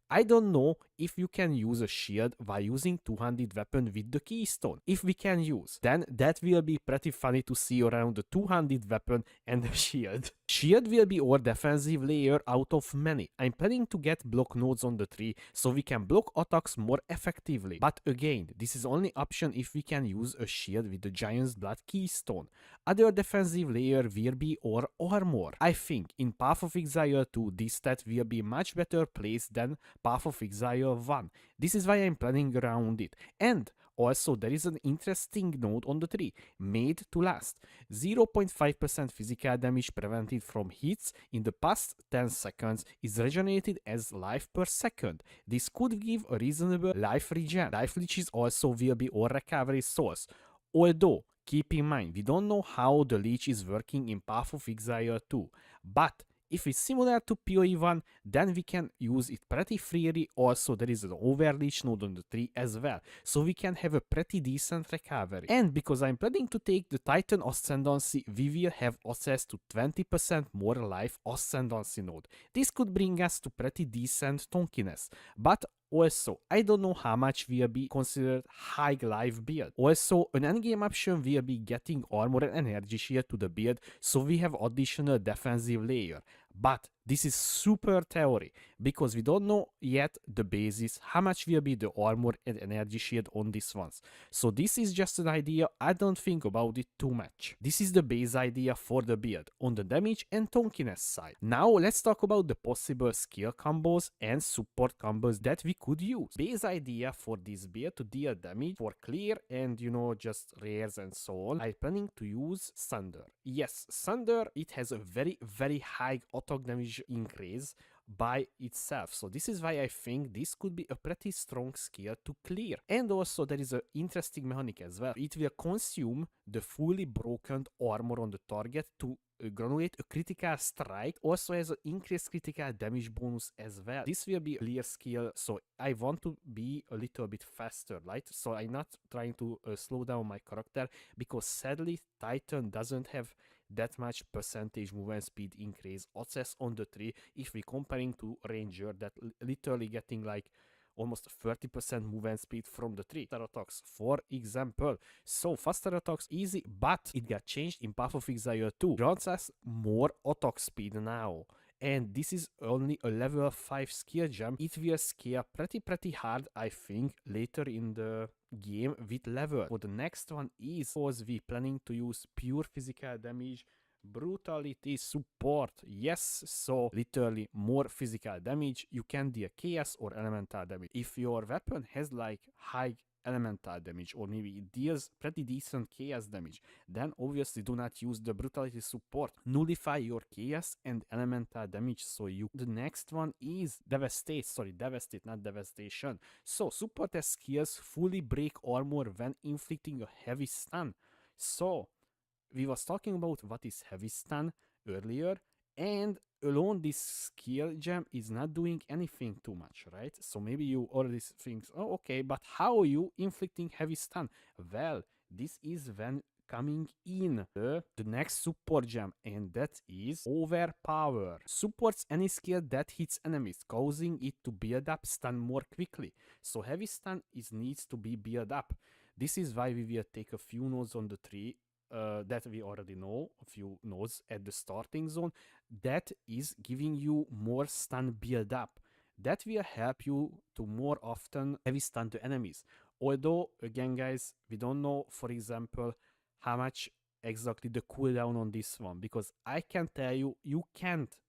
I don't know if you can use a shield while using two-handed weapon with the keystone. If we can use, then that will be pretty funny to see around the two-handed weapon and the shield. Shield will be our defensive layer out of many. I'm planning to get block nodes on the tree so we can block attacks more effectively. But again, this is only option if we can use a shield with the Giant's Blood Keystone. Other defensive layer will be our armor. I think in Path of Exile 2 this stat will be much better placed than Path of Exile 1. This is why I'm planning around it. And also there is an interesting node on the tree, Made to Last. 0.5% physical damage prevented from hits in the past 10 seconds is regenerated as life per second. This could give a reasonable life regen. Life leeches also will be our recovery source. Although, keep in mind, we don't know how the leech is working in Path of Exile 2, but if it's similar to PoE 1, then we can use it pretty freely. Also, there is an overleech node on the tree as well, so we can have a pretty decent recovery. And because I'm planning to take the Titan Ascendancy, we will have access to 20% more life Ascendancy node. This could bring us to pretty decent tonkiness, but Also, I don't know how much will be considered high life build. Also, an endgame option will be getting armor and energy shield to the build, so we have additional defensive layer. But this is super theory, because we don't know yet the basis, how much will be the armor and energy shield on these ones. So this is just an idea, I don't think about it too much. This is the base idea for the build, on the damage and tankiness side. Now let's talk about the possible skill combos and support combos that we could use. Base idea for this build to deal damage for clear and just rares and so on, I'm planning to use Thunder. Yes, Thunder, it has a very high attack damage increase by itself, so this is why I think this could be a pretty strong skill to clear. And also there is an interesting mechanic as well. It will consume the fully broken armor on the target to granulate a critical strike, also has an increased critical damage bonus as well. This will be a clear skill, so I want to be a little bit faster, right? So I'm not trying to slow down my character, because sadly Titan doesn't have that much percentage movement speed increase access on the tree if we comparing to Ranger that literally getting like almost 30% movement speed from the tree. Faster attacks, for example. So faster attacks easy, but it got changed in Path of Exile 2. Grants us more attack speed now. And this is only a level 5 skill gem. It will scale pretty hard, I think, later in the game with level. For the next one is, was we planning to use pure physical damage, brutality, support. Yes, so literally more physical damage. You can deal chaos or elemental damage. If your weapon has like high elemental damage, or maybe it deals pretty decent chaos damage, then obviously do not use the brutality support. Nullify your chaos and elemental damage. So the next one is devastate, not devastation. So support has skills fully break armor when inflicting a heavy stun. So we was talking about what is heavy stun earlier, and alone this skill gem is not doing anything too much, right? So maybe you already think, oh okay, but how are you inflicting heavy stun? Well, this is when coming in the next support gem, and that is Overpower. Supports any skill that hits enemies, causing it to build up stun more quickly. So heavy stun needs to be built up. This is why we will take a few nodes on the tree that we already know, a few nodes at the starting zone, that is giving you more stun build up. That will help you to more often heavy stun to enemies. Although, again guys, we don't know, for example, how much exactly the cooldown on this one, because I can tell you, you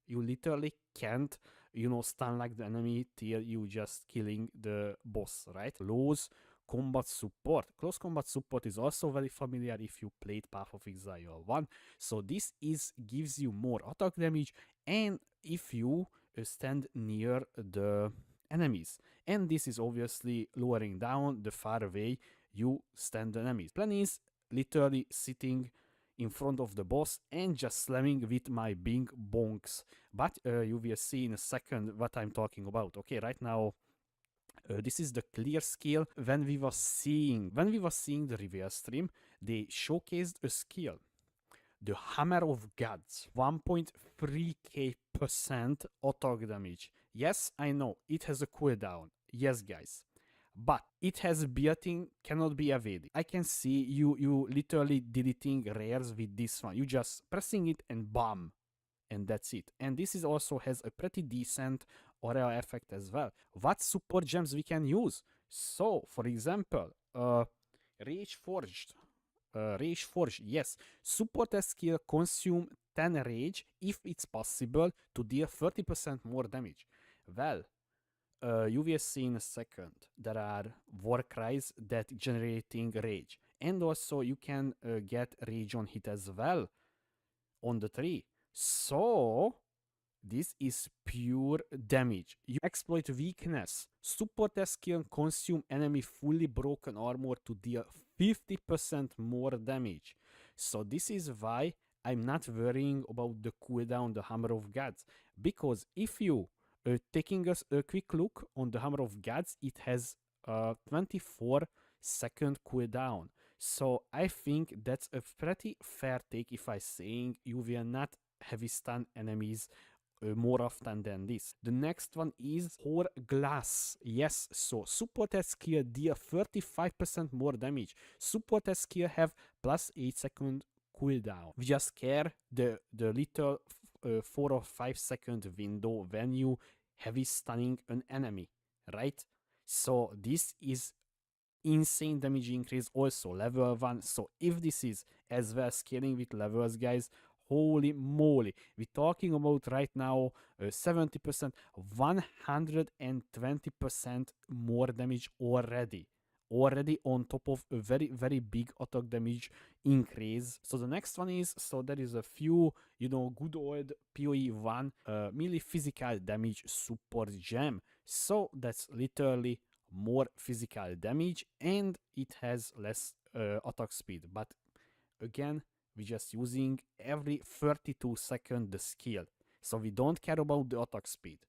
literally can't, stun like the enemy till you just killing the boss, right? Close combat support. Close combat support is also very familiar if you played Path of Exile 1. So this gives you more attack damage, and if you stand near the enemies. And this is obviously lowering down the far away you stand the enemies. Plan is literally sitting in front of the boss and just slamming with my big bonks. But you will see in a second what I'm talking about. Okay, right now this is the clear skill. When we was seeing the reveal stream, they showcased a skill, the Hammer of Gods, 1.3k% attack damage. Yes, I know it has a cooldown. Yes, guys, but it has built-in, cannot be evaded. I can see you literally deleting rares with this one. You just pressing it and bam, and that's it. And this is also has a pretty decent aura effect as well. What support gems we can use? So, for example, Rage Forged. Yes. Support a skill consume 10 rage if it's possible to deal 30% more damage. Well, you will see in a second. There are war cries that generating rage. And also you can get rage on hit as well on the tree. So this is pure damage. You exploit weakness. Support a skill consume enemy fully broken armor to deal 50% more damage. So this is why I'm not worrying about the cooldown, the Hammer of Gods. Because if you taking a quick look on the Hammer of Gods, it has a 24-second cooldown. So I think that's a pretty fair take if I saying you will not heavy stun enemies more often than this. The next one is Hourglass. Yes, so supported skill deal 35% more damage. Supported skill have plus 8 second cooldown. We just care the little 4 or 5 second window when you heavy stunning an enemy, right? So this is insane damage increase, also level 1. So if this is as well scaling with levels, guys, holy moly, we're talking about right now 70%, 120% more damage already on top of a very big attack damage increase. So the next one is, so there is a few, you know, good old PoE 1 melee physical damage support gem. So that's literally more physical damage and it has less attack speed, but again we're just using every 32 seconds the skill, so we don't care about the attack speed,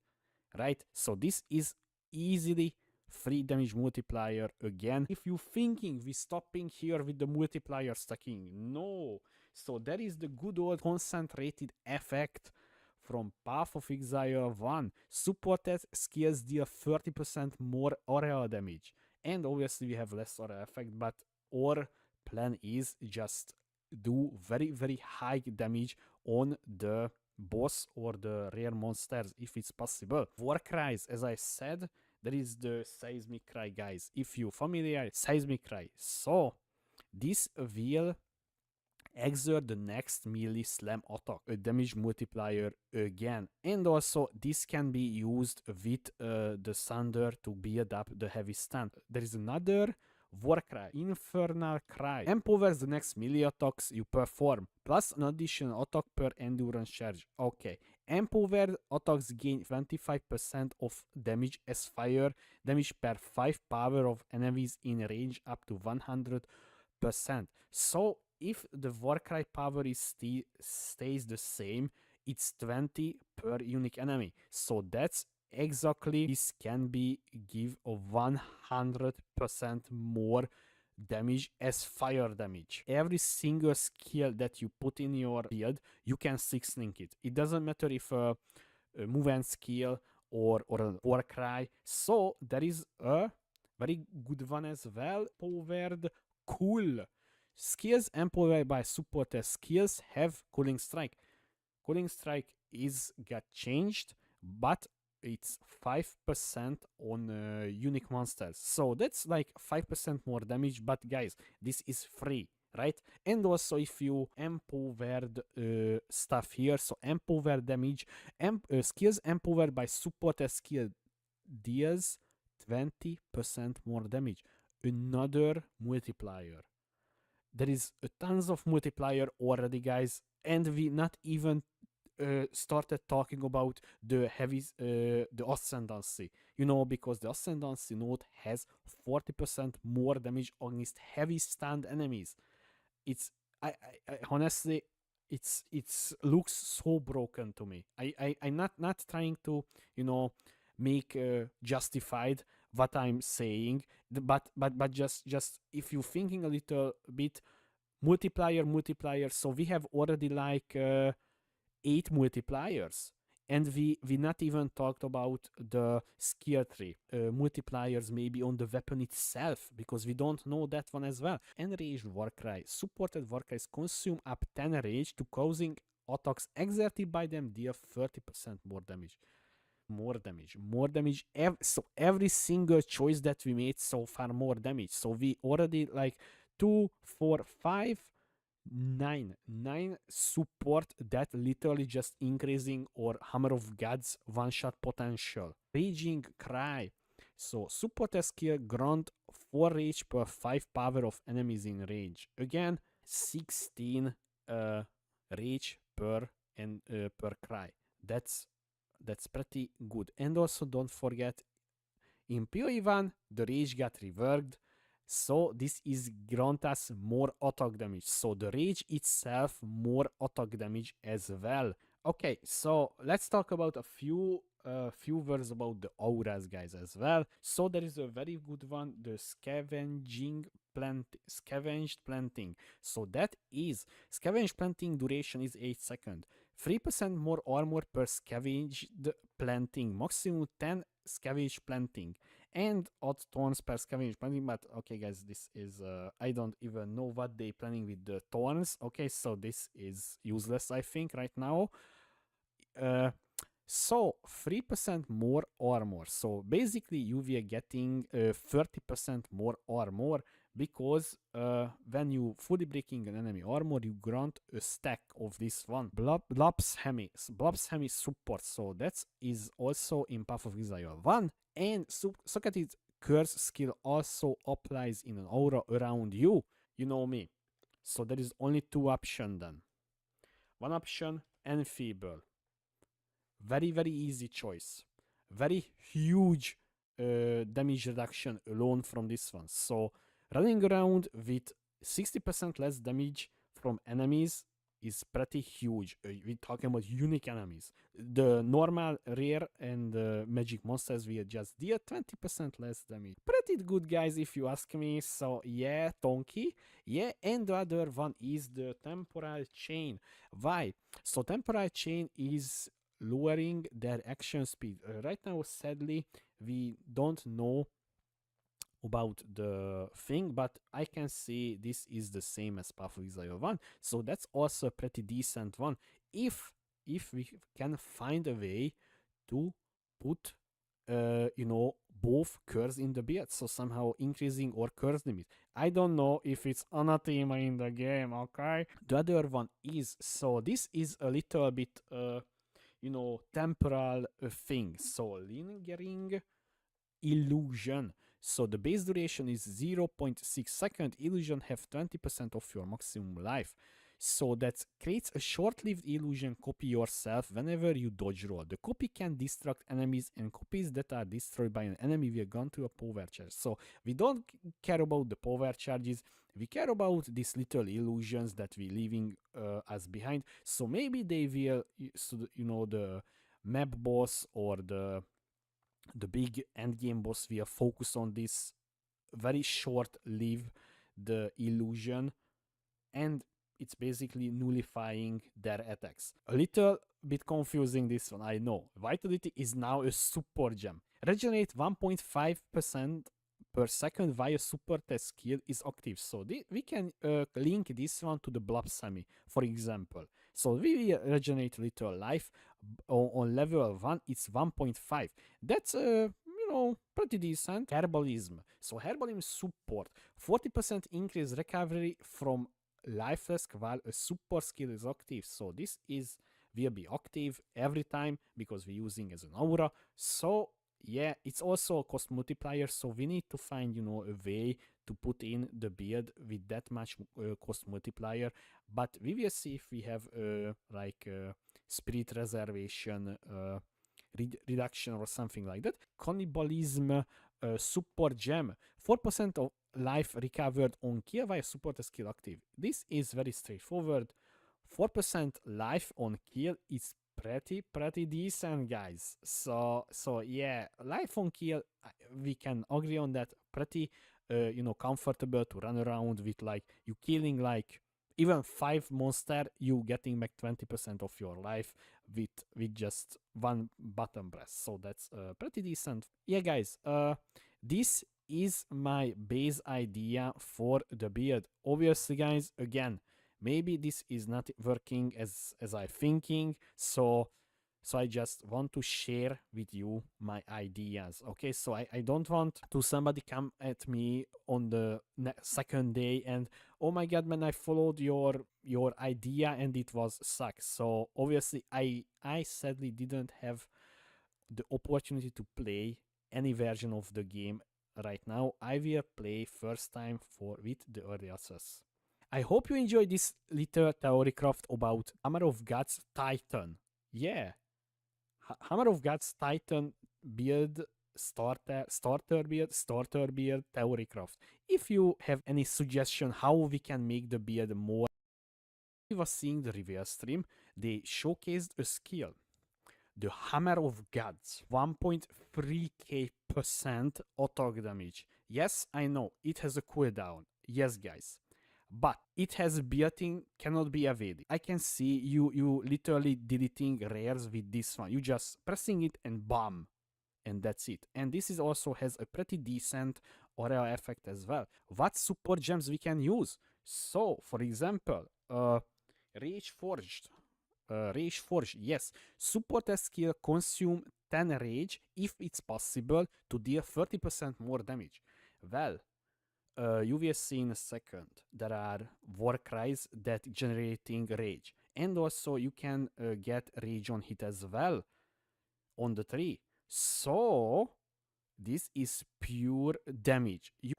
right? So this is easily free damage multiplier again. If you're thinking we're stopping here with the multiplier stacking, no. So there is the good old concentrated effect from Path of Exile 1. Supported skills deal 30% more area damage. And obviously we have less area effect, but our plan is just do very high damage on the boss or the rare monsters if it's possible. War cries, as I said, there is the seismic cry, guys. If you familiar, seismic cry. So this will exert the next melee slam attack, a damage multiplier again. And also this can be used with the thunder to build up the heavy stun. There is another war cry, infernal cry, empowers the next melee attacks you perform, plus an additional attack per endurance charge. Okay, empowered attacks gain 25% of damage as fire damage per 5 power of enemies in range up to 100%. So if the Warcry power is stays the same, it's 20 per unique enemy. So that's exactly, this can be give a 100% more damage as fire damage. Every single skill that you put in your build, you can 6-link it. It doesn't matter if a move and skill or a Warcry. So there is a very good one as well, powered cool. Skills empowered by supported skills have Cooling Strike. Cooling Strike got changed, but it's 5% on unique monsters. So that's like 5% more damage, but guys, this is free, right? And also if you empowered stuff here, so empowered damage, skills empowered by supported skill deals 20% more damage. Another multiplier. There is tons of multiplier already, guys, and we not even started talking about the heavy, the ascendancy, you know, because the ascendancy node has 40% more damage against heavy stunned enemies. It's, I honestly, it's looks so broken to me. I'm not trying to, you know, make justified what I'm saying, but just if you're thinking a little bit, multiplier, so we have already like 8 multipliers, and we not even talked about the skill tree multipliers maybe on the weapon itself, because we don't know that one as well. Enraged Warcry, supported Warcries consume up 10 rage to causing attacks exerted by them deal 30% more damage. More damage. So every single choice that we made so far, more damage. So we already like 2, 4, 5, 9 support that literally just increasing our Hammer of Gods one-shot potential. Raging Cry. So support a skill grant 4 rage per 5 power of enemies in range. Again, 16 rage per cry. That's pretty good. And also don't forget, in PoE 1, the rage got reworked, so this is grant us more attack damage. So the rage itself more attack damage as well. Okay, so let's talk about a few words about the auras, guys, as well. So there is a very good one, the scavenged planting. So that is scavenged planting duration is 8 seconds. 3% more armor per scavenged planting, maximum 10 scavenge planting, and odd thorns per scavenge planting. But okay, guys, this is I don't even know what they planning with the thorns. Okay, so this is useless, I think, right now. So 3% more armor. So basically you were getting 30% more armor, because when you fully breaking an enemy armor, you grant a stack of this one. Blob's Hemi support. So that is also in Path of Exile 1. And Socrates' curse skill also applies in an aura around you. You know me. So there is only two options then. One option, Enfeeble. Very, very easy choice. Very huge damage reduction alone from this one. So running around with 60% less damage from enemies is pretty huge. We're talking about unique enemies. The normal, rare, and magic monsters will just deal 20% less damage. Pretty good, guys, if you ask me. So yeah, Tonki. Yeah, and the other one is the temporal chain. Why? So temporal chain is lowering their action speed. Right now, sadly, we don't know about the thing, but I can see this is the same as Path of Exile 1, so that's also a pretty decent one. If we can find a way to put you know, both curse in the beard, so somehow increasing or curse limit. I don't know if it's anathema in the game. Okay, the other one is, so this is a little bit you know, temporal thing. So lingering illusion. So the base duration is 0.6 seconds. Illusion have 20% of your maximum life. So that creates a short-lived illusion copy yourself whenever you dodge roll. The copy can destruct enemies, and copies that are destroyed by an enemy will go to a power charge. So we don't care about the power charges. We care about these little illusions that we're leaving us behind. So maybe they will, so, you know, the map boss or the big endgame boss will focus on this very short-lived the illusion, and it's basically nullifying their attacks. A little bit confusing, this one, I know. Vitality is now a super gem. Regenerate 1.5% per second via super test skill is active. So we can link this one to the Blobsami, for example. So we regenerate little life. On level 1, it's 1.5. That's you know, pretty decent. Herbalism. So herbalism support 40% increase recovery from lifeless while a super skill is active. So this will be active every time because we're using as an aura. So yeah, it's also a cost multiplier, so we need to find, you know, a way to put in the beard with that much cost multiplier. But we will see if we have like spirit reservation reduction or something like that. Cannibalism support gem, 4% of life recovered on kill via support skill active. This is very straightforward. 4% life on kill is pretty decent, guys. So yeah, life on kill, we can agree on that. Pretty you know, comfortable to run around with. Like, you killing like even 5 monster, you getting back 20% of your life with just one button press. So that's pretty decent. Yeah, guys, this is my base idea for the build. Obviously, guys, again, maybe this is not working as I thinking, so I just want to share with you my ideas. Okay, so I don't want to somebody come at me on the second day and, oh my god, man, I followed your idea and it was suck. So obviously I sadly didn't have the opportunity to play any version of the game right now. I will play first time with the early access. I hope you enjoyed this little theory craft about Hammer of Gods Titan. Yeah, Hammer of Gods Titan build, starter build theory craft. If you have any suggestion how we can make the build more, I was seeing the reveal stream, they showcased a skill, the Hammer of Gods, 1.3k% attack damage. Yes, I know, it has a cooldown. Yes, guys. but it has built-in, cannot be evaded. I can see you literally deleting rares with this one. You just pressing it and bam, and that's it. And this is also has a pretty decent aura effect as well. What support gems we can use? So, for example, Rage Forged. Rage Forge, yes. Support a skill consume 10 rage if it's possible to deal 30% more damage. Well, you will see in a second. There are war cries that generating rage. And also you can get rage on hit as well on the tree. So this is pure damage. You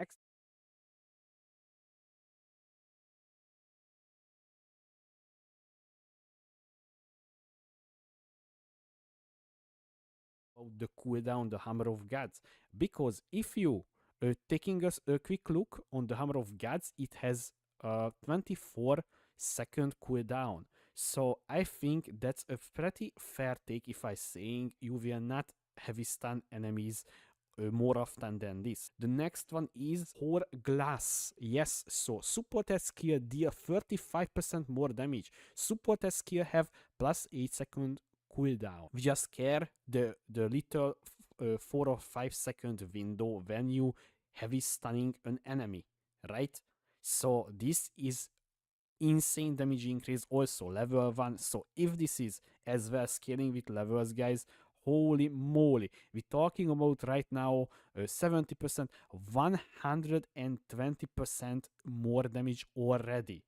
the cooldown, the Hammer of Gods, because if you taking a quick look on the Hammer of Gods, it has a 24-second cooldown. So I think that's a pretty fair take if I saying you will not heavy stun enemies more often than this. The next one is Hourglass. Yes, so support skill deal 35% more damage. Support skill have plus 8-second cooldown. We just care the little 4 or 5-second window when you heavy stunning an enemy, right? So this is insane damage increase, also level 1. So if this is as well scaling with levels, guys, holy moly, we're talking about right now 70%, 120% more damage already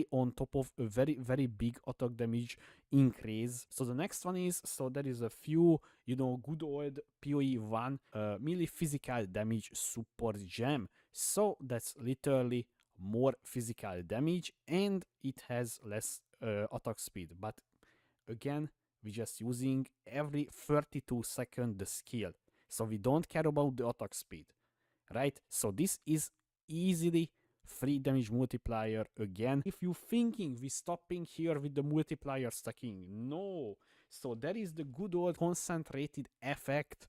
on top of a very big attack damage increase. So the next one is, so there is a few, good old PoE 1 melee physical damage support gem. So that's literally more physical damage and it has less attack speed, but again we're just using every 32 seconds the skill, so we don't care about the attack speed, right? So this is easily 3 damage multiplier again. If you're thinking we're stopping here with the multiplier stacking, no. So there is the good old concentrated effect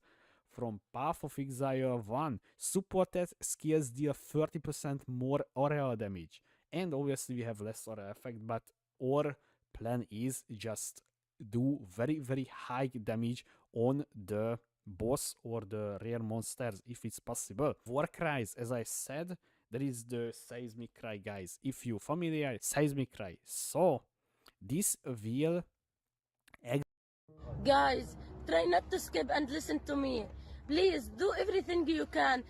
from Path of Exile 1. Supported skills deal 30% more aura damage. And obviously we have less aura effect, but our plan is just do very high damage on the boss or the rare monsters if it's possible. War cries, as I said, there is the seismic cry, guys. If you familiar seismic cry, so this will guys, try not to skip and listen to me. Please do everything you can.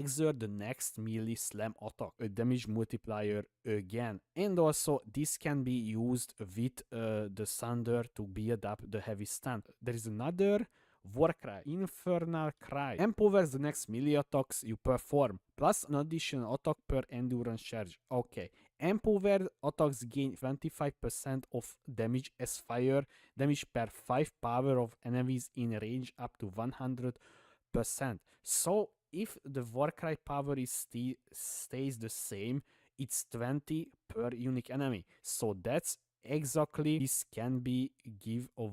exert the next melee slam attack, a damage multiplier again. And also this can be used with the thunder to build up the heavy stun. There is another war cry, infernal cry, empowers the next melee attacks you perform, plus an additional attack per endurance charge. Okay, empowered attacks gain 25% of damage as fire damage per 5 power of enemies in range up to 100%. So if the Warcry power is stays the same, it's 20 per unique enemy. So that's exactly, this can be give a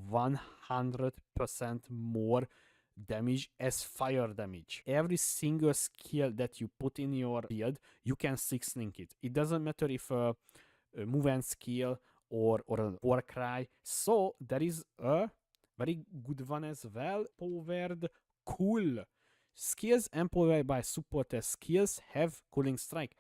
100% more damage as fire damage. Every single skill that you put in your build, you can 6-link it. It doesn't matter if a move and skill or a Warcry. So there is a very good one as well, powered cool. Skills empowered by supporter skills have cooling strike,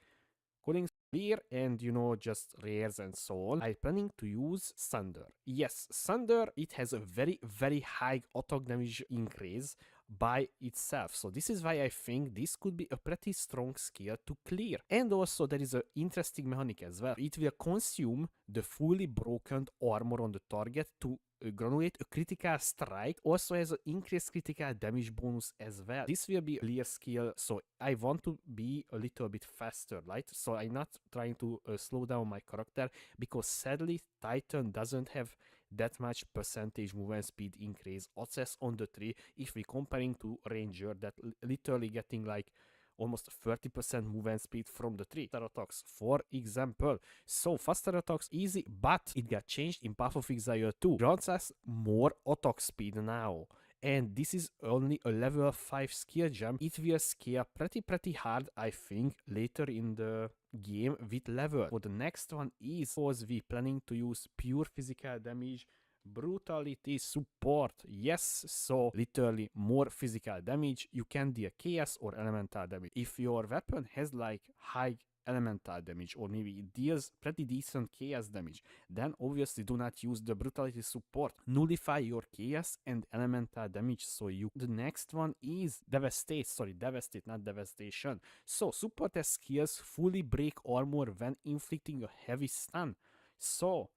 cooling clear, and just rares and so on. I'm planning to use Thunder. Yes, Thunder, it has a very high attack damage increase by itself. So this is why I think this could be a pretty strong skill to clear. And also there is an interesting mechanic as well. It will consume the fully broken armor on the target to granulate a critical strike, also has an increased critical damage bonus as well. This will be a clear skill, so I want to be a little bit faster, right? So I'm not trying to slow down my character, because sadly Titan doesn't have that much percentage movement speed increase access on the tree if we comparing to Ranger that literally getting like almost 30% movement speed from the tree. Faster attacks, for example. So faster attacks easy, but it got changed in Path of Exile 2. Grants us more attack speed now. And this is only a level 5 skill gem. It will scale pretty hard, I think, later in the game with level. For the next one is, because we planning to use pure physical damage, brutality support. Yes, so literally more physical damage. You can deal chaos or elemental damage. If your weapon has like high elemental damage, or maybe it deals pretty decent chaos damage, then obviously do not use the brutality support. Nullify your chaos and elemental damage. So the next one is devastate, not devastation. So support has skills fully break armor when inflicting a heavy stun. So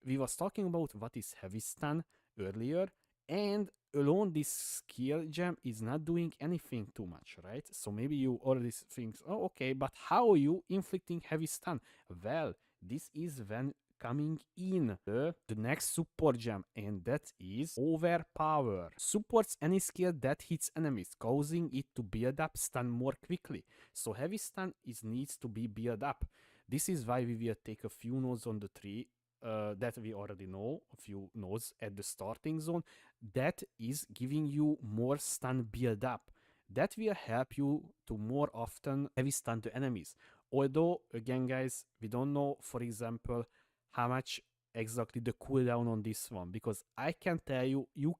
we was talking about what is heavy stun earlier, and alone this skill gem is not doing anything too much, right? So maybe you already think, oh okay, but how are you inflicting heavy stun? Well, this is when coming in the next support gem, and that is overpower. Supports any skill that hits enemies, causing it to build up stun more quickly. So heavy stun needs to be built up. This is why we will take a few nodes on the tree that we already know, a few nodes at the starting zone, that is giving you more stun build up. That will help you to more often heavy stun to enemies. Although, again guys, we don't know, for example, how much exactly the cooldown on this one, because I can tell you, you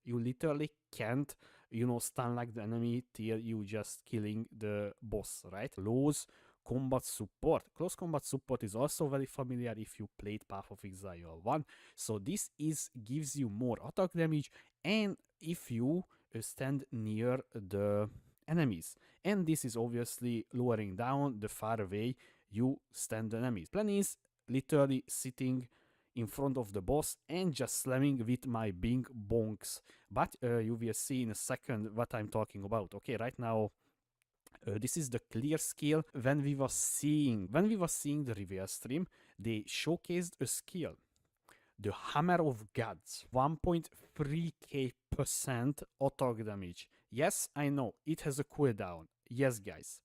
literally can't, stun like the enemy till you just killing the boss, right? Close combat support. Close combat support is also very familiar if you played Path of Exile 1. So this gives you more attack damage, and if you stand near the enemies. And this is obviously lowering down the far away you stand the enemies. Plan is literally sitting in front of the boss and just slamming with my big bonks. But you will see in a second what I'm talking about. Okay, right now this is the clear skill. When we was seeing the reveal stream, they showcased a skill, the Hammer of Gods, 1.3k% attack damage. Yes, I know it has a cooldown. Yes, guys,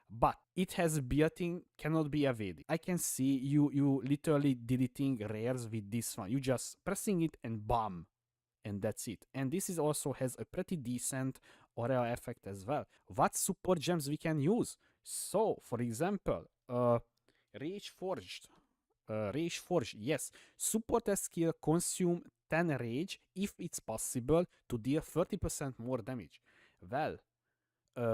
but it has built-in, cannot be evaded. I can see you literally deleting rares with this one. You just pressing it and bam, and that's it. And this is also has a pretty decent aura effect as well. What support gems we can use? So, for example, Rage Forged, yes. Support a skill consume 10 rage if it's possible to deal 30% more damage. Well,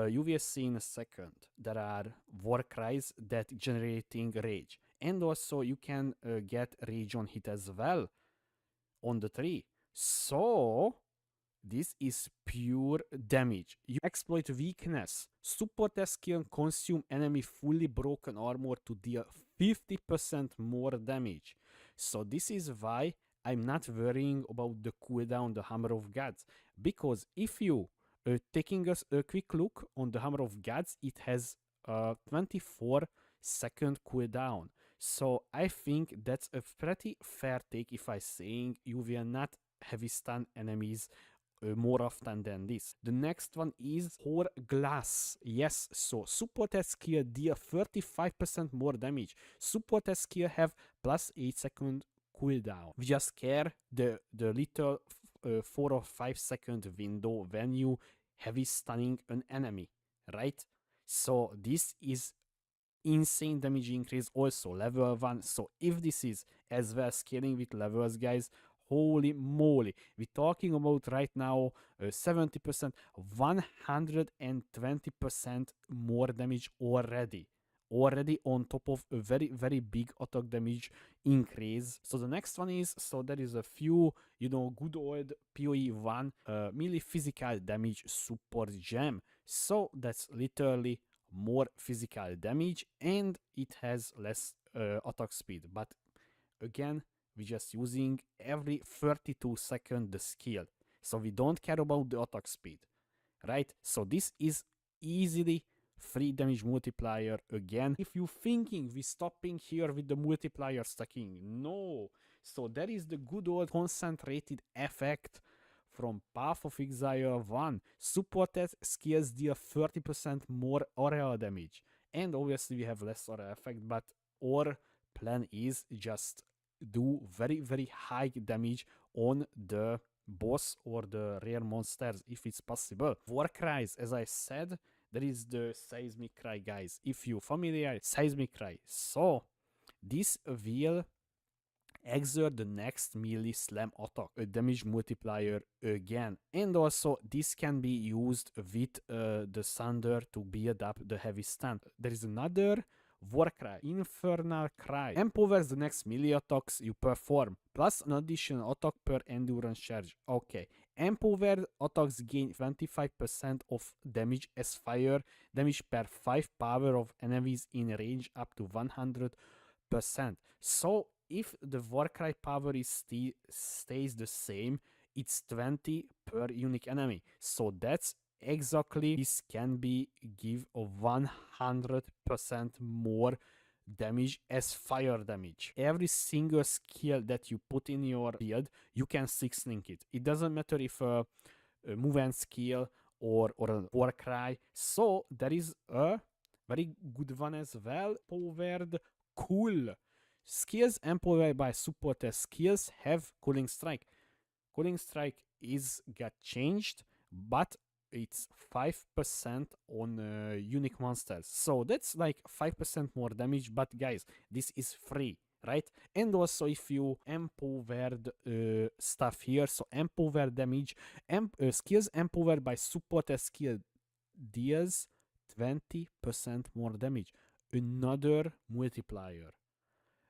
you will see in a second. There are war cries that generating rage, and also you can get rage on hit as well on the tree. So this is pure damage. You exploit weakness. Support a skill consume enemy fully broken armor to deal 50% more damage. So this is why I'm not worrying about the cooldown, the Hammer of Gods, because if you taking us a quick look on the Hammer of Gods, it has a 24-second cooldown. So I think that's a pretty fair take if I saying you will not heavy stun enemies more often than this. The next one is Hourglass. Yes, so support skill deal 35% more damage. Support skill have plus 8-second cooldown. We just care the little 4 or 5 second window when you heavy stunning an enemy, right? So this is insane damage increase, also level 1. So if this is as well scaling with levels, guys, holy moly, we're talking about right now 70%, 120% more damage already on top of a very big attack damage increase. So the next one is, so there is a few, good old PoE 1 melee physical damage support gem. So that's literally more physical damage, and it has less attack speed. But again, we're just using every 32 seconds the skill, so we don't care about the attack speed, right? So this is easily free damage multiplier again. If you're thinking we're stopping here with the multiplier stacking, no. So there is the good old concentrated effect from Path of Exile 1. Supported skills deal 30% more area damage. And obviously we have less area effect, but our plan is just do very, very high damage on the boss or the rare monsters if it's possible. War cries, as I said, there is the seismic cry, guys. If you familiar, seismic cry. So this will exert the next melee slam attack, a damage multiplier again. And also this can be used with the thunder to build up the heavy stand. There is another war cry, infernal cry, empowers the next melee attacks you perform, plus an additional attack per endurance charge. Okay, empowered attacks gain 25% of damage as fire damage per 5 power of enemies in range up to 100%. So if the Warcry power is stays the same, it's 20 per unique enemy. So that's exactly, this can be give a 100% more damage as fire damage. Every single skill that you put in your build, you can 6-link it. It doesn't matter if a move and skill or a Warcry. So there is a very good one as well, powered cool. Skills empowered by supported skills have Cooling Strike. Cooling Strike got changed, but it's 5% on unique monsters. So that's like 5% more damage, but guys, this is free, right? And also if you empowered stuff here, so empowered damage, skills empowered by supported skill deals 20% more damage. Another multiplier.